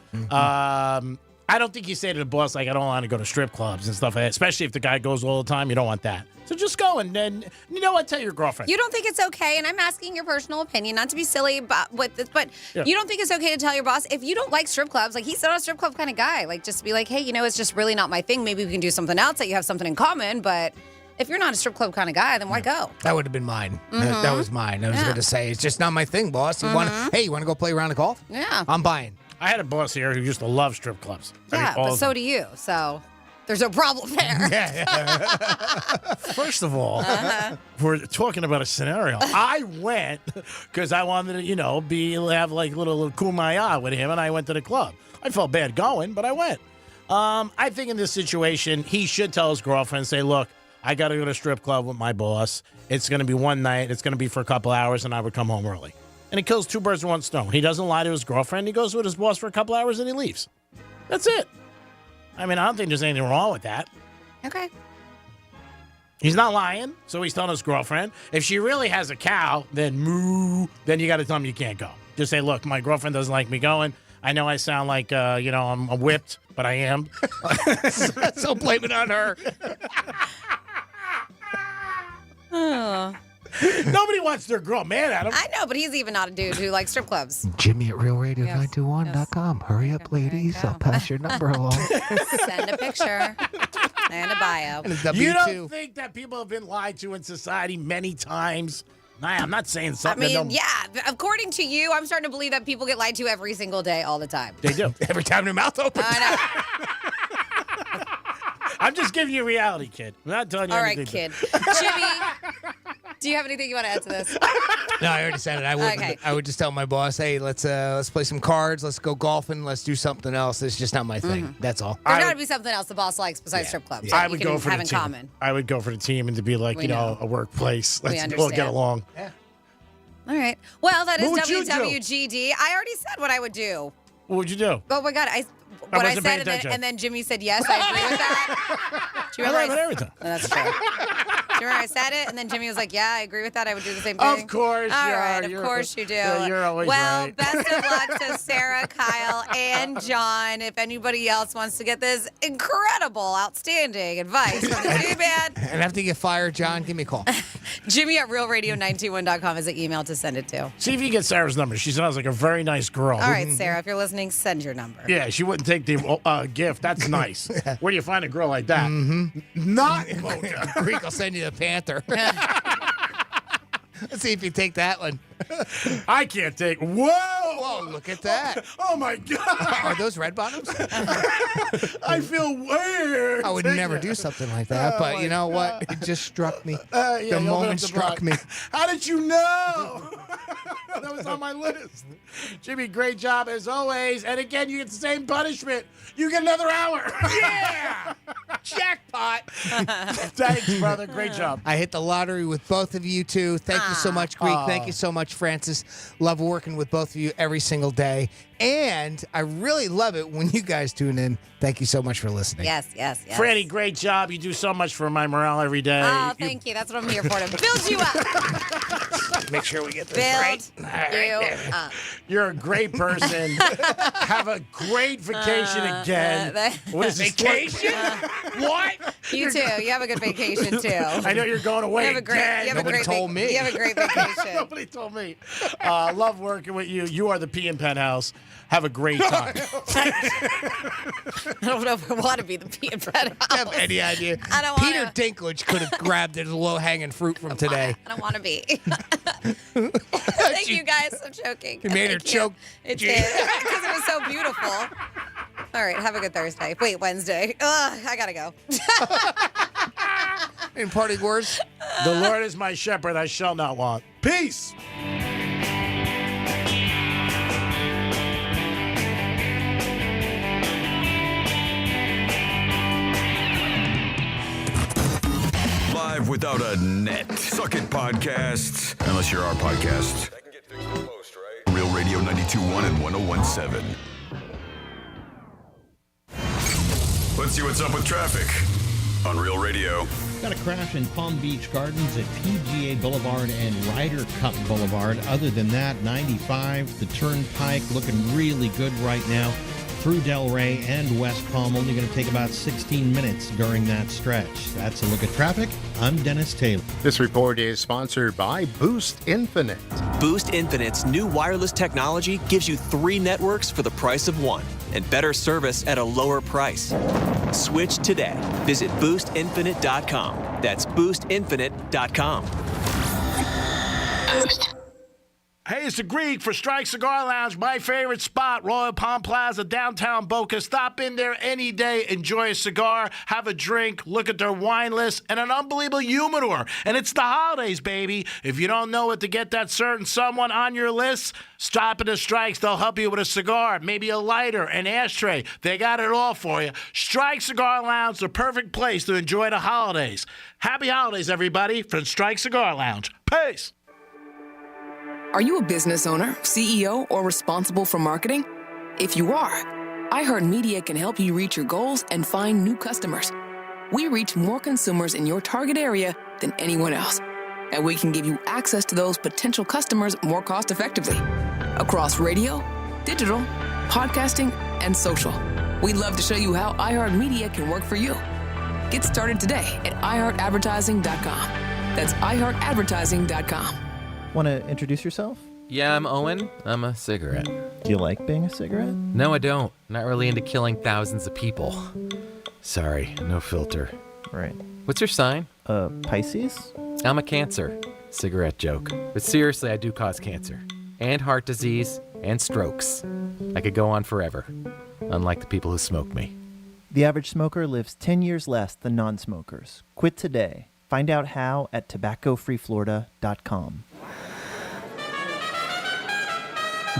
I don't think you say to the boss, like, I don't want to go to strip clubs and stuff like that, especially if the guy goes all the time. You don't want that. So just go and then, you know what, tell your girlfriend. You don't think it's okay, and I'm asking your personal opinion, not to be silly, but Yeah. you don't think it's okay to tell your boss, if you don't like strip clubs, like he's not a strip club kind of guy, like just be like, hey, it's just really not my thing. Maybe we can do something else that you have something in common, but if you're not a strip club kind of guy, then why go? That would have been mine. That was mine. I was going to say, it's just not my thing, boss. You want to go play a round of golf? Yeah. I'm buying. I had a boss here who used to love strip clubs. Yeah, but so do you, so there's no problem there. First of all, we're talking about a scenario. I went because I wanted to, have like little kumbaya with him, and I went to the club. I felt bad going, but I went. I think in this situation, he should tell his girlfriend, say, look, I got to go to a strip club with my boss. It's going to be one night. It's going to be for a couple hours, and I would come home early. And he kills two birds with one stone. He doesn't lie to his girlfriend. He goes with his boss for a couple hours, and he leaves. That's it. I mean, I don't think there's anything wrong with that. Okay. He's not lying, so he's telling his girlfriend. If she really has a cow, then moo, then you got to tell him you can't go. Just say, look, my girlfriend doesn't like me going. I know I sound like, I'm whipped, but I am. So blame it on her. Oh. Nobody wants their girl mad at him. I know, but he's even not a dude who likes strip clubs. Jimmy at realradio921.com. Hurry up, ladies. I'll pass your number along. Send a picture and a bio. And a W2. You don't think that people have been lied to in society many times? Nah, I'm not saying something. According to you, I'm starting to believe that people get lied to every single day, all the time. They do. Every time their mouth opens. I know. I'm just giving you reality, kid. I'm not telling you all anything. right, kid. Jimmy, do you have anything you want to add to this? No, I already said it. I would just tell my boss, hey, let's play some cards, let's go golfing, let's do something else. It's just not my thing. That's all. There's got to be something else the boss likes besides strip clubs. I would go for have the in team. common. I would go for the team and to be like, a workplace. Let's all understand. get along. Yeah. All right. Well, that is What would you do? WWGD. I already said what I would do. What would you do? Oh my God, what I wasn't paying said, attention. and then Jimmy said yes. I agree with that. Do you I remember? remember everything. Oh, that's true. Do you remember I said it, and then Jimmy was like, "Yeah, I agree with that. I would do the same thing." Of course, All yeah, right, of you're- course you do. yeah, you're always well, right. best of luck to Sarah, Kyle, and John. If anybody else wants to get this incredible, outstanding advice from the two man, And after you get fired, John, give me a call. Jimmy at realradio921.com is the email to send it to. See if you get Sarah's number. She sounds like a very nice girl. All right, Sarah, if you're listening, send your number. Yeah, she wouldn't take the gift. That's nice. Where do you find a girl like that? Not in Boca. Greek will send you the Panther. Let's see if you take that one. I can't take. Whoa! Whoa, look at that. Oh, my God. Are those red bottoms? I feel weird. I would never do something like that, but you know what? It just struck me. Yeah, The you open moment up the struck box. me. How did you know? That was on my list. Jimmy, great job as always. And again, you get the same punishment. You get another hour. Yeah! Jackpot! Thanks, brother. Great job. I hit the lottery with both of you, too. Thank you so much, Greek. Thank you so much, Francis. Love working with both of you every single day. And I really love it when you guys tune in. Thank you so much for listening. Yes. Franny, great job. You do so much for my morale every day. Oh, thank you. That's what I'm here for, to build you up. Make sure we get this Build right. you up. You're a great person. Have a great vacation again. What is this? Vacation? What? You too. You have a good vacation too. I know you're going away You have a great. again. You have a Nobody great told me. You have a great vacation. Nobody told me. Love working with you. You are the P in Penthouse. Have a great time. I don't know if I want to be the peanut bread house. I have any idea. I don't Peter wanna. Dinklage could have grabbed the low-hanging fruit from today. I don't want to be. Thank you guys. I'm joking. You made her Thank you. choke. It did because it was so beautiful. All right, have a good Thursday. Wait, Wednesday. Ugh, I gotta go. In parting words, The Lord is my shepherd, I shall not want. Peace. Live without a net. Suck it podcasts. Unless you're our podcast. Real Radio 92.1 and 101.7. Let's see what's up with traffic on Real Radio. Got a crash in Palm Beach Gardens at PGA Boulevard and Ryder Cup Boulevard. Other than that, 95, the Turnpike looking really good right now. Through Delray and West Palm, only going to take about 16 minutes during that stretch. That's a look at traffic. I'm Dennis Taylor. This report is sponsored by Boost Infinite. Boost Infinite's new wireless technology gives you 3 networks for the price of 1 and better service at a lower price. Switch today. Visit boostinfinite.com. That's boostinfinite.com. Boost. Hey, it's the Greek for Strike Cigar Lounge, my favorite spot, Royal Palm Plaza, downtown Boca. Stop in there any day, enjoy a cigar, have a drink, look at their wine list, and an unbelievable humidor. And it's the holidays, baby. If you don't know what to get that certain someone on your list, stop at the Strikes. They'll help you with a cigar, maybe a lighter, an ashtray. They got it all for you. Strike Cigar Lounge, the perfect place to enjoy the holidays. Happy holidays, everybody, from Strike Cigar Lounge. Peace. Are you a business owner, CEO, or responsible for marketing? If you are, iHeartMedia can help you reach your goals and find new customers. We reach more consumers in your target area than anyone else, and we can give you access to those potential customers more cost-effectively across radio, digital, podcasting, and social. We'd love to show you how iHeartMedia can work for you. Get started today at iHeartAdvertising.com. That's iHeartAdvertising.com. Want to introduce yourself? Yeah, I'm Owen. I'm a cigarette. Do you like being a cigarette? No, I don't. Not really into killing thousands of people. Sorry, no filter. Right. What's your sign? Pisces? I'm a Cancer. Cigarette joke. But seriously, I do cause cancer. And heart disease. And strokes. I could go on forever. Unlike the people who smoke me. The average smoker lives 10 years less than non-smokers. Quit today. Find out how at tobaccofreeflorida.com.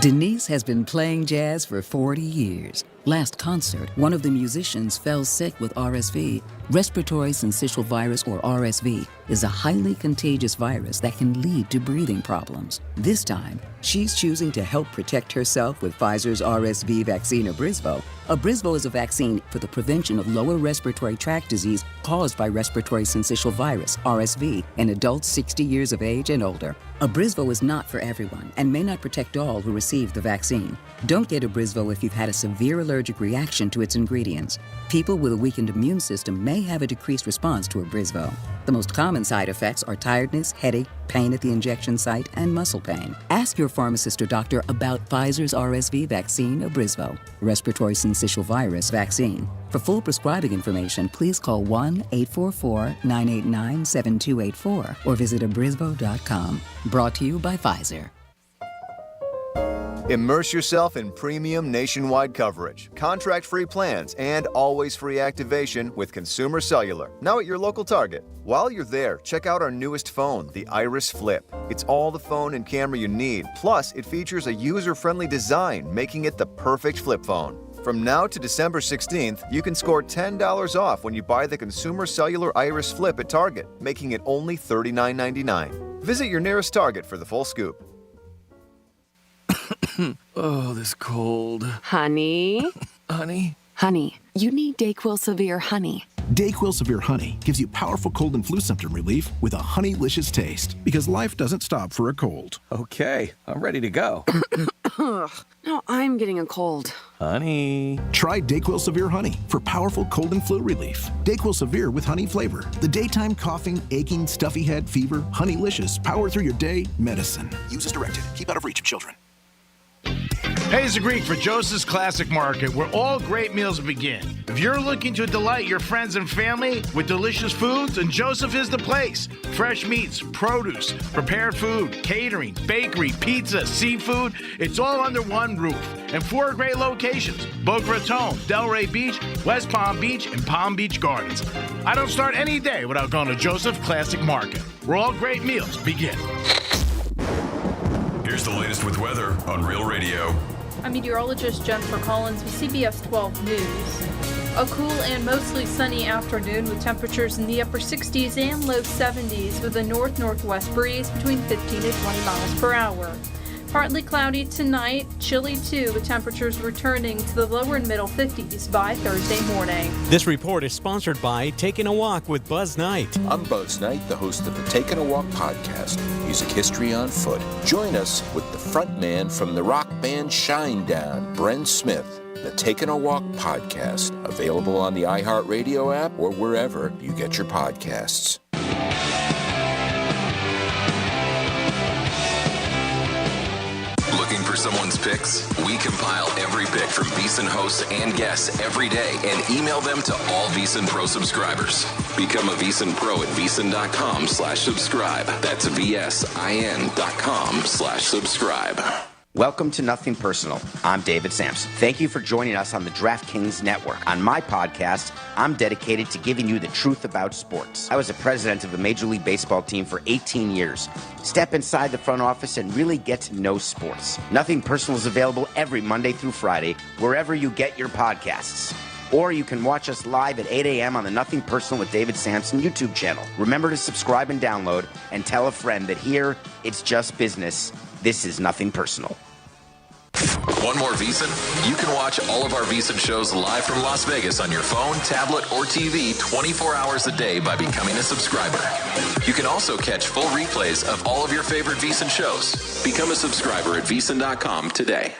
Denise has been playing jazz for 40 years. Last concert, one of the musicians fell sick with RSV. Respiratory syncytial virus, or RSV, is a highly contagious virus that can lead to breathing problems. This time, she's choosing to help protect herself with Pfizer's RSV vaccine, Abrysvo. Abrysvo is a vaccine for the prevention of lower respiratory tract disease caused by respiratory syncytial virus, RSV, in adults 60 years of age and older. Abrysvo is not for everyone and may not protect all who receive the vaccine. Don't get Abrysvo if you've had a severe allergic reaction to its ingredients. People with a weakened immune system may have a decreased response to Abrysvo. The most common side effects are tiredness, headache, pain at the injection site, and muscle pain. Ask your pharmacist or doctor about Pfizer's RSV vaccine, Abrysvo, respiratory syncytial virus vaccine. For full prescribing information, please call 1-844-989-7284 or visit abrysvo.com. Brought to you by Pfizer. Immerse yourself in premium nationwide coverage, contract-free plans, and always-free activation with Consumer Cellular, now at your local Target. While you're there, check out our newest phone, the Iris Flip. It's all the phone and camera you need, plus it features a user-friendly design, making it the perfect flip phone. From now to December 16th, you can score $10 off when you buy the Consumer Cellular Iris Flip at Target, making it only $39.99. Visit your nearest Target for the full scoop. Oh, this cold. Honey? Honey? Honey, you need DayQuil Severe Honey. DayQuil Severe Honey gives you powerful cold and flu symptom relief with a honeylicious taste, because life doesn't stop for a cold. Okay, I'm ready to go. Now I'm getting a cold. Honey. Try DayQuil Severe Honey for powerful cold and flu relief. DayQuil Severe with honey flavor. The daytime coughing, aching, stuffy head, fever, honeylicious, power through your day medicine. Use as directed. Keep out of reach of children. Hey, it's the Greek for Joseph's Classic Market, where all great meals begin. If you're looking to delight your friends and family with delicious foods, then Joseph is the place. Fresh meats, produce, prepared food, catering, bakery, pizza, seafood, it's all under one roof. And 4 great locations: Boca Raton, Delray Beach, West Palm Beach, and Palm Beach Gardens. I don't start any day without going to Joseph Classic Market, where all great meals begin. Here's the latest with weather on Real Radio. I'm meteorologist Jennifer Collins with CBS 12 News. A cool and mostly sunny afternoon with temperatures in the upper 60s and low 70s with a north-northwest breeze between 15 to 20 miles per hour. Partly cloudy tonight, chilly too, with temperatures returning to the lower and middle 50s by Thursday morning. This report is sponsored by Taking a Walk with Buzz Knight. I'm Buzz Knight, the host of the Taking a Walk podcast, Music History on Foot. Join us with the frontman from the rock band Shinedown, Bren Smith. The Taking a Walk podcast, available on the iHeartRadio app or wherever you get your podcasts. Looking for someone's picks? We compile every pick from VEASAN hosts and guests every day and email them to all VEASAN Pro subscribers. Become a VEASAN Pro at VEASAN.com/subscribe. That's VSIN.com/subscribe. Welcome to Nothing Personal. I'm David Sampson. Thank you for joining us on the DraftKings Network. On my podcast, I'm dedicated to giving you the truth about sports. I was the president of the Major League Baseball team for 18 years. Step inside the front office and really get to know sports. Nothing Personal is available every Monday through Friday, wherever you get your podcasts. Or you can watch us live at 8 a.m. on the Nothing Personal with David Sampson YouTube channel. Remember to subscribe and download, and tell a friend that here, it's just business. This is Nothing Personal. One more VEASAN? You can watch all of our VEASAN shows live from Las Vegas on your phone, tablet, or TV 24 hours a day by becoming a subscriber. You can also catch full replays of all of your favorite VEASAN shows. Become a subscriber at VEASAN.com today.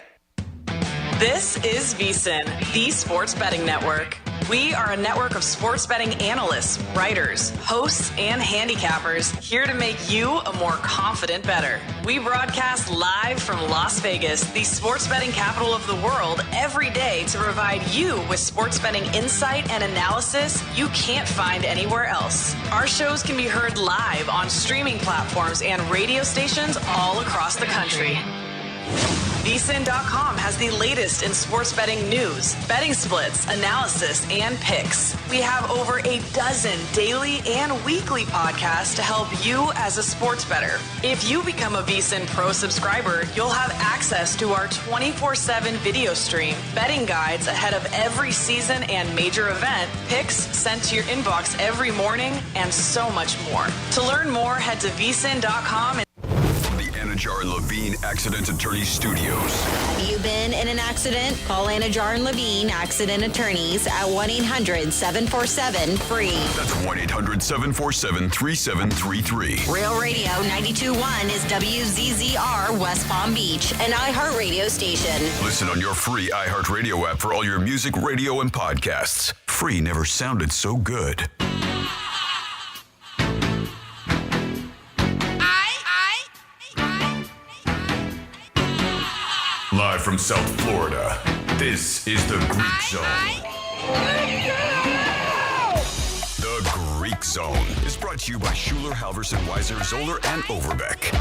This is VEASAN, the sports betting network. We are a network of sports betting analysts, writers, hosts, and handicappers here to make you a more confident bettor. We broadcast live from Las Vegas, the sports betting capital of the world, every day to provide you with sports betting insight and analysis you can't find anywhere else. Our shows can be heard live on streaming platforms and radio stations all across the country. VSIN.com has the latest in sports betting news, betting splits, analysis, and picks. We have over a dozen daily and weekly podcasts to help you as a sports bettor. If you become a VSIN Pro subscriber, you'll have access to our 24/7 video stream, betting guides ahead of every season and major event, picks sent to your inbox every morning, and so much more. To learn more, head to VSIN.com. Anajar and Levine Accident Attorney Studios. Have you been in an accident? Call Anajar and Levine Accident Attorneys at 1-800-747-FREE. That's 1-800-747-3733. Real Radio 92.1 is WZZR West Palm Beach, an iHeartRadio station. Listen on your free iHeartRadio app for all your music, radio, and podcasts. Free never sounded so good. Live from South Florida, this is the Greek Zone. The Greek Zone is brought to you by Schuler, Halverson, Weiser, Zoller, and Overbeck.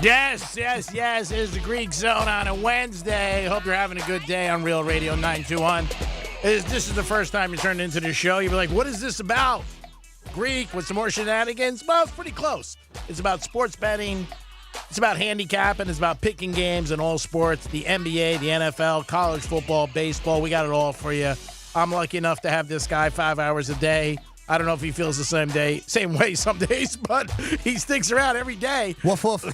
Yes, it is the Greek Zone on a Wednesday. Hope you're having a good day on Real Radio 921. This is the first time you turned into the show. You'll be like, what is this about? Greek with some more shenanigans? Well, it's pretty close. It's about sports betting. It's about handicapping. It's about picking games in all sports, the NBA, the NFL, college football, baseball. We got it all for you. I'm lucky enough to have this guy 5 hours a day. I don't know if he feels the same way some days, but he sticks around every day. Woof, woof.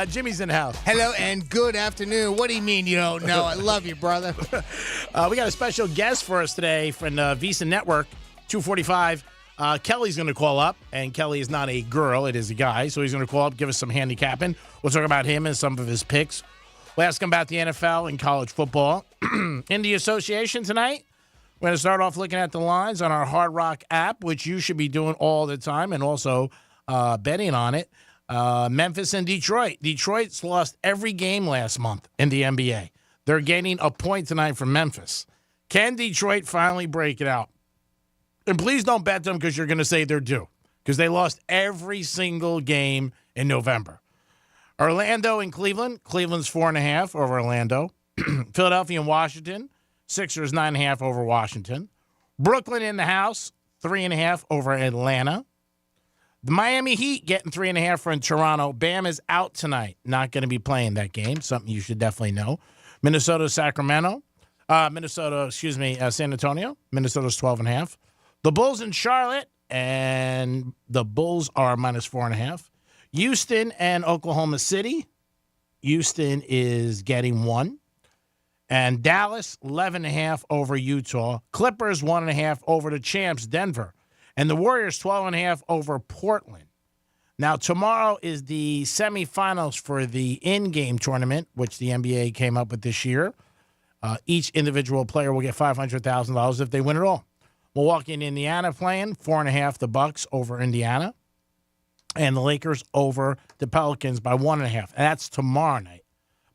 Jimmy's in the house. Hello and good afternoon. What do you mean you don't know? I love you, brother. We got a special guest for us today from the VEASAN Network, 245. Kelly's going to call up, and Kelly is not a girl. It is a guy, so he's going to call up, give us some handicapping. We'll talk about him and some of his picks. We'll ask him about the NFL and college football. In the association tonight, we're going to start off looking at the lines on our Hard Rock app, which you should be doing all the time, and also betting on it. Memphis and Detroit. Detroit's lost every game last month in the NBA. They're gaining a point tonight from Memphis. Can Detroit finally break it out? And please don't bet them because you're going to say they're due, because they lost every single game in November. Orlando and Cleveland. Cleveland's 4.5 over Orlando. Philadelphia and Washington. Sixers 9.5 over Washington. Brooklyn in the house. 3.5 over Atlanta. The Miami Heat getting 3.5 from Toronto. Bam is out tonight. Not going to be playing that game. Something you should definitely know. Minnesota, Sacramento. San Antonio. Minnesota's 12.5. The Bulls in Charlotte, and the Bulls are minus 4.5. Houston and Oklahoma City. Houston is getting 1. And Dallas, 11.5 over Utah. Clippers, 1.5 over the champs, Denver. And the Warriors, 12.5 over Portland. Now, tomorrow is the semifinals for the in-game tournament, which the NBA came up with this year. Each individual player will get $500,000 if they win it all. Milwaukee and Indiana playing, 4.5 the Bucks over Indiana. And the Lakers over the Pelicans by 1.5. And that's tomorrow night.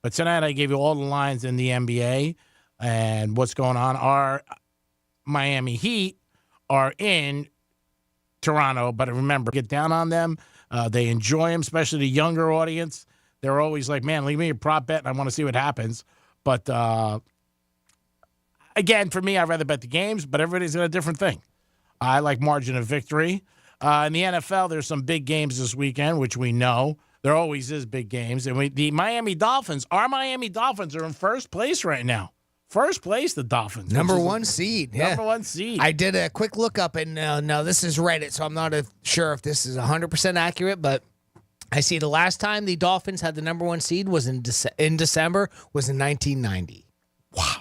But tonight I gave you all the lines in the NBA and what's going on. Our Miami Heat are in Toronto, but remember, get down on them. They enjoy them, especially the younger audience. They're always like, man, leave me a prop bet, and I want to see what happens. But, again, for me, I'd rather bet the games, but everybody's got a different thing. I like margin of victory. In the NFL, there's some big games this weekend, which we know. There always is big games. And the Miami Dolphins, our Miami Dolphins are in first place right now. First place, the Dolphins. Number one seed. Yeah. Number one seed. I did a quick look up, and no, this is Reddit, so I'm not sure if this is 100% accurate, but I see the last time the Dolphins had the number one seed was in December, was in 1990. Wow.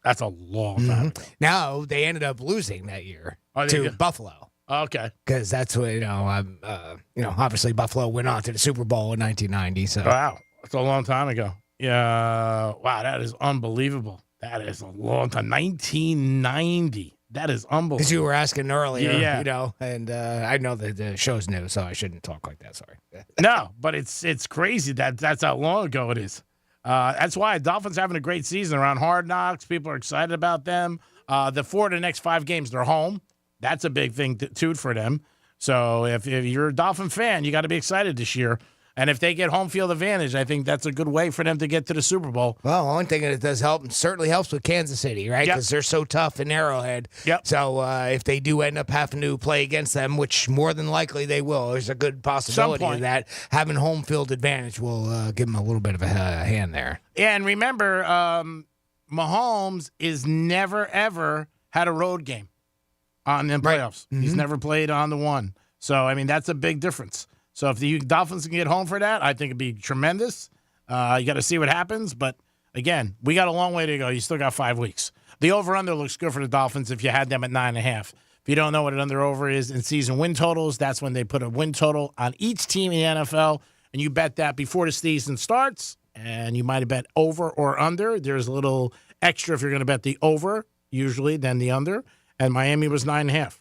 That's a long time ago. Now, they ended up losing that year to Buffalo. Okay. Because that's what, obviously Buffalo went on to the Super Bowl in 1990. So. Wow. That's a long time ago. Yeah. Wow, that is unbelievable. That is a long time. 1990. That is unbelievable. Because you were asking earlier, yeah. And I know that the show's new, so I shouldn't talk like that. Sorry. No, but it's crazy that's how long ago it is. That's why Dolphins having a great season. They're on Hard Knocks. People are excited about them. The next 5 games, they're home. That's a big thing, too, for them. So if you're a Dolphin fan, you got to be excited this year. And if they get home field advantage, I think that's a good way for them to get to the Super Bowl. Well, one thing that does help, and certainly helps with Kansas City, right? Because they're so tough in Arrowhead. Yep. So if they do end up having to play against them, which more than likely they will, there's a good possibility of that. Having home field advantage will give them a little bit of a hand there. Yeah, and remember, Mahomes is never, ever had a road game on the playoffs. Mm-hmm. He's never played on the one. So, I mean, that's a big difference. So if the Dolphins can get home for that, I think it'd be tremendous. You got to see what happens. But, again, we got a long way to go. You still got 5 weeks. The over-under looks good for the Dolphins if you had them at 9.5. If you don't know what an under-over is in season win totals, that's when they put a win total on each team in the NFL, and you bet that before the season starts, and you might have bet over or under. There's a little extra if you're going to bet the over, usually, than the under. And Miami was 9.5.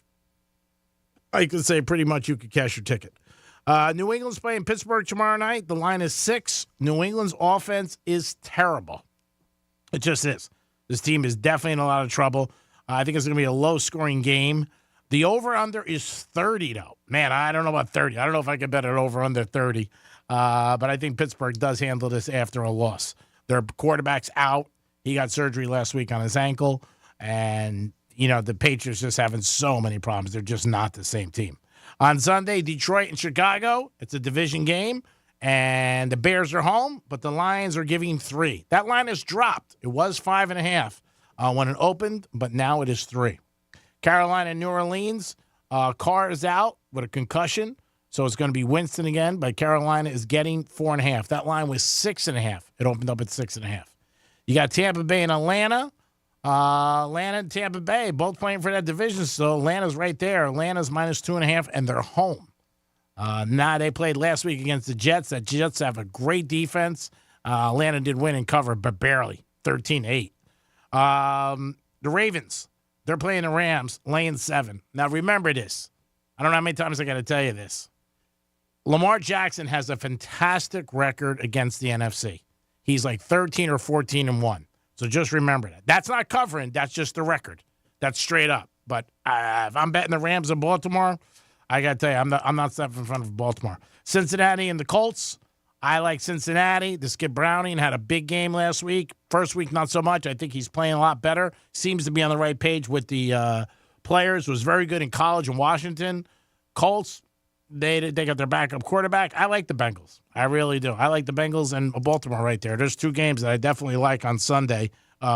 I could say pretty much you could cash your ticket. New England's playing Pittsburgh tomorrow night. The line is 6. New England's offense is terrible. It just is. This team is definitely in a lot of trouble. I think it's going to be a low-scoring game. The over-under is 30, though. Man, I don't know about 30. I don't know if I could bet it over-under 30. But I think Pittsburgh does handle this after a loss. Their quarterback's out. He got surgery last week on his ankle. And, the Patriots just having so many problems. They're just not the same team. On Sunday, Detroit and Chicago. It's a division game. And the Bears are home, but the Lions are giving 3. That line has dropped. It was 5.5 when it opened, but now it is 3. Carolina and New Orleans. Carr is out with a concussion, so it's going to be Winston again, but Carolina is getting 4.5. That line was 6.5. It opened up at 6.5. You got Tampa Bay and Atlanta. Atlanta and Tampa Bay both playing for that division, so Atlanta's right there. Atlanta's minus 2.5, and they're home. They played last week against the Jets. The Jets have a great defense. Atlanta did win and cover, but barely, 13-8. The Ravens, they're playing the Rams, laying 7. Now, remember this. I don't know how many times I got to tell you this. Lamar Jackson has a fantastic record against the NFC. He's like 13 or 14-1. So just remember that. That's not covering. That's just the record. That's straight up. But if I'm betting the Rams in Baltimore, I got to tell you, I'm not stepping in front of Baltimore. Cincinnati and the Colts. I like Cincinnati. This kid Browning had a big game last week. First week, not so much. I think he's playing a lot better. Seems to be on the right page with the players. Was very good in college in Washington. Colts, they got their backup quarterback. I like the Bengals. I really do. I like the Bengals and Baltimore right there. There's two games that I definitely like on Sunday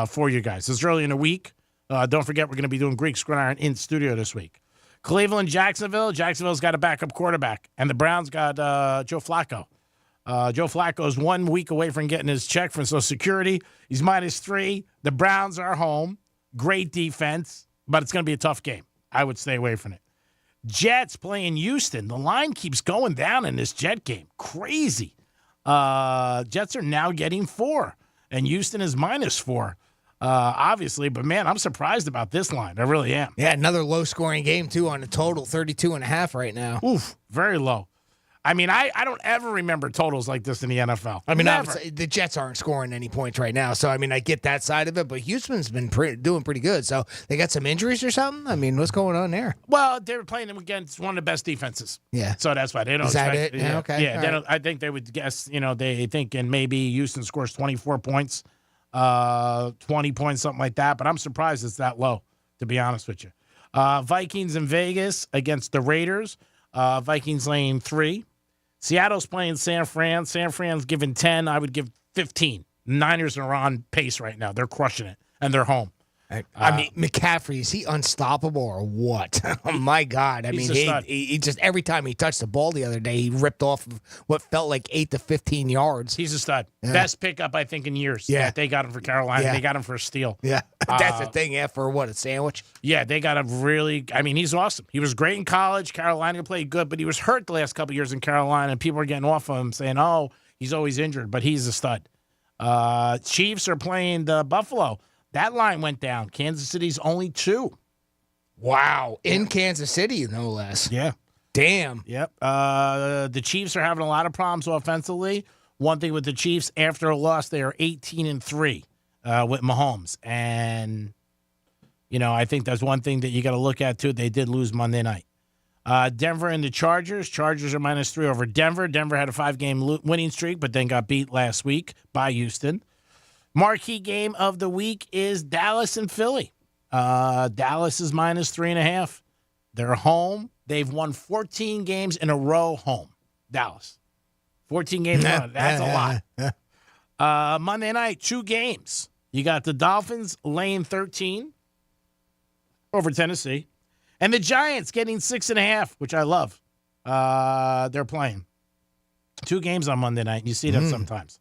for you guys. It's early in the week. Don't forget, we're going to be doing Greek Gridiron in studio this week. Cleveland, Jacksonville. Jacksonville's got a backup quarterback, and the Browns got Joe Flacco. Joe Flacco is 1 week away from getting his check from Social Security. He's -3. The Browns are home. Great defense, but it's going to be a tough game. I would stay away from it. Jets playing Houston. The line keeps going down in this Jet game. Crazy. Jets are now getting 4, and Houston is -4. Obviously, but man, I'm surprised about this line. I really am. Yeah, another low-scoring game, too, on the total, 32.5 right now. Oof, very low. I mean, I don't ever remember totals like this in the NFL. I mean, never. the Jets aren't scoring any points right now, so, I mean, I get that side of it, but Houston's been doing pretty good, so they got some injuries or something? I mean, what's going on there? Well, they were playing them against one of the best defenses. Yeah. So that's why they don't Is that expect, it? Yeah, okay. Yeah, All they right. don't, I think they would guess, they think, and maybe Houston scores 24 points, 20 points, something like that, but I'm surprised it's that low, to be honest with you. Vikings in Vegas against the Raiders. Vikings laying 3. Seattle's playing San Fran. San Fran's giving 10. I would give 15. Niners are on pace right now. They're crushing it, and they're home. I mean, McCaffrey, is he unstoppable or what? Oh, my God. I He's mean, a stud. he just, every time he touched the ball the other day, he ripped off what felt like 8 to 15 yards. He's a stud. Yeah. Best pickup, I think, in years. Yeah. They got him for Carolina. Yeah. They got him for a steal. Yeah. That's the thing, yeah, for what, a sandwich? Yeah, they got him really. I mean, he's awesome. He was great in college. Carolina played good, but he was hurt the last couple of years in Carolina, and people are getting off of him saying, oh, he's always injured, but he's a stud. Chiefs are playing the Buffalo. That line went down. Kansas City's only 2. Wow. In Kansas City, no less. Yeah. Damn. Yep. The Chiefs are having a lot of problems offensively. One thing with the Chiefs, after a loss, they are 18-3 with Mahomes. And, I think that's one thing that you got to look at, too. They did lose Monday night. Denver and the Chargers. Chargers are -3 over Denver. Denver had a 5-game winning streak, but then got beat last week by Houston. Marquee game of the week is Dallas and Philly. Dallas is -3.5. They're home. They've won 14 games in a row home. Dallas. 14 games in a row. That's a lot. Monday night, 2 games. You got the Dolphins laying 13 over Tennessee. And the Giants getting 6.5, which I love. They're playing. 2 games on Monday night. You see that sometimes.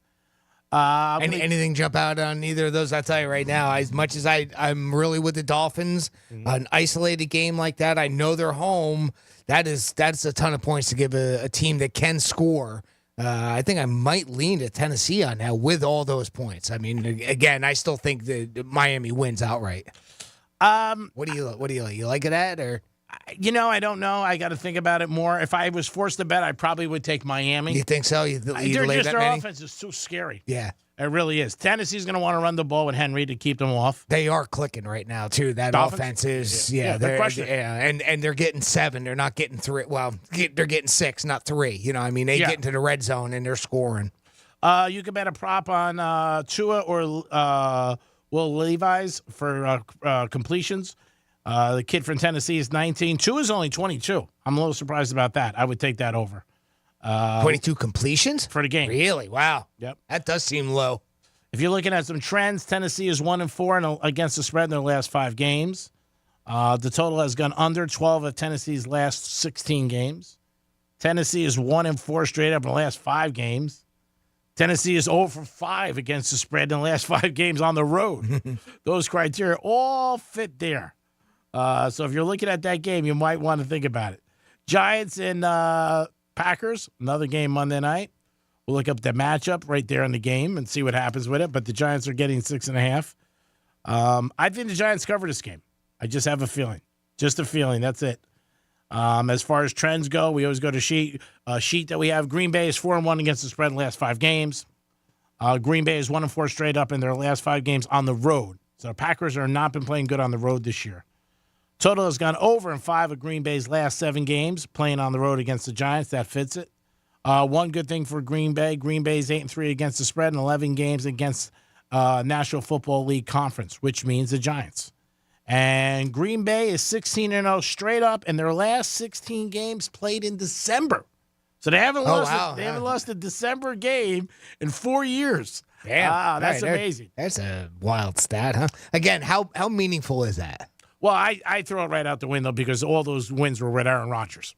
Anything jump out on either of those? I'll tell you right now, as much as I'm really with the Dolphins, an isolated game like that, I know they're home. That's a ton of points to give a team that can score. I think I might lean to Tennessee on that with all those points. I mean, again, I still think that Miami wins outright. What do you like? You like it at or? I don't know. I got to think about it more. If I was forced to bet, I probably would take Miami. You think so? Their offense is so scary. Yeah. It really is. Tennessee's going to want to run the ball with Henry to keep them off. They are clicking right now, too. That Dolphins? offense is, they're crushing it. And they're getting 7. They're not getting 3. Well, they're getting 6, not 3. They get into the red zone and they're scoring. You can bet a prop on Tua or Will Levis for completions. The kid from Tennessee is 19. Tua is only 22. I'm a little surprised about that. I would take that over. 22 completions? For the game. Really? Wow. Yep. That does seem low. If you're looking at some trends, Tennessee is 1-4 against the spread in their last 5 games. The total has gone under 12 of Tennessee's last 16 games. Tennessee is 1-4 straight up in the last 5 games. Tennessee is 0-5 against the spread in the last 5 games on the road. Those criteria all fit there. So if you're looking at that game, you might want to think about it. Giants and Packers, another game Monday night. We'll look up the matchup right there in the game and see what happens with it. But the Giants are getting 6.5. I think the Giants cover this game. I just have a feeling. Just a feeling. That's it. As far as trends go, we always go to sheet that we have. Green Bay is 4-1 against the spread in the last 5 games. Green Bay is 1-4 straight up in their last 5 games on the road. So Packers are not been playing good on the road this year. Total has gone over in 5 of Green Bay's last 7 games, playing on the road against the Giants. That fits it. One good thing for Green Bay, Green Bay's 8-3 against the spread in 11 games against National Football League Conference, which means the Giants. And Green Bay is 16-0 straight up in their last 16 games played in December. So they haven't lost a December game in 4 years. Damn. That's amazing. That's a wild stat, huh? Again, how meaningful is that? Well, I throw it right out the window because all those wins were with Aaron Rodgers.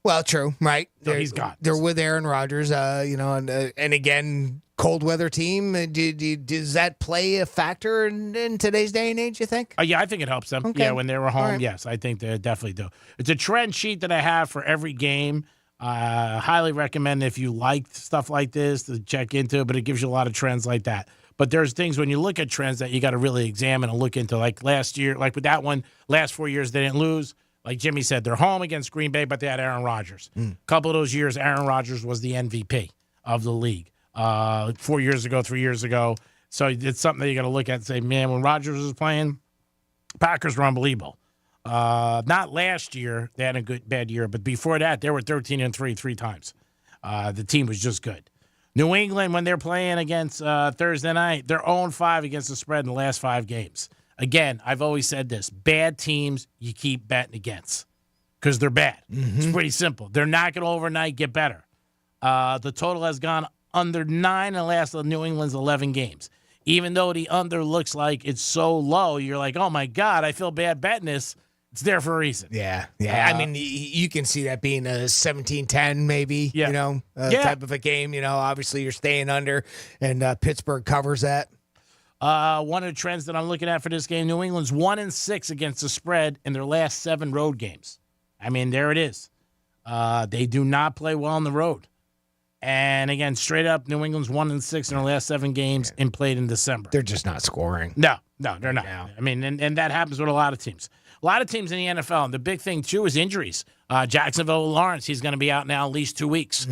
Well, true, right? So he's gone. They're with Aaron Rodgers, and again, cold weather team. Does that play a factor in today's day and age, you think? Yeah, I think it helps them. Okay. Yeah, when they were home, All right. yes, I think they definitely do. It's a trend sheet that I have for every game. Highly recommend if you liked stuff like this to check into it, but it gives you a lot of trends like that. But there's things when you look at trends that you got to really examine and look into. Like last year, like with that one, last 4 years they didn't lose. Like Jimmy said, they're home against Green Bay, but they had Aaron Rodgers. A couple of those years, Aaron Rodgers was the MVP of the league. 4 years ago, 3 years ago. So it's something that you got to look at and say, man, when Rodgers was playing, Packers were unbelievable. Not last year, they had a bad year, but before that, they were 13-3 3 times. The team was just good. New England, when they're playing against Thursday night, they're 0-5 against the spread in the last 5 games. Again, I've always said this. Bad teams, you keep betting against because they're bad. It's pretty simple. They're not going to overnight get better. The total has gone under 9 in the last of New England's 11 games. Even though the under looks like it's so low, you're like, oh, my God, I feel bad betting this. It's there for a reason. Yeah. I mean, you can see that being a 17-10 maybe, type of a game. Obviously you're staying under, and Pittsburgh covers that. One of the trends that I'm looking at for this game, New England's 1-6 against the spread in their last 7 road games. I mean, there it is. They do not play well on the road. And again, straight up, New England's 1-6 in their last 7 games and played in December. They're just not scoring. No, they're not. I mean, and that happens with a lot of teams. A lot of teams in the NFL. And the big thing, too, is injuries. Jacksonville Lawrence, he's going to be out now at least 2 weeks.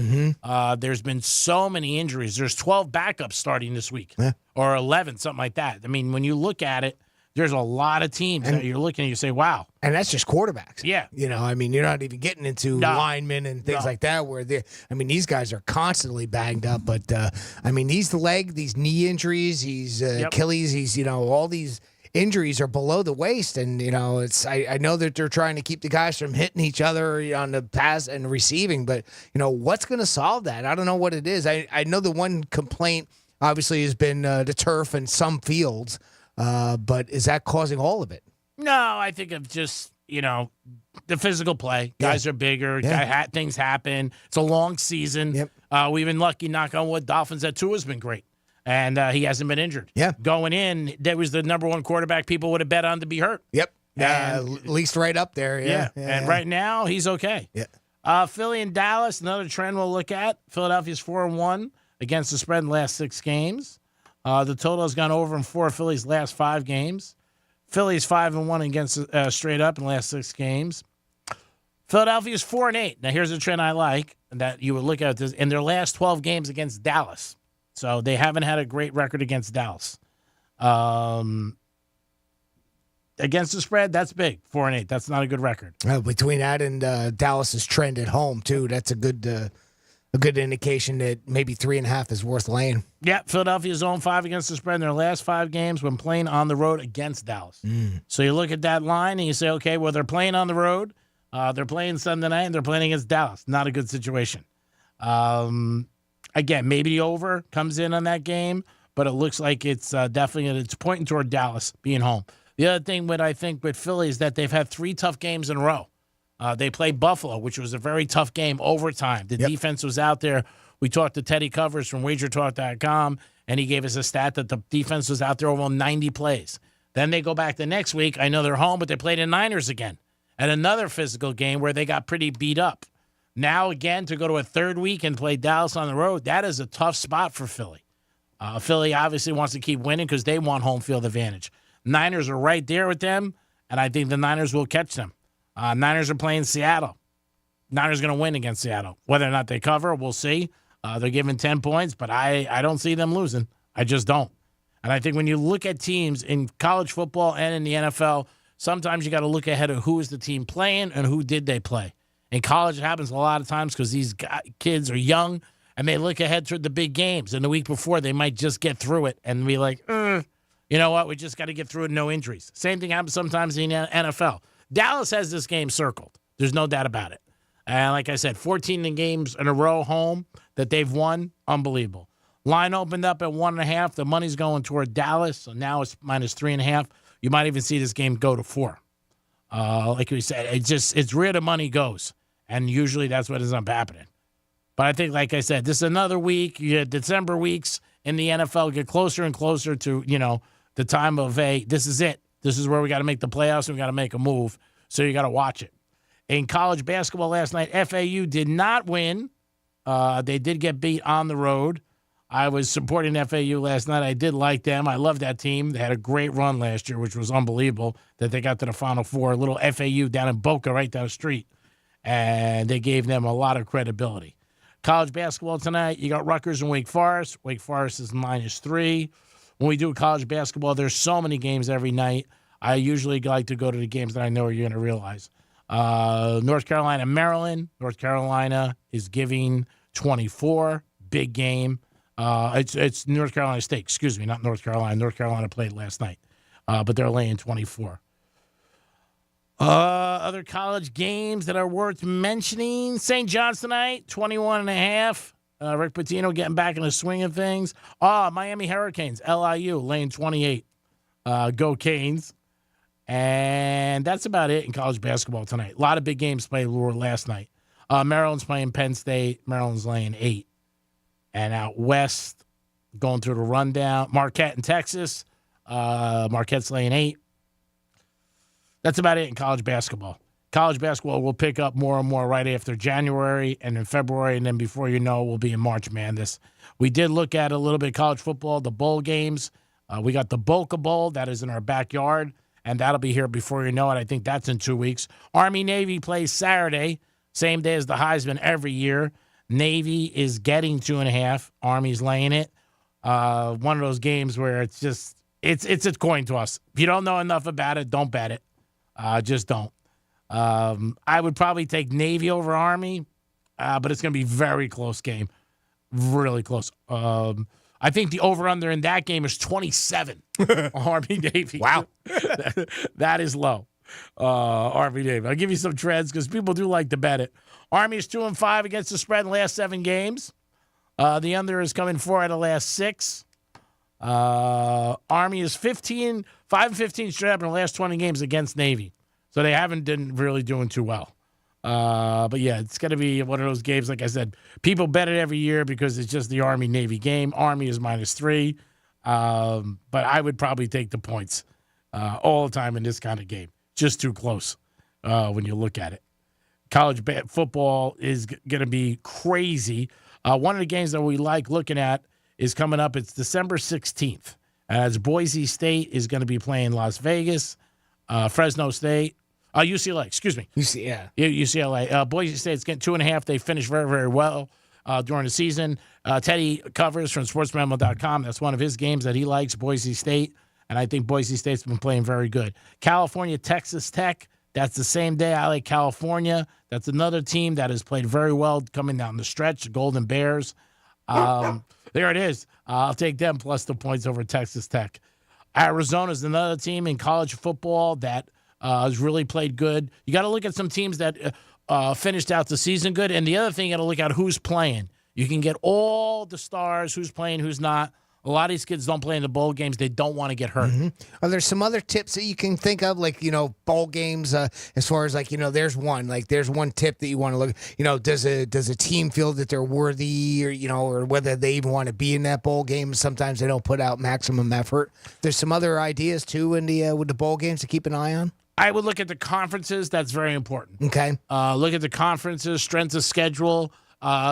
There's been so many injuries. There's 12 backups starting this week, or 11, something like that. I mean, when you look at it, there's a lot of teams that you're looking at, you say, wow. And that's just quarterbacks. Yeah. I mean, you're not even getting into linemen and things like that where these guys are constantly banged up. But, he's the leg, these knee injuries, he's Achilles, he's, all these injuries are below the waist. And, I know that they're trying to keep the guys from hitting each other on the pass and receiving. But, what's going to solve that? I don't know what it is. I know the one complaint, obviously, has been the turf in some fields. But is that causing all of it? No, I think of just, the physical play. Guys are bigger. Things happen. It's a long season. We've been lucky, knock on wood, Dolphins at Tua's been great. And he hasn't been injured. Going in, that was the number 1 quarterback people would have bet on to be hurt. At least right up there. And right now, he's okay. Philly and Dallas, another trend we'll look at. Philadelphia's 4-1 against the spread in the last 6 games. The total has gone over in 4 of Philly's last 5 games. Philly's 5-1 against straight up in the last 6 games. Philadelphia's 4-8. Now, here's a trend I like that you would look at this in their last 12 games against Dallas. So they haven't had a great record against Dallas. Against the spread, that's big. 4-8. That's not a good record. Between that and Dallas's trend at home too, that's a good indication that maybe 3.5 is worth laying. Yeah, Philadelphia's 0-5 against the spread in their last 5 games when playing on the road against Dallas. So you look at that line and you say, okay, well, they're playing on the road. They're playing Sunday night and they're playing against Dallas. Not a good situation. Again, maybe the over comes in on that game, but it looks like it's definitely it's pointing toward Dallas being home. The other thing with Philly is that they've had 3 tough games in a row. They played Buffalo, which was a very tough game, overtime. The defense was out there. We talked to Teddy Covers from WagerTalk.com, and he gave us a stat that the defense was out there over 90 plays. Then they go back the next week. I know they're home, but they played the Niners again. And another physical game where they got pretty beat up. Now, again, to go to a 3rd week and play Dallas on the road, that is a tough spot for Philly. Philly obviously wants to keep winning because they want home field advantage. Niners are right there with them, and I think the Niners will catch them. Niners are playing Seattle. Niners going to win against Seattle. Whether or not they cover, we'll see. They're given 10 points, but I don't see them losing. I just don't. And I think when you look at teams in college football and in the NFL, sometimes you got to look ahead of who is the team playing and who did they play. In college, it happens a lot of times because these kids are young and they look ahead toward the big games. And the week before, they might just get through it and be like, you know what? We just got to get through it, no injuries. Same thing happens sometimes in the NFL. Dallas has this game circled. There's no doubt about it. And like I said, 14 games in a row home that they've won. Unbelievable. Line opened up at 1.5. The money's going toward Dallas, so now it's -3.5. You might even see this game go to 4. Like we said, it's where the money goes, and usually that's what ends up happening. But I think, like I said, this is another week. December weeks in the NFL get closer and closer to the time of this is it. This is where we got to make the playoffs and we got to make a move. So you got to watch it. In college basketball last night, FAU did not win. They did get beat on the road. I was supporting FAU last night. I did like them. I love that team. They had a great run last year, which was unbelievable that they got to the Final Four. A little FAU down in Boca right down the street. And they gave them a lot of credibility. College basketball tonight, you got Rutgers and Wake Forest. Wake Forest is -3. When we do college basketball, there's so many games every night. I usually like to go to the games that I know you're going to realize. North Carolina, Maryland. North Carolina is giving 24. Big game. It's North Carolina State. Excuse me, not North Carolina. North Carolina played last night, but they're laying 24. Other college games that are worth mentioning. St. John's tonight, 21.5. Rick Pitino getting back in the swing of things. Miami Hurricanes, LIU, laying 28. Go Canes. And that's about it in college basketball tonight. A lot of big games played last night. Maryland's playing Penn State. Maryland's laying 8. And out west, going through the rundown, Marquette in Texas. Marquette's laying 8. That's about it in college basketball. College basketball will pick up more and more right after January and in February, and then before you know, we'll be in March Madness. We did look at a little bit of college football, the bowl games. We got the Boca Bowl that is in our backyard, and that'll be here before you know it. I think that's in 2 weeks. Army-Navy plays Saturday, same day as the Heisman every year. Navy is getting 2.5. Army's laying it. One of those games where it's just it's a coin toss. If you don't know enough about it, don't bet it. Just don't. I would probably take Navy over Army, but it's going to be a very close game. Really close. I think the over-under in that game is 27. Army-Navy. Wow. That is low. Army-Navy. I'll give you some trends because people do like to bet it. Army is 2-5 against the spread in the last 7 games. The under is coming 4 out of the last 6. Army is 5-15 straight up in the last 20 games against Navy. So they haven't been really doing too well. But, yeah, it's going to be one of those games, like I said. People bet it every year because it's just the Army-Navy game. Army is -3. But I would probably take the points all the time in this kind of game. Just too close when you look at it. College football is going to be crazy. One of the games that we like looking at is coming up. It's December 16th. As Boise State is going to be playing Las Vegas. Fresno State. UCLA, excuse me. UCLA. Boise State's getting 2.5. They finished very, very well during the season. Teddy covers from sportsmemo.com. That's one of his games that he likes, Boise State. And I think Boise State's been playing very good. California, Texas Tech. That's the same day. I like California. That's another team that has played very well coming down the stretch, the Golden Bears. There it is. I'll take them plus the points over Texas Tech. Arizona is another team in college football that has really played good. You got to look at some teams that finished out the season good. And the other thing, you got to look at who's playing. You can get all the stars, who's playing, who's not. A lot of these kids don't play in the bowl games. They don't want to get hurt. Mm-hmm. Are there some other tips that you can think of, like, bowl games, as far as, like, there's one. Like, there's one tip that you want to look, does a team feel that they're worthy or whether they even want to be in that bowl game? Sometimes they don't put out maximum effort. There's some other ideas, too, in the with the bowl games to keep an eye on? I would look at the conferences. That's very important. Okay. Look at the conferences, strength of schedule.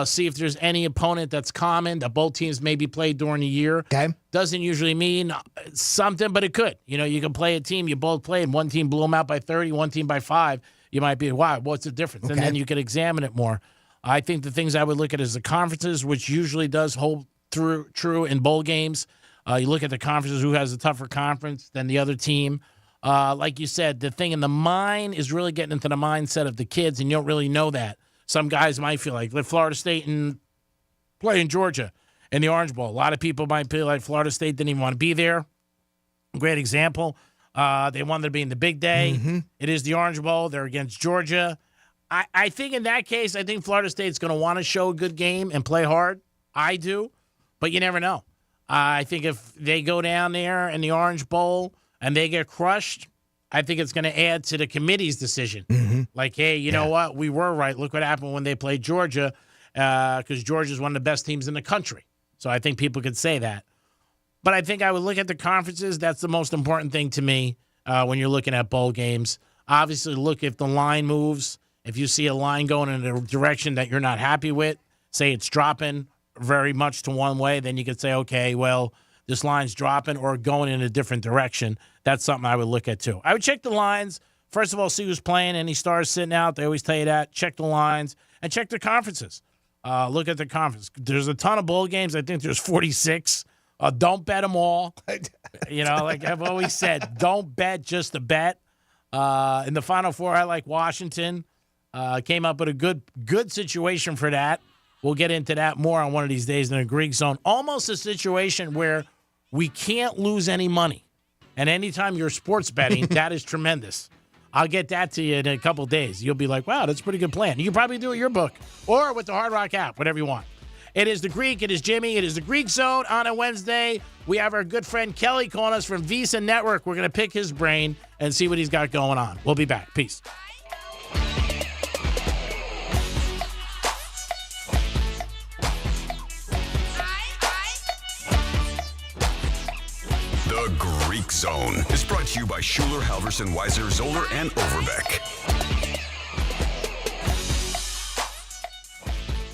See if there's any opponent that's common that both teams maybe played during the year. Okay. Doesn't usually mean something, but it could. You can play a team you both played. One team blew them out by 30, one team by 5. you might be, wow, what's the difference? Okay. And then you can examine it more. I think the things I would look at is the conferences, which usually does hold true in bowl games. You look at the conferences, who has a tougher conference than the other team. Like you said, the thing in the mind is really getting into the mindset of the kids, and you don't really know that. Some guys might feel like Florida State and play in Georgia in the Orange Bowl. A lot of people might feel like Florida State didn't even want to be there. Great example. They wanted to be in the big day. Mm-hmm. It is the Orange Bowl. They're against Georgia. I think in that case, I think Florida State's going to want to show a good game and play hard. I do, but you never know. I think if they go down there in the Orange Bowl and they get crushed, I think it's going to add to the committee's decision. Mm-hmm. Like, hey, you know what? We were right. Look what happened when they played Georgia, because Georgia's one of the best teams in the country. So I think people could say that. But I think I would look at the conferences. That's the most important thing to me when you're looking at bowl games. Obviously, look if the line moves. If you see a line going in a direction that you're not happy with, say it's dropping very much to one way, then you could say, okay, well, this line's dropping or going in a different direction. That's something I would look at too. I would check the lines. First of all, see who's playing. Any stars sitting out. They always tell you that. Check the lines and check the conferences. Look at the conference. There's a ton of bowl games. I think there's 46. Don't bet them all. Like I've always said, don't bet just a bet. In the Final Four, I like Washington. Came up with a good situation for that. We'll get into that more on one of these days in the Greek Zone. Almost a situation where we can't lose any money. And anytime you're sports betting, that is tremendous. I'll get that to you in a couple of days. You'll be like, wow, that's a pretty good plan. You can probably do it your book or with the Hard Rock app, whatever you want. It is the Greek. It is Jimmy. It is the Greek Zone on a Wednesday. We have our good friend Kelly calling us from Visa Network. We're going to pick his brain and see what he's got going on. We'll be back. Peace. The Greek Zone is brought to you by Schuler, Halverson, Weiser, Zoller, and Overbeck.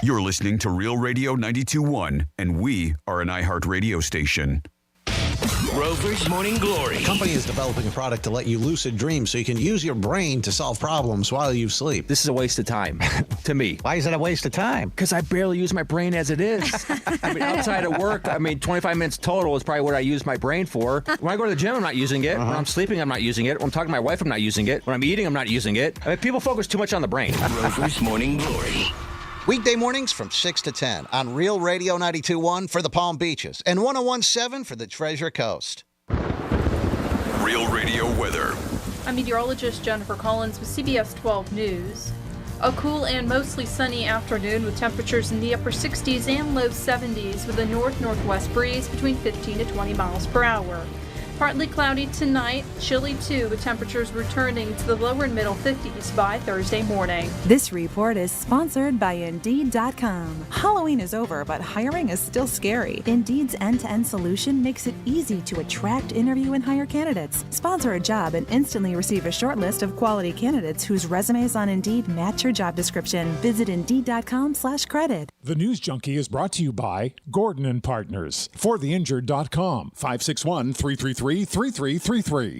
You're listening to Real Radio 92.1, and we are an iHeart radio station. Rover's Morning Glory. Company is developing a product to let you lucid dream so you can use your brain to solve problems while you sleep. This is a waste of time to me. Why is it a waste of time? Because I barely use my brain as it is. I mean, outside of work, 25 minutes total is probably what I use my brain for. When I go to the gym, I'm not using it. When I'm sleeping, I'm not using it. When I'm talking to my wife, I'm not using it. When I'm eating, I'm not using it. I mean, people focus too much on the brain. Rover's Morning Glory. Weekday mornings from 6 to 10 on Real Radio 92.1 for the Palm Beaches and 101.7 for the Treasure Coast. Real Radio weather. I'm meteorologist Jennifer Collins with CBS 12 News. A cool and mostly sunny afternoon with temperatures in the upper 60s and low 70s with a north-northwest breeze between 15 to 20 miles per hour. Partly cloudy tonight, chilly too, with temperatures returning to the lower and middle 50s by Thursday morning. This report is sponsored by Indeed.com. Halloween is over, but hiring is still scary. Indeed's end-to-end solution makes it easy to attract, interview, and hire candidates. Sponsor a job and instantly receive a short list of quality candidates whose resumes on Indeed match your job description. Visit Indeed.com/credit. The News Junkie is brought to you by Gordon & Partners. ForTheInjured.com. 561-333-3333.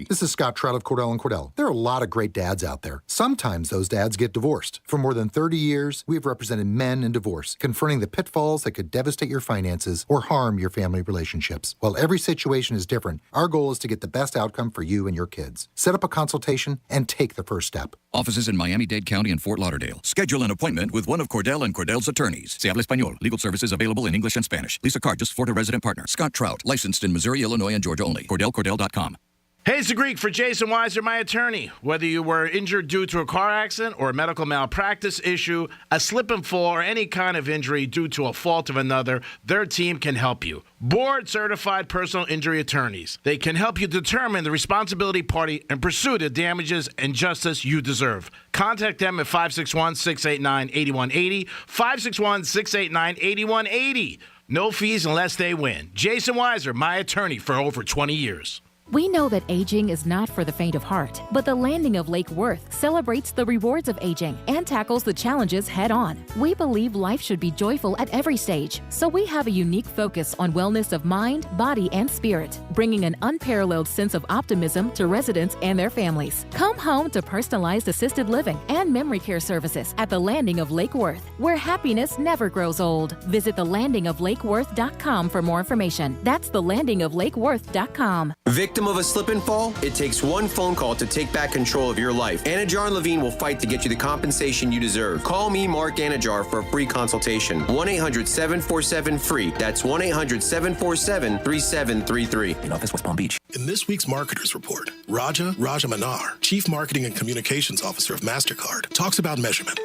This is Scott Trout of Cordell & Cordell. There are a lot of great dads out there. Sometimes those dads get divorced. For more than 30 years, we've represented men in divorce, confronting the pitfalls that could devastate your finances or harm your family relationships. While every situation is different, our goal is to get the best outcome for you and your kids. Set up a consultation and take the first step. Offices in Miami-Dade County and Fort Lauderdale. Schedule an appointment with one of Cordell & Cordell's attorneys. Se habla español. Legal services available in English and Spanish. Lisa Cargis, Florida resident partner. Scott Trout, licensed in Missouri, Illinois, and Georgia only. CordellCordell.com. Hey, it's the Greek for Jason Weiser, my attorney. Whether you were injured due to a car accident or a medical malpractice issue, a slip and fall, or any kind of injury due to a fault of another, their team can help you. Board-certified personal injury attorneys. They can help you determine the responsibility party and pursue the damages and justice you deserve. Contact them at 561-689-8180, 561-689-8180. No fees unless they win. Jason Weiser, my attorney for over 20 years. We know that aging is not for the faint of heart, but the Landing of Lake Worth celebrates the rewards of aging and tackles the challenges head on. We believe life should be joyful at every stage, so we have a unique focus on wellness of mind, body, and spirit, bringing an unparalleled sense of optimism to residents and their families. Come home to personalized assisted living and memory care services at the Landing of Lake Worth, where happiness never grows old. Visit thelandingoflakeworth.com for more information. That's thelandingoflakeworth.com. Victim of a slip and fall? It takes one phone call to take back control of your life. Anajar and Levine will fight to get you the compensation you deserve. Call me, Mark Anajar, for a free consultation. 1-800-747-FREE. That's 1-800-747-3733. In office, West Palm Beach. In this week's Marketers Report, Raja Rajamanar, Chief Marketing and Communications Officer of MasterCard, talks about measurement.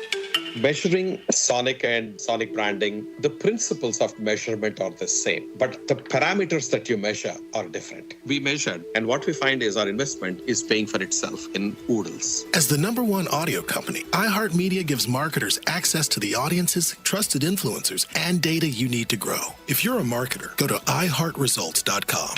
Measuring Sonic and Sonic branding, the principles of measurement are the same, but the parameters that you measure are different. We measured, and what we find is our investment is paying for itself in oodles. As the #1 audio company, iHeartMedia gives marketers access to the audiences, trusted influencers, and data you need to grow. If you're a marketer, go to iHeartResults.com.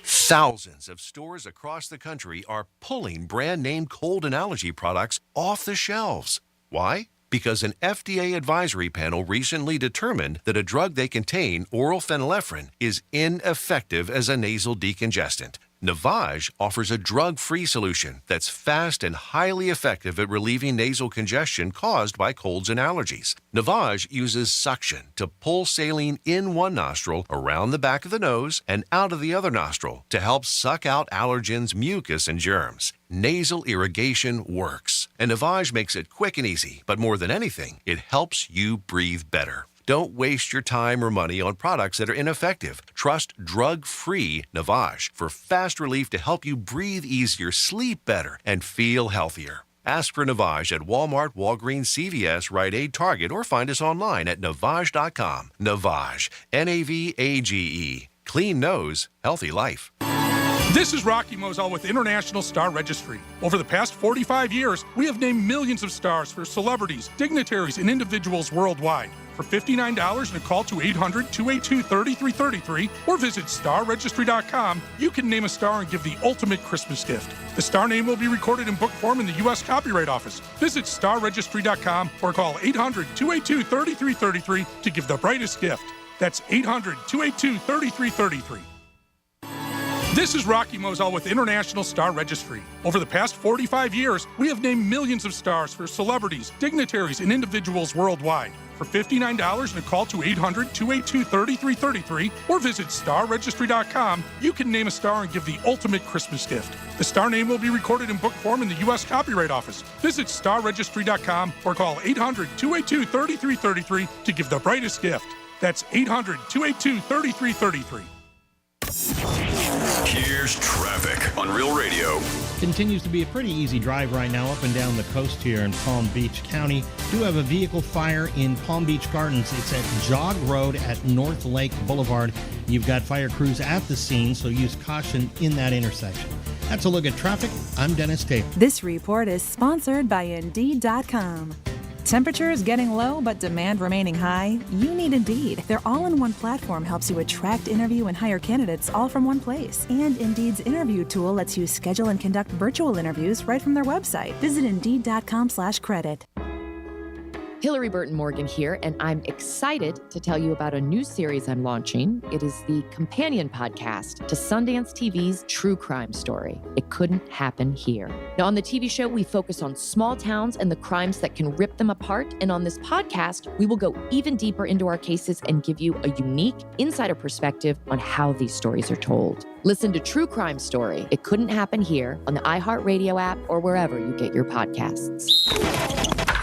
Thousands of stores across the country are pulling brand name cold and allergy products off the shelves. Why? Because an FDA advisory panel recently determined that a drug they contain, oral phenylephrine, is ineffective as a nasal decongestant. Navage offers a drug-free solution that's fast and highly effective at relieving nasal congestion caused by colds and allergies. Navage uses suction to pull saline in one nostril, around the back of the nose, and out of the other nostril to help suck out allergens, mucus, and germs. Nasal irrigation works, and Navage makes it quick and easy, but more than anything, it helps you breathe better. Don't waste your time or money on products that are ineffective. Trust drug-free Navage for fast relief to help you breathe easier, sleep better, and feel healthier. Ask for Navage at Walmart, Walgreens, CVS, Rite Aid, Target, or find us online at Navage.com. Navage, Navage. Clean nose, healthy life. This is Rocky Moselle with International Star Registry. Over the past 45 years, we have named millions of stars for celebrities, dignitaries, and individuals worldwide. For $59 and a call to 800-282-3333 or visit starregistry.com, you can name a star and give the ultimate Christmas gift. The star name will be recorded in book form in the U.S. Copyright Office. Visit starregistry.com or call 800-282-3333 to give the brightest gift. That's 800-282-3333. This is Rocky Moselle with International Star Registry. Over the past 45 years, we have named millions of stars for celebrities, dignitaries, and individuals worldwide. For $59 and a call to 800-282-3333 or visit starregistry.com, you can name a star and give the ultimate Christmas gift. The star name will be recorded in book form in the U.S. Copyright Office. Visit starregistry.com or call 800-282-3333 to give the brightest gift. That's 800-282-3333. Here's traffic on Real Radio. Continues to be a pretty easy drive right now up and down the coast here in Palm Beach County. Do have a vehicle fire in Palm Beach Gardens. It's at Jog Road at North Lake Boulevard. You've got fire crews at the scene, so use caution in that intersection. That's a look at traffic. I'm Dennis Taylor. This report is sponsored by Indeed.com. Temperatures getting low but demand remaining high? You need Indeed. Their all-in-one platform helps you attract, interview, and hire candidates all from one place. And Indeed's interview tool lets you schedule and conduct virtual interviews right from their website. Visit Indeed.com/credit. Hillary Burton Morgan here, and I'm excited to tell you about a new series I'm launching. It is the companion podcast to Sundance TV's True Crime Story. It Couldn't Happen Here. Now, on the TV show, we focus on small towns and the crimes that can rip them apart. And on this podcast, we will go even deeper into our cases and give you a unique insider perspective on how these stories are told. Listen to True Crime Story. It Couldn't Happen Here on the iHeartRadio app or wherever you get your podcasts.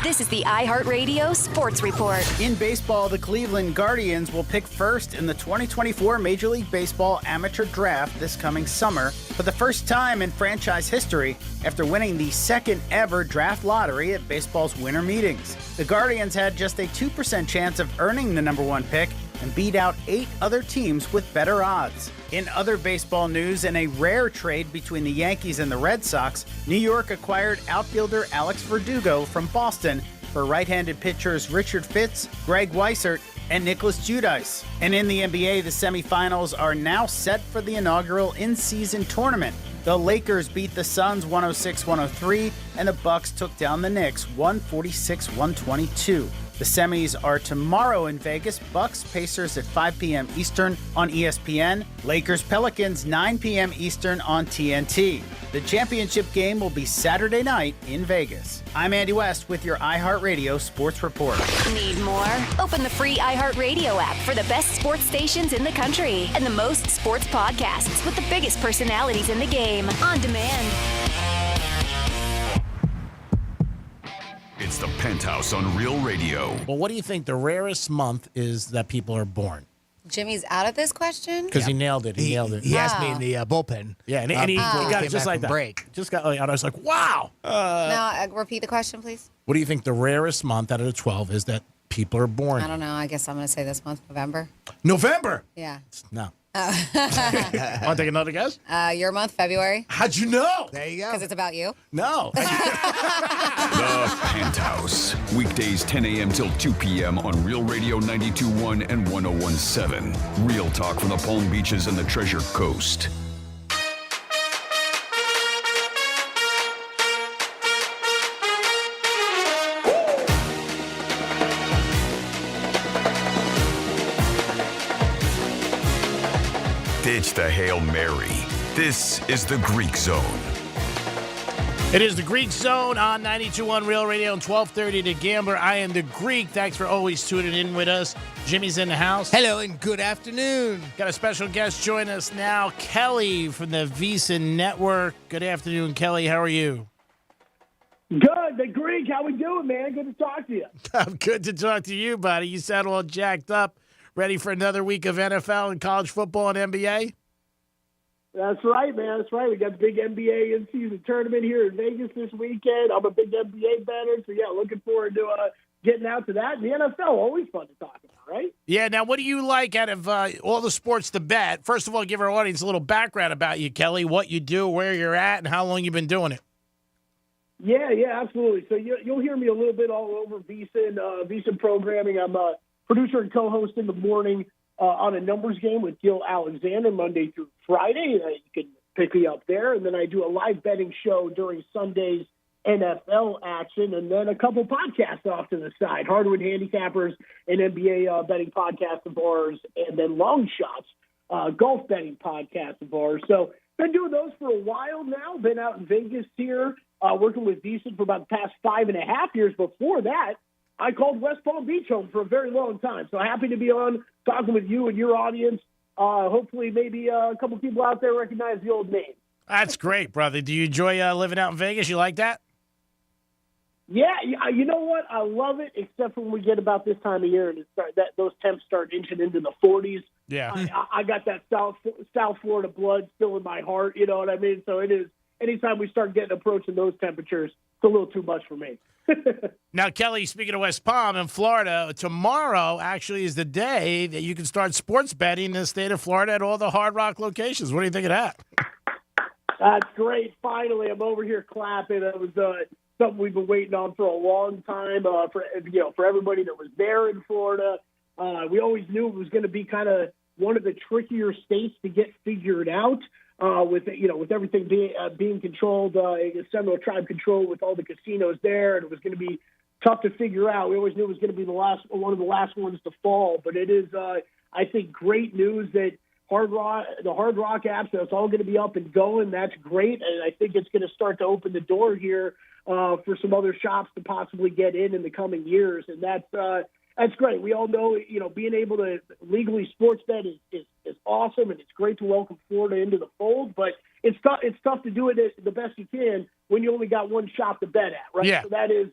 This is the iHeartRadio Sports Report. In baseball, the Cleveland Guardians will pick first in the 2024 Major League Baseball Amateur Draft this coming summer for the first time in franchise history after winning the second ever draft lottery at baseball's winter meetings. The Guardians had just a 2% chance of earning the number one pick and beat out 8 other teams with better odds. In other baseball news, in a rare trade between the Yankees and the Red Sox, New York acquired outfielder Alex Verdugo from Boston for right-handed pitchers Richard Fitz, Greg Weissert, and Nicholas Giudice. And in the NBA, the semifinals are now set for the inaugural in-season tournament. The Lakers beat the Suns 106-103, and the Bucks took down the Knicks 146-122. The semis are tomorrow in Vegas. Bucks Pacers at 5 p.m. Eastern on ESPN. Lakers Pelicans 9 p.m. Eastern on TNT. The championship game will be Saturday night in Vegas. I'm Andy West with your iHeartRadio Sports Report. Need more? Open the free iHeartRadio app for the best sports stations in the country and the most sports podcasts with the biggest personalities in the game on demand. It's the Penthouse on Real Radio. Well, what do you think the rarest month is that people are born? Jimmy's out of this question? Because he nailed it. He nailed it. He asked me in the bullpen. Yeah, and he got it just like that. Break. Just got. I was like, wow. Now, repeat the question, please. What do you think the rarest month out of the 12 is that people are born? I don't know. I guess I'm going to say this month, November. November? Yeah. No. Want to take another guess? Your month, February. How'd you know? There you go. Because it's about you. No. The Penthouse. Weekdays 10 a.m. till 2 p.m. on Real Radio 92.1 and 101.7. Real talk from the Palm Beaches and the Treasure Coast. Ditch the Hail Mary. This is the Greek Zone. It is the Greek Zone on 92.1 Real Radio and 1230 to Gambler. I am the Greek. Thanks for always tuning in with us. Jimmy's in the house. Hello and good afternoon. Got a special guest join us now, Kelly from the VEASAN Network. Good afternoon, Kelly. How are you? Good. The Greek, how we doing, man? Good to talk to you. I'm good to talk to you, buddy. You sound all jacked up. Ready for another week of NFL and college football and NBA? That's right, man. That's right. We got the big NBA in-season tournament here in Vegas this weekend. I'm a big NBA bettor, so yeah, looking forward to getting out to that. The NFL, always fun to talk about, right? Yeah. Now, what do you like out of all the sports to bet? First of all, give our audience a little background about you, Kelly, what you do, where you're at, and how long you've been doing it. Yeah, absolutely. So you'll hear me a little bit all over VEASAN programming. I'm a producer and co-host in the morning on a numbers game with Gil Alexander Monday through Friday. You can pick me up there. And then I do a live betting show during Sunday's NFL action, and then a couple podcasts off to the side, Hardwood Handicappers, an NBA betting podcast of ours, and then Long Shots, golf betting podcast of ours. So been doing those for a while now. Been out in Vegas here, working with VEASAN for about the past 5.5 years. Before that, I called West Palm Beach home for a very long time. So happy to be on talking with you and your audience. Hopefully maybe a couple people out there recognize the old name. That's great, brother. Do you enjoy living out in Vegas? You like that? Yeah, you know what? I love it, except for when we get about this time of year and those temps start inching into the 40s. Yeah. I got that South Florida blood still in my heart, you know what I mean? So it is, anytime we start approaching those temperatures, it's a little too much for me. Now, Kelly, speaking of West Palm in Florida, tomorrow actually is the day that you can start sports betting in the state of Florida at all the Hard Rock locations. What do you think of that? That's great. Finally, I'm over here clapping. It was something we've been waiting on for a long time. For everybody that was there in Florida, we always knew it was going to be kind of one of the trickier states to get figured out. With everything being controlled, Seminole Tribe control with all the casinos there, and it was going to be tough to figure out. We always knew it was going to be one of the last ones to fall, but it is, I think, great news that the Hard Rock apps, that's all going to be up and going. That's great, and I think it's going to start to open the door here for some other shops to possibly get in the coming years, and that's great. We all know, being able to legally sports bet is awesome, and it's great to welcome Florida into the fold, but it's tough to do it the best you can when you only got one shop to bet at, right? Yeah. So that is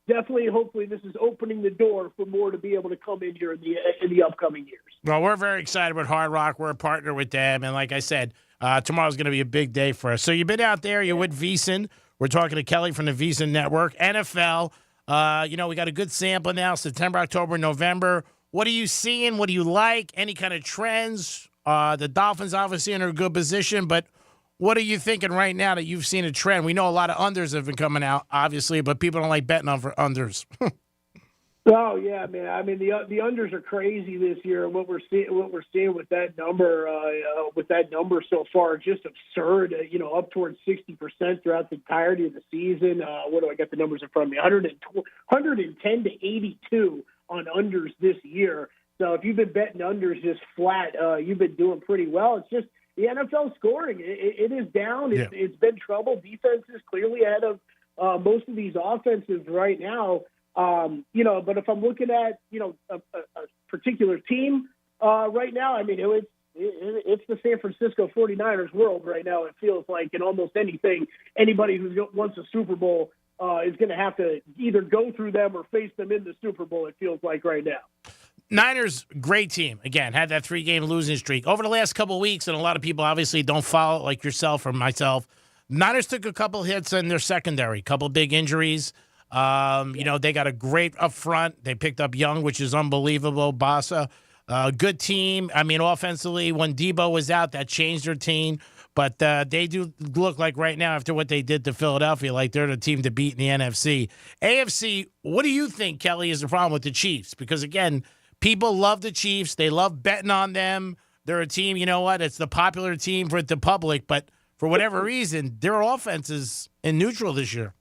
definitely, hopefully, this is opening the door for more to be able to come in here in the upcoming years. Well, we're very excited with Hard Rock. We're a partner with them, and like I said, tomorrow's going to be a big day for us. So you've been out there. You're with VEASAN. We're talking to Kelly from the VEASAN Network. NFL, we got a good sample now, September, October, November. What are you seeing? What do you like? Any kind of trends? The Dolphins obviously in a good position, but What are you thinking right now that you've seen a trend? We know a lot of unders have been coming out, obviously, but people don't like betting on for unders. Oh yeah, man. I mean, the unders are crazy this year. What we're seeing with that number, so far, just absurd. Up towards 60% throughout the entirety of the season. What do I got the numbers in front of me? 110 to 82 on unders this year. So if you've been betting unders just flat, you've been doing pretty well. It's just the NFL scoring. It is down. It's been trouble. Defense is clearly ahead of most of these offenses right now. But if I'm looking at, a particular team right now, I mean, it's the San Francisco 49ers world right now. It feels like in almost anything, anybody who wants a Super Bowl is going to have to either go through them or face them in the Super Bowl, it feels like right now. Niners, great team. Again, had that 3-game losing streak. Over the last couple of weeks, and a lot of people obviously don't follow like yourself or myself, Niners took a couple hits in their secondary, couple big injuries. They got a great up front. They picked up Young, which is unbelievable. Bassa, good team. I mean, offensively, when Debo was out, that changed their team. But they do look like right now, after what they did to Philadelphia, like they're the team to beat in the NFC. AFC, what do you think, Kelly, is the problem with the Chiefs? Because, again, people love the Chiefs. They love betting on them. They're a team, you know what, it's the popular team for the public. But for whatever reason, their offense is in neutral this year.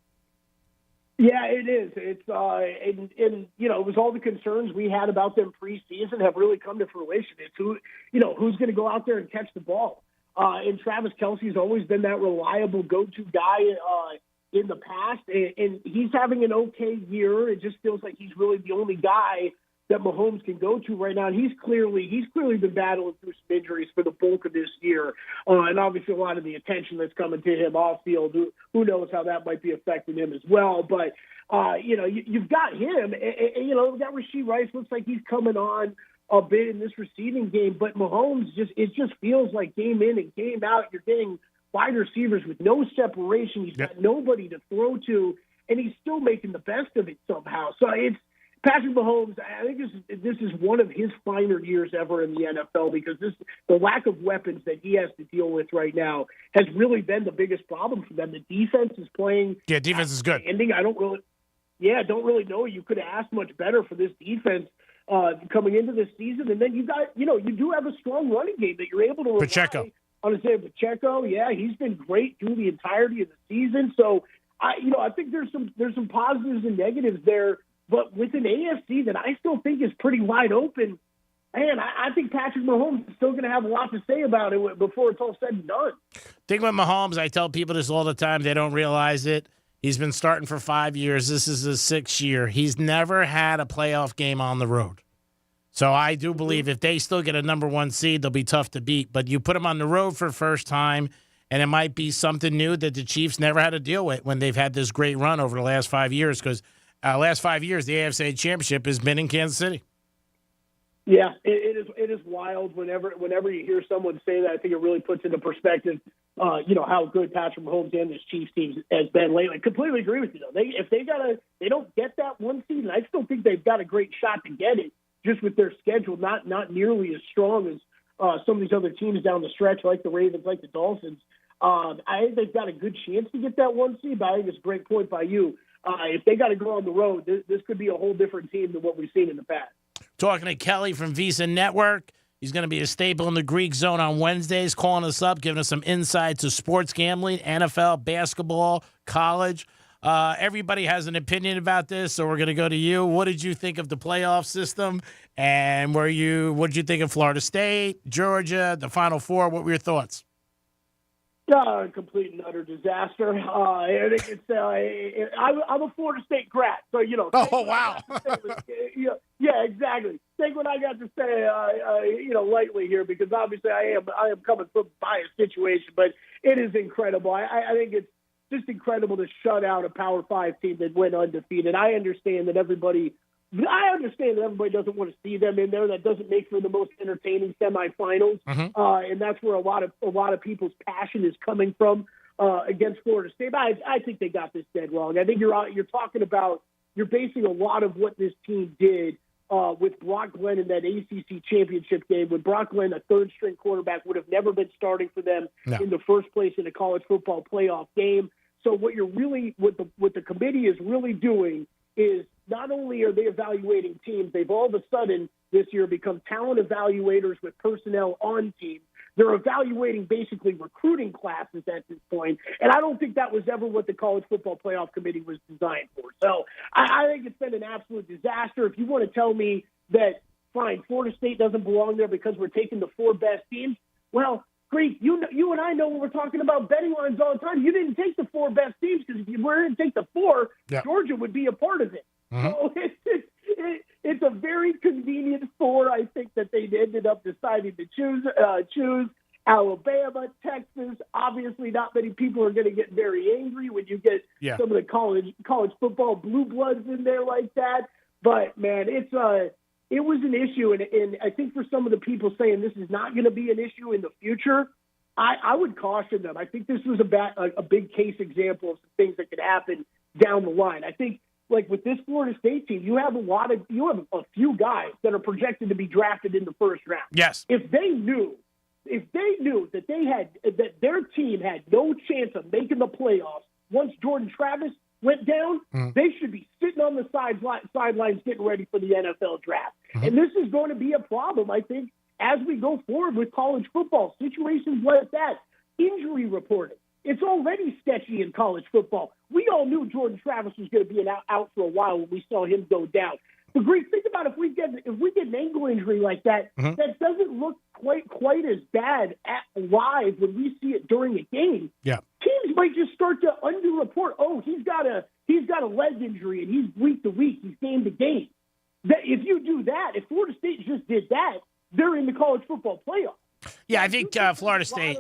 Yeah, it is. It's it was all the concerns we had about them preseason have really come to fruition. It's who's going to go out there and catch the ball. And Travis Kelce's always been that reliable go-to guy in the past, and he's having an okay year. It just feels like he's really the only guy that Mahomes can go to right now. And he's clearly been battling through some injuries for the bulk of this year. And obviously a lot of the attention that's coming to him off field, who knows how that might be affecting him as well. But, you've got him, that Rashee Rice looks like he's coming on a bit in this receiving game, but Mahomes it just feels like game in and game out. You're getting wide receivers with no separation. He's got nobody to throw to, and he's still making the best of it somehow. So it's, Patrick Mahomes, I think this is one of his finer years ever in the NFL, because the lack of weapons that he has to deal with right now has really been the biggest problem for them. The defense is playing. Yeah, defense is good. I don't really know you could have asked much better for this defense coming into this season. And then you do have a strong running game that you're able to rely Pacheco. on. Pacheco, yeah, he's been great through the entirety of the season. So I think there's some positives and negatives there. But with an AFC that I still think is pretty wide open, man, I think Patrick Mahomes is still going to have a lot to say about it before it's all said and done. Think about Mahomes. I tell people this all the time. They don't realize it. He's been starting for 5 years. This is his 6th year. He's never had a playoff game on the road. So I do believe if they still get a number 1 seed, they'll be tough to beat. But you put them on the road for the first time, and it might be something new that the Chiefs never had to deal with when they've had this great run over the last 5 years, because last 5 years, the AFC Championship has been in Kansas City. Yeah, it is wild whenever you hear someone say that. I think it really puts into perspective, how good Patrick Mahomes and this Chiefs team has been lately. I completely agree with you, though. If they don't get that 1 seed, and I still think they've got a great shot to get it, just with their schedule not nearly as strong as some of these other teams down the stretch, like the Ravens, like the Dolphins. I think they've got a good chance to get that 1 seed, but I think it's a great point by you. If they got to go on the road, this could be a whole different team than what we've seen in the past. Talking to Kelly from Visa Network. He's going to be a staple in the Greek Zone on Wednesdays, calling us up, giving us some insights to sports gambling, NFL, basketball, college. Everybody has an opinion about this, so we're going to go to you. What did you think of the playoff system? And what did you think of Florida State, Georgia, the Final Four? What were your thoughts? Complete and utter disaster. I think it's. I'm a Florida State grad, so Oh wow! Yeah, exactly. Take what I got to say, lightly here, because obviously I am coming from a biased situation, but it is incredible. I think it's just incredible to shut out a Power 5 team that went undefeated. I understand that everybody doesn't want to see them in there. That doesn't make for the most entertaining semifinals, and that's where a lot of people's passion is coming from against Florida State. But I think they got this dead wrong. I think you're talking about, you're basing a lot of what this team did with Brock Glenn in that ACC championship game, when Brock Glenn, a third-string quarterback, would have never been starting for them in the first place in a college football playoff game. So what the committee is really doing is not only are they evaluating teams, they've all of a sudden this year become talent evaluators with personnel on teams. They're evaluating basically recruiting classes at this point, and I don't think that was ever what the College Football Playoff Committee was designed for. So I think it's been an absolute disaster. If you want to tell me that, fine, Florida State doesn't belong there because we're taking the 4 best teams, well, Greek, you and I know when we're talking about betting lines all the time. You didn't take the 4 best teams because if you were to take the 4, Georgia would be a part of it. So it's a very convenient 4, I think, that they ended up deciding to choose. Alabama, Texas. Obviously, not many people are going to get very angry when you get some of the college football blue bloods in there like that. But, man, it was an issue, and I think for some of the people saying this is not going to be an issue in the future, I would caution them. I think this was a big case example of some things that could happen down the line. I think, like with this Florida State team, you have a few guys that are projected to be drafted in the first round. Yes. If they knew that their team had no chance of making the playoffs once Jordan Travis went down, they should be sitting on the sidelines getting ready for the NFL draft. And this is going to be a problem, I think, as we go forward with college football. Situations like that, injury reporting. It's already sketchy in college football. We all knew Jordan Travis was going to be out for a while when we saw him go down. But Greek, think about if we get an ankle injury like that, that doesn't look quite as bad live when we see it during a game. Yeah. Teams might just start to underreport. Oh, he's got a leg injury and he's week to week, he's game to game. If you do that, if Florida State just did that, they're in the college football playoff. Yeah, I think Florida State,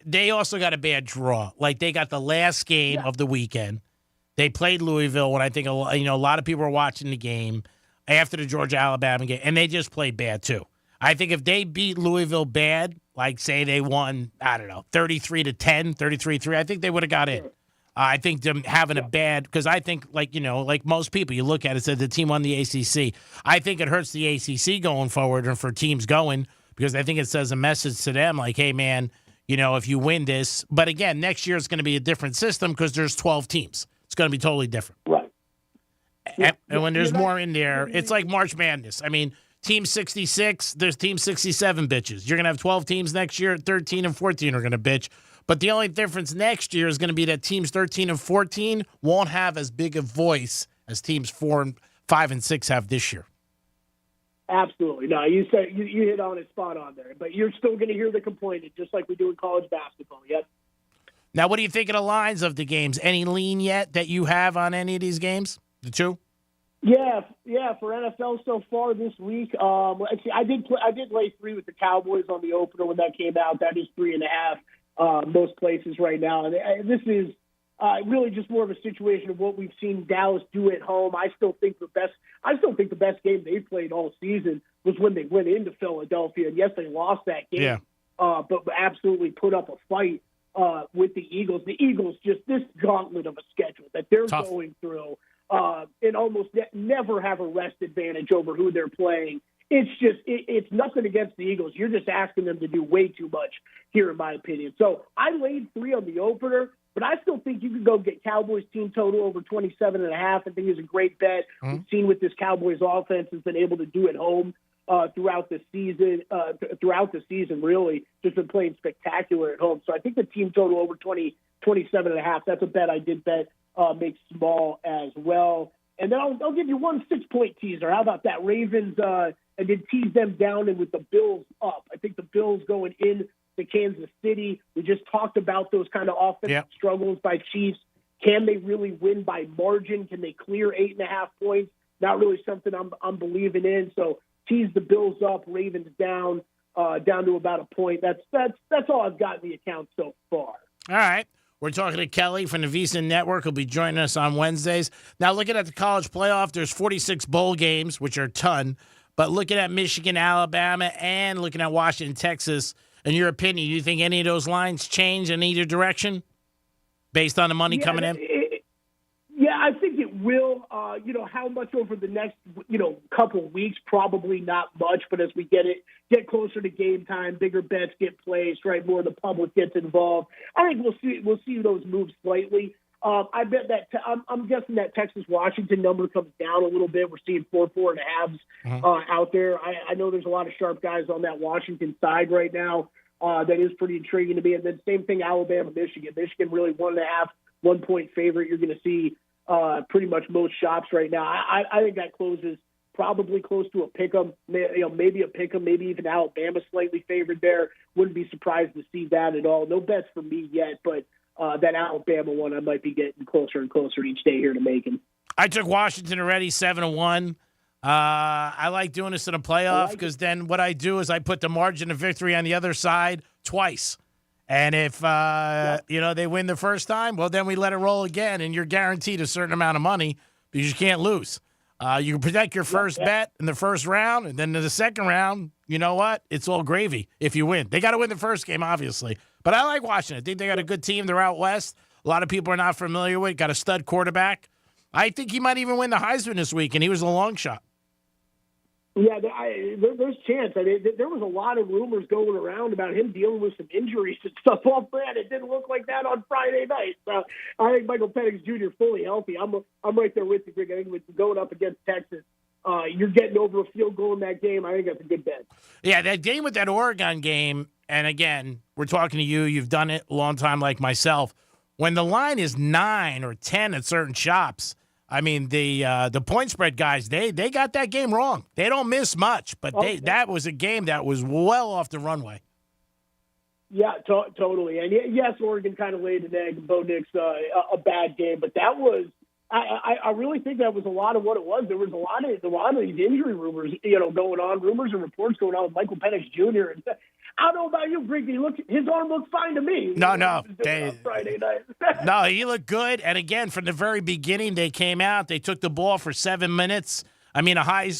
they also got a bad draw. Like, they got the last game of the weekend. They played Louisville when I think a lot of people were watching the game after the Georgia-Alabama game, and they just played bad too. I think if they beat Louisville bad, like say they won, 33-10, 33-3, I think they would have got in. I think them having a bad, because I think, like most people, you look at it, said the team won the ACC. I think it hurts the ACC going forward and for teams going, because I think it says a message to them like, hey, man, if you win this. But again, next year is going to be a different system because there's 12 teams. It's going to be totally different. Right. And when there's more in there, it's like March Madness. I mean, Team 66, there's Team 67 bitches. You're going to have 12 teams next year. 13 and 14 are going to bitch. But the only difference next year is going to be that teams 13 and 14 won't have as big a voice as teams 4, 5, and 6 have this year. Absolutely. No, you said you hit on it spot on there. But you're still going to hear the complaining, just like we do in college basketball. Yep. Now, what do you think of the lines of the games? Any lean yet that you have on any of these games? The 2? Yeah. For NFL so far this week, I did lay 3 with the Cowboys on the opener when that came out. That is 3.5 most places right now, and this is really just more of a situation of what we've seen Dallas do at home. I still think the best game they played all season was when they went into Philadelphia. And yes, they lost that game, but absolutely put up a fight with the Eagles. The Eagles, just this gauntlet of a schedule that they're going through. And almost never have a rest advantage over who they're playing. It's nothing against the Eagles. You're just asking them to do way too much here, in my opinion. So I laid 3 on the opener, but I still think you could go get Cowboys team total over 27.5. I think it's a great bet. We've seen what this Cowboys offense has been able to do at home throughout the season. Really, just been playing spectacular at home. So I think the team total over 27.5. That's a bet I did bet. Makes small as well. And then I'll give you 1 6-point teaser. How about that? Ravens, I did tease them down and with the Bills up. I think the Bills going in to Kansas City. We just talked about those kind of offensive struggles by Chiefs. Can they really win by margin? Can they clear 8.5 points? Not really something I'm believing in. So tease the Bills up, Ravens down to about a point. That's all I've got in the account so far. All right. We're talking to Kelly from the VSiN Network. He'll be joining us on Wednesdays. Now, looking at the college playoff, there's 46 bowl games, which are a ton. But looking at Michigan, Alabama, and looking at Washington, Texas, in your opinion, do you think any of those lines change in either direction based on the money coming in? I think it will. How much over the next, couple weeks? Probably not much. But as we get closer to game time, bigger bets get placed, right? More of the public gets involved. I think we'll see those move slightly. I bet that I'm guessing that Texas-Washington number comes down a little bit. We're seeing 4.5s out there. I know there's a lot of sharp guys on that Washington side right now. That is pretty intriguing to me. And then same thing, Alabama-Michigan. Michigan really 1.5, 1 point favorite. You're going to see pretty much most shops right now. I think that closes probably close to a pick'em. Maybe a pick'em, maybe even Alabama slightly favored there. Wouldn't be surprised to see that at all. No bets for me yet, but that Alabama one I might be getting closer and closer each day here to making. I took Washington already 7-1. I like doing this in a playoff because then what I do is I put the margin of victory on the other side twice. And if, they win the first time, well, then we let it roll again, and you're guaranteed a certain amount of money because you can't lose. You can protect your first bet in the first round, and then in the second round, you know what? It's all gravy if you win. They got to win the first game, obviously. But I like Washington. I think they got a good team. They're out west. A lot of people are not familiar with it. Got a stud quarterback. I think he might even win the Heisman this week, and he was a long shot. Yeah, there's chance. I mean, there was a lot of rumors going around about him dealing with some injuries and stuff. Well, man, it didn't look like that on Friday night. So I think Michael Penix Jr. fully healthy. I'm right there with you, Greg. I think with going up against Texas, you're getting over a field goal in that game. I think that's a good bet. Yeah, that game with that Oregon game, and again, we're talking to you. You've done it a long time like myself. When the line is 9 or 10 at certain shops, I mean, the point spread guys, they got that game wrong. They don't miss much, but that was a game that was well off the runway. Yeah, totally. And yes, Oregon kind of laid an egg. Bo Nix, a bad game, but that was. I really think that was a lot of what it was. There was a lot of these injury rumors, going on, rumors and reports going on with Michael Penix Jr. And I don't know about you, Briggy. His arm looked fine to me. No. Friday night. No, he looked good. And again, from the very beginning, they came out. They took the ball for 7 minutes. I mean, a high,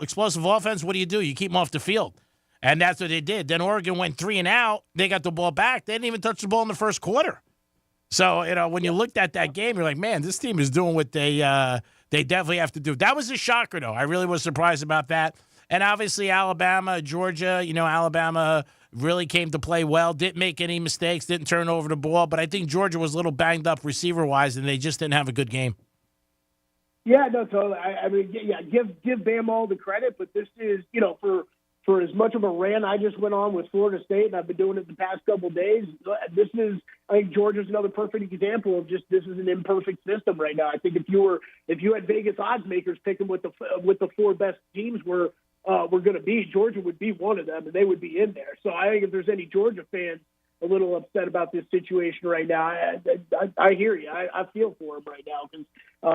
explosive offense. What do? You keep them off the field, and that's what they did. Then Oregon went 3 and out. They got the ball back. They didn't even touch the ball in the first quarter. So, when you looked at that game, you're like, man, this team is doing what they definitely have to do. That was a shocker, though. I really was surprised about that. And obviously Alabama, Georgia, Alabama really came to play well, didn't make any mistakes, didn't turn over the ball. But I think Georgia was a little banged up receiver-wise, and they just didn't have a good game. Yeah, no, totally. I mean, give Bama all the credit, but this is, for as much of a rant I just went on with Florida State, and I've been doing it the past couple of days, I think Georgia's another perfect example of just this is an imperfect system right now. I think if you had Vegas odds makers picking what the 4 best teams were going to be, Georgia would be one of them, and they would be in there. So I think if there's any Georgia fans a little upset about this situation right now, I hear you. I feel for them right now because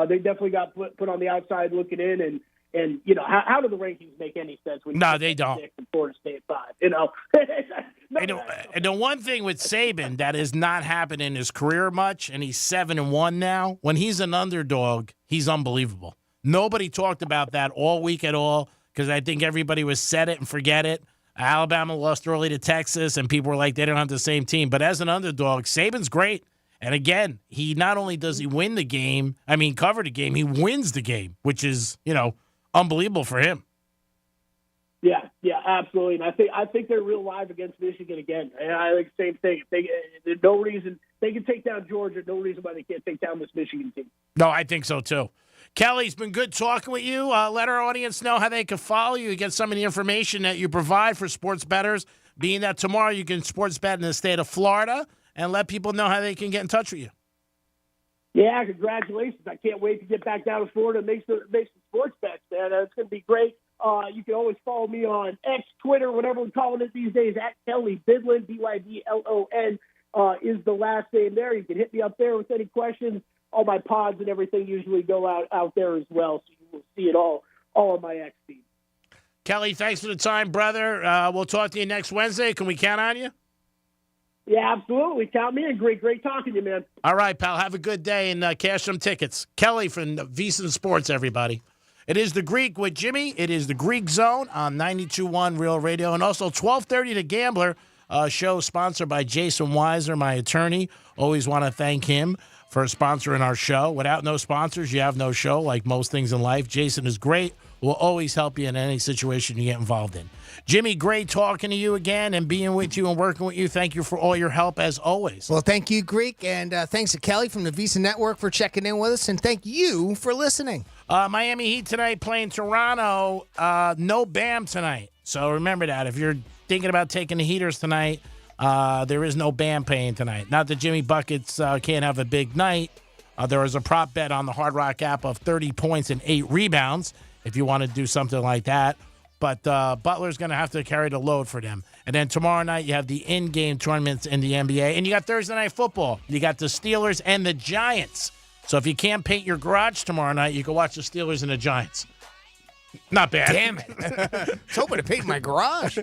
they definitely got put on the outside looking in, and how do the rankings make any sense? No, they don't. And Florida State 5, And the one thing with Saban that has not happened in his career much, and he's 7-1 now. When he's an underdog, he's unbelievable. Nobody talked about that all week at all because I think everybody was set it and forget it. Alabama lost early to Texas, and people were like, they don't have the same team. But as an underdog, Saban's great. And again, he not only does he win the game, cover the game, he wins the game, which is, unbelievable for him. Yeah, absolutely. And I think they're real live against Michigan again. And I think the same thing. There's no reason they can take down Georgia. No reason why they can't take down this Michigan team. No, I think so too. Kelly, it's been good talking with you. Let our audience know how they can follow you, get some of the information that you provide for sports bettors, being that tomorrow you can sports bet in the state of Florida, and let people know how they can get in touch with you. Yeah, congratulations. I can't wait to get back down to Florida and make some sports bets, man. It's going to be great. You can always follow me on X, Twitter, whatever we're calling it these days, at Kelly Bidlin, Bydlon is the last name there. You can hit me up there with any questions. All my pods and everything usually go out there as well, so you will see it all on my X feed. Kelly, thanks for the time, brother. We'll talk to you next Wednesday. Can we count on you? Yeah, absolutely. Count me in. Great talking to you, man. All right, pal. Have a good day and cash some tickets. Kelly from VSiN Sports, everybody. It is The Greek with Jimmy. It is The Greek Zone on 92.1 Real Radio. And also 12:30 The Gambler, show sponsored by Jason Weiser, my attorney. Always want to thank him for sponsoring our show. Without no sponsors, you have no show, like most things in life. Jason is great. Will always help you in any situation you get involved in. Jimmy, great talking to you again and being with you and working with you. Thank you for all your help, as always. Well, thank you, Greek, and thanks to Kelly from the Visa Network for checking in with us, and thank you for listening. Miami Heat tonight playing Toronto. No Bam tonight. So remember that. If you're thinking about taking the Heaters tonight, there is no Bam playing tonight. Not that Jimmy Buckets can't have a big night. There is a prop bet on the Hard Rock app of 30 points and 8 rebounds if you want to do something like that. But Butler's going to have to carry the load for them. And then tomorrow night, you have the in-game tournaments in the NBA. And you got Thursday Night Football. You got the Steelers and the Giants. So if you can't paint your garage tomorrow night, you can watch the Steelers and the Giants. Not bad. Damn it. I was hoping to paint my garage.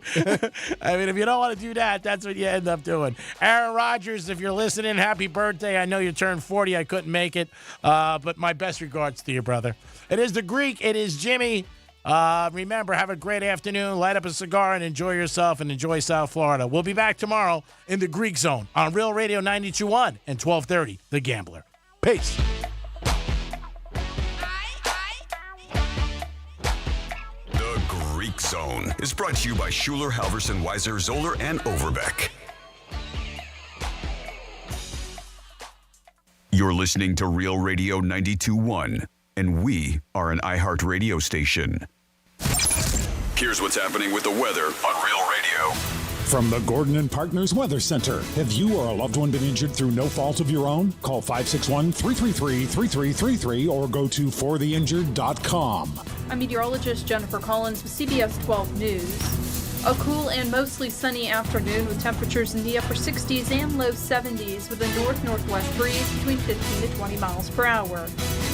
I mean, if you don't want to do that, that's what you end up doing. Aaron Rodgers, if you're listening, happy birthday. I know you turned 40. I couldn't make it. But my best regards to you, brother. It is the Greek. It is Jimmy. Remember, have a great afternoon. Light up a cigar and enjoy yourself and enjoy South Florida. We'll be back tomorrow in the Greek Zone on Real Radio 92.1 and 1230, The Gambler. Peace. The Greek Zone is brought to you by Schuler, Halverson, Weiser, Zoller, and Overbeck. You're listening to Real Radio 92.1, and we are an iHeart radio station. Here's what's happening with the weather on Real Radio. From the Gordon and Partners Weather Center. Have you or a loved one been injured through no fault of your own? Call 561-333-3333 or go to fortheinjured.com. I'm meteorologist Jennifer Collins with CBS 12 News. A cool and mostly sunny afternoon with temperatures in the upper 60s and low 70s with a north-northwest breeze between 15 to 20 miles per hour.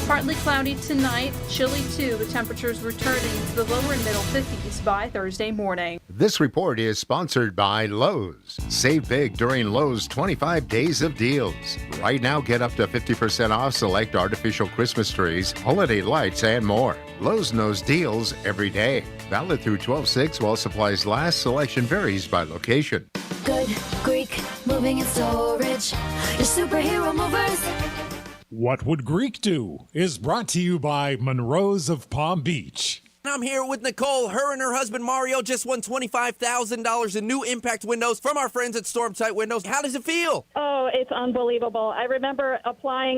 Partly cloudy tonight, chilly too, with temperatures returning to the lower and middle 50s by Thursday morning. This report is sponsored by Lowe's. Save big during Lowe's 25 days of deals. Right now, get up to 50% off select artificial Christmas trees, holiday lights, and more. Lowe's knows deals every day. Valid through 12/6 while supplies last. Selection varies by location. Good Greek moving and storage. Your superhero movers. What Would Greek Do is brought to you by Monroe's of Palm Beach. I'm here with Nicole. Her and her husband Mario just won $25,000 in new impact windows from our friends at Storm Tight Windows. How does it feel? Oh, it's unbelievable. I remember applying